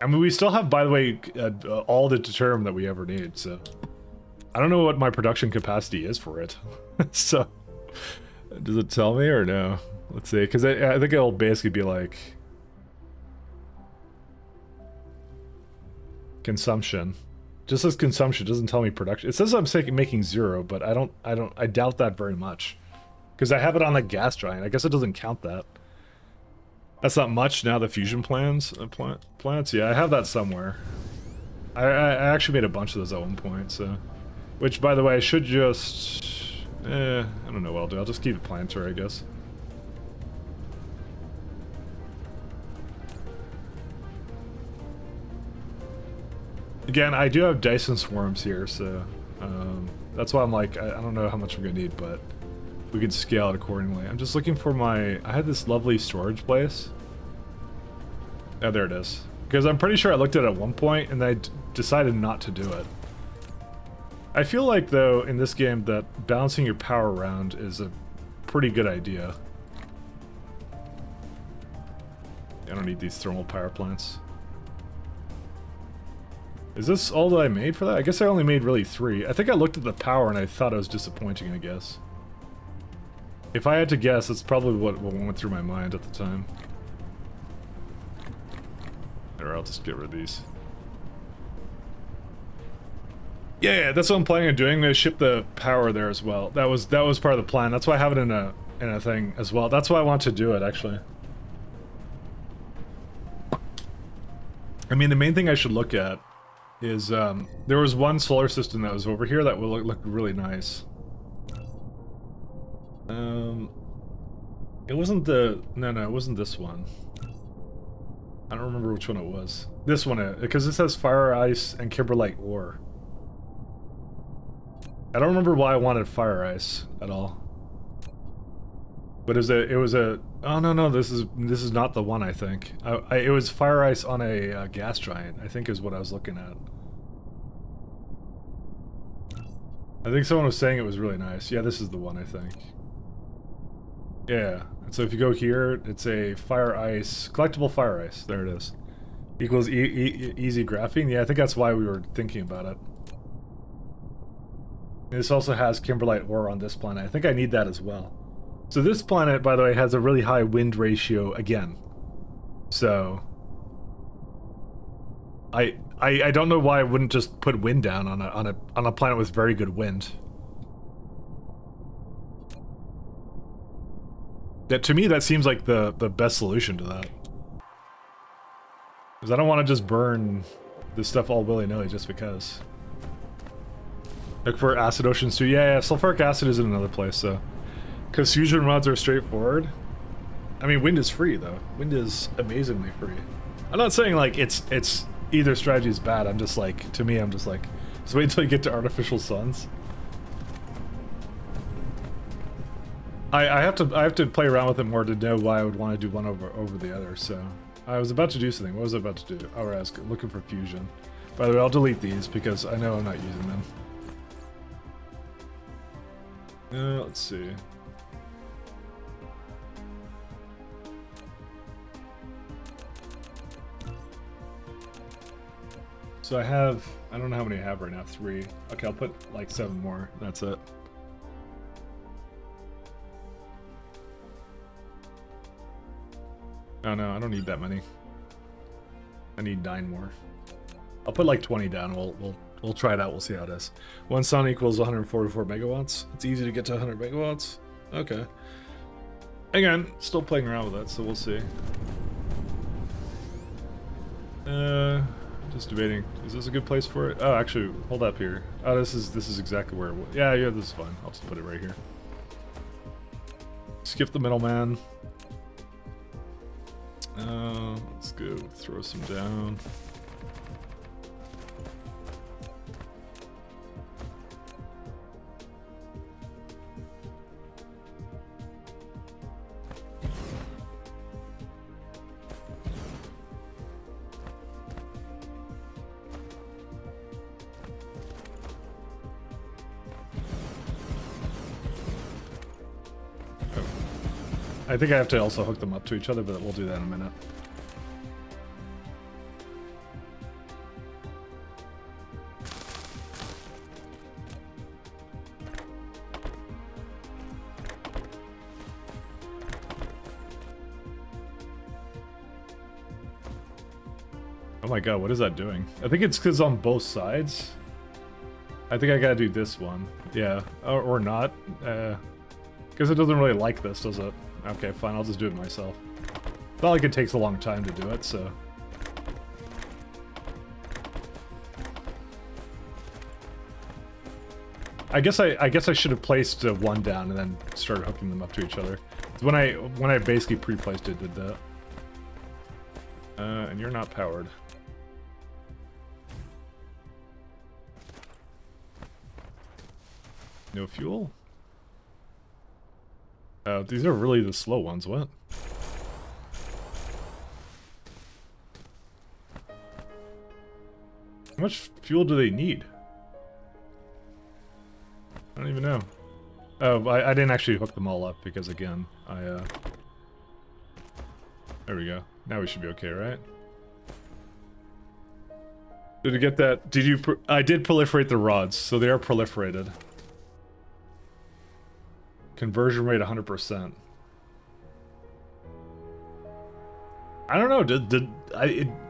S4: I mean, we still have, by the way, all the deuterium that we ever need, so... I don't know what my production capacity is for it. So... Does it tell me or no? Let's see, because I think it'll basically be like... Consumption. Just as consumption, doesn't tell me production. It says I'm making 0, but I doubt that very much. Because I have it on the gas giant. I guess it doesn't count that. That's not much now, the fusion plants, yeah, I have that somewhere. I actually made a bunch of those at one point, so... Which, by the way, I should just... I don't know what I'll do, I'll just keep it planetary, I guess. Again, I do have Dyson swarms here, so... that's why I'm like, I don't know how much I'm gonna need, but... we can scale it accordingly. I'm just looking for my... I had this lovely storage place. Oh, there it is. Because I'm pretty sure I looked at it at one point, and I decided not to do it. I feel like, though, in this game, that balancing your power around is a pretty good idea. I don't need these thermal power plants. Is this all that I made for that? I guess I only made really 3. I think I looked at the power and I thought it was disappointing, I guess. If I had to guess, that's probably what went through my mind at the time. Or I'll just get rid of these. Yeah, that's what I'm planning on doing. I'm gonna ship the power there as well. That was part of the plan. That's why I have it in a thing as well. That's why I want to do it, actually. I mean, the main thing I should look at is there was one solar system that was over here that will look really nice. It wasn't the... No, it wasn't this one. I don't remember which one it was. This one, because it says fire, ice, and kimberlite ore. I don't remember why I wanted fire ice at all. But it was a... Oh, no, this is not the one, I think. It was fire ice on a gas giant, I think is what I was looking at. I think someone was saying it was really nice. Yeah, this is the one, I think. Yeah, and so if you go here, it's a fire ice, collectible fire ice. There it is. Equals easy graphene. Yeah, I think that's why we were thinking about it. This also has kimberlite ore on this planet. I think I need that as well. So this planet, by the way, has a really high wind ratio again. So I don't know why I wouldn't just put wind down on a planet with very good wind. That to me, that seems like the best solution to that. Because I don't want to just burn this stuff all willy-nilly just because. Look for acid oceans too. Yeah, sulfuric acid is in another place, so. Because fusion rods are straightforward. I mean, wind is free though. Wind is amazingly free. I'm not saying like it's either strategy is bad. I'm just like, to me, I'm just like, just wait until you get to artificial suns. I have to play around with it more to know why I would want to do one over the other. So I was about to do something. What was I about to do? Oh, I was looking for fusion. By the way, I'll delete these because I know I'm not using them. Let's see. So I don't know how many I have right now. 3. Okay, I'll put like 7 more. That's it. Oh no, I don't need that many. I need 9 more. I'll put like 20 down. We'll try it out. We'll see how it is. 1 sun equals 144 megawatts. It's easy to get to 100 megawatts. Okay. Again, still playing around with that, so we'll see. Just debating. Is this a good place for it? Oh, actually, hold up here. Oh, this is exactly where it was. Yeah, this is fine. I'll just put it right here. Skip the middleman. Let's go throw some down. I think I have to also hook them up to each other, but we'll do that in a minute. Oh my god, what is that doing? I think it's because on both sides. I think I gotta do this one. Yeah, or not. Because it doesn't really like this, does it? Okay, fine, I'll just do it myself. It's not like it takes a long time to do it, so... I guess I should have placed one down and then started hooking them up to each other. When I basically pre-placed it, did that. And you're not powered. No fuel? These are really the slow ones, what? How much fuel do they need? I don't even know. Oh, I didn't actually hook them all up because, again, there we go. Now we should be okay, right? Did you get that? Did you... I did proliferate the rods, so they are proliferated. Conversion rate 100%. I don't know.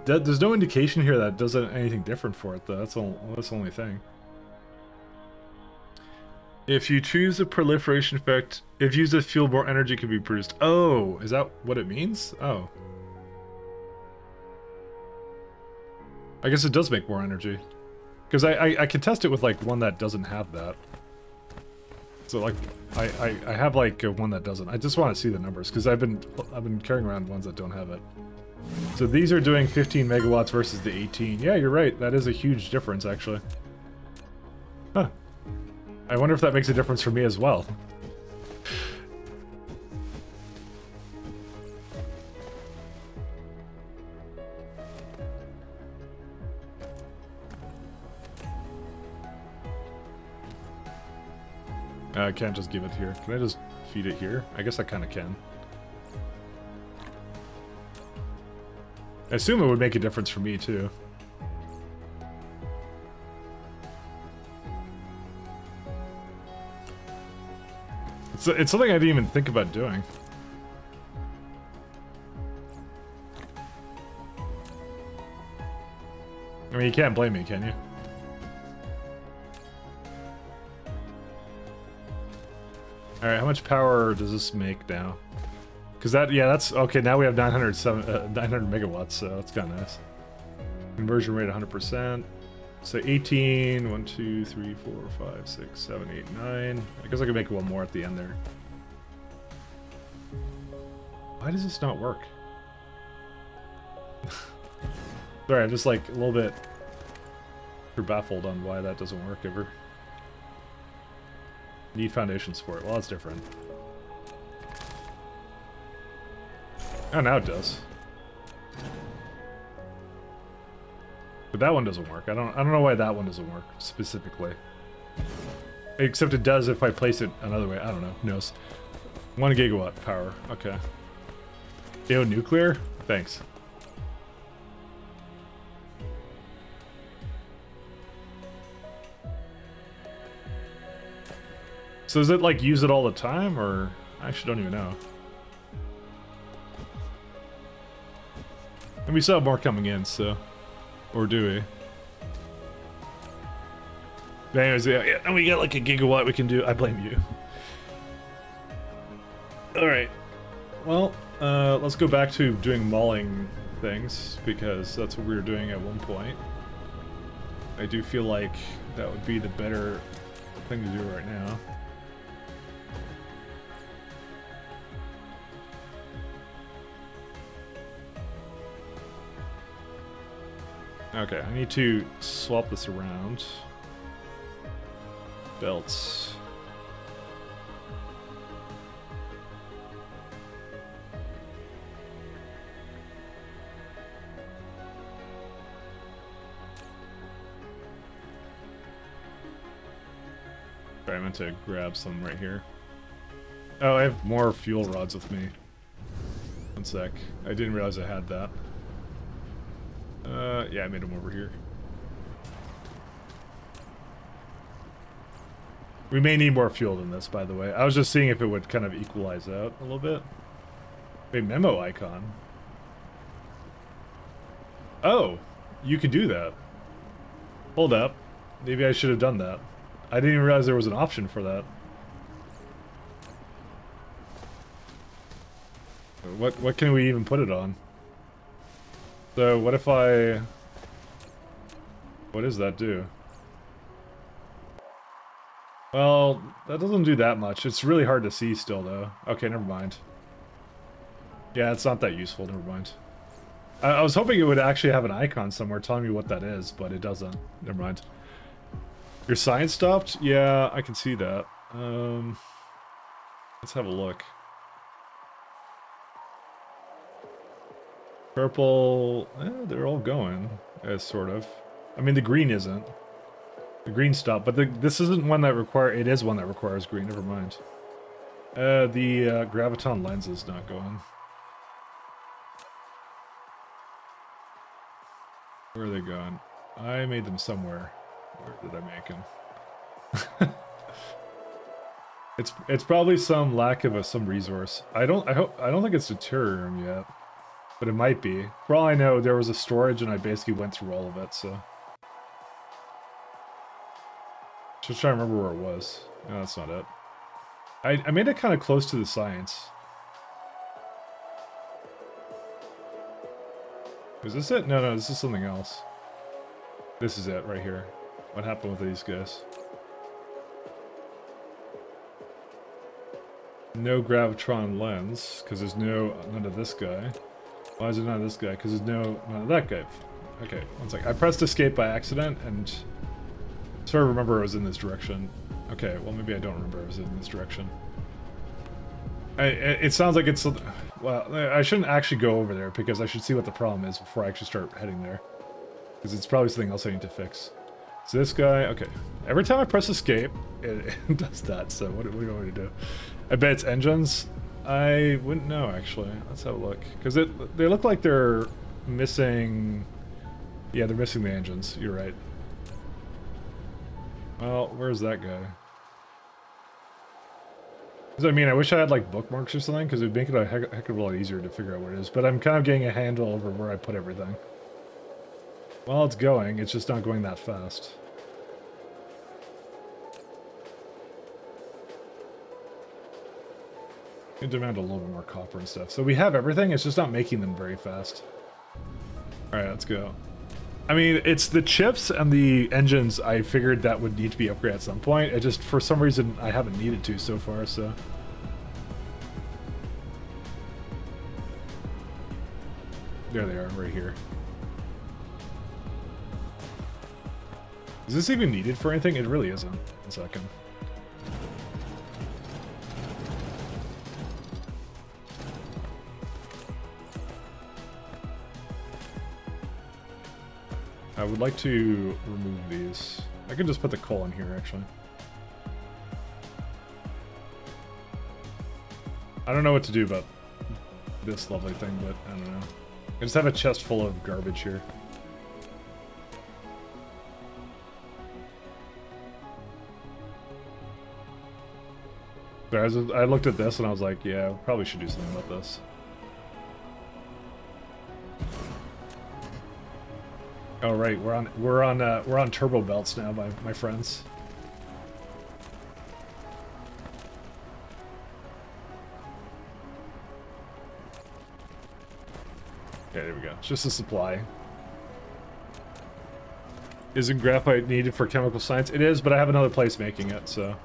S4: There's no indication here that does anything different for it, though. That's the only thing. If you choose a proliferation effect, if used as fuel, more energy can be produced. Oh, is that what it means? Oh. I guess it does make more energy. Because I can test it with, like, one that doesn't have that. So, like, I have, like, one that doesn't. I just want to see the numbers, because I've been carrying around ones that don't have it. So these are doing 15 megawatts versus the 18. Yeah, you're right. That is a huge difference, actually. Huh. I wonder if that makes a difference for me as well. I can't just give it here. Can I just feed it here? I guess I kind of can. I assume it would make a difference for me, too. It's something I didn't even think about doing. I mean, you can't blame me, can you? Alright, how much power does this make now? Because that, yeah, that's, okay, now we have 900 megawatts, so that's kind of nice. Conversion rate 100%. So 18, 1, 2, 3, 4, 5, 6, 7, 8, 9. I guess I could make one more at the end there. Why does this not work? Sorry, I'm just like a little bit baffled on why that doesn't work ever. Need foundation support. Well, that's different. Oh, now it does. But that one doesn't work. I don't know why that one doesn't work specifically. Except it does if I place it another way. I don't know. Who knows? 1 gigawatt power. Okay. Ew, nuclear? Thanks. So is it like use it all the time, or I actually don't even know. And we still have more coming in, so, or do we? But anyways, yeah, and we got like a gigawatt we can do. I blame you. All right. Well, let's go back to doing mauling things because that's what we were doing at one point. I do feel like that would be the better thing to do right now. Okay, I need to swap this around. Belts. Sorry, I meant to grab some right here. Oh, I have more fuel rods with me. One sec. I didn't realize I had that. Yeah, I made them over here. We may need more fuel than this, by the way. I was just seeing if it would kind of equalize out a little bit. Wait, memo icon. Oh, you could do that. Hold up. Maybe I should have done that. I didn't even realize there was an option for that. What can we even put it on? So what if I... What does that do? Well, that doesn't do that much. It's really hard to see still, though. Okay, never mind. Yeah, it's not that useful. Never mind. I was hoping it would actually have an icon somewhere telling me what that is, but it doesn't. Never mind. Your sign stopped? Yeah, I can see that. Let's have a look. Purple... they're all going, sort of. I mean, the green isn't. The green stopped, but this isn't one that it is one that requires green, never mind. The graviton lens is not going. Where are they going? I made them somewhere. Where did I make them? It's probably some lack of some resource. I don't think it's deuterium yet, but it might be. For all I know, there was a storage and I basically went through all of it, so. Just trying to remember where it was. No, that's not it. I made it kind of close to the science. Is this it? No, this is something else. This is it right here. What happened with these guys? No gravitron lens, because there's none of this guy. Why is there none of this guy? Because there's none of that guy. Okay, one sec. I pressed escape by accident and sort of remember it was in this direction. Okay, well maybe I don't remember it was in this direction. It sounds like it's... Well, I shouldn't actually go over there because I should see what the problem is before I actually start heading there. Because it's probably something else I need to fix. So this guy... Okay. Every time I press escape, it does that, so what do you want me to do? I bet it's engines. I wouldn't know, actually. Let's have a look. Because they look like they're missing... Yeah, they're missing the engines. You're right. Well, where's that guy? I mean, I wish I had like bookmarks or something, because it would make it a heck of a lot easier to figure out where it is. But I'm kind of getting a handle over where I put everything. Well, it's going. It's just not going that fast. It demand a little bit more copper and stuff. So we have everything, it's just not making them very fast. Alright, let's go. I mean, it's the chips and the engines I figured that would need to be upgraded at some point. It just, for some reason, I haven't needed to so far, so... There they are, right here. Is this even needed for anything? It really isn't. 1 second. I would like to remove these. I can just put the coal in here, actually. I don't know what to do about this lovely thing, but I don't know. I just have a chest full of garbage here. So I looked at this and I was like, yeah, probably should do something about this. Oh right, we're on turbo belts now, my friends. Okay, there we go. It's just a supply. Isn't graphite needed for chemical science? It is, but I have another place making it, so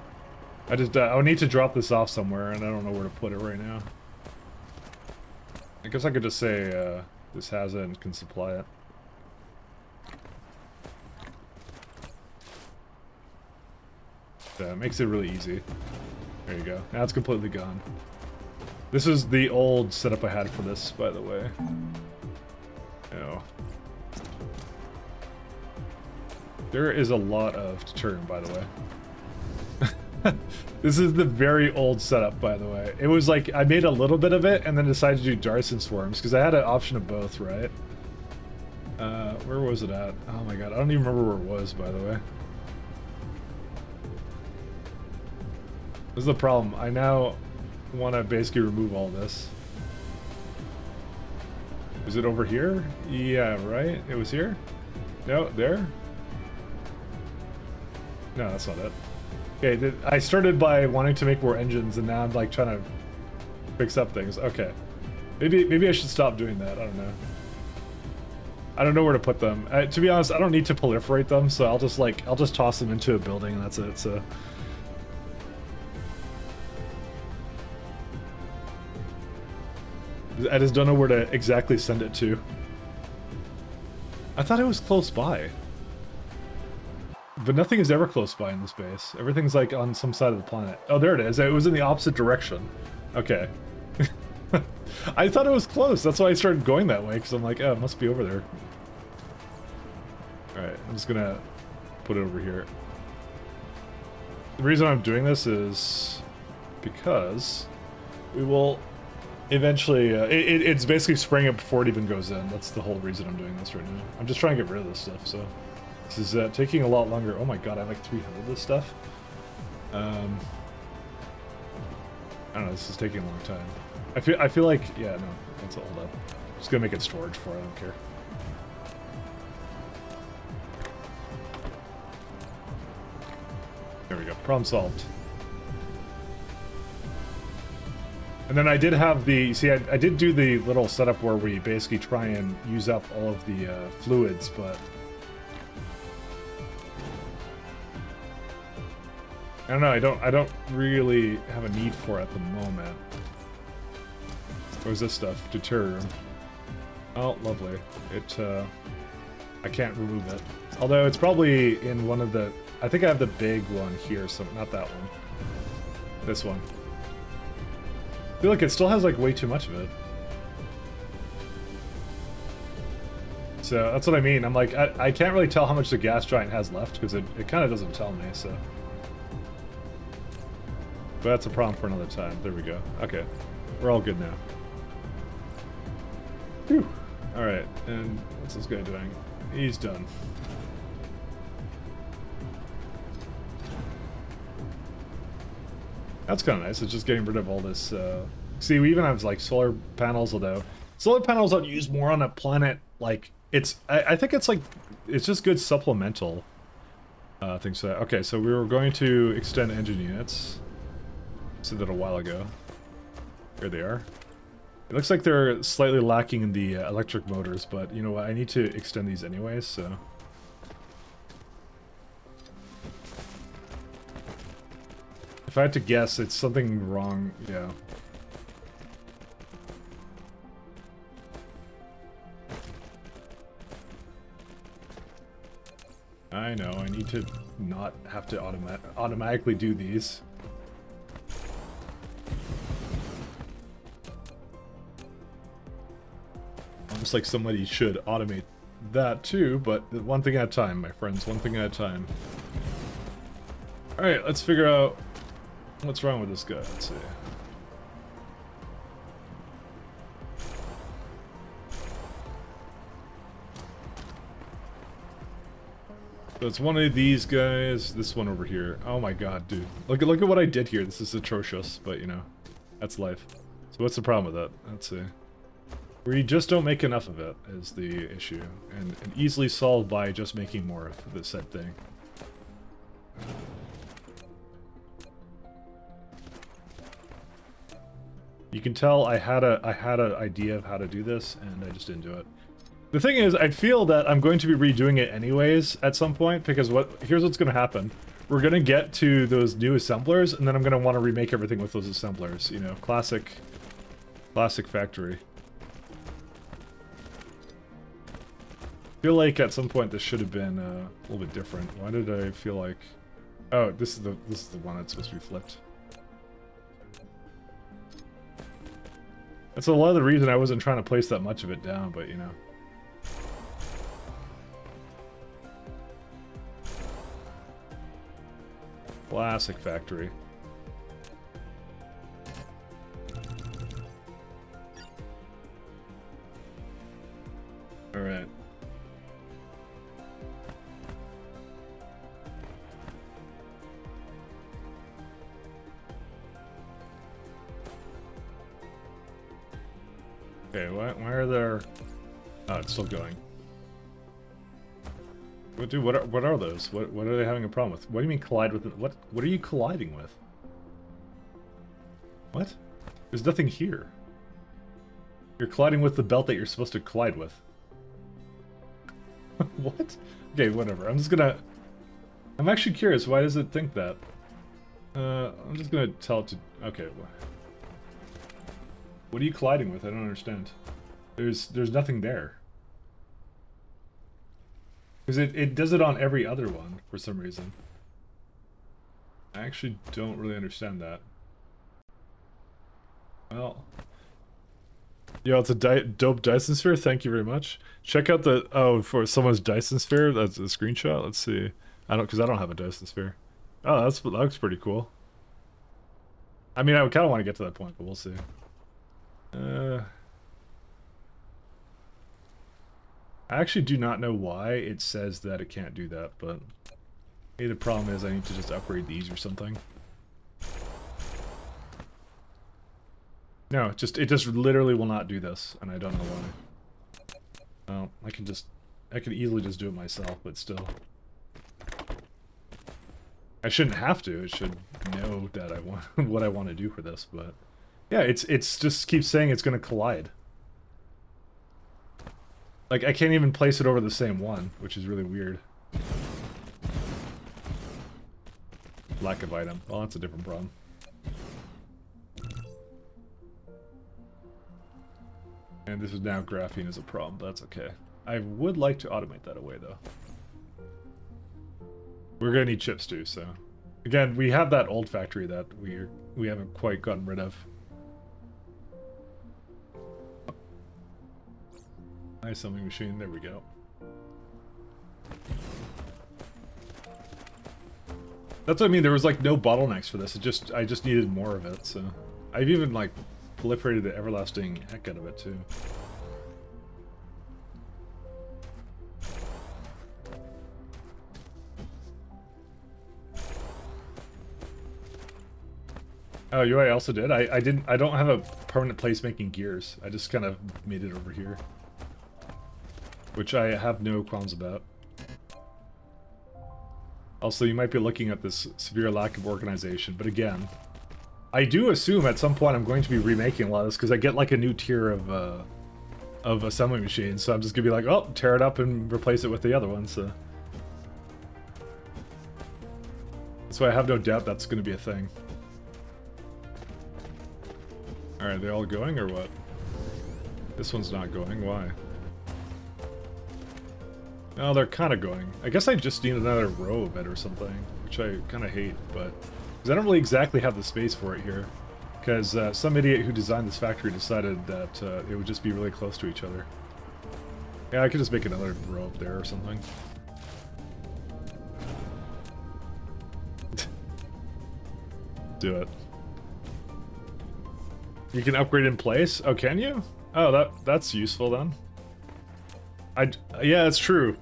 S4: I just I would need to drop this off somewhere, and I don't know where to put it right now. I guess I could just say this has it and can supply it. That makes it really easy. There you go. Now it's completely gone. This is the old setup I had for this, by the way. Oh. There is a lot of deterrent, by the way. This is the very old setup, by the way. It was like, I made a little bit of it and then decided to do Dyson swarms, because I had an option of both, right? Where was it at? Oh my god, I don't even remember where it was, by the way. This is the problem. I now want to basically remove all this. Is it over here? Yeah, right? It was here? No, there? No, that's not it. Okay, I started by wanting to make more engines, and now I'm like trying to fix up things. Okay. Maybe I should stop doing that. I don't know. I don't know where to put them. To be honest, I don't need to proliferate them, so I'll just toss them into a building and that's it, so... I just don't know where to exactly send it to. I thought it was close by. But nothing is ever close by in this base. Everything's like on some side of the planet. Oh, there it is. It was in the opposite direction. Okay. I thought it was close. That's why I started going that way, because I'm like, oh, it must be over there. Alright, I'm just gonna put it over here. The reason I'm doing this is because we will... Eventually, it's basically spraying it before it even goes in. That's the whole reason I'm doing this right now. I'm just trying to get rid of this stuff, so... This is taking a lot longer. Oh my god, I have like 300 of this stuff. I don't know, this is taking a long time. I feel like... Yeah, no, let's hold up. Just gonna make it storage for it, I don't care. There we go, problem solved. And then I did have the, see, I did do the little setup where we basically try and use up all of the fluids, but... I don't know, I don't really have a need for it at the moment. What was this stuff? Deuterium. Oh, lovely. I can't remove it. Although it's probably in one of the, I think I have the big one here, so not that one. This one. I feel like it still has like way too much of it. So that's what I mean. I'm like, I can't really tell how much the gas giant has left because it kind of doesn't tell me, so. But that's a problem for another time. There we go. Okay. We're all good now. Whew. Alright, and what's this guy doing? He's done. That's kind of nice. It's just getting rid of all this. See, we even have like solar panels, although solar panels I'd use more on a planet. Like it's, I think it's like it's just good supplemental things. So okay, so we were going to extend engine units. I said that a while ago. Here they are. It looks like they're slightly lacking in the electric motors, but you know what? I need to extend these anyways, so... If I had to guess, it's something wrong, yeah. I know, I need to not have to automatically do these. Almost like somebody should automate that too, but one thing at a time, my friends, one thing at a time. Alright, let's figure out what's wrong with this guy. Let's see. So it's one of these guys, this one over here. Oh my god, dude. Look at what I did here. This is atrocious, but you know, that's life. So what's the problem with that? Let's see. We just don't make enough of it is the issue, and easily solved by just making more of the said thing. You can tell I had an idea of how to do this, and I just didn't do it. The thing is, I feel that I'm going to be redoing it anyways at some point, because here's what's going to happen. We're going to get to those new assemblers, and then I'm going to want to remake everything with those assemblers. You know, classic factory. I feel like at some point this should have been a little bit different. Why did I feel like... Oh, this is the one that's supposed to be flipped. That's a lot of the reason I wasn't trying to place that much of it down, but you know. Classic factory. Alright. Okay, why are there... Oh, it's still going. What, dude, what are those? What are they having a problem with? What do you mean collide with it? What are you colliding with? What? There's nothing here. You're colliding with the belt that you're supposed to collide with. What? Okay, whatever. I'm just gonna... I'm actually curious, why does it think that? I'm just gonna tell it to... Okay, what are you colliding with? I don't understand. There's nothing there. Because it does it on every other one, for some reason. I actually don't really understand that. Well... Yo, it's a dope Dyson sphere, thank you very much. Check out the... Oh, for someone's Dyson sphere, that's a screenshot, let's see. Because I don't have a Dyson sphere. Oh, that looks pretty cool. I mean, I kind of want to get to that point, but we'll see. I actually do not know why it says that it can't do that, but maybe the problem is I need to just upgrade these or something. No, it just literally will not do this, and I don't know why. Well, I can easily just do it myself, but still. I shouldn't have to. It should know that I want what I want to do for this, but yeah, it's just keeps saying it's going to collide. Like, I can't even place it over the same one, which is really weird. Lack of item. Well, that's a different problem. And this is now graphene is a problem, but that's okay. I would like to automate that away, though. We're gonna need chips too, so... Again, we have that old factory that we haven't quite gotten rid of. Nice sewing machine, there we go. That's what I mean, there was like no bottlenecks for this, I just needed more of it, so... I've even like proliferated the everlasting heck out of it too. Oh, you know what I also did? I don't have a permanent place making gears. I just kind of made it over here. Which I have no qualms about. Also, you might be looking at this severe lack of organization, but again, I do assume at some point I'm going to be remaking a lot of this because I get like a new tier of assembly machines, so I'm just gonna be like, oh, tear it up and replace it with the other one. So that's why I have no doubt that's gonna be a thing. All right, they all going or what? This one's not going. Why? Oh, they're kind of going. I guess I just need another row of it or something, which I kind of hate, but because I don't really exactly have the space for it here. Because some idiot who designed this factory decided that it would just be really close to each other. Yeah, I could just make another row up there or something. Do it. You can upgrade in place? Oh, can you? Oh, that's useful then. Yeah, it's true.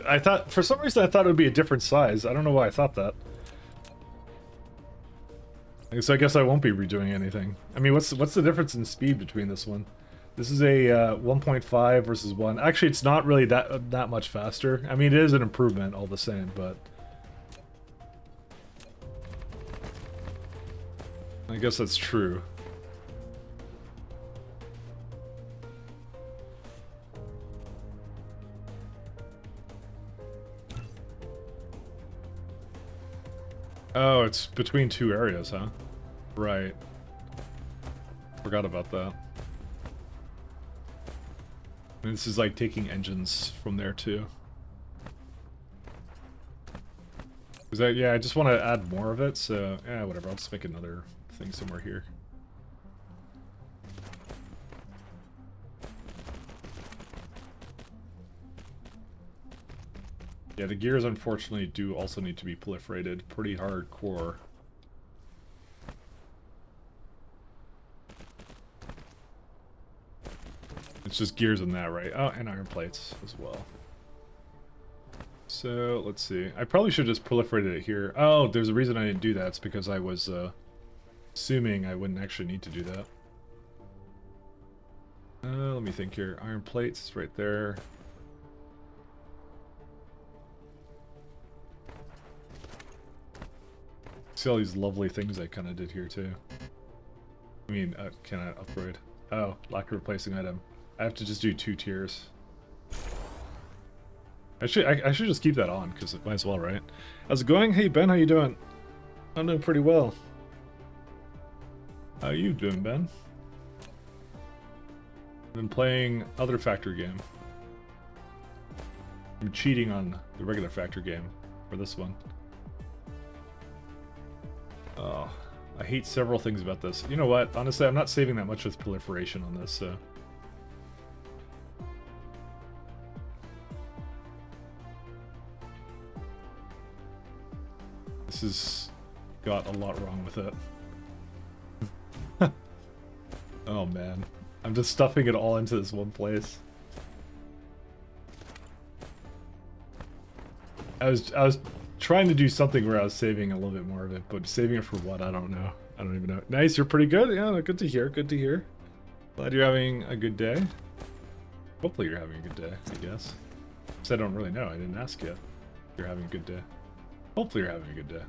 S4: I thought, for some reason I thought it would be a different size. I don't know why I thought that. So I guess I won't be redoing anything. I mean, what's the difference in speed between this one? This is a 1.5 versus 1. Actually, it's not really that much faster. I mean, it is an improvement all the same, but I guess that's true. Oh, it's between two areas, huh? Right. Forgot about that. And this is like taking engines from there too. Yeah, I just want to add more of it, so yeah, whatever. I'll just make another thing somewhere here. Yeah, the gears unfortunately do also need to be proliferated pretty hardcore. It's just gears in that, right? Oh, and iron plates as well. So, let's see. I probably should have just proliferated it here. Oh, there's a reason I didn't do that. It's because I was assuming I wouldn't actually need to do that. Let me think here. Iron plates right there. See all these lovely things I kind of did here too. I mean, can I upgrade? Oh, lack of replacing item. I have to just do 2 tiers. I should just keep that on because it might as well, right? How's it going? Hey Ben, how you doing? I'm doing pretty well. How you doing, Ben? I've been playing other factory game. I'm cheating on the regular factory game for this one. Oh, I hate several things about this. You know what? Honestly, I'm not saving that much with proliferation on this, so... This has got a lot wrong with it. Oh man. I'm just stuffing it all into this one place. I was trying to do something where I was saving a little bit more of it, but saving it for what? I don't know. I don't even know. Nice, you're pretty good. Yeah, good to hear. Good to hear. Glad you're having a good day. Hopefully you're having a good day, I guess. Because I don't really know. I didn't ask you if you're having a good day. Hopefully you're having a good day.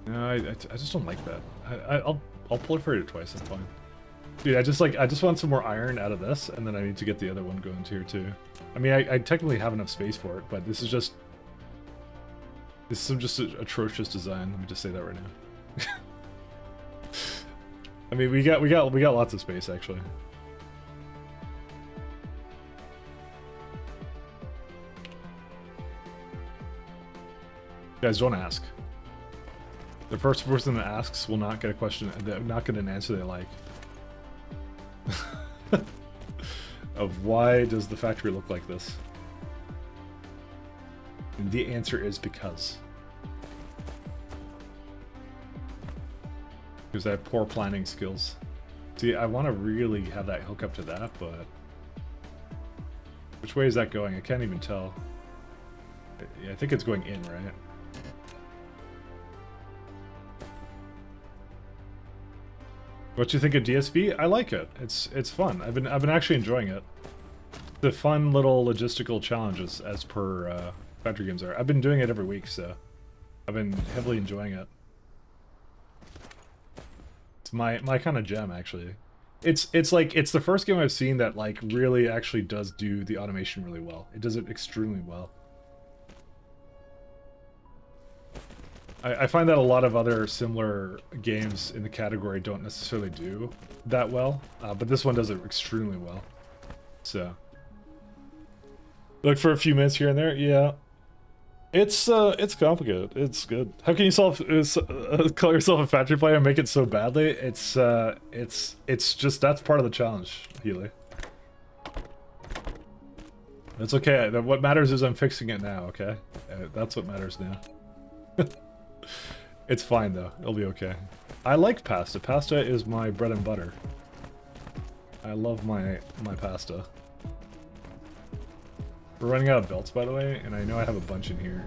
S4: No, I just don't like that. I'll proliferate it twice, that's fine. Dude, I just want some more iron out of this, and then I need to get the other one going here too. I mean, I technically have enough space for it, but this is some just atrocious design. Let me just say that right now. I mean, we got lots of space actually. Guys, don't ask. The first person that asks will not get a question, not get an answer they like. Of why does the factory look like this? And the answer is because. Because I have poor planning skills. See, I want to really have that hook up to that, but... Which way is that going? I can't even tell. I think it's going in, right? What you think of DSB? I like it. It's fun. I've been actually enjoying it. The fun little logistical challenges as per factory games are. I've been doing it every week, so I've been heavily enjoying it. It's my kind of jam, actually. It's like, it's the first game I've seen that like really actually does do the automation really well. It does it extremely well. I find that a lot of other similar games in the category don't necessarily do that well, but this one does it extremely well. So, look for a few minutes here and there. Yeah, it's complicated. It's good. How can you call yourself a factory player and make it so badly? It's just that's part of the challenge, Healy. That's okay. What matters is I'm fixing it now. Okay, that's what matters now. It's fine though. It'll be okay. I like pasta. Pasta is my bread and butter. I love my pasta. We're running out of belts, by the way, and I know I have a bunch in here.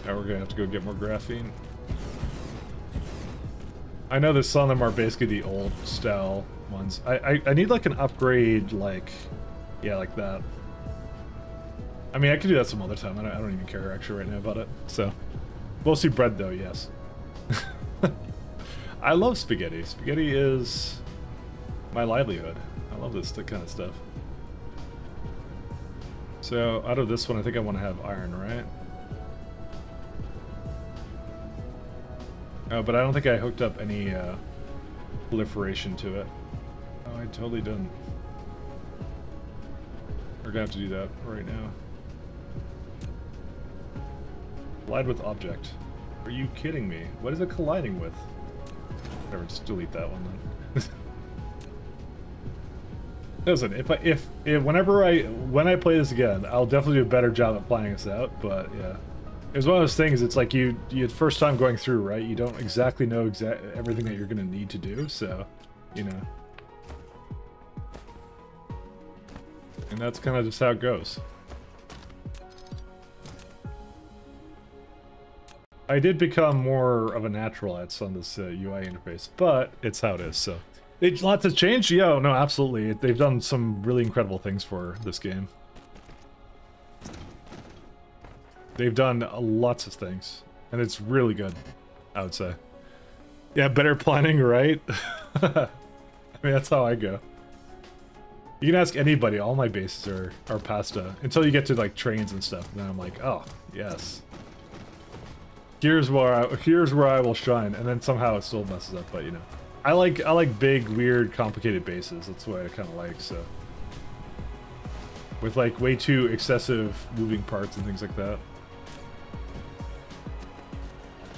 S4: Now we're gonna have to go get more graphene. I know that some of them are basically the old style ones. I need like an upgrade, like, yeah, like that. I mean, I could do that some other time. I don't even care actually right now about it. So, mostly bread though, yes. I love spaghetti. Spaghetti is my livelihood. I love this kind of stuff. So, out of this one, I think I want to have iron, right? Oh, but I don't think I hooked up any proliferation to it. Oh, I totally didn't. We're gonna have to do that right now. Collide with object. Are you kidding me? What is it colliding with? Whatever, just delete that one then. Listen, when I play this again, I'll definitely do a better job at planning this out, but yeah. It's one of those things, it's like you first time going through, right? You don't exactly know everything that you're going to need to do, so, you know. And that's kind of just how it goes. I did become more of a natural at on this UI interface, but it's how it is, so. Lots has changed? Yeah, no, absolutely. They've done some really incredible things for this game. They've done lots of things, and it's really good, I would say. Yeah, better planning, right? I mean, that's how I go. You can ask anybody, all my bases are pasta, until you get to, like, trains and stuff, and then I'm like, oh, yes. Here's where I will shine, and then somehow it still messes up, but, you know. I like big, weird, complicated bases, that's what I kind of like, so. With, like, way too excessive moving parts and things like that.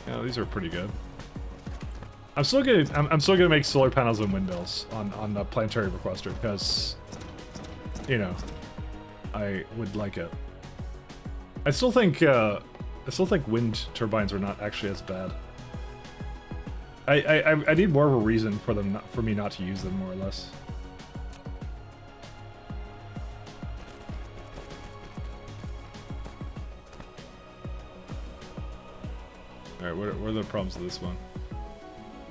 S4: Yeah, these are pretty good. I'm still gonna make solar panels and windmills on the planetary requester because, you know, I would like it. I still think wind turbines are not actually as bad. I need more of a reason for me not to use them, more or less. Alright, what are the problems with this one?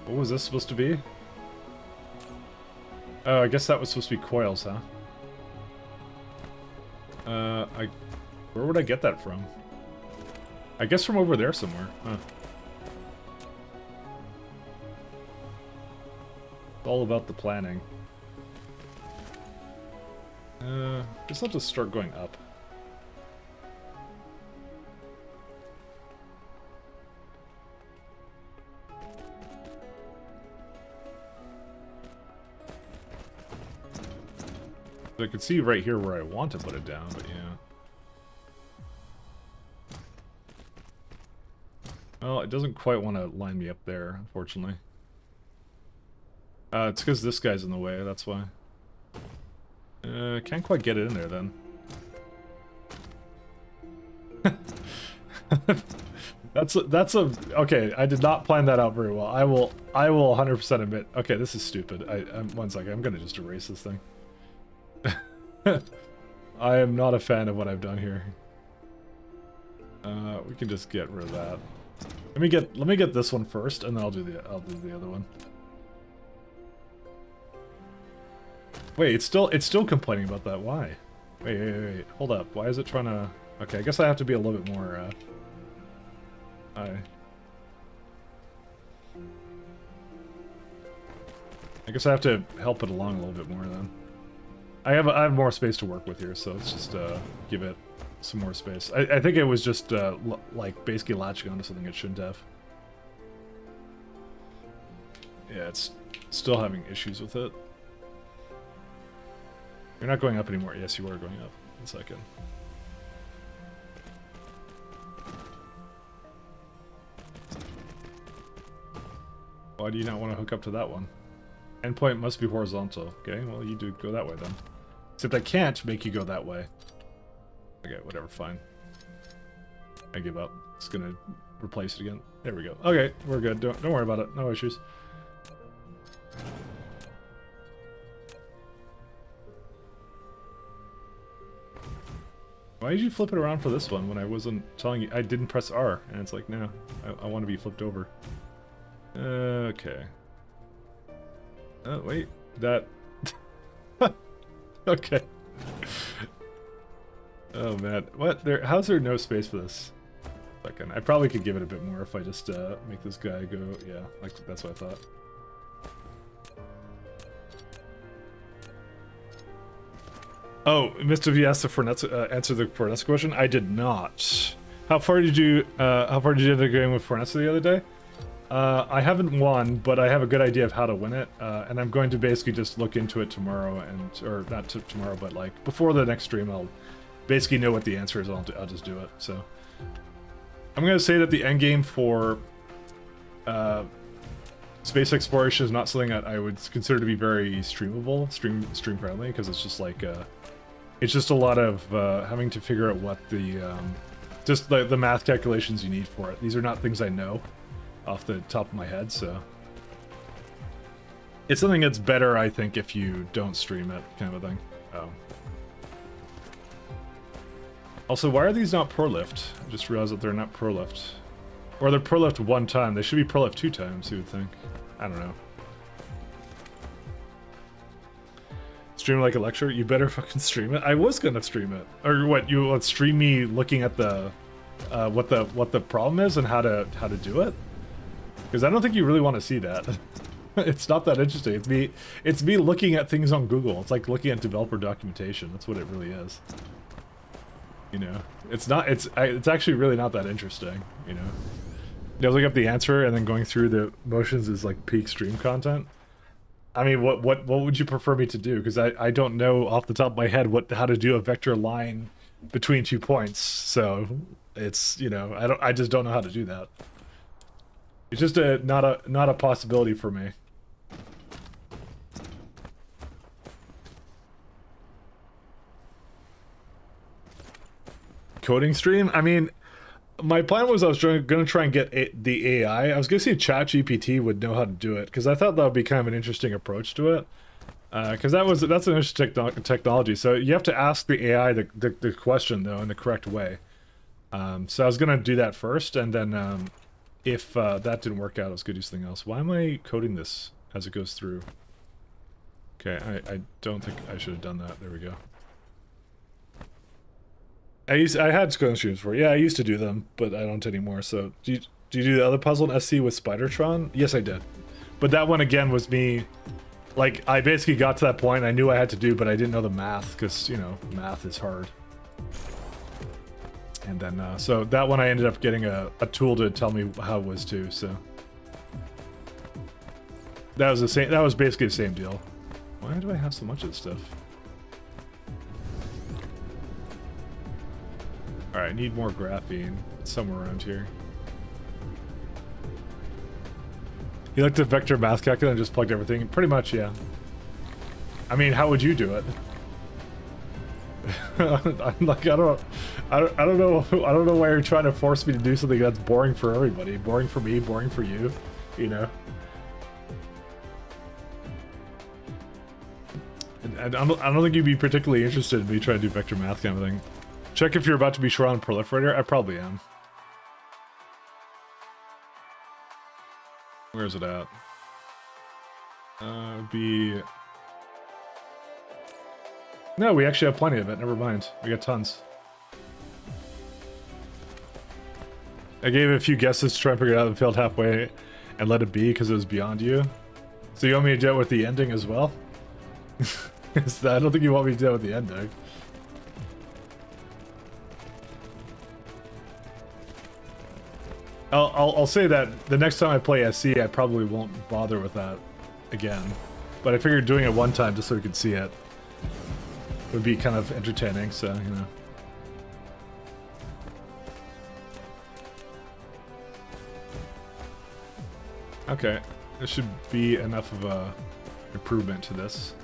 S4: What was this supposed to be? Oh, I guess that was supposed to be coils, huh? Where would I get that from? I guess from over there somewhere, huh? It's all about the planning. Just have to start going up. I could see right here where I want to put it down, but yeah. Well, it doesn't quite want to line me up there, unfortunately. It's because this guy's in the way, that's why. Can't quite get it in there then. Okay, I did not plan that out very well. I will 100% admit. Okay, this is stupid. One second, I'm gonna just erase this thing. I am not a fan of what I've done here. We can just get rid of that. Let me get this one first, and then I'll do the other one. Wait, it's still complaining about that. Why? Wait. Hold up. Why is it trying to? Okay, I guess I have to be a little bit more. I guess I have to help it along a little bit more then. I have more space to work with here, so let's just give it some more space. I think it was just like basically latching onto something it shouldn't have. Yeah, it's still having issues with it. You're not going up anymore. Yes, you are going up. 1 second. Why do you not want to hook up to that one? Endpoint must be horizontal. Okay, well you do go that way then. Except I can't make you go that way. Okay, whatever, fine. I give up. It's gonna replace it again. There we go. Okay, we're good. Don't worry about it. No issues. Why did you flip it around for this one when I wasn't telling you? I didn't press R, and it's like, no, I want to be flipped over. Okay. Oh, wait. That... okay. Oh, man. What? How's there no space for this? Second. I probably could give it a bit more if I just make this guy go... Yeah, like that's what I thought. Oh, Mr. V asked the answer the Fornetsa question. I did not. How far did you end up going with Fornetsa the other day? I haven't won, but I have a good idea of how to win it, and I'm going to basically just look into it tomorrow, or not tomorrow, but like before the next stream, I'll basically know what the answer is. I'll just do it. So I'm going to say that the end game for space exploration is not something that I would consider to be very streamable, stream friendly, because it's just like it's just a lot of having to figure out what the just the math calculations you need for it. These are not things I know off the top of my head, so it's something that's better, I think, if you don't stream it, kind of a thing. Also, why are these not pro lift? I just realized that they're not pro lift, or they're pro lift 1 time. They should be pro lift 2 times, you would think. I don't know. Stream like a lecture? You better fucking stream it. I was gonna stream it, or what? You would stream me looking at the what the problem is and how to do it. Because I don't think you really want to see that. It's not that interesting. It's me looking at things on Google. It's like looking at developer documentation. That's what it really is. You know, it's not. It's actually really not that interesting. You know, looking up the answer and then going through the motions is like peak stream content. I mean, what would you prefer me to do? Because I don't know off the top of my head how to do a vector line between 2 points. So it's, you know, I just don't know how to do that. It's just not a possibility for me. Coding stream? I mean, my plan was I was going to try and get the AI. I was going to see if ChatGPT would know how to do it, because I thought that would be kind of an interesting approach to it. Because that's an interesting technology. So you have to ask the AI the question, though, in the correct way. So I was going to do that first, and then... if that didn't work out, I was going to do something else. Why am I coding this as it goes through? Okay, I don't think I should have done that. There we go. I had coding streams before. Yeah, I used to do them, but I don't anymore. So, do you do the other puzzle in SC with Spidertron? Yes, I did. But that one, again, was me... Like, I basically got to that point I knew I had to do, but I didn't know the math, because, you know, math is hard. And then, so that one I ended up getting a tool to tell me how it was too, so. That was the same, that was basically the same deal. Why do I have so much of this stuff? Alright, I need more graphene somewhere around here. You looked at vector math calculator and just plugged everything? Pretty much, yeah. I mean, how would you do it? I'm like, I don't know why you're trying to force me to do something that's boring for everybody. Boring for me, boring for you, you know? And I don't think you'd be particularly interested in me trying to do vector math kind of thing. Check if you're about to be short on proliferator. I probably am. Where is it at? It'd be... No, we actually have plenty of it. Never mind. We got tons. I gave it a few guesses to try and figure it out and failed halfway and let it be because it was beyond you. So you want me to do it with the ending as well? I don't think you want me to do it with the ending. I'll say that the next time I play SC, I probably won't bother with that again. But I figured doing it one time just so we could see it would be kind of entertaining, so, you know. Okay, there should be enough of a improvement to this.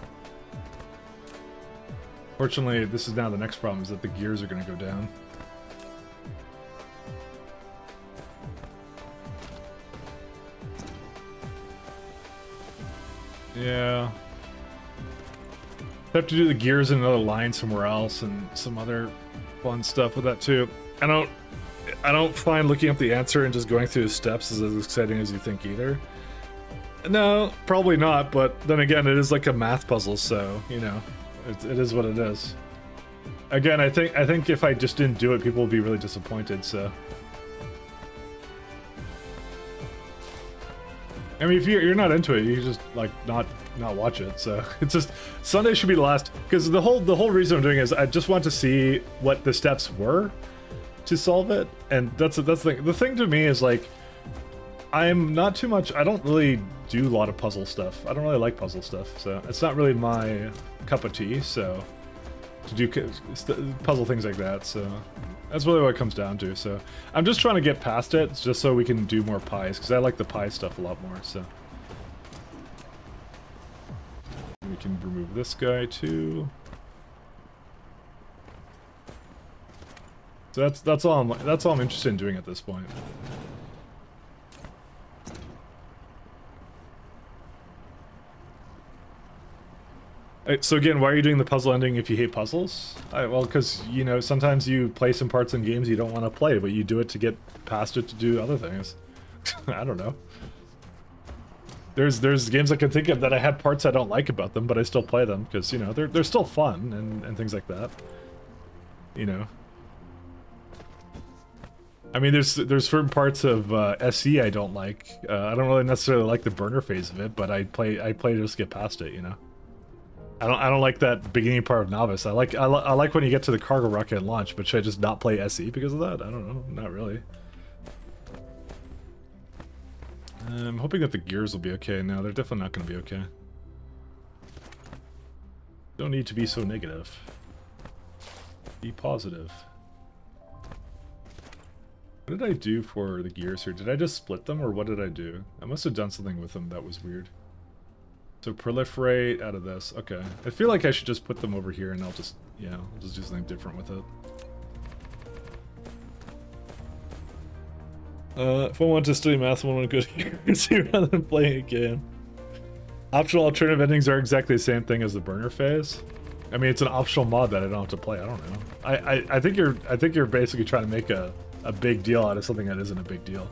S4: Fortunately, this is now the next problem, is that the gears are going to go down. Yeah. I have to do the gears in another line somewhere else and some other fun stuff with that too. I don't find looking up the answer and just going through the steps is as exciting as you think either. No, probably not, but then again, it is like a math puzzle, so, you know, it is what it is. Again, I think if I just didn't do it, people would be really disappointed, so. I mean, if you're not into it, you just like not watch it. So it's just Sunday should be the last, because the whole reason I'm doing it is I just want to see what the steps were to solve it, and that's the thing. The thing to me is like I'm not too much. I don't really do a lot of puzzle stuff. I don't really like puzzle stuff, so it's not really my cup of tea. So to do puzzle things like that, so. That's really what it comes down to, so I'm just trying to get past it, just so we can do more pies, because I like the pie stuff a lot more, so. We can remove this guy, too. So that's all I'm interested in doing at this point. So again, why are you doing the puzzle ending if you hate puzzles? Well, because, you know, sometimes you play some parts in games you don't want to play, but you do it to get past it to do other things. I don't know. There's games I can think of that I had parts I don't like about them, but I still play them, because, you know, they're still fun and things like that. You know. I mean, there's certain parts of SC I don't like. I don't really necessarily like the burner phase of it, but I play to just get past it, you know. I don't like that beginning part of Novice. I like when you get to the cargo rocket and launch, but should I just not play SE because of that? I don't know. Not really. I'm hoping that the gears will be okay. No, they're definitely not going to be okay. Don't need to be so negative. Be positive. What did I do for the gears here? Did I just split them, or what did I do? I must have done something with them that was weird. So proliferate out of this. Okay. I feel like I should just put them over here and I'll just, yeah, I'll just do something different with it. If I want to study math, I want to go to university rather than playing a game. Optional alternative endings are exactly the same thing as the burner phase. I mean, it's an optional mod that I don't have to play. I don't know. I think you're basically trying to make a big deal out of something that isn't a big deal.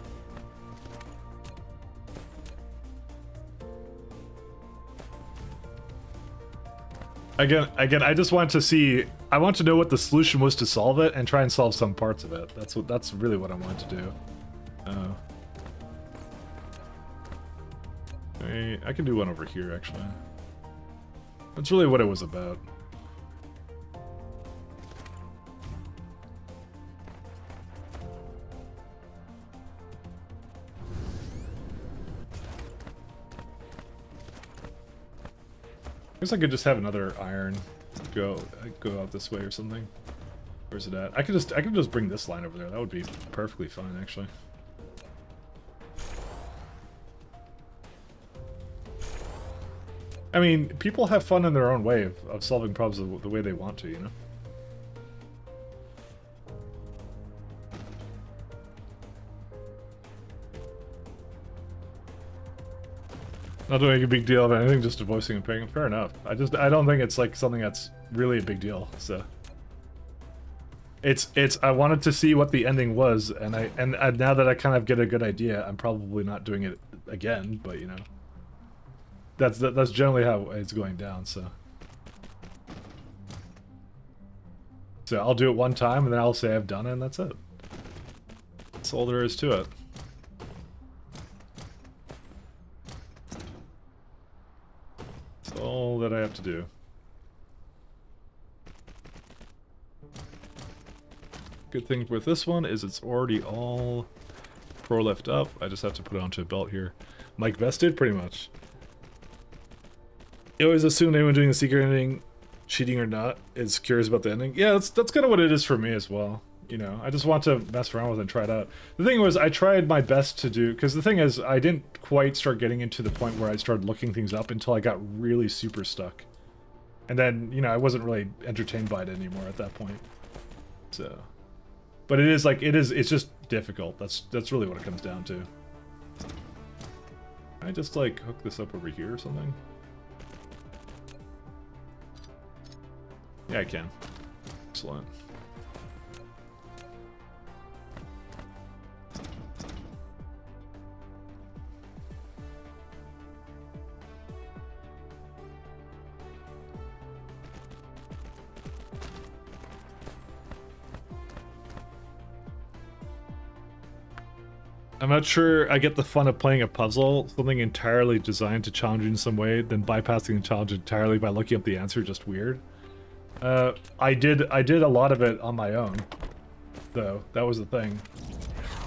S4: Again, I just want to see. I want to know what the solution was to solve it, and try and solve some parts of it. That's really what I want to do. I can do one over here, actually. That's really what it was about. I guess I could just have another iron go out this way or something. Where's it at? I could just bring this line over there. That would be perfectly fine, actually. I mean, people have fun in their own way of solving problems the way they want to, you know? Not doing a big deal of anything, just voicing and paying. Fair enough. I don't think it's like something that's really a big deal, so. It's I wanted to see what the ending was, and now that I kind of get a good idea, I'm probably not doing it again, but you know. That's generally how it's going down, so. So I'll do it one time and then I'll say I've done it and that's it. That's all there is to it. That's all that I have to do. Good thing with this one is it's already all pro lift up. I just have to put it onto a belt here. Mike vested, pretty much. You always assume anyone doing the secret ending, cheating or not, is curious about the ending. Yeah, that's kind of what it is for me as well. You know, I just want to mess around with it and try it out. The thing was, I tried my best to do, because the thing is, I didn't quite start getting into the point where I started looking things up until I got really super stuck. And then, you know, I wasn't really entertained by it anymore at that point. So, but it is like, it's just difficult. That's really what it comes down to. Can I just like hook this up over here or something? Yeah, I can. Excellent. I'm not sure I get the fun of playing a puzzle, something entirely designed to challenge you in some way, then bypassing the challenge entirely by looking up the answer, just weird. I did a lot of it on my own, though. That was the thing.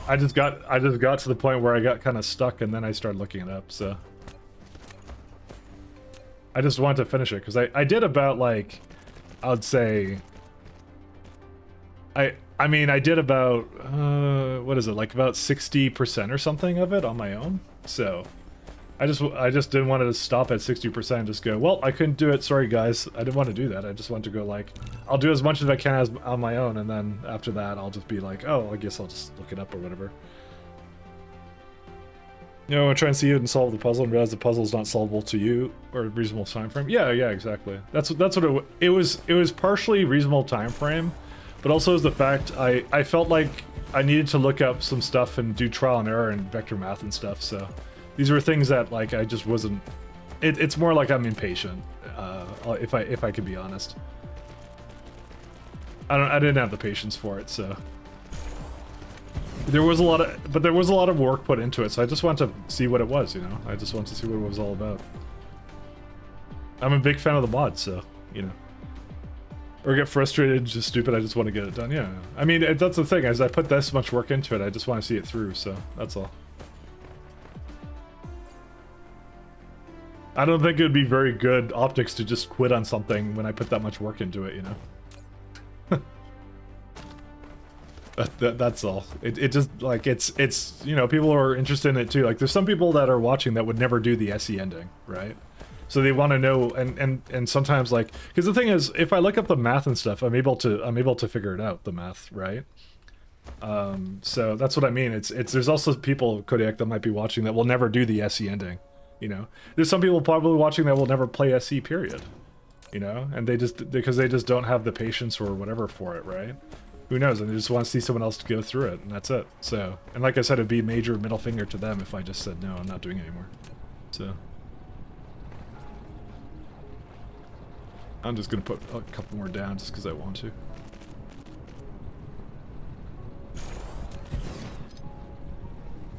S4: I just got to the point where I got kind of stuck, and then I started looking it up. So I just wanted to finish it because I did about like, I would say, I mean I did about what is it, like about 60% or something of it on my own. So I just didn't want to stop at 60% and just go, well, I couldn't do it, sorry guys. I didn't want to do that. I just wanted to go like, I'll do as much as I can as on my own, and then after that I'll just be like, oh, I guess I'll just look it up or whatever. You know, I try and see it and solve the puzzle and realize the puzzle is not solvable to you or a reasonable time frame. Yeah, exactly. That's what it was. It was partially reasonable time frame, but also is the fact I felt like I needed to look up some stuff and do trial and error and vector math and stuff. So these were things that like I just wasn't. It's more like I'm impatient. If I could be honest, I didn't have the patience for it. So there was a lot of work put into it. So I just wanted to see what it was. You know, I just wanted to see what it was all about. I'm a big fan of the mod, so you know. Or get frustrated, just stupid, I just want to get it done. Yeah, I mean, that's the thing, as I put this much work into it, I just want to see it through, so that's all. I don't think it would be very good optics to just quit on something when I put that much work into it, you know? That's all. It just, like, it's, you know, people are interested in it too. Like, there's some people that are watching that would never do the SE ending, right? So they want to know, and sometimes like, because the thing is, if I look up the math and stuff, I'm able to figure it out, the math, right? So that's what I mean. There's also people, Kodiak, that might be watching that will never do the SE ending, you know? There's some people probably watching that will never play SE, period, you know? And because they just don't have the patience or whatever for it, right? Who knows? And they just want to see someone else to go through it, and that's it. So, and like I said, it'd be a major middle finger to them if I just said, no, I'm not doing it anymore. So I'm just gonna put a couple more down just because I want to.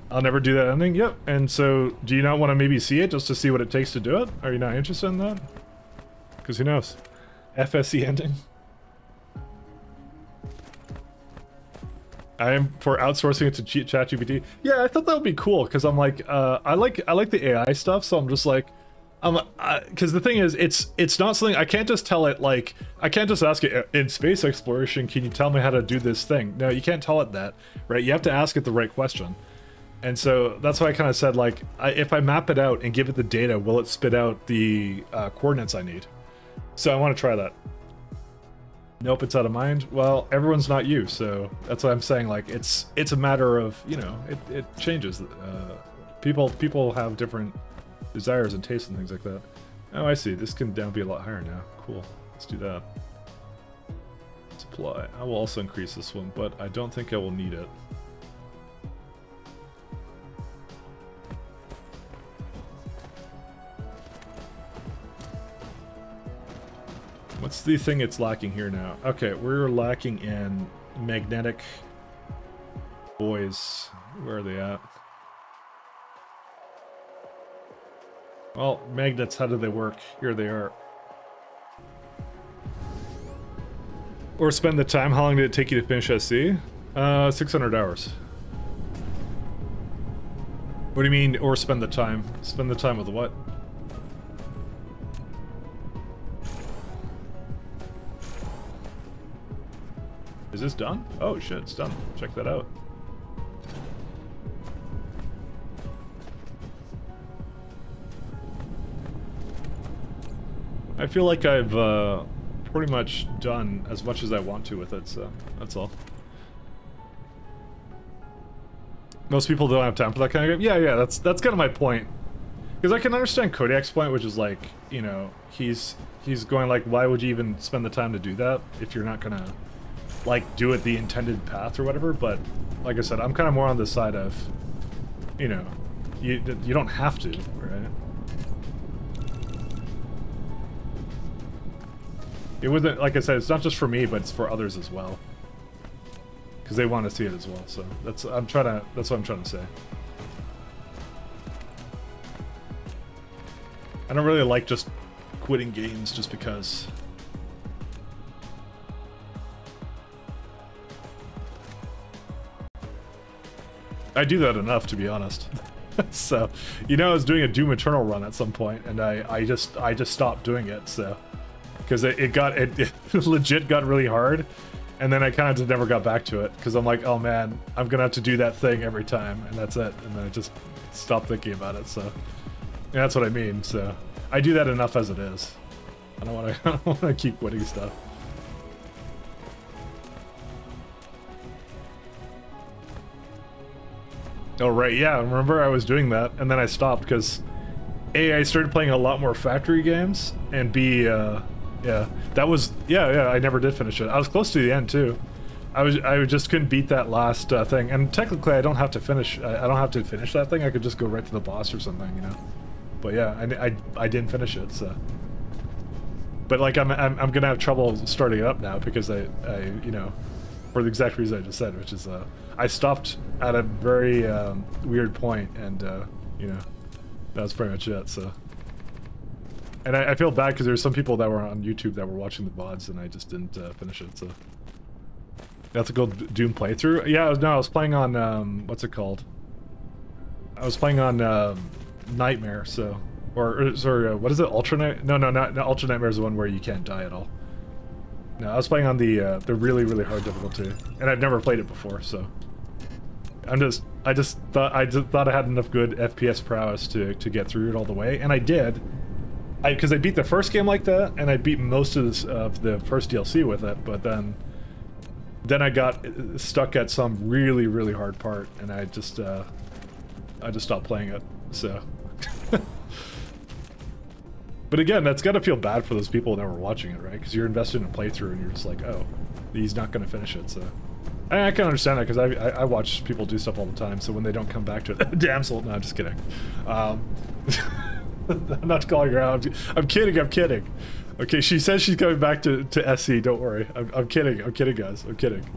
S4: I'll never do that ending. Yep. And so, do you not want to maybe see it just to see what it takes to do it? Are you not interested in that? Because who knows? FSE ending. I am for outsourcing it to ChatGPT. Yeah, I thought that would be cool because I'm like, I like the AI stuff, so I'm just like. Because the thing is, it's not something I can't just tell it, like, I can't just ask it in space exploration, can you tell me how to do this thing? No, you can't tell it that, right? You have to ask it the right question. And so that's why I kind of said, like, if I map it out and give it the data, will it spit out the coordinates I need? So I want to try that. Nope, it's out of mind. Well, everyone's not you, so that's why I'm saying, like, it's a matter of, you know, it changes. People have different desires and tastes and things like that. Oh, I see. This can now be a lot higher now. Cool. Let's do that. Let's supply. I will also increase this one, but I don't think I will need it. What's the thing it's lacking here now? Okay, we're lacking in magnetic boys. Where are they at? Well, magnets, how do they work? Here they are. Or spend the time. How long did it take you to finish SC? 600 hours. What do you mean, or spend the time? Spend the time with what? Is this done? Oh shit, it's done. Check that out. I feel like I've pretty much done as much as I want to with it, so that's all. Most people don't have time for that kind of game. Yeah, that's kind of my point. Because I can understand Kodiak's point, which is like, you know, he's going like, why would you even spend the time to do that if you're not gonna like do it the intended path or whatever? But like I said, I'm kind of more on the side of, you know, you don't have to, right? It wasn't, like I said, it's not just for me, but it's for others as well. Because they want to see it as well, so that's what I'm trying to say. I don't really like just quitting games just because. I do that enough, to be honest. So, you know, I was doing a Doom Eternal run at some point, and I just stopped doing it, so. Because it legit got really hard, and then I kind of just never got back to it, because I'm like, oh man, I'm gonna have to do that thing every time, and that's it, and then I just stopped thinking about it, so. Yeah, that's what I mean, so. I do that enough as it is. I don't want to keep quitting stuff. Oh right, yeah, remember I was doing that, and then I stopped, because A, I started playing a lot more factory games, and B, yeah, that was, yeah, I never did finish it. I was close to the end, too. I just couldn't beat that last thing, and technically I don't have to finish, I don't have to finish that thing, I could just go right to the boss or something, you know? But yeah, I didn't finish it, so. But like, I'm gonna have trouble starting it up now, because I you know, for the exact reason I just said, which is, I stopped at a very weird point, and you know, that was pretty much it, so. And I feel bad because there's some people that were on YouTube that were watching the VODs, and I just didn't finish it, so. That's a good Doom playthrough? Yeah, I was playing on, what's it called? I was playing on Nightmare, so. Or sorry, what is it, Ultra Night? No, not Ultra Nightmare is the one where you can't die at all. No, I was playing on the really, really hard difficulty, and I've never played it before, so. I just thought I had enough good FPS prowess to get through it all the way, and I did. Because I beat the first game like that, and I beat most of the first DLC with it, but then I got stuck at some really, really hard part, and I just stopped playing it, so. But again, that's gotta feel bad for those people that were watching it, right? Because you're invested in a playthrough, and you're just like, oh, he's not gonna finish it, so. I can understand that, because I watch people do stuff all the time, so when they don't come back to it, damsel, no, I'm just kidding. I'm not calling her out. I'm kidding. Okay, she says she's coming back to SC. Don't worry. I'm kidding, guys. I'm kidding.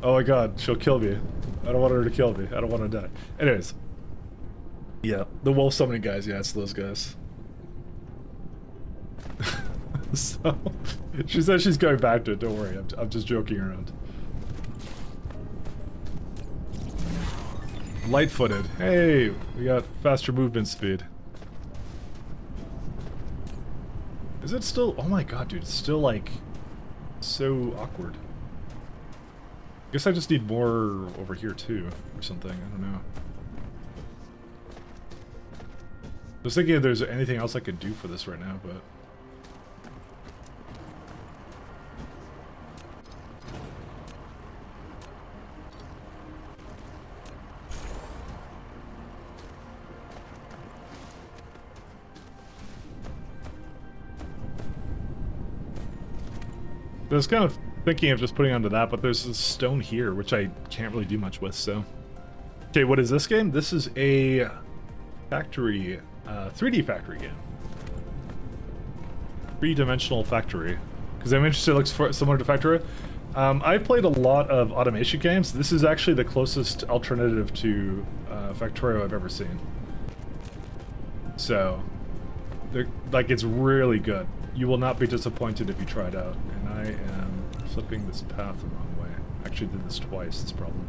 S4: Oh my god, she'll kill me. I don't want her to kill me. I don't want to die. Anyways. Yeah, the wolf summoning guys. Yeah, it's those guys. So, she says she's going back to it. Don't worry. I'm just joking around. Light-footed. Hey, we got faster movement speed. Is it still? Oh my god, dude, it's still like so awkward. I guess I just need more over here too, or something. I don't know. I was thinking if there's anything else I could do for this right now, but. This kind of thinking of just putting onto that, but there's this stone here, which I can't really do much with, so. Okay, what is this game? This is a factory, 3D factory game. Three-dimensional factory. Because I'm interested, it looks similar to Factorio. I've played a lot of automation games. This is actually the closest alternative to Factorio I've ever seen. So, like, it's really good. You will not be disappointed if you try it out. And I am flipping this path the wrong way. Actually did this twice, this problem.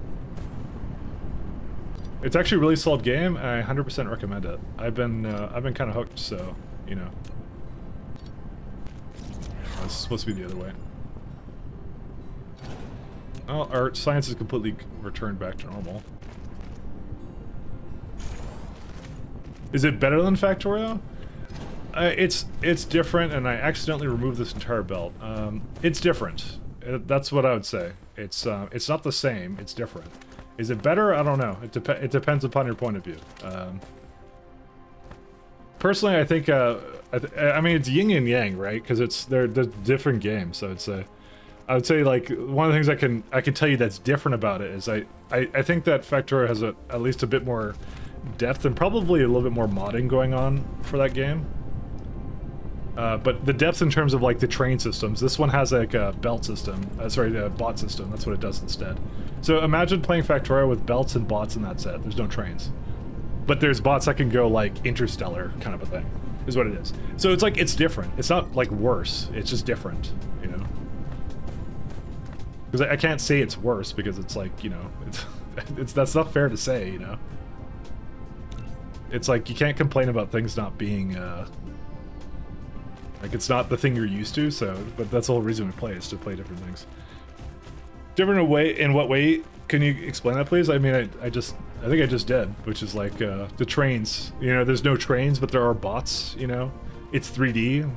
S4: It's actually a really solid game, and I 100% recommend it. I've been kind of hooked, so, you know. Oh, this is supposed to be the other way. Oh, our science is completely returned back to normal. Is it better than Factorio? It's different, and I accidentally removed this entire belt. It's different. That's what I would say. It's not the same. It's different. Is it better? I don't know. It depends upon your point of view. Personally, I think I mean it's yin and yang, right? Because they're different games. So I would say like one of the things I can tell you that's different about it is I think that Factorio has at least a bit more depth and probably a little bit more modding going on for that game. But the depth in terms of like the train systems, this one has like a belt system, sorry, a bot system, that's what it does instead. So imagine playing Factorio with belts and bots in that set, there's no trains. But there's bots that can go like interstellar kind of a thing, is what it is. So it's like, it's different. It's not like worse, it's just different, you know? Because I can't say it's worse because it's like, you know, that's not fair to say, you know? It's like, you can't complain about things not being, like, it's not the thing you're used to, so, but that's the whole reason we play, is to play different things. Different in what way? Can you explain that, please? I mean, I think I just did, which is like, the trains. You know, there's no trains, but there are bots, you know? It's 3D,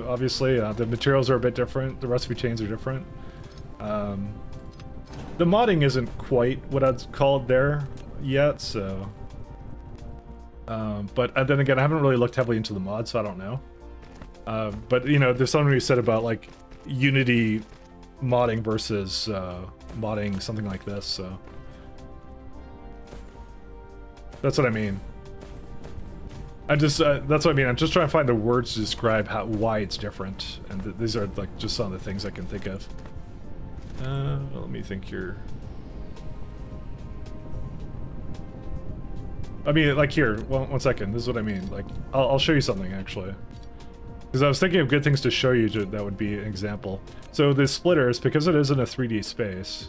S4: obviously. The materials are a bit different, the recipe chains are different. The modding isn't quite what I'd call it there yet, so... but then again, I haven't really looked heavily into the mod, so I don't know. But, you know, there's something to be said about, like, Unity modding versus modding something like this, so... That's what I mean. That's what I mean, I'm just trying to find the words to describe why it's different, and these are, like, just some of the things I can think of. Let me think here. I mean, like, here, one second, this is what I mean, like, I'll show you something, actually. Because I was thinking of good things to show you that would be an example. So the splitters, because it is in a 3D space...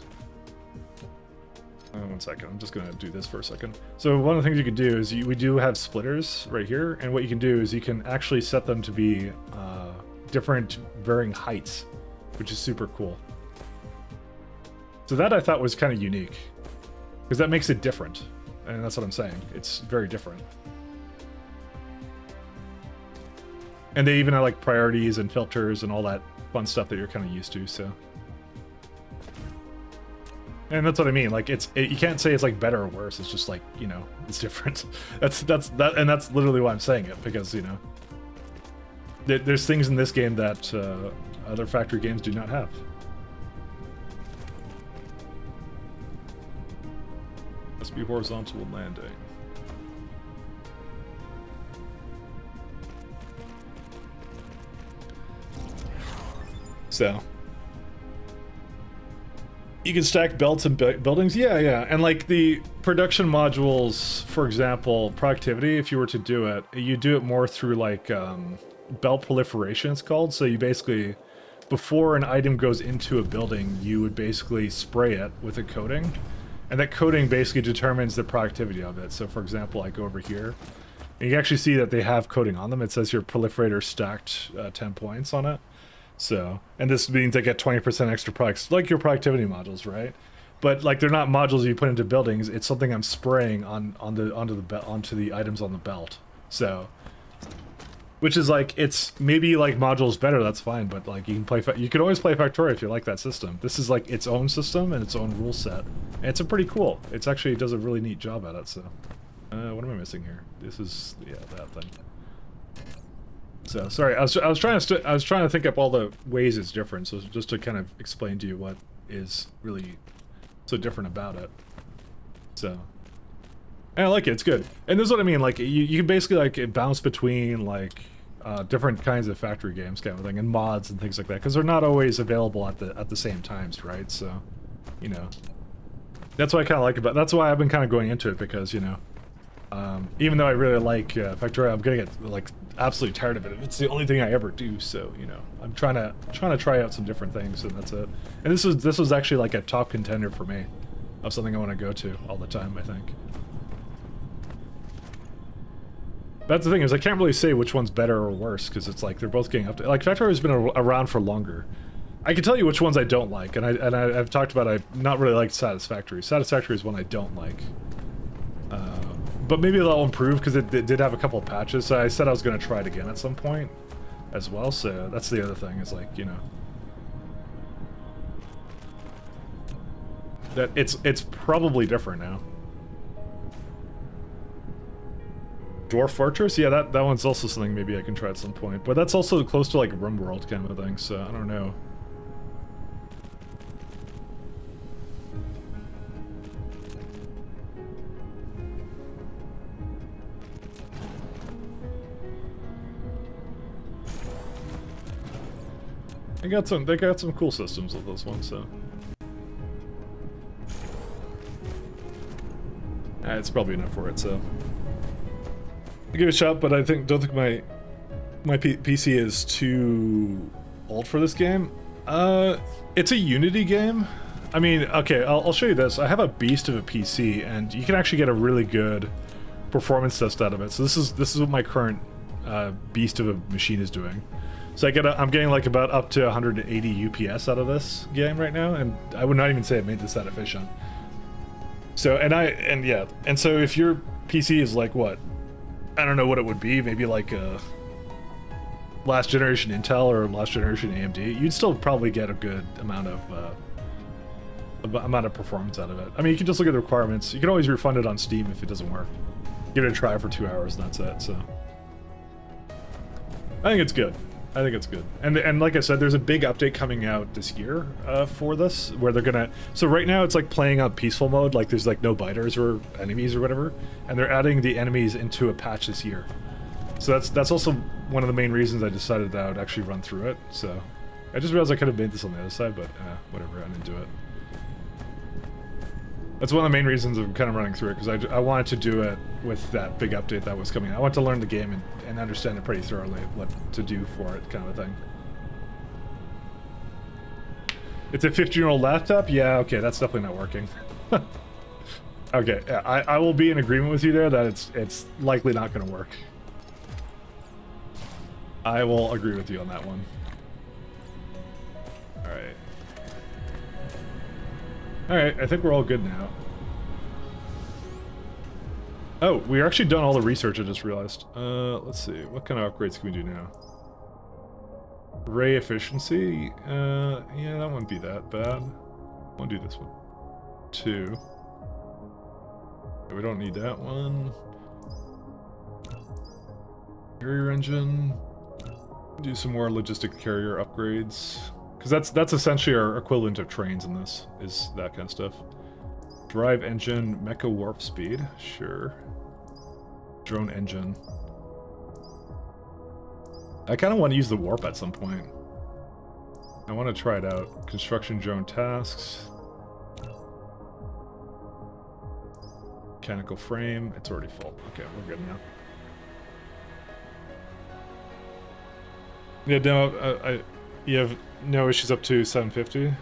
S4: one second, I'm just going to do this for a second. So one of the things you can do is we do have splitters right here, and what you can do is you can actually set them to be different varying heights, which is super cool. So that I thought was kind of unique, because that makes it different, and that's what I'm saying. It's very different. And they even have like priorities and filters and all that fun stuff that you're kind of used to, so. And that's what I mean, like you can't say it's like better or worse, it's just like, you know, it's different. that's literally why I'm saying it, because, you know, there's things in this game that other factory games do not have. Must be horizontal landing. So you can stack belts and buildings, yeah, and like the production modules, for example, productivity, if you were to do it, you do it more through like belt proliferation, it's called. So you basically, before an item goes into a building, you would basically spray it with a coating, and that coating basically determines the productivity of it. So for example, I go over here, and you actually see that they have coating on them. It says your proliferator stacked 10 points on it. So, and this means they get 20% extra products, like your productivity modules, right? But like they're not modules you put into buildings. It's something I'm spraying onto the items on the belt. So, which is like, it's maybe like modules better. That's fine, but like you can always play Factorio if you like that system. This is like its own system and its own rule set. And it's a pretty cool. It does a really neat job at it. So, what am I missing here? This is, yeah, that thing. So sorry, I was trying to think up all the ways it's different. So just to kind of explain to you what is really so different about it. So. And I like it, it's good. And this is what I mean, like, you can basically, like, bounce between, like, different kinds of factory games kind of thing, and mods and things like that, because they're not always available at the same times, right? So, you know. That's what I kind of like about that's why I've been kind of going into it, because, you know, even though I really like Factorio, I'm gonna get, like, absolutely tired of it. It's the only thing I ever do, so, you know, I'm trying to try out some different things, and that's it. And this was actually, like, a top contender for me of something I want to go to all the time, I think. That's the thing, is I can't really say which one's better or worse, because it's like they're both getting updated. Like, Factorio's been around for longer. I can tell you which ones I don't like, and I've talked about I've not really liked Satisfactory. Satisfactory is one I don't like. But maybe they'll improve, because it did have a couple of patches, so I said I was going to try it again at some point as well, so that's the other thing, is like, you know. That it's probably different now. Dwarf Fortress? Yeah, that one's also something maybe I can try at some point. But that's also close to like RimWorld kind of thing, so I don't know. They got some cool systems with those ones, so. It's probably enough for it, so. I'll give it a shot, but I don't think my PC is too old for this game. It's a Unity game. I mean, okay, I'll show you this. I have a beast of a PC, and you can actually get a really good performance test out of it. So this is what my current beast of a machine is doing. So I'm getting like about up to 180 UPS out of this game right now, and I would not even say it made this that efficient. So and so if your PC is like what? I don't know what it would be, maybe like a last generation Intel or last generation AMD, you'd still probably get a good amount of performance out of it. I mean, you can just look at the requirements. You can always refund it on Steam if it doesn't work. Give it a try for 2 hours and that's it, so. I think it's good. I think it's good. And like I said, there's a big update coming out this year for this, where they're gonna... So right now it's like playing on peaceful mode, like there's like no biters or enemies or whatever, and they're adding the enemies into a patch this year. So that's also one of the main reasons I decided that I would actually run through it, so... I just realized I could have made this on the other side, but whatever, I didn't do it. That's one of the main reasons I'm kind of running through it, because I wanted to do it with that big update that was coming out. I want to learn the game and understand it pretty thoroughly, what to do for it, kind of a thing. It's a 15-year-old laptop? Yeah, okay, that's definitely not working. Okay, yeah, I will be in agreement with you there that it's likely not going to work. I will agree with you on that one. Alright. Alright, I think we're all good now. Oh, we're actually done all the research, I just realized. Let's see, what kind of upgrades can we do now? Ray efficiency? Yeah, that wouldn't be that bad. I'll do this one. 2. We don't need that one. Carrier engine. Do some more logistic carrier upgrades. Because that's essentially our equivalent of trains in this, is that kind of stuff. Drive engine, mecha warp speed, sure. Drone engine. I kind of want to use the warp at some point. I want to try it out. Construction drone tasks. Mechanical frame, it's already full. Okay, we're good now. Yeah, no, you have no issues up to 750.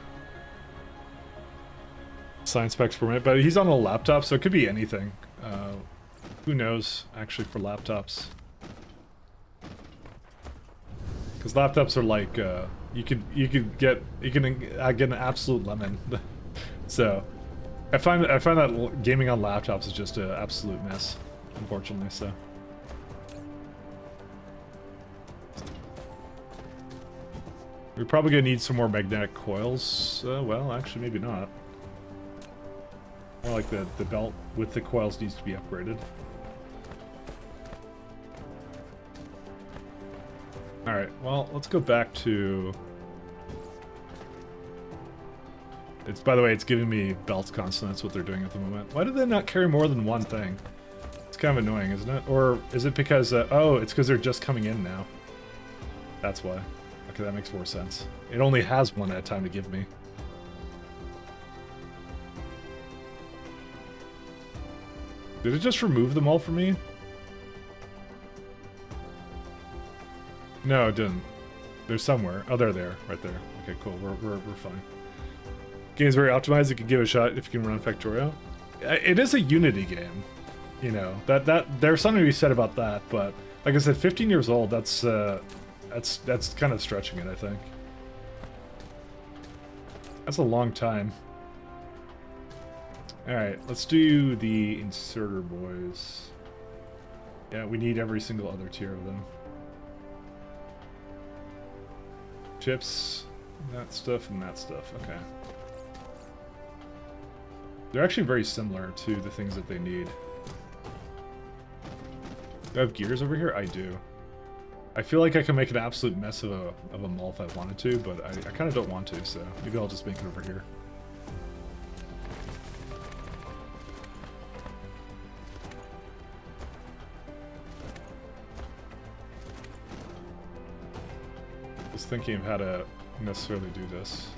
S4: Science specs per minute, but he's on a laptop, so it could be anything. Who knows, actually, for laptops? Because laptops are like, you can get an absolute lemon. So, I find that gaming on laptops is just an absolute mess, unfortunately. So. We're probably gonna need some more magnetic coils. Well, actually, maybe not. More like the belt with the coils needs to be upgraded. Alright, well, let's go back to... It's, by the way, it's giving me belts constantly. That's what they're doing at the moment. Why do they not carry more than one thing? It's kind of annoying, isn't it? Or is it because, oh, it's because they're just coming in now. That's why. Okay, that makes more sense. It only has one at a time to give me. Did it just remove them all for me? No, it didn't. They're somewhere. Oh, they're there. Right there. Okay, cool. We're fine. Game's very optimized. You can give it a shot if you can run Factorio. It is a Unity game. You know, that there's something to be said about that, but like I said, 15 years old, that's kind of stretching it, I think. That's a long time. Alright, let's do the inserter boys. Yeah, we need every single other tier of them. Chips, that stuff, and that stuff. Okay. They're actually very similar to the things that they need. Do I have gears over here? I do. I feel like I can make an absolute mess of a mall if I wanted to, but I kind of don't want to, so maybe I'll just make it over here. Thinking of how to necessarily do this.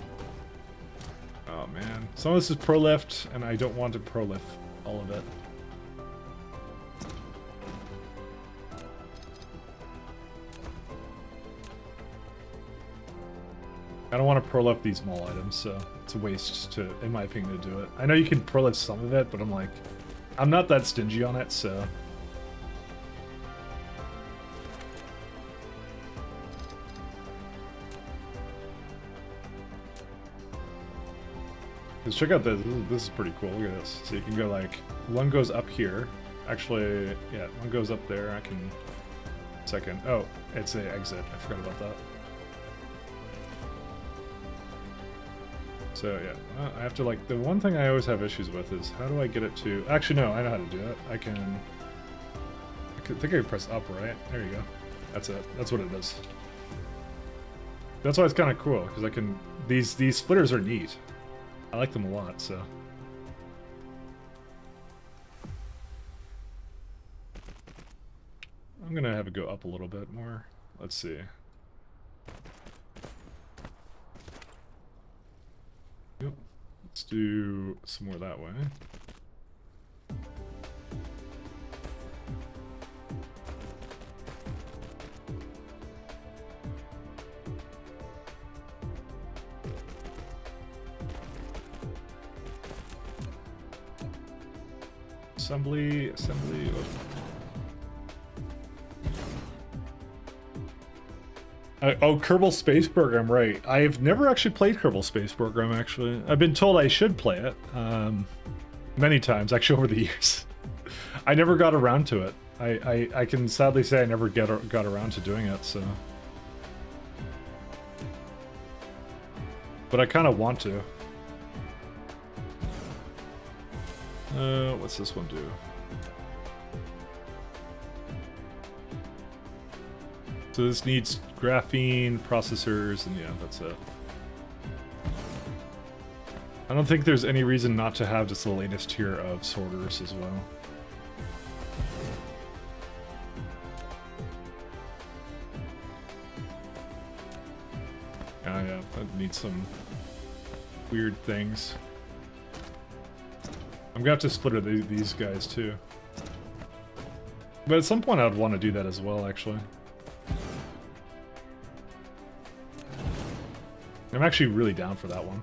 S4: Oh man, some of this is pro lift, and I don't want to pro lift all of it. I don't want to pro lift these mall items, so it's a waste to, in my opinion, to do it. I know you can pro lift some of it, but I'm like, I'm not that stingy on it, so. Because check out this. This is pretty cool. Look at this. So you can go like, one goes up here. Actually, yeah, one goes up there. I can... Second. Oh, it's a exit. I forgot about that. So yeah, I have to like... The one thing I always have issues with is how do I get it to... Actually, no, I know how to do it. I think I can press up, right? There you go. That's it. That's what it is. That's why it's kind of cool, because I can... These splitters are neat. I like them a lot, so... I'm gonna have it go up a little bit more. Let's see. Yep. Let's do some more that way. Assembly. Oh, Kerbal Space Program, right. I've never actually played Kerbal Space Program, actually. I've been told I should play it, many times, actually, over the years. I never got around to it. I can sadly say I never got around to doing it, so... But I kind of want to. What's this one do? So this needs graphene, processors, and yeah, that's it. I don't think there's any reason not to have just the latest tier of sorters as well. Yeah, that needs some weird things. I'm gonna have to split these guys too. But at some point I'd want to do that as well, actually. I'm actually really down for that one.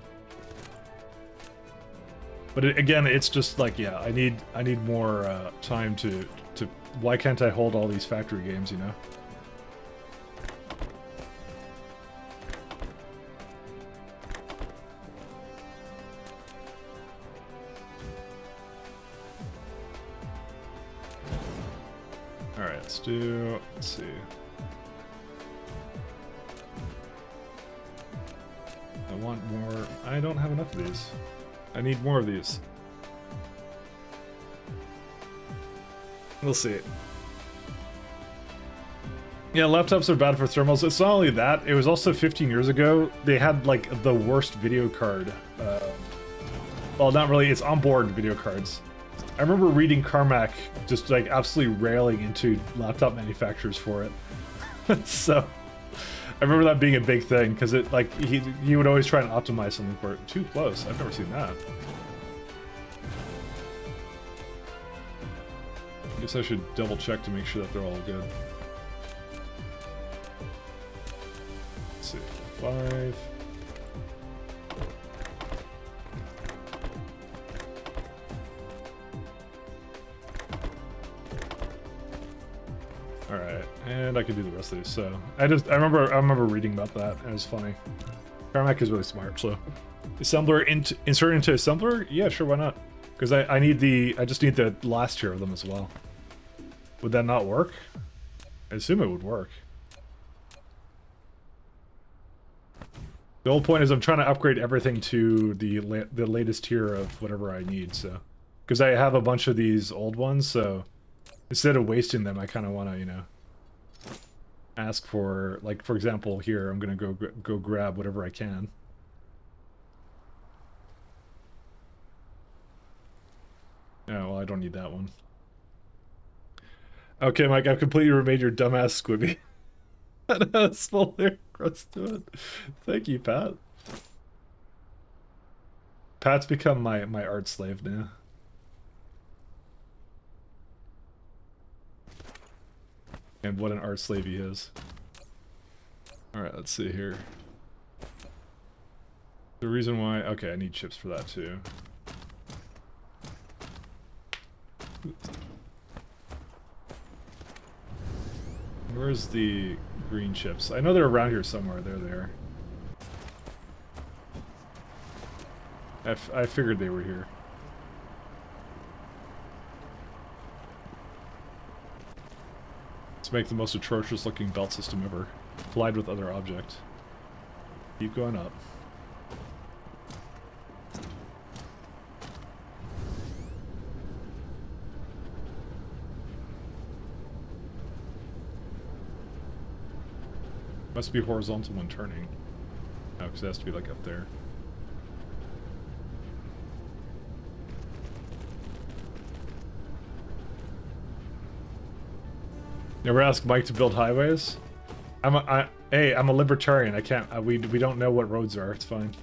S4: But again, it's just like, yeah, I need more time to... Why can't I hold all these factory games, you know? Alright, let's see. I want more. I don't have enough of these. I need more of these. We'll see. Yeah, laptops are bad for thermals. It's not only that, it was also 15 years ago, they had like the worst video card. Well, not really, it's onboard video cards. I remember reading Carmack just like absolutely railing into laptop manufacturers for it. So, I remember that being a big thing, because it like he would always try and optimize something for it. Too close, I've never seen that. I guess I should double check to make sure that they're all good. Let's see, 5. All right, and I can do the rest of these. So I remember reading about that, and it was funny. Carmack is really smart. So assembler insert into assembler, yeah, sure, why not? Because I just need the last tier of them as well. Would that not work? I assume it would work. The whole point is I'm trying to upgrade everything to the latest tier of whatever I need. So because I have a bunch of these old ones, so instead of wasting them, I kind of want to, you know, ask for, like, for example, here, I'm going to go grab whatever I can. Oh, well, I don't need that one. Okay, Mike, I've completely remade your dumbass Squibby. That has a small layer crust to it. Thank you, Pat. Pat's become my art slave now. And what an art slave he is. Alright, let's see here. The reason why... Okay, I need chips for that too. Where's the green chips? I know they're around here somewhere. They're there. I figured they were here. Let's make the most atrocious looking belt system ever. Collide with other object. Keep going up. Must be horizontal when turning. Oh, because it has to be like up there. Never ask Mike to build highways? Hey, I'm a libertarian. I can't. We don't know what roads are. It's fine.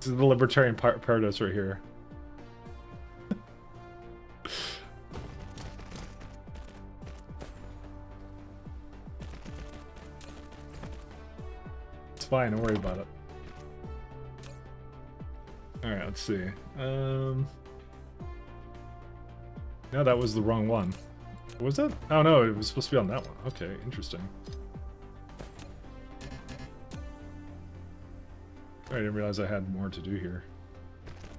S4: This is the libertarian paradise right here. It's fine. Don't worry about it. All right. Let's see. No, that was the wrong one. Was that? Oh no, it was supposed to be on that one. Okay, interesting. I didn't realize I had more to do here.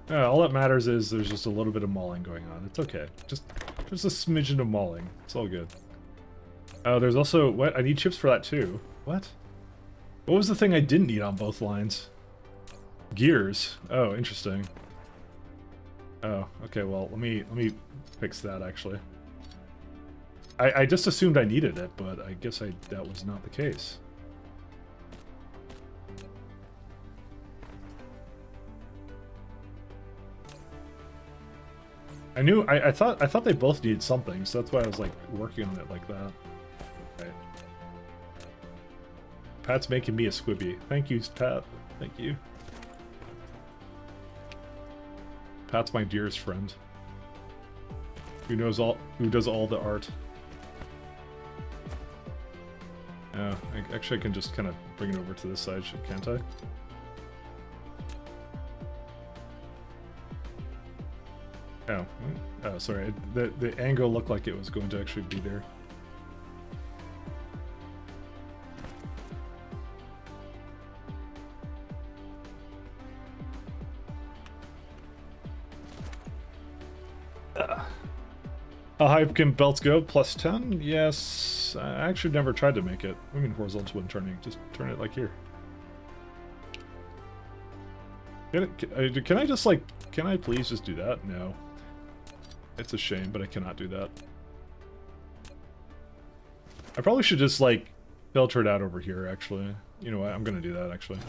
S4: All that matters is there's just a little bit of mauling going on. It's okay. Just a smidgen of mauling. It's all good. Oh, there's also... What? I need chips for that too. What? What was the thing I didn't need on both lines? Gears. Oh, interesting. Oh, okay, well, let me fix that actually. I just assumed I needed it, but I guess that was not the case. I thought they both needed something, so that's why I was like working on it like that. Okay. Pat's making me a squibby. Thank you, Pat. Thank you. Pat's my dearest friend. Who does all the art. Actually, I can just kind of bring it over to this side, can't I? Oh, sorry. The angle looked like it was going to actually be there. How high can belts go? Plus 10? Yes. I actually never tried to make it. I mean horizontal when turning. Just turn it like here. Can I just like... Can I please just do that? No. It's a shame, but I cannot do that. I probably should just, like, filter it out over here, actually. You know what? I'm gonna do that, actually.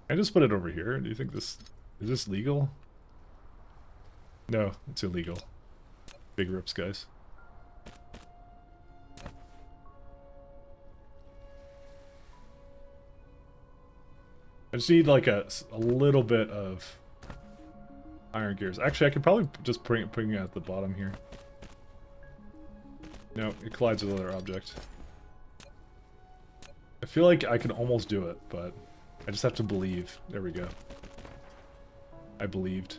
S4: I just put it over here. Do you think this... Is this legal? No, it's illegal. Big rips, guys. I just need, like, a little bit of iron gears. Actually, I could probably just bring it at the bottom here. No, it collides with another object. I feel like I can almost do it, but I just have to believe. There we go. I believed.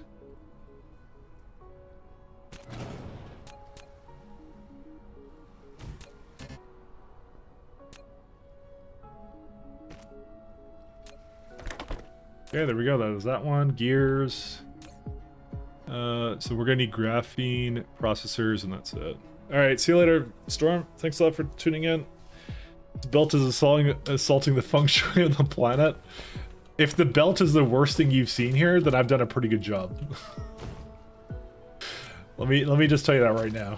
S4: Okay, there we go. That was that one. Gears. So we're gonna need graphene, processors, and that's it. Alright, see you later, Storm. Thanks a lot for tuning in. This belt is assaulting the feng shui of the planet. If the belt is the worst thing you've seen here, then I've done a pretty good job. let me just tell you that right now.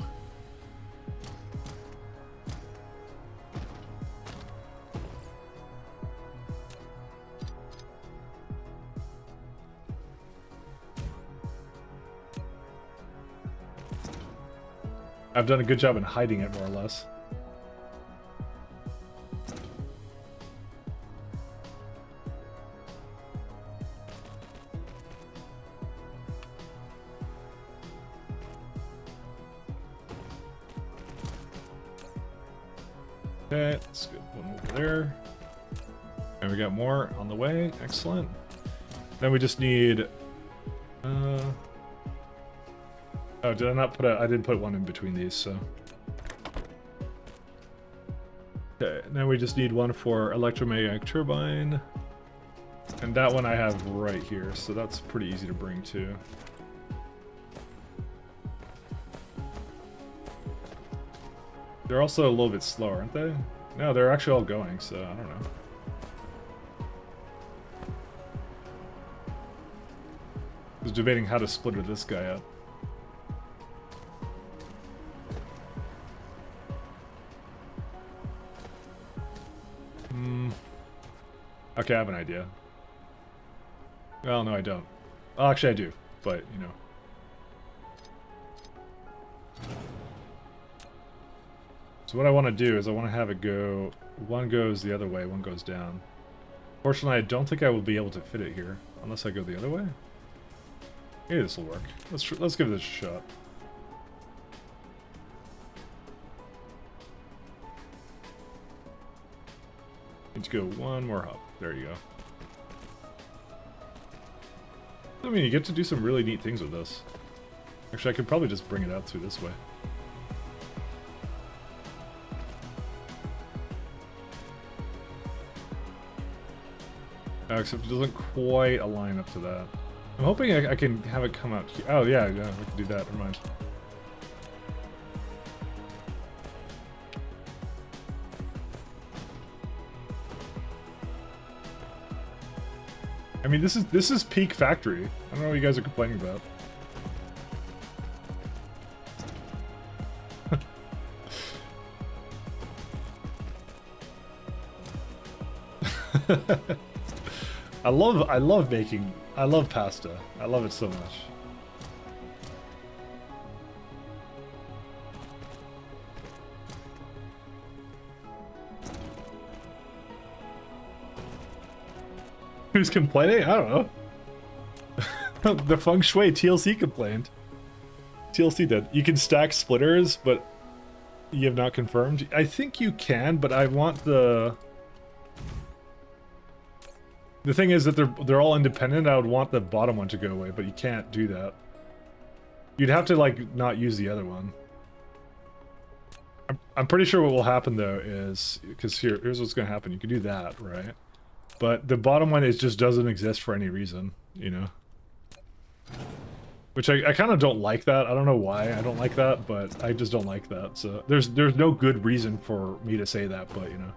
S4: I've done a good job in hiding it, more or less. Okay, let's get one over there. And we got more on the way. Excellent. Then we just need... Oh, did I not put I didn't put one in between these, so... Okay, now we just need one for electromagnetic turbine. And that one I have right here, so that's pretty easy to bring too. They're also a little bit slower, aren't they? No, they're actually all going, so I don't know. I was debating how to split this guy up. Okay, I have an idea. Well, no, I don't. Well, actually, I do, but, you know. So what I want to do is I want to have it go... One goes the other way, one goes down. Fortunately, I don't think I will be able to fit it here, unless I go the other way. Maybe this will work. Let's give this a shot. Need to go one more hop. There you go. I mean, you get to do some really neat things with this. Actually, I could probably just bring it out through this way. Except it doesn't quite align up to that. I'm hoping I can have it come out here. Oh, yeah, we can do that. Never mind. I mean, this is peak factory. I don't know what you guys are complaining about. I love baking. I love pasta. I love it so much. Who's complaining? I don't know. The feng shui TLC complained. TLC did. You can stack splitters, but you have not confirmed. I think you can, but I want the... The thing is that they're all independent. I would want the bottom one to go away, but you can't do that. You'd have to, like, not use the other one. I'm pretty sure what will happen, though, is... Because here's what's going to happen. You can do that, right? But the bottom one just doesn't exist for any reason, you know? Which I kind of don't like that. I don't know why I don't like that, but I just don't like that. So there's no good reason for me to say that, but, you know.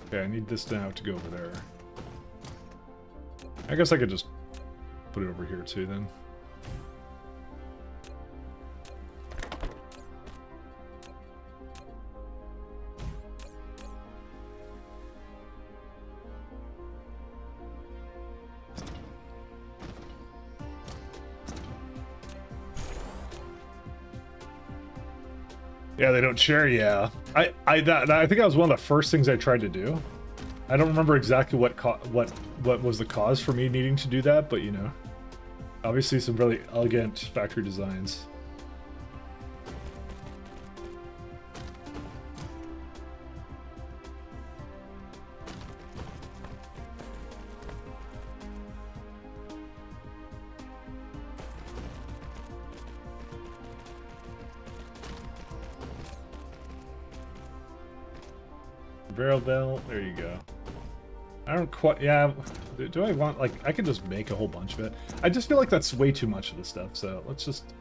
S4: Okay, I need this now to go over there. I guess I could just put it over here too then. Yeah, they don't share. Yeah, I think that was one of the first things I tried to do. I don't remember exactly what was the cause for me needing to do that, but you know, obviously some really elegant factory designs. Barrel bell, there you go. I don't quite, yeah, do I want, like, I could just make a whole bunch of it. I just feel like that's way too much of the stuff, so let's just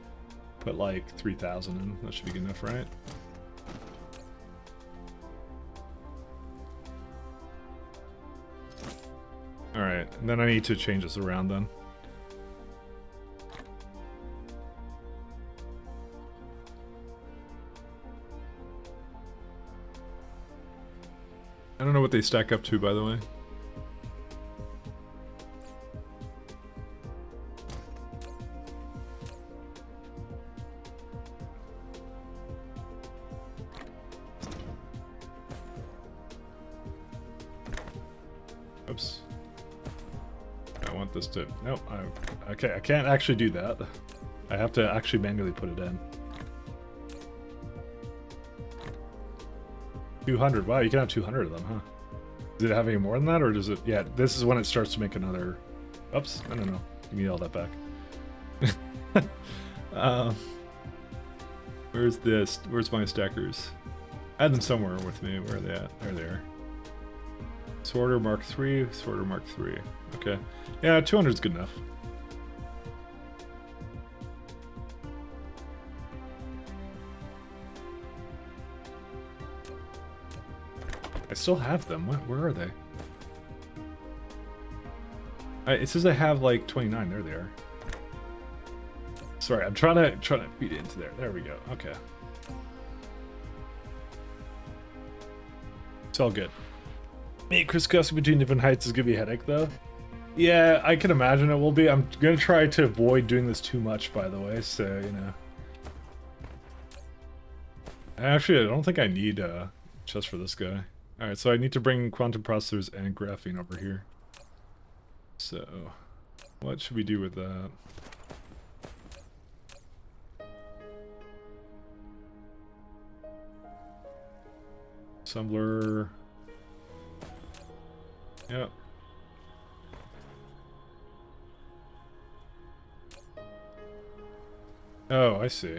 S4: put like 3,000 in. That should be good enough, right? Alright, and then I need to change this around then. I don't know what they stack up to, by the way. Oops. I want this to... Nope. Okay, I can't actually do that. I have to actually manually put it in. 200. Wow, you can have 200 of them, huh? Did it have any more than that, or does it... Yeah, this is when it starts to make another... Oops, I don't know. Give me all that back. Where's this? Where's my stackers? I had them somewhere with me. Where are they at? There they are. Sorter Mark 3, Sorter Mark 3. Okay. Yeah, 200 is good enough. I still have them. Where are they? It says I have like 29. There they are. Sorry, I'm trying to feed it into there. There we go. Okay. It's all good. Me crisscrossing between different heights is gonna be a headache, though. Yeah, I can imagine it will be. I'm gonna try to avoid doing this too much, by the way. So you know. Actually, I don't think I need just for this guy. Alright, so I need to bring quantum processors and graphene over here. So, what should we do with that? Assembler. Yep. Oh, I see.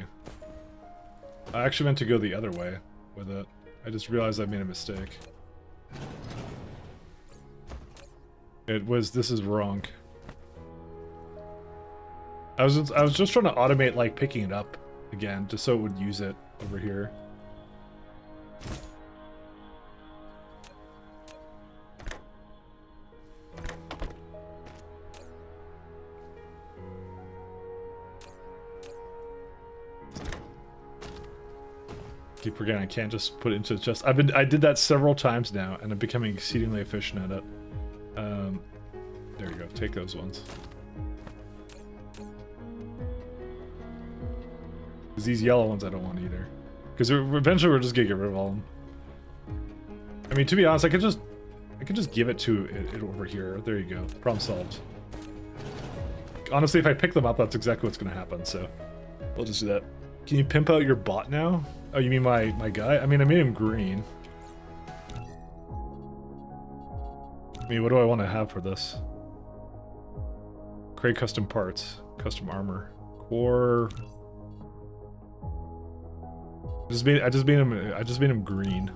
S4: I actually meant to go the other way with it. I just realized I made a mistake. This is wrong. I was just trying to automate like picking it up again, just so it would use it over here. Keep forgetting I can't just put it into the chest. I did that several times now, and I'm becoming exceedingly efficient at it. There you go. Take those ones. Because these yellow ones I don't want either. Because eventually we're just gonna get rid of all of them. I mean, to be honest, I could just give it to it over here. There you go. Problem solved. Honestly, if I pick them up, that's exactly what's gonna happen. So we'll just do that. Can you pimp out your bot now? Oh, you mean my guy? I mean, I made him green. I mean, what do I want to have for this? Create custom parts, custom armor, core. I just made him green.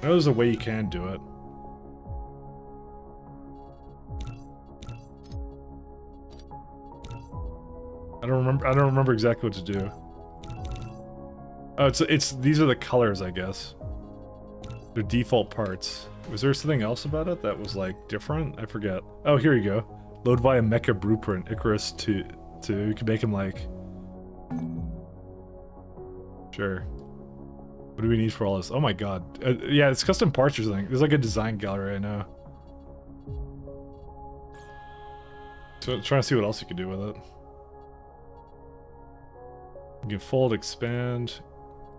S4: I know there's a way you can do it. I don't remember exactly what to do. Oh, it's these are the colors, I guess. They're default parts. Was there something else about it that was like different? I forget. Oh, here you go. Load via mecha blueprint Icarus to you can make him like. Sure. What do we need for all this? Oh my god. Yeah, it's custom parts or something. There's like a design gallery right now. So trying to see what else you can do with it. You can fold, expand.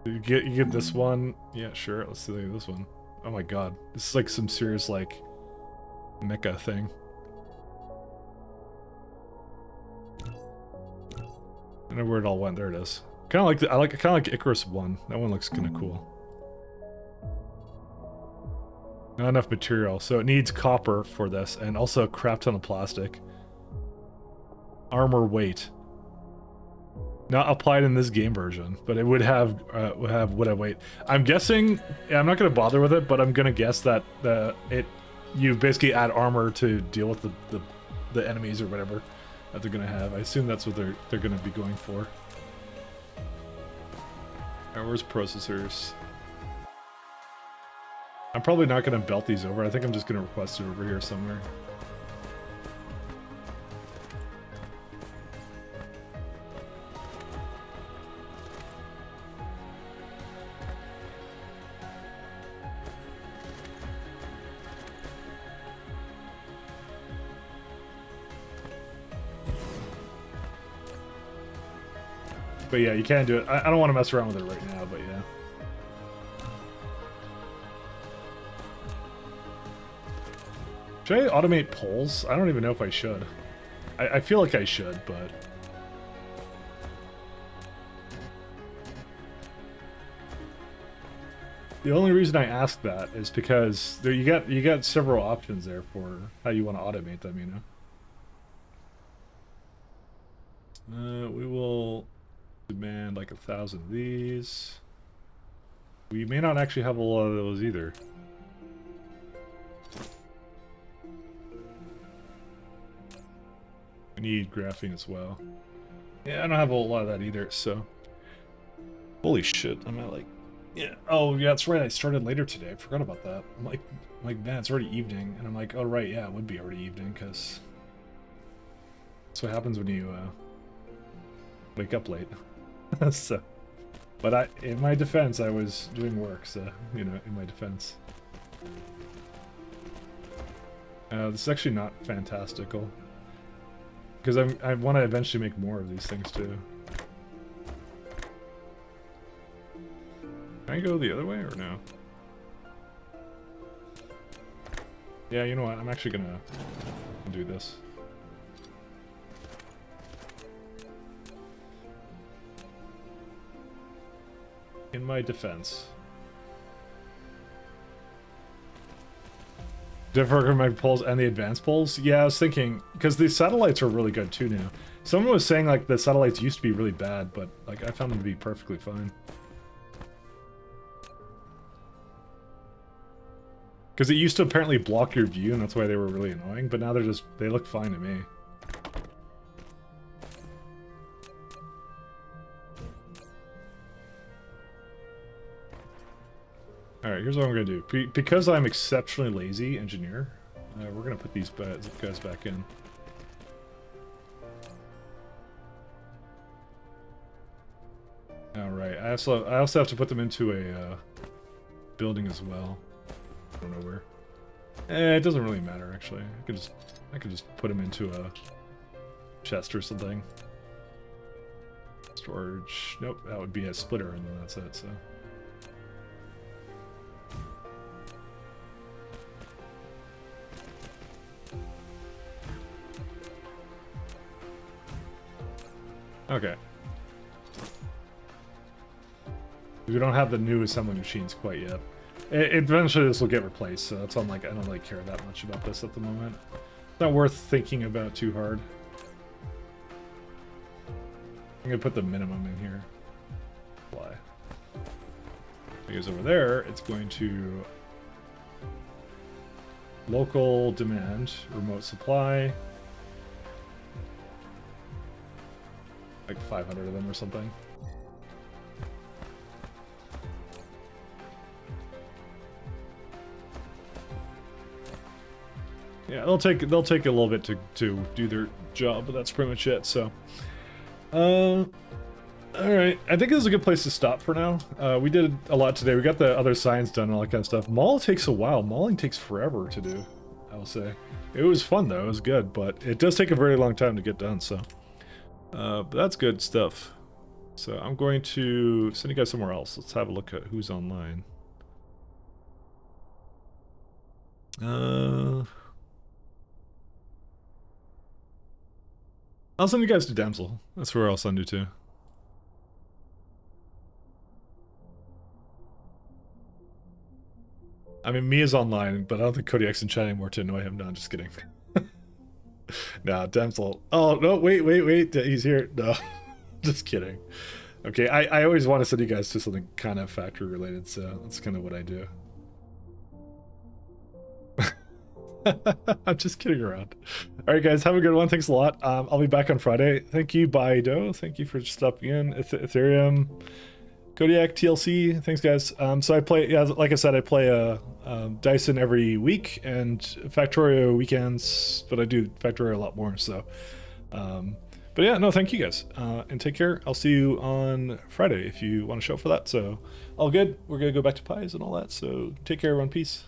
S4: You get this one. Yeah, sure. Let's see this one. Oh my god. This is like some serious like mecha thing. I don't know where it all went. There it is. Kind of like I kind of like Icarus 1. That one looks kind of cool. Not enough material, so it needs copper for this, and also a crap ton of plastic. Armor weight. Not applied in this game version, but it would have weight. I'm guessing. I'm not gonna bother with it, but I'm gonna guess that you basically add armor to deal with the enemies or whatever that they're gonna have. I assume that's what they're gonna be going for. Alright, where's processors? I'm probably not gonna belt these over. I think I'm just gonna request it over here somewhere. But yeah, you can do it. I don't want to mess around with it right now, but yeah. Should I automate polls? I don't even know if I should. I feel like I should, but... The only reason I ask that is because there you got several options there for how you want to automate them, you know? We will... demand like 1,000 of these. We may not actually have a lot of those either. We need graphene as well. Yeah, I don't have a lot of that either, so. Holy shit, I'm at like, yeah. Oh yeah, that's right, I started later today. I forgot about that. I'm like man, it's already evening. And I'm like, oh right, yeah, it would be already evening, because that's what happens when you wake up late. So, but in my defense, I was doing work, so, you know, in my defense. This is actually not fantastical. Because I want to eventually make more of these things, too. Can I go the other way, or no? Yeah, you know what, I'm actually gonna do this. In my defense. Different from my polls and the advanced polls? Yeah, I was thinking, because the satellites are really good too now. Someone was saying like the satellites used to be really bad, but like I found them to be perfectly fine. Because it used to apparently block your view and that's why they were really annoying, but now they look fine to me. Alright, here's what I'm going to do. Because I'm exceptionally lazy engineer, we're going to put these guys back in. Alright, I also have to put them into a building as well. I don't know where. It doesn't really matter, actually. I could just put them into a chest or something. Storage. Nope, that would be a splitter and then that's it, so... Okay. We don't have the new assembly machines quite yet. Eventually this will get replaced, so that's why I'm like, I don't really care that much about this at the moment. It's not worth thinking about too hard. I'm gonna put the minimum in here. Why? Because over there, it's going to... Local demand, remote supply. Like 500 of them or something. Yeah, they'll take a little bit to do their job, but that's pretty much it. So, all right, I think this is a good place to stop for now. We did a lot today. We got the other signs done and all that kind of stuff. Mall takes a while. Mauling takes forever to do, I will say. It was fun though. It was good, but it does take a very long time to get done. So, but that's good stuff. So I'm going to send you guys somewhere else. Let's have a look at who's online. I'll send you guys to Damsel. That's where I'll send you to. I mean, Mia's online, but I don't think Kodiak's in chat anymore to annoy him. No, I'm just kidding. Nah, Damsel. Oh, no, wait. He's here. No, just kidding. Okay, I always want to send you guys to something kind of factory related, so that's kind of what I do. I'm just kidding around. All right, guys, have a good one. Thanks a lot. I'll be back on Friday. Thank you, Baido. Thank you for stopping in. Ethereum, Kodiak, TLC. Thanks, guys. So I play, yeah, like I said, I play Dyson every week and Factorio weekends, but I do Factorio a lot more. So, but yeah, no, thank you guys, and take care. I'll see you on Friday if you want to show up for that. So, all good. We're gonna go back to pies and all that. So, take care, everyone. Peace.